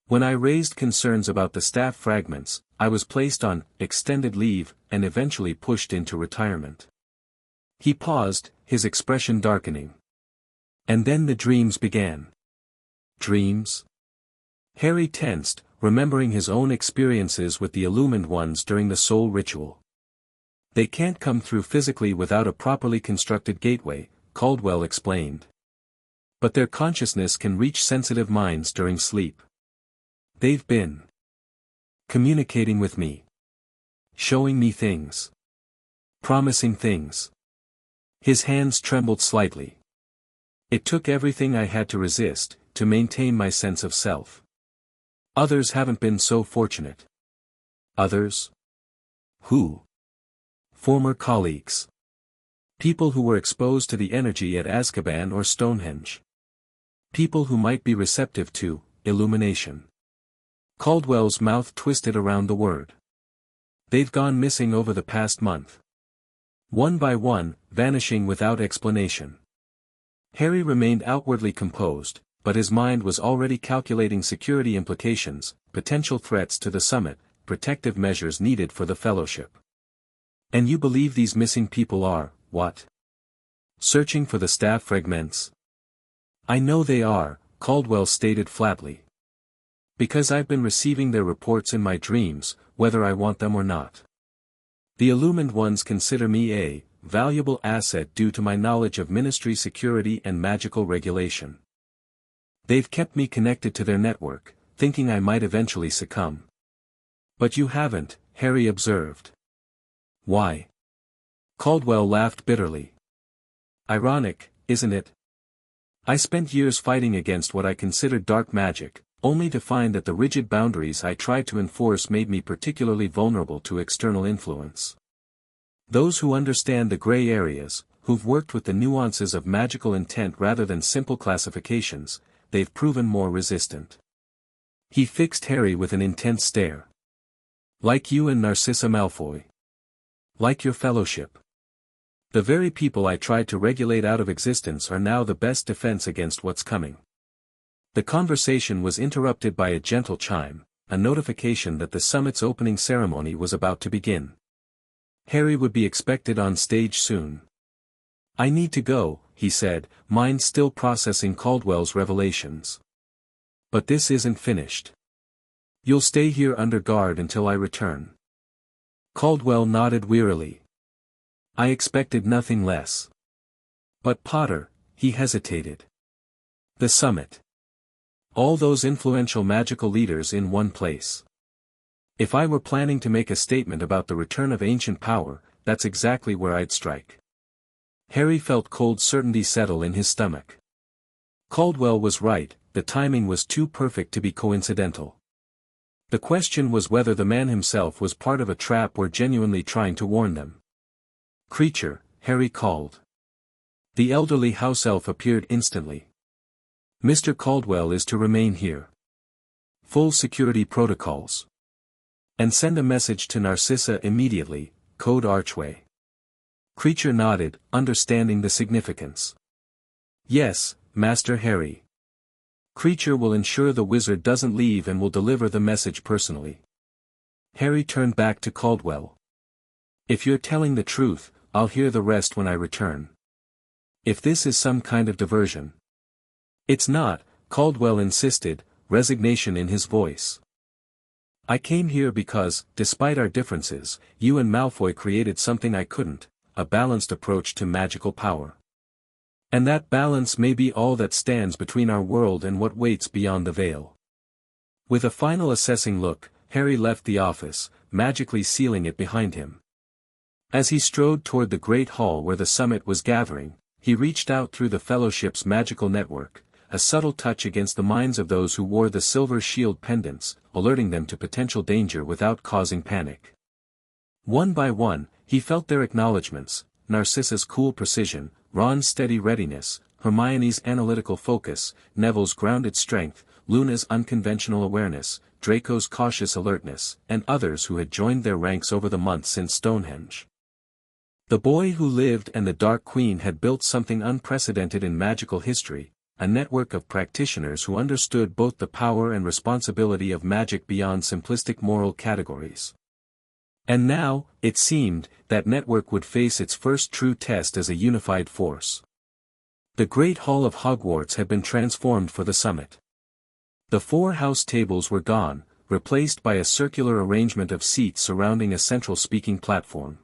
When I raised concerns about the staff fragments, I was placed on extended leave and eventually pushed into retirement. He paused, his expression darkening. And then the dreams began. Dreams? Harry tensed, remembering his own experiences with the Illumined Ones during the soul ritual. They can't come through physically without a properly constructed gateway, Caldwell explained. But their consciousness can reach sensitive minds during sleep. They've been communicating with me. Showing me things. Promising things. His hands trembled slightly. It took everything I had to resist, to maintain my sense of self. Others haven't been so fortunate. Others? Who? Former colleagues. People who were exposed to the energy at Aszkaban or Stonehenge. People who might be receptive to illumination. Caldwell's mouth twisted around the word. They've gone missing over the past month. One by one, vanishing without explanation. Harry remained outwardly composed, but his mind was already calculating security implications, potential threats to the summit, protective measures needed for the Fellowship. And you believe these missing people are, what? Searching for the staff fragments? I know they are, Caldwell stated flatly. Because I've been receiving their reports in my dreams, whether I want them or not. The Illumined Ones consider me a valuable asset due to my knowledge of ministry security and magical regulation. They've kept me connected to their network, thinking I might eventually succumb. But you haven't, Harry observed. Why? Caldwell laughed bitterly. Ironic, isn't it? I spent years fighting against what I considered dark magic, only to find that the rigid boundaries I tried to enforce made me particularly vulnerable to external influence. Those who understand the gray areas, who've worked with the nuances of magical intent rather than simple classifications, they've proven more resistant. He fixed Harry with an intense stare. Like you and Narcissa Malfoy. Like your Fellowship. The very people I tried to regulate out of existence are now the best defense against what's coming. The conversation was interrupted by a gentle chime, a notification that the summit's opening ceremony was about to begin. Harry would be expected on stage soon. I need to go, he said, mind still processing Caldwell's revelations. But this isn't finished. You'll stay here under guard until I return. Caldwell nodded wearily. I expected nothing less. But Potter, he hesitated. The summit. All those influential magical leaders in one place. If I were planning to make a statement about the return of ancient power, that's exactly where I'd strike. Harry felt cold certainty settle in his stomach. Caldwell was right, the timing was too perfect to be coincidental. The question was whether the man himself was part of a trap or genuinely trying to warn them. Creature, Harry called. The elderly house elf appeared instantly. Mr. Caldwell is to remain here. Full security protocols. And send a message to Narcissa immediately, code Archway. Creature nodded, understanding the significance. Yes, Master Harry. Creature will ensure the wizard doesn't leave and will deliver the message personally. Harry turned back to Caldwell. If you're telling the truth, I'll hear the rest when I return. If this is some kind of diversion. It's not, Caldwell insisted, resignation in his voice. I came here because, despite our differences, you and Malfoy created something I couldn't, a balanced approach to magical power. And that balance may be all that stands between our world and what waits beyond the veil. With a final assessing look, Harry left the office, magically sealing it behind him. As he strode toward the great hall where the summit was gathering, he reached out through the Fellowship's magical network, a subtle touch against the minds of those who wore the silver shield pendants, alerting them to potential danger without causing panic. One by one, he felt their acknowledgments, Narcissa's cool precision, Ron's steady readiness, Hermione's analytical focus, Neville's grounded strength, Luna's unconventional awareness, Draco's cautious alertness, and others who had joined their ranks over the months since Stonehenge. The boy who lived and the Dark Queen had built something unprecedented in magical history, a network of practitioners who understood both the power and responsibility of magic beyond simplistic moral categories. And now, it seemed, that network would face its first true test as a unified force. The Great Hall of Hogwarts had been transformed for the summit. The 4 house tables were gone, replaced by a circular arrangement of seats surrounding a central speaking platform.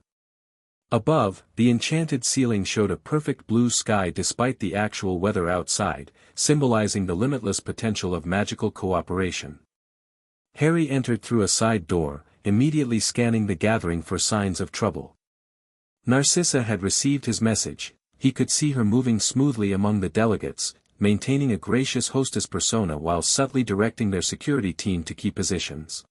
Above, the enchanted ceiling showed a perfect blue sky despite the actual weather outside, symbolizing the limitless potential of magical cooperation. Harry entered through a side door, immediately scanning the gathering for signs of trouble. Narcissa had received his message. He could see her moving smoothly among the delegates, maintaining a gracious hostess persona while subtly directing their security team to key positions.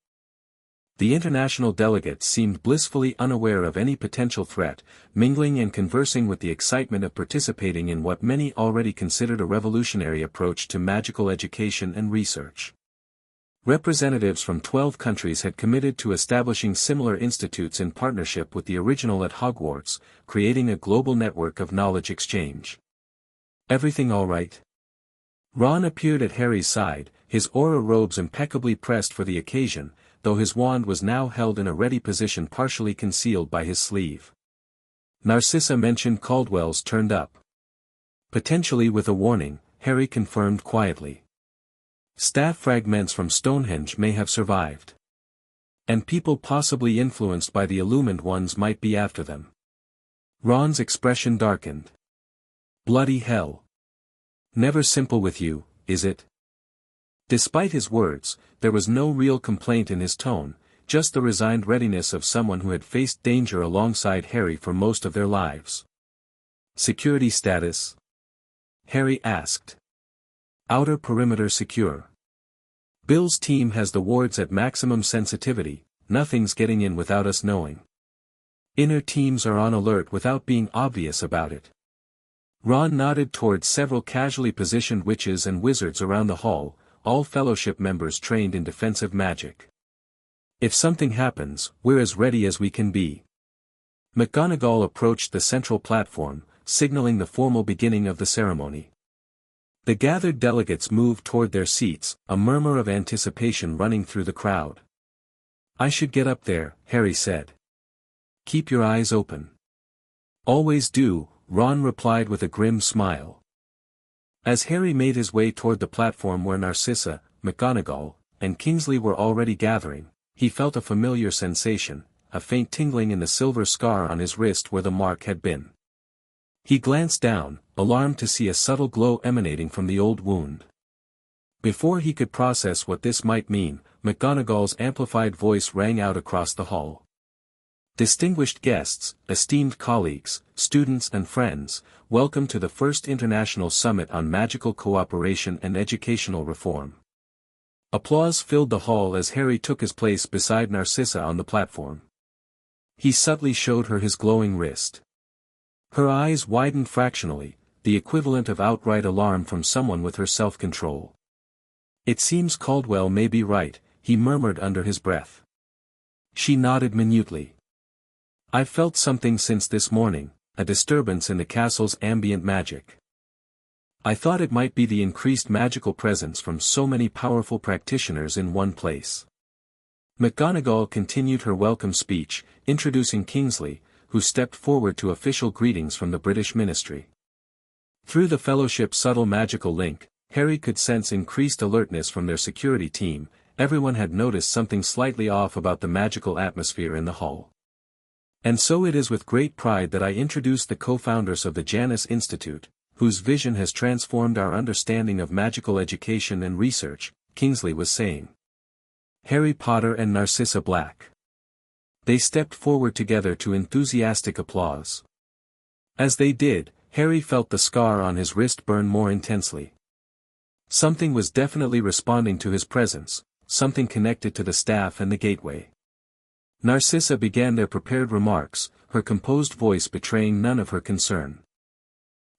The international delegates seemed blissfully unaware of any potential threat, mingling and conversing with the excitement of participating in what many already considered a revolutionary approach to magical education and research. Representatives from 12 countries had committed to establishing similar institutes in partnership with the original at Hogwarts, creating a global network of knowledge exchange. Everything all right? Ron appeared at Harry's side, his aura robes impeccably pressed for the occasion, though his wand was now held in a ready position partially concealed by his sleeve. Narcissa mentioned Caldwell's turned up. Potentially with a warning, Harry confirmed quietly. Staff fragments from Stonehenge may have survived. And people possibly influenced by the Illumined Ones might be after them. Ron's expression darkened. Bloody hell. Never simple with you, is it? Despite his words, there was no real complaint in his tone, just the resigned readiness of someone who had faced danger alongside Harry for most of their lives. Security status? Harry asked. Outer perimeter secure. Bill's team has the wards at maximum sensitivity, nothing's getting in without us knowing. Inner teams are on alert without being obvious about it. Ron nodded towards several casually positioned witches and wizards around the hall, all fellowship members trained in defensive magic. If something happens, we're as ready as we can be. McGonagall approached the central platform, signaling the formal beginning of the ceremony. The gathered delegates moved toward their seats, a murmur of anticipation running through the crowd. I should get up there, Harry said. Keep your eyes open. Always do, Ron replied with a grim smile. As Harry made his way toward the platform where Narcissa, McGonagall, and Kingsley were already gathering, he felt a familiar sensation, a faint tingling in the silver scar on his wrist where the mark had been. He glanced down, alarmed to see a subtle glow emanating from the old wound. Before he could process what this might mean, McGonagall's amplified voice rang out across the hall. Distinguished guests, esteemed colleagues, students and friends, welcome to the first International Summit on Magical Cooperation and Educational Reform. Applause filled the hall as Harry took his place beside Narcissa on the platform. He subtly showed her his glowing wrist. Her eyes widened fractionally, the equivalent of outright alarm from someone with her self-control. It seems Caldwell may be right, he murmured under his breath. She nodded minutely. I've felt something since this morning, a disturbance in the castle's ambient magic. I thought it might be the increased magical presence from so many powerful practitioners in one place. McGonagall continued her welcome speech, introducing Kingsley, who stepped forward to official greetings from the British Ministry. Through the Fellowship's subtle magical link, Harry could sense increased alertness from their security team. Everyone had noticed something slightly off about the magical atmosphere in the hall. And so it is with great pride that I introduce the co-founders of the Janus Institute, whose vision has transformed our understanding of magical education and research, Kingsley was saying. Harry Potter and Narcissa Black. They stepped forward together to enthusiastic applause. As they did, Harry felt the scar on his wrist burn more intensely. Something was definitely responding to his presence, something connected to the staff and the gateway. Narcissa began their prepared remarks, her composed voice betraying none of her concern.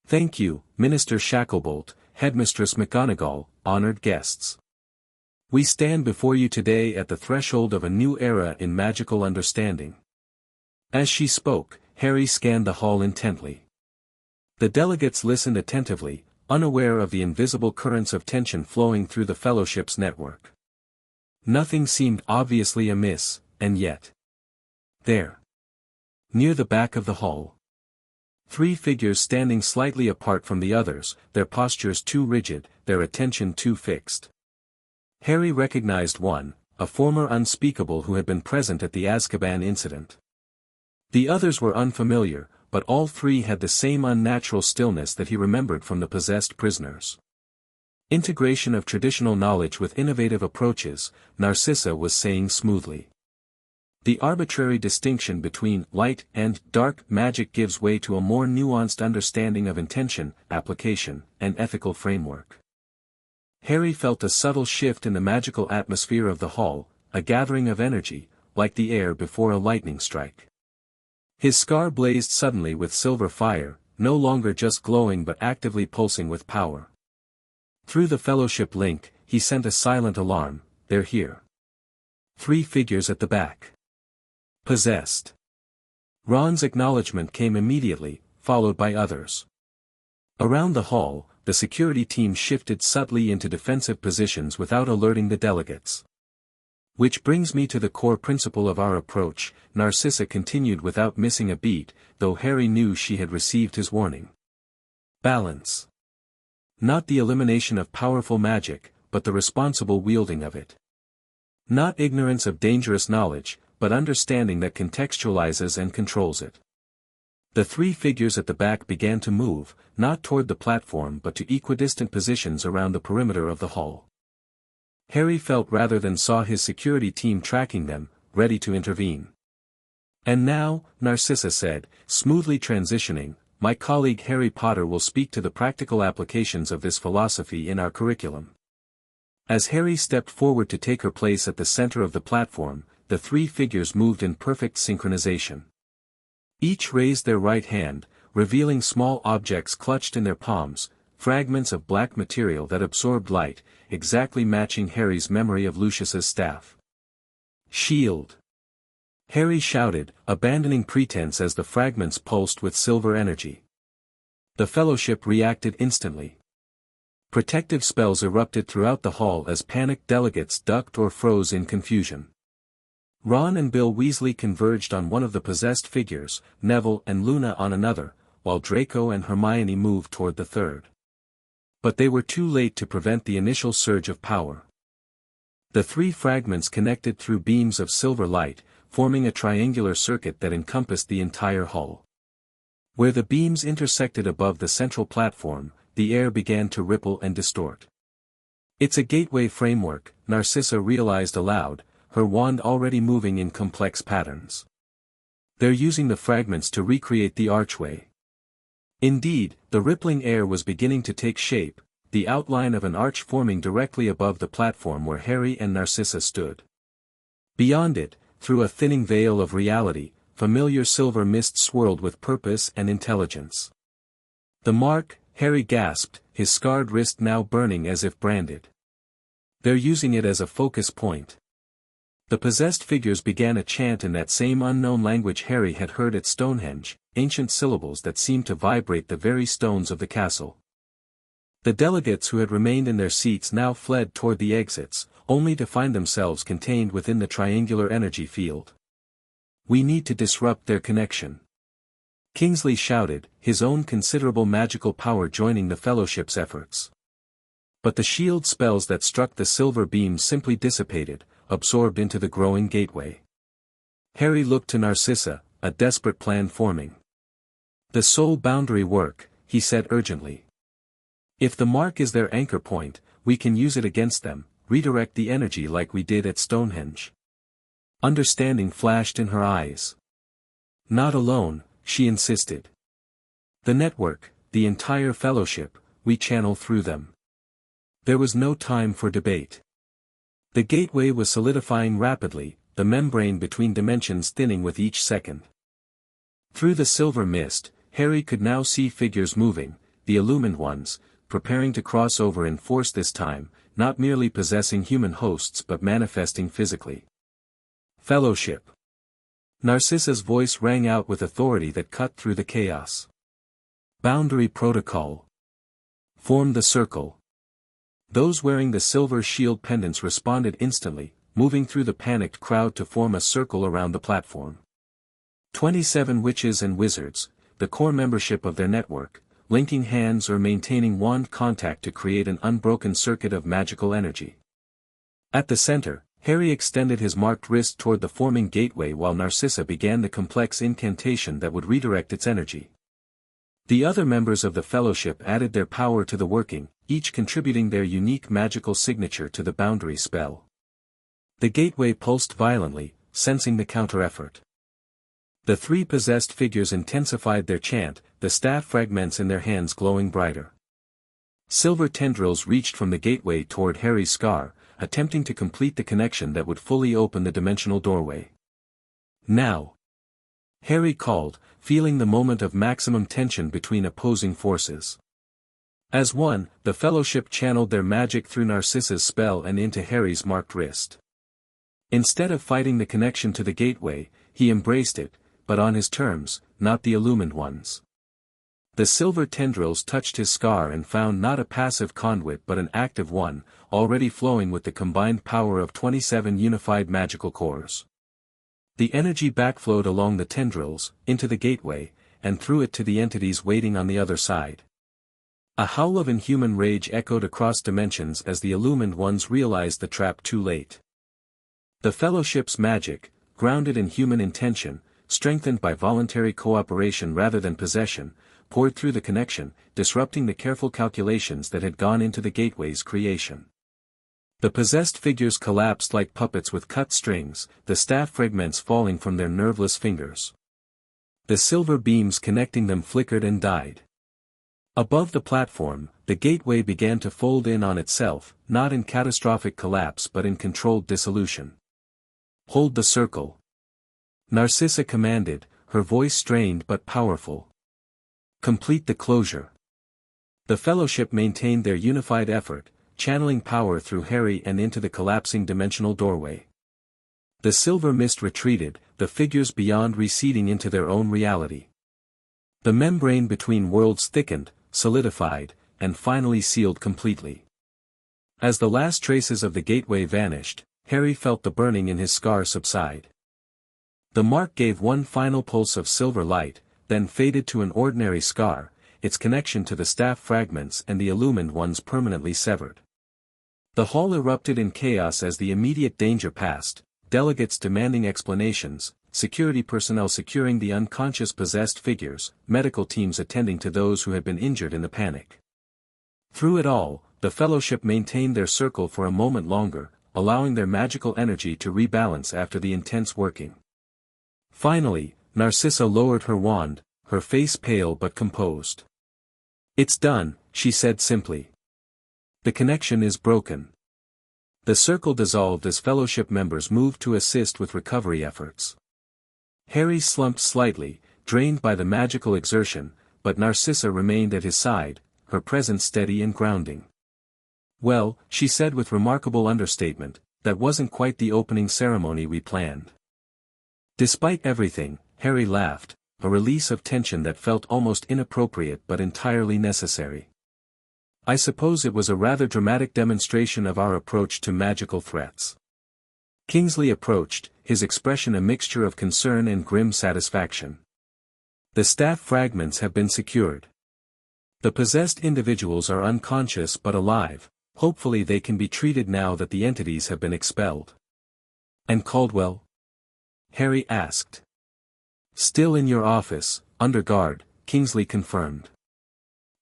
Thank you, Minister Shacklebolt, Headmistress McGonagall, honored guests. We stand before you today at the threshold of a new era in magical understanding. As she spoke, Harry scanned the hall intently. The delegates listened attentively, unaware of the invisible currents of tension flowing through the fellowship's network. Nothing seemed obviously amiss, and yet. There. Near the back of the hall. 3 figures standing slightly apart from the others, their postures too rigid, their attention too fixed. Harry recognized one, a former unspeakable who had been present at the Aszkaban incident. The others were unfamiliar, but all 3 had the same unnatural stillness that he remembered from the possessed prisoners. Integration of traditional knowledge with innovative approaches, Narcissa was saying smoothly. The arbitrary distinction between light and dark magic gives way to a more nuanced understanding of intention, application, and ethical framework. Harry felt a subtle shift in the magical atmosphere of the hall, a gathering of energy, like the air before a lightning strike. His scar blazed suddenly with silver fire, no longer just glowing but actively pulsing with power. Through the fellowship link, he sent a silent alarm, "They're here." 3 figures at the back. Possessed. Ron's acknowledgement came immediately, followed by others. Around the hall, the security team shifted subtly into defensive positions without alerting the delegates. Which brings me to the core principle of our approach, Narcissa continued without missing a beat, though Harry knew she had received his warning. Balance. Not the elimination of powerful magic, but the responsible wielding of it. Not ignorance of dangerous knowledge, but understanding that contextualizes and controls it. The 3 figures at the back began to move, not toward the platform but to equidistant positions around the perimeter of the hall. Harry felt rather than saw his security team tracking them, ready to intervene. "And now," Narcissa said, smoothly transitioning, "my colleague Harry Potter will speak to the practical applications of this philosophy in our curriculum." As Harry stepped forward to take her place at the center of the platform, the 3 figures moved in perfect synchronization. Each raised their right hand, revealing small objects clutched in their palms, fragments of black material that absorbed light, exactly matching Harry's memory of Lucius's staff. "Shield!" Harry shouted, abandoning pretense as the fragments pulsed with silver energy. The fellowship reacted instantly. Protective spells erupted throughout the hall as panicked delegates ducked or froze in confusion. Ron and Bill Weasley converged on one of the possessed figures, Neville and Luna on another, while Draco and Hermione moved toward the third. But they were too late to prevent the initial surge of power. The 3 fragments connected through beams of silver light, forming a triangular circuit that encompassed the entire hall. Where the beams intersected above the central platform, the air began to ripple and distort. "It's a gateway framework," Narcissa realized aloud, her wand already moving in complex patterns. "They're using the fragments to recreate the archway." Indeed, the rippling air was beginning to take shape, the outline of an arch forming directly above the platform where Harry and Narcissa stood. Beyond it, through a thinning veil of reality, familiar silver mist swirled with purpose and intelligence. "The mark," Harry gasped, his scarred wrist now burning as if branded. "They're using it as a focus point." The possessed figures began a chant in that same unknown language Harry had heard at Stonehenge, ancient syllables that seemed to vibrate the very stones of the castle. The delegates who had remained in their seats now fled toward the exits, only to find themselves contained within the triangular energy field. "We need to disrupt their connection," Kingsley shouted, his own considerable magical power joining the fellowship's efforts. But the shield spells that struck the silver beams simply dissipated, absorbed into the growing gateway. Harry looked to Narcissa, a desperate plan forming. "The soul boundary work," he said urgently. "If the mark is their anchor point, we can use it against them, redirect the energy like we did at Stonehenge." Understanding flashed in her eyes. "Not alone," she insisted. "The network, the entire fellowship, we channel through them." There was no time for debate. The gateway was solidifying rapidly, the membrane between dimensions thinning with each second. Through the silver mist, Harry could now see figures moving, the illumined ones, preparing to cross over in force this time, not merely possessing human hosts but manifesting physically. "Fellowship." Narcissa's voice rang out with authority that cut through the chaos. Boundary protocol. Form the circle. Those wearing the silver shield pendants responded instantly, moving through the panicked crowd to form a circle around the platform. 27 witches and wizards, the core membership of their network, linking hands or maintaining wand contact to create an unbroken circuit of magical energy. At the center, Harry extended his marked wrist toward the forming gateway while Narcissa began the complex incantation that would redirect its energy. The other members of the Fellowship added their power to the working, each contributing their unique magical signature to the boundary spell. The gateway pulsed violently, sensing the counter-effort. The three possessed figures intensified their chant, the staff fragments in their hands glowing brighter. Silver tendrils reached from the gateway toward Harry's scar, attempting to complete the connection that would fully open the dimensional doorway. Now! Harry called, feeling the moment of maximum tension between opposing forces. As one, the Fellowship channeled their magic through Narcissa's spell and into Harry's marked wrist. Instead of fighting the connection to the gateway, he embraced it, but on his terms, not the illumined ones. The silver tendrils touched his scar and found not a passive conduit but an active one, already flowing with the combined power of 27 unified magical cores. The energy backflowed along the tendrils, into the gateway, and through it to the entities waiting on the other side. A howl of inhuman rage echoed across dimensions as the illumined ones realized the trap too late. The Fellowship's magic, grounded in human intention, strengthened by voluntary cooperation rather than possession, poured through the connection, disrupting the careful calculations that had gone into the gateway's creation. The possessed figures collapsed like puppets with cut strings, the staff fragments falling from their nerveless fingers. The silver beams connecting them flickered and died. Above the platform, the gateway began to fold in on itself, not in catastrophic collapse but in controlled dissolution. Hold the circle. Narcissa commanded, her voice strained but powerful. Complete the closure. The Fellowship maintained their unified effort, channeling power through Harry and into the collapsing dimensional doorway. The silver mist retreated, the figures beyond receding into their own reality. The membrane between worlds thickened, solidified, and finally sealed completely. As the last traces of the gateway vanished, Harry felt the burning in his scar subside. The mark gave one final pulse of silver light, then faded to an ordinary scar, its connection to the staff fragments and the illumined ones permanently severed. The hall erupted in chaos as the immediate danger passed, delegates demanding explanations, security personnel securing the unconscious possessed figures, medical teams attending to those who had been injured in the panic. Through it all, the Fellowship maintained their circle for a moment longer, allowing their magical energy to rebalance after the intense working. Finally, Narcissa lowered her wand, her face pale but composed. "It's done," she said simply. "The connection is broken." The circle dissolved as Fellowship members moved to assist with recovery efforts. Harry slumped slightly, drained by the magical exertion, but Narcissa remained at his side, her presence steady and grounding. "Well," she said with remarkable understatement, "that wasn't quite the opening ceremony we planned." Despite everything, Harry laughed, a release of tension that felt almost inappropriate but entirely necessary. "I suppose it was a rather dramatic demonstration of our approach to magical threats." Kingsley approached, his expression a mixture of concern and grim satisfaction. "The staff fragments have been secured. The possessed individuals are unconscious but alive, hopefully they can be treated now that the entities have been expelled." "And Caldwell?" Harry asked. "Still in your office, under guard," Kingsley confirmed.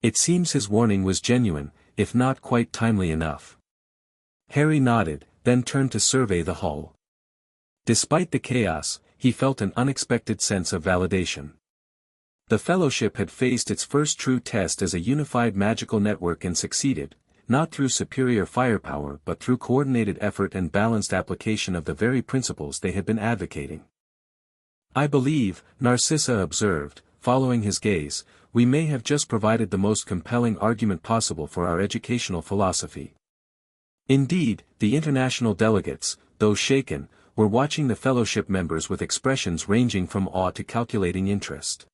It seems his warning was genuine, if not quite timely enough. Harry nodded, then turned to survey the hall. Despite the chaos, he felt an unexpected sense of validation. The Fellowship had faced its first true test as a unified magical network and succeeded, not through superior firepower but through coordinated effort and balanced application of the very principles they had been advocating. "I believe," Narcissa observed, following his gaze, "we may have just provided the most compelling argument possible for our educational philosophy." Indeed, the international delegates, though shaken, were watching the fellowship members with expressions ranging from awe to calculating interest.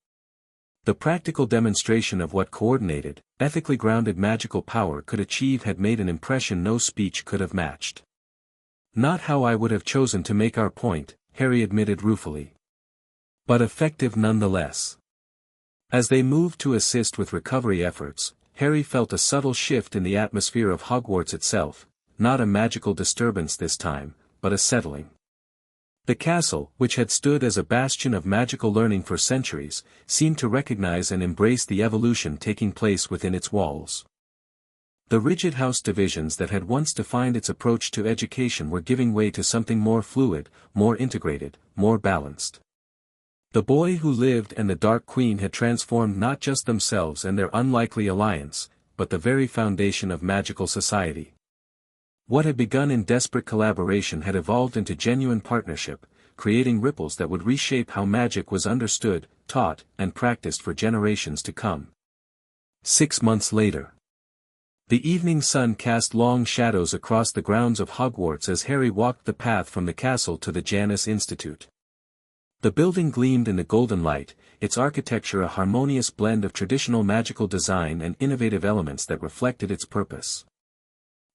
The practical demonstration of what coordinated, ethically grounded magical power could achieve had made an impression no speech could have matched. Not how I would have chosen to make our point, Harry admitted ruefully. But effective nonetheless. As they moved to assist with recovery efforts, Harry felt a subtle shift in the atmosphere of Hogwarts itself, not a magical disturbance this time, but a settling. The castle, which had stood as a bastion of magical learning for centuries, seemed to recognize and embrace the evolution taking place within its walls. The rigid house divisions that had once defined its approach to education were giving way to something more fluid, more integrated, more balanced. The boy who lived and the Dark Queen had transformed not just themselves and their unlikely alliance, but the very foundation of magical society. What had begun in desperate collaboration had evolved into genuine partnership, creating ripples that would reshape how magic was understood, taught, and practiced for generations to come. 6 months later. The evening sun cast long shadows across the grounds of Hogwarts as Harry walked the path from the castle to the Janus Institute. The building gleamed in the golden light, its architecture a harmonious blend of traditional magical design and innovative elements that reflected its purpose.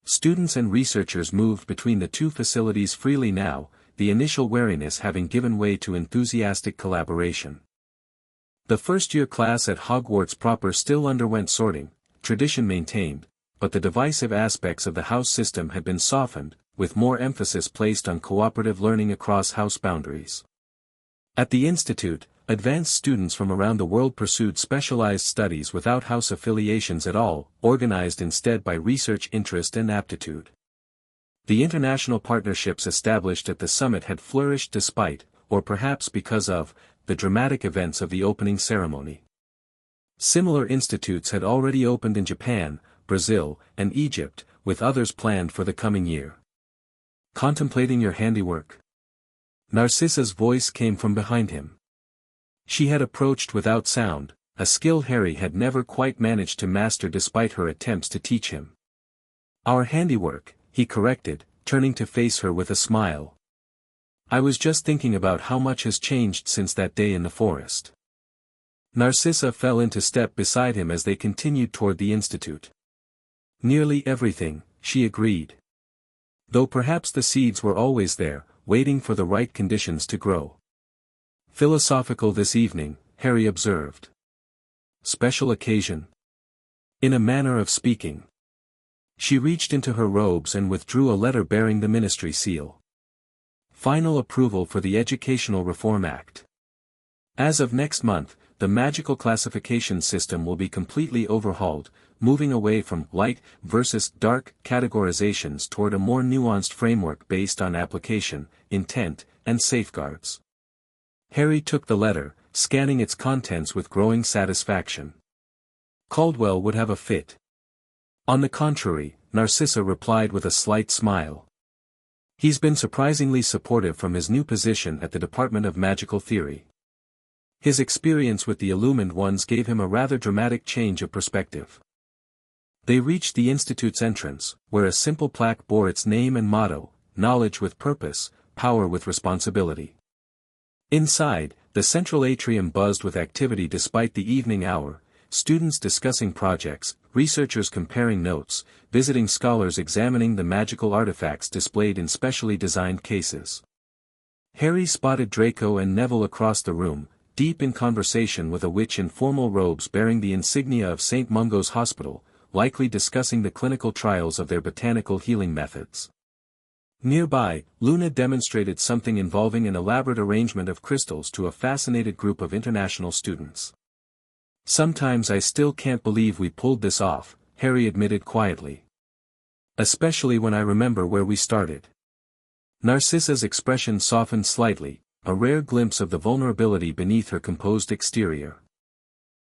Students and researchers moved between the two facilities freely now, the initial wariness having given way to enthusiastic collaboration. The first-year class at Hogwarts proper still underwent sorting, tradition maintained, but the divisive aspects of the house system had been softened, with more emphasis placed on cooperative learning across house boundaries. At the Institute, advanced students from around the world pursued specialized studies without house affiliations at all, organized instead by research interest and aptitude. The international partnerships established at the summit had flourished despite, or perhaps because of, the dramatic events of the opening ceremony. Similar institutes had already opened in Japan, Brazil, and Egypt, with others planned for the coming year. Contemplating your handiwork? Narcissa's voice came from behind him. She had approached without sound, a skill Harry had never quite managed to master despite her attempts to teach him. Our handiwork, he corrected, turning to face her with a smile. I was just thinking about how much has changed since that day in the forest. Narcissa fell into step beside him as they continued toward the institute. Nearly everything, she agreed. Though perhaps the seeds were always there, waiting for the right conditions to grow. Philosophical this evening, Harry observed. Special occasion? In a manner of speaking. She reached into her robes and withdrew a letter bearing the ministry seal. Final approval for the Educational Reform Act. As of next month, the magical classification system will be completely overhauled, moving away from light versus dark categorizations toward a more nuanced framework based on application, intent, and safeguards. Harry took the letter, scanning its contents with growing satisfaction. Caldwell would have a fit. On the contrary, Narcissa replied with a slight smile. He's been surprisingly supportive from his new position at the Department of Magical Theory. His experience with the Illumined Ones gave him a rather dramatic change of perspective. They reached the Institute's entrance, where a simple plaque bore its name and motto, knowledge with purpose, power with responsibility. Inside, the central atrium buzzed with activity despite the evening hour, students discussing projects, researchers comparing notes, visiting scholars examining the magical artifacts displayed in specially designed cases. Harry spotted Draco and Neville across the room, deep in conversation with a witch in formal robes bearing the insignia of St. Mungo's Hospital, likely discussing the clinical trials of their botanical healing methods. Nearby, Luna demonstrated something involving an elaborate arrangement of crystals to a fascinated group of international students. Sometimes I still can't believe we pulled this off, Harry admitted quietly. Especially when I remember where we started. Narcissa's expression softened slightly, a rare glimpse of the vulnerability beneath her composed exterior.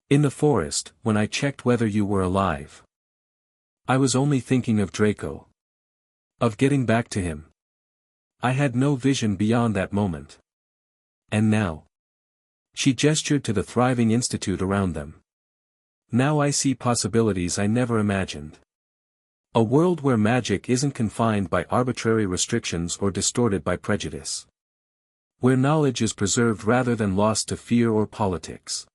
In the forest, when I checked whether you were alive. I was only thinking of Draco. Of getting back to him. I had no vision beyond that moment. And now? She gestured to the thriving institute around them. Now I see possibilities I never imagined. A world where magic isn't confined by arbitrary restrictions or distorted by prejudice. where knowledge is preserved rather than lost to fear or politics.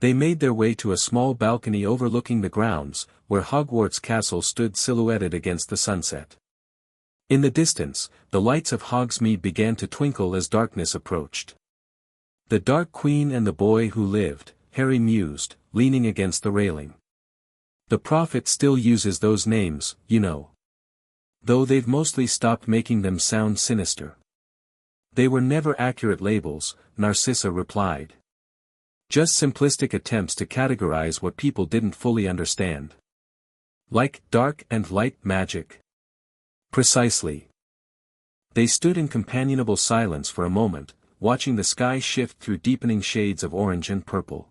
They made their way to a small balcony overlooking the grounds, where Hogwarts Castle stood silhouetted against the sunset. In the distance, the lights of Hogsmeade began to twinkle as darkness approached. The Dark Queen and the boy who lived, Harry mused, leaning against the railing. The Prophet still uses those names, you know. Though they've mostly stopped making them sound sinister. They were never accurate labels, Narcissa replied. Just simplistic attempts to categorize what people didn't fully understand. Like dark and light magic. Precisely. They stood in companionable silence for a moment, watching the sky shift through deepening shades of orange and purple.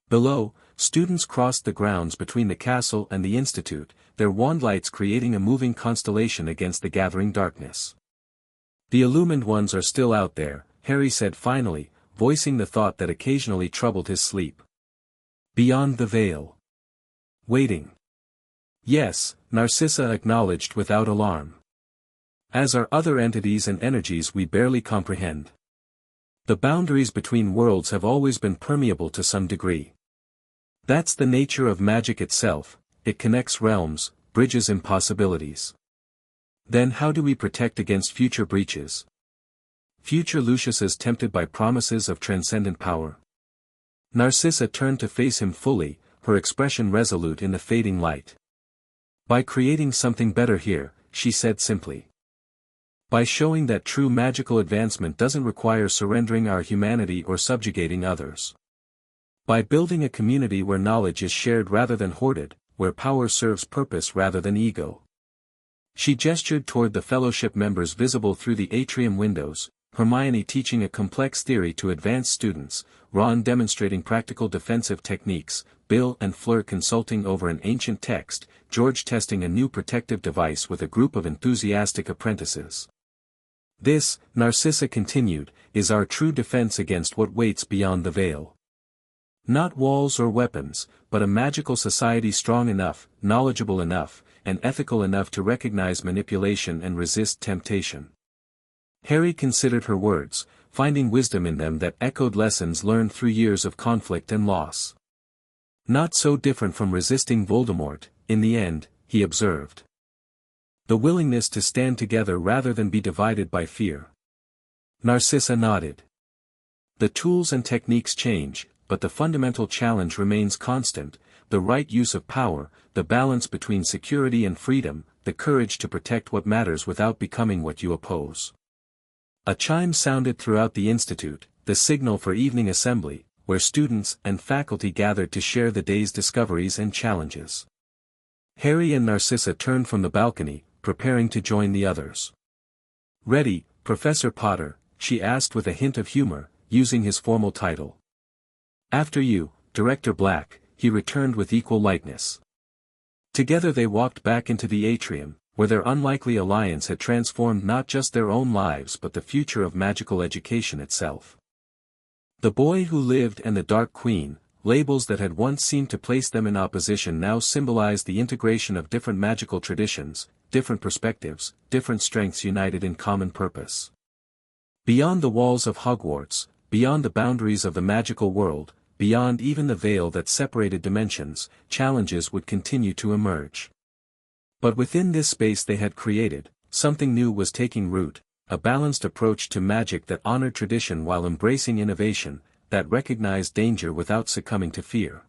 Below, students crossed the grounds between the castle and the institute, their wand lights creating a moving constellation against the gathering darkness. The illumined ones are still out there, Harry said finally, voicing the thought that occasionally troubled his sleep. Beyond the veil. Waiting. Yes, Narcissa acknowledged without alarm. As are other entities and energies we barely comprehend. The boundaries between worlds have always been permeable to some degree. That's the nature of magic itself, it connects realms, bridges impossibilities. Then how do we protect against future breaches? Future Luciuses tempted by promises of transcendent power. Narcissa turned to face him fully, her expression resolute in the fading light. By creating something better here, she said simply. By showing that true magical advancement doesn't require surrendering our humanity or subjugating others. By building a community where knowledge is shared rather than hoarded, where power serves purpose rather than ego. She gestured toward the fellowship members visible through the atrium windows, Hermione teaching a complex theory to advanced students, Ron demonstrating practical defensive techniques, Bill and Fleur consulting over an ancient text, George testing a new protective device with a group of enthusiastic apprentices. This, Narcissa continued, is our true defense against what waits beyond the veil. Not walls or weapons, but a magical society strong enough, knowledgeable enough, and ethical enough to recognize manipulation and resist temptation. Harry considered her words, finding wisdom in them that echoed lessons learned through years of conflict and loss. Not so different from resisting Voldemort, in the end, he observed. The willingness to stand together rather than be divided by fear. Narcissa nodded. The tools and techniques change, but the fundamental challenge remains constant, the right use of power, the balance between security and freedom, the courage to protect what matters without becoming what you oppose. A chime sounded throughout the institute, the signal for evening assembly, where students and faculty gathered to share the day's discoveries and challenges. Harry and Narcissa turned from the balcony, preparing to join the others. "Ready, Professor Potter?" she asked with a hint of humor, using his formal title. "After you, Director Black," he returned with equal lightness. Together they walked back into the atrium, where their unlikely alliance had transformed not just their own lives but the future of magical education itself. The Boy Who Lived and the Dark Queen, labels that had once seemed to place them in opposition now symbolized the integration of different magical traditions, different perspectives, different strengths united in common purpose. Beyond the walls of Hogwarts, beyond the boundaries of the magical world, beyond even the veil that separated dimensions, challenges would continue to emerge. But within this space they had created, something new was taking root, a balanced approach to magic that honored tradition while embracing innovation, that recognized danger without succumbing to fear.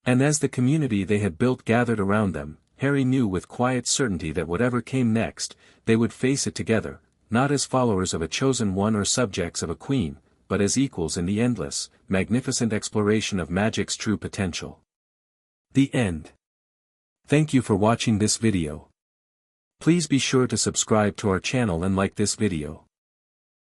And as the community they had built gathered around them, Harry knew with quiet certainty that whatever came next, they would face it together, not as followers of a chosen one or subjects of a queen, but as equals in the endless, magnificent exploration of magic's true potential. The end. Thank you for watching this video. Please be sure to subscribe to our channel and like this video.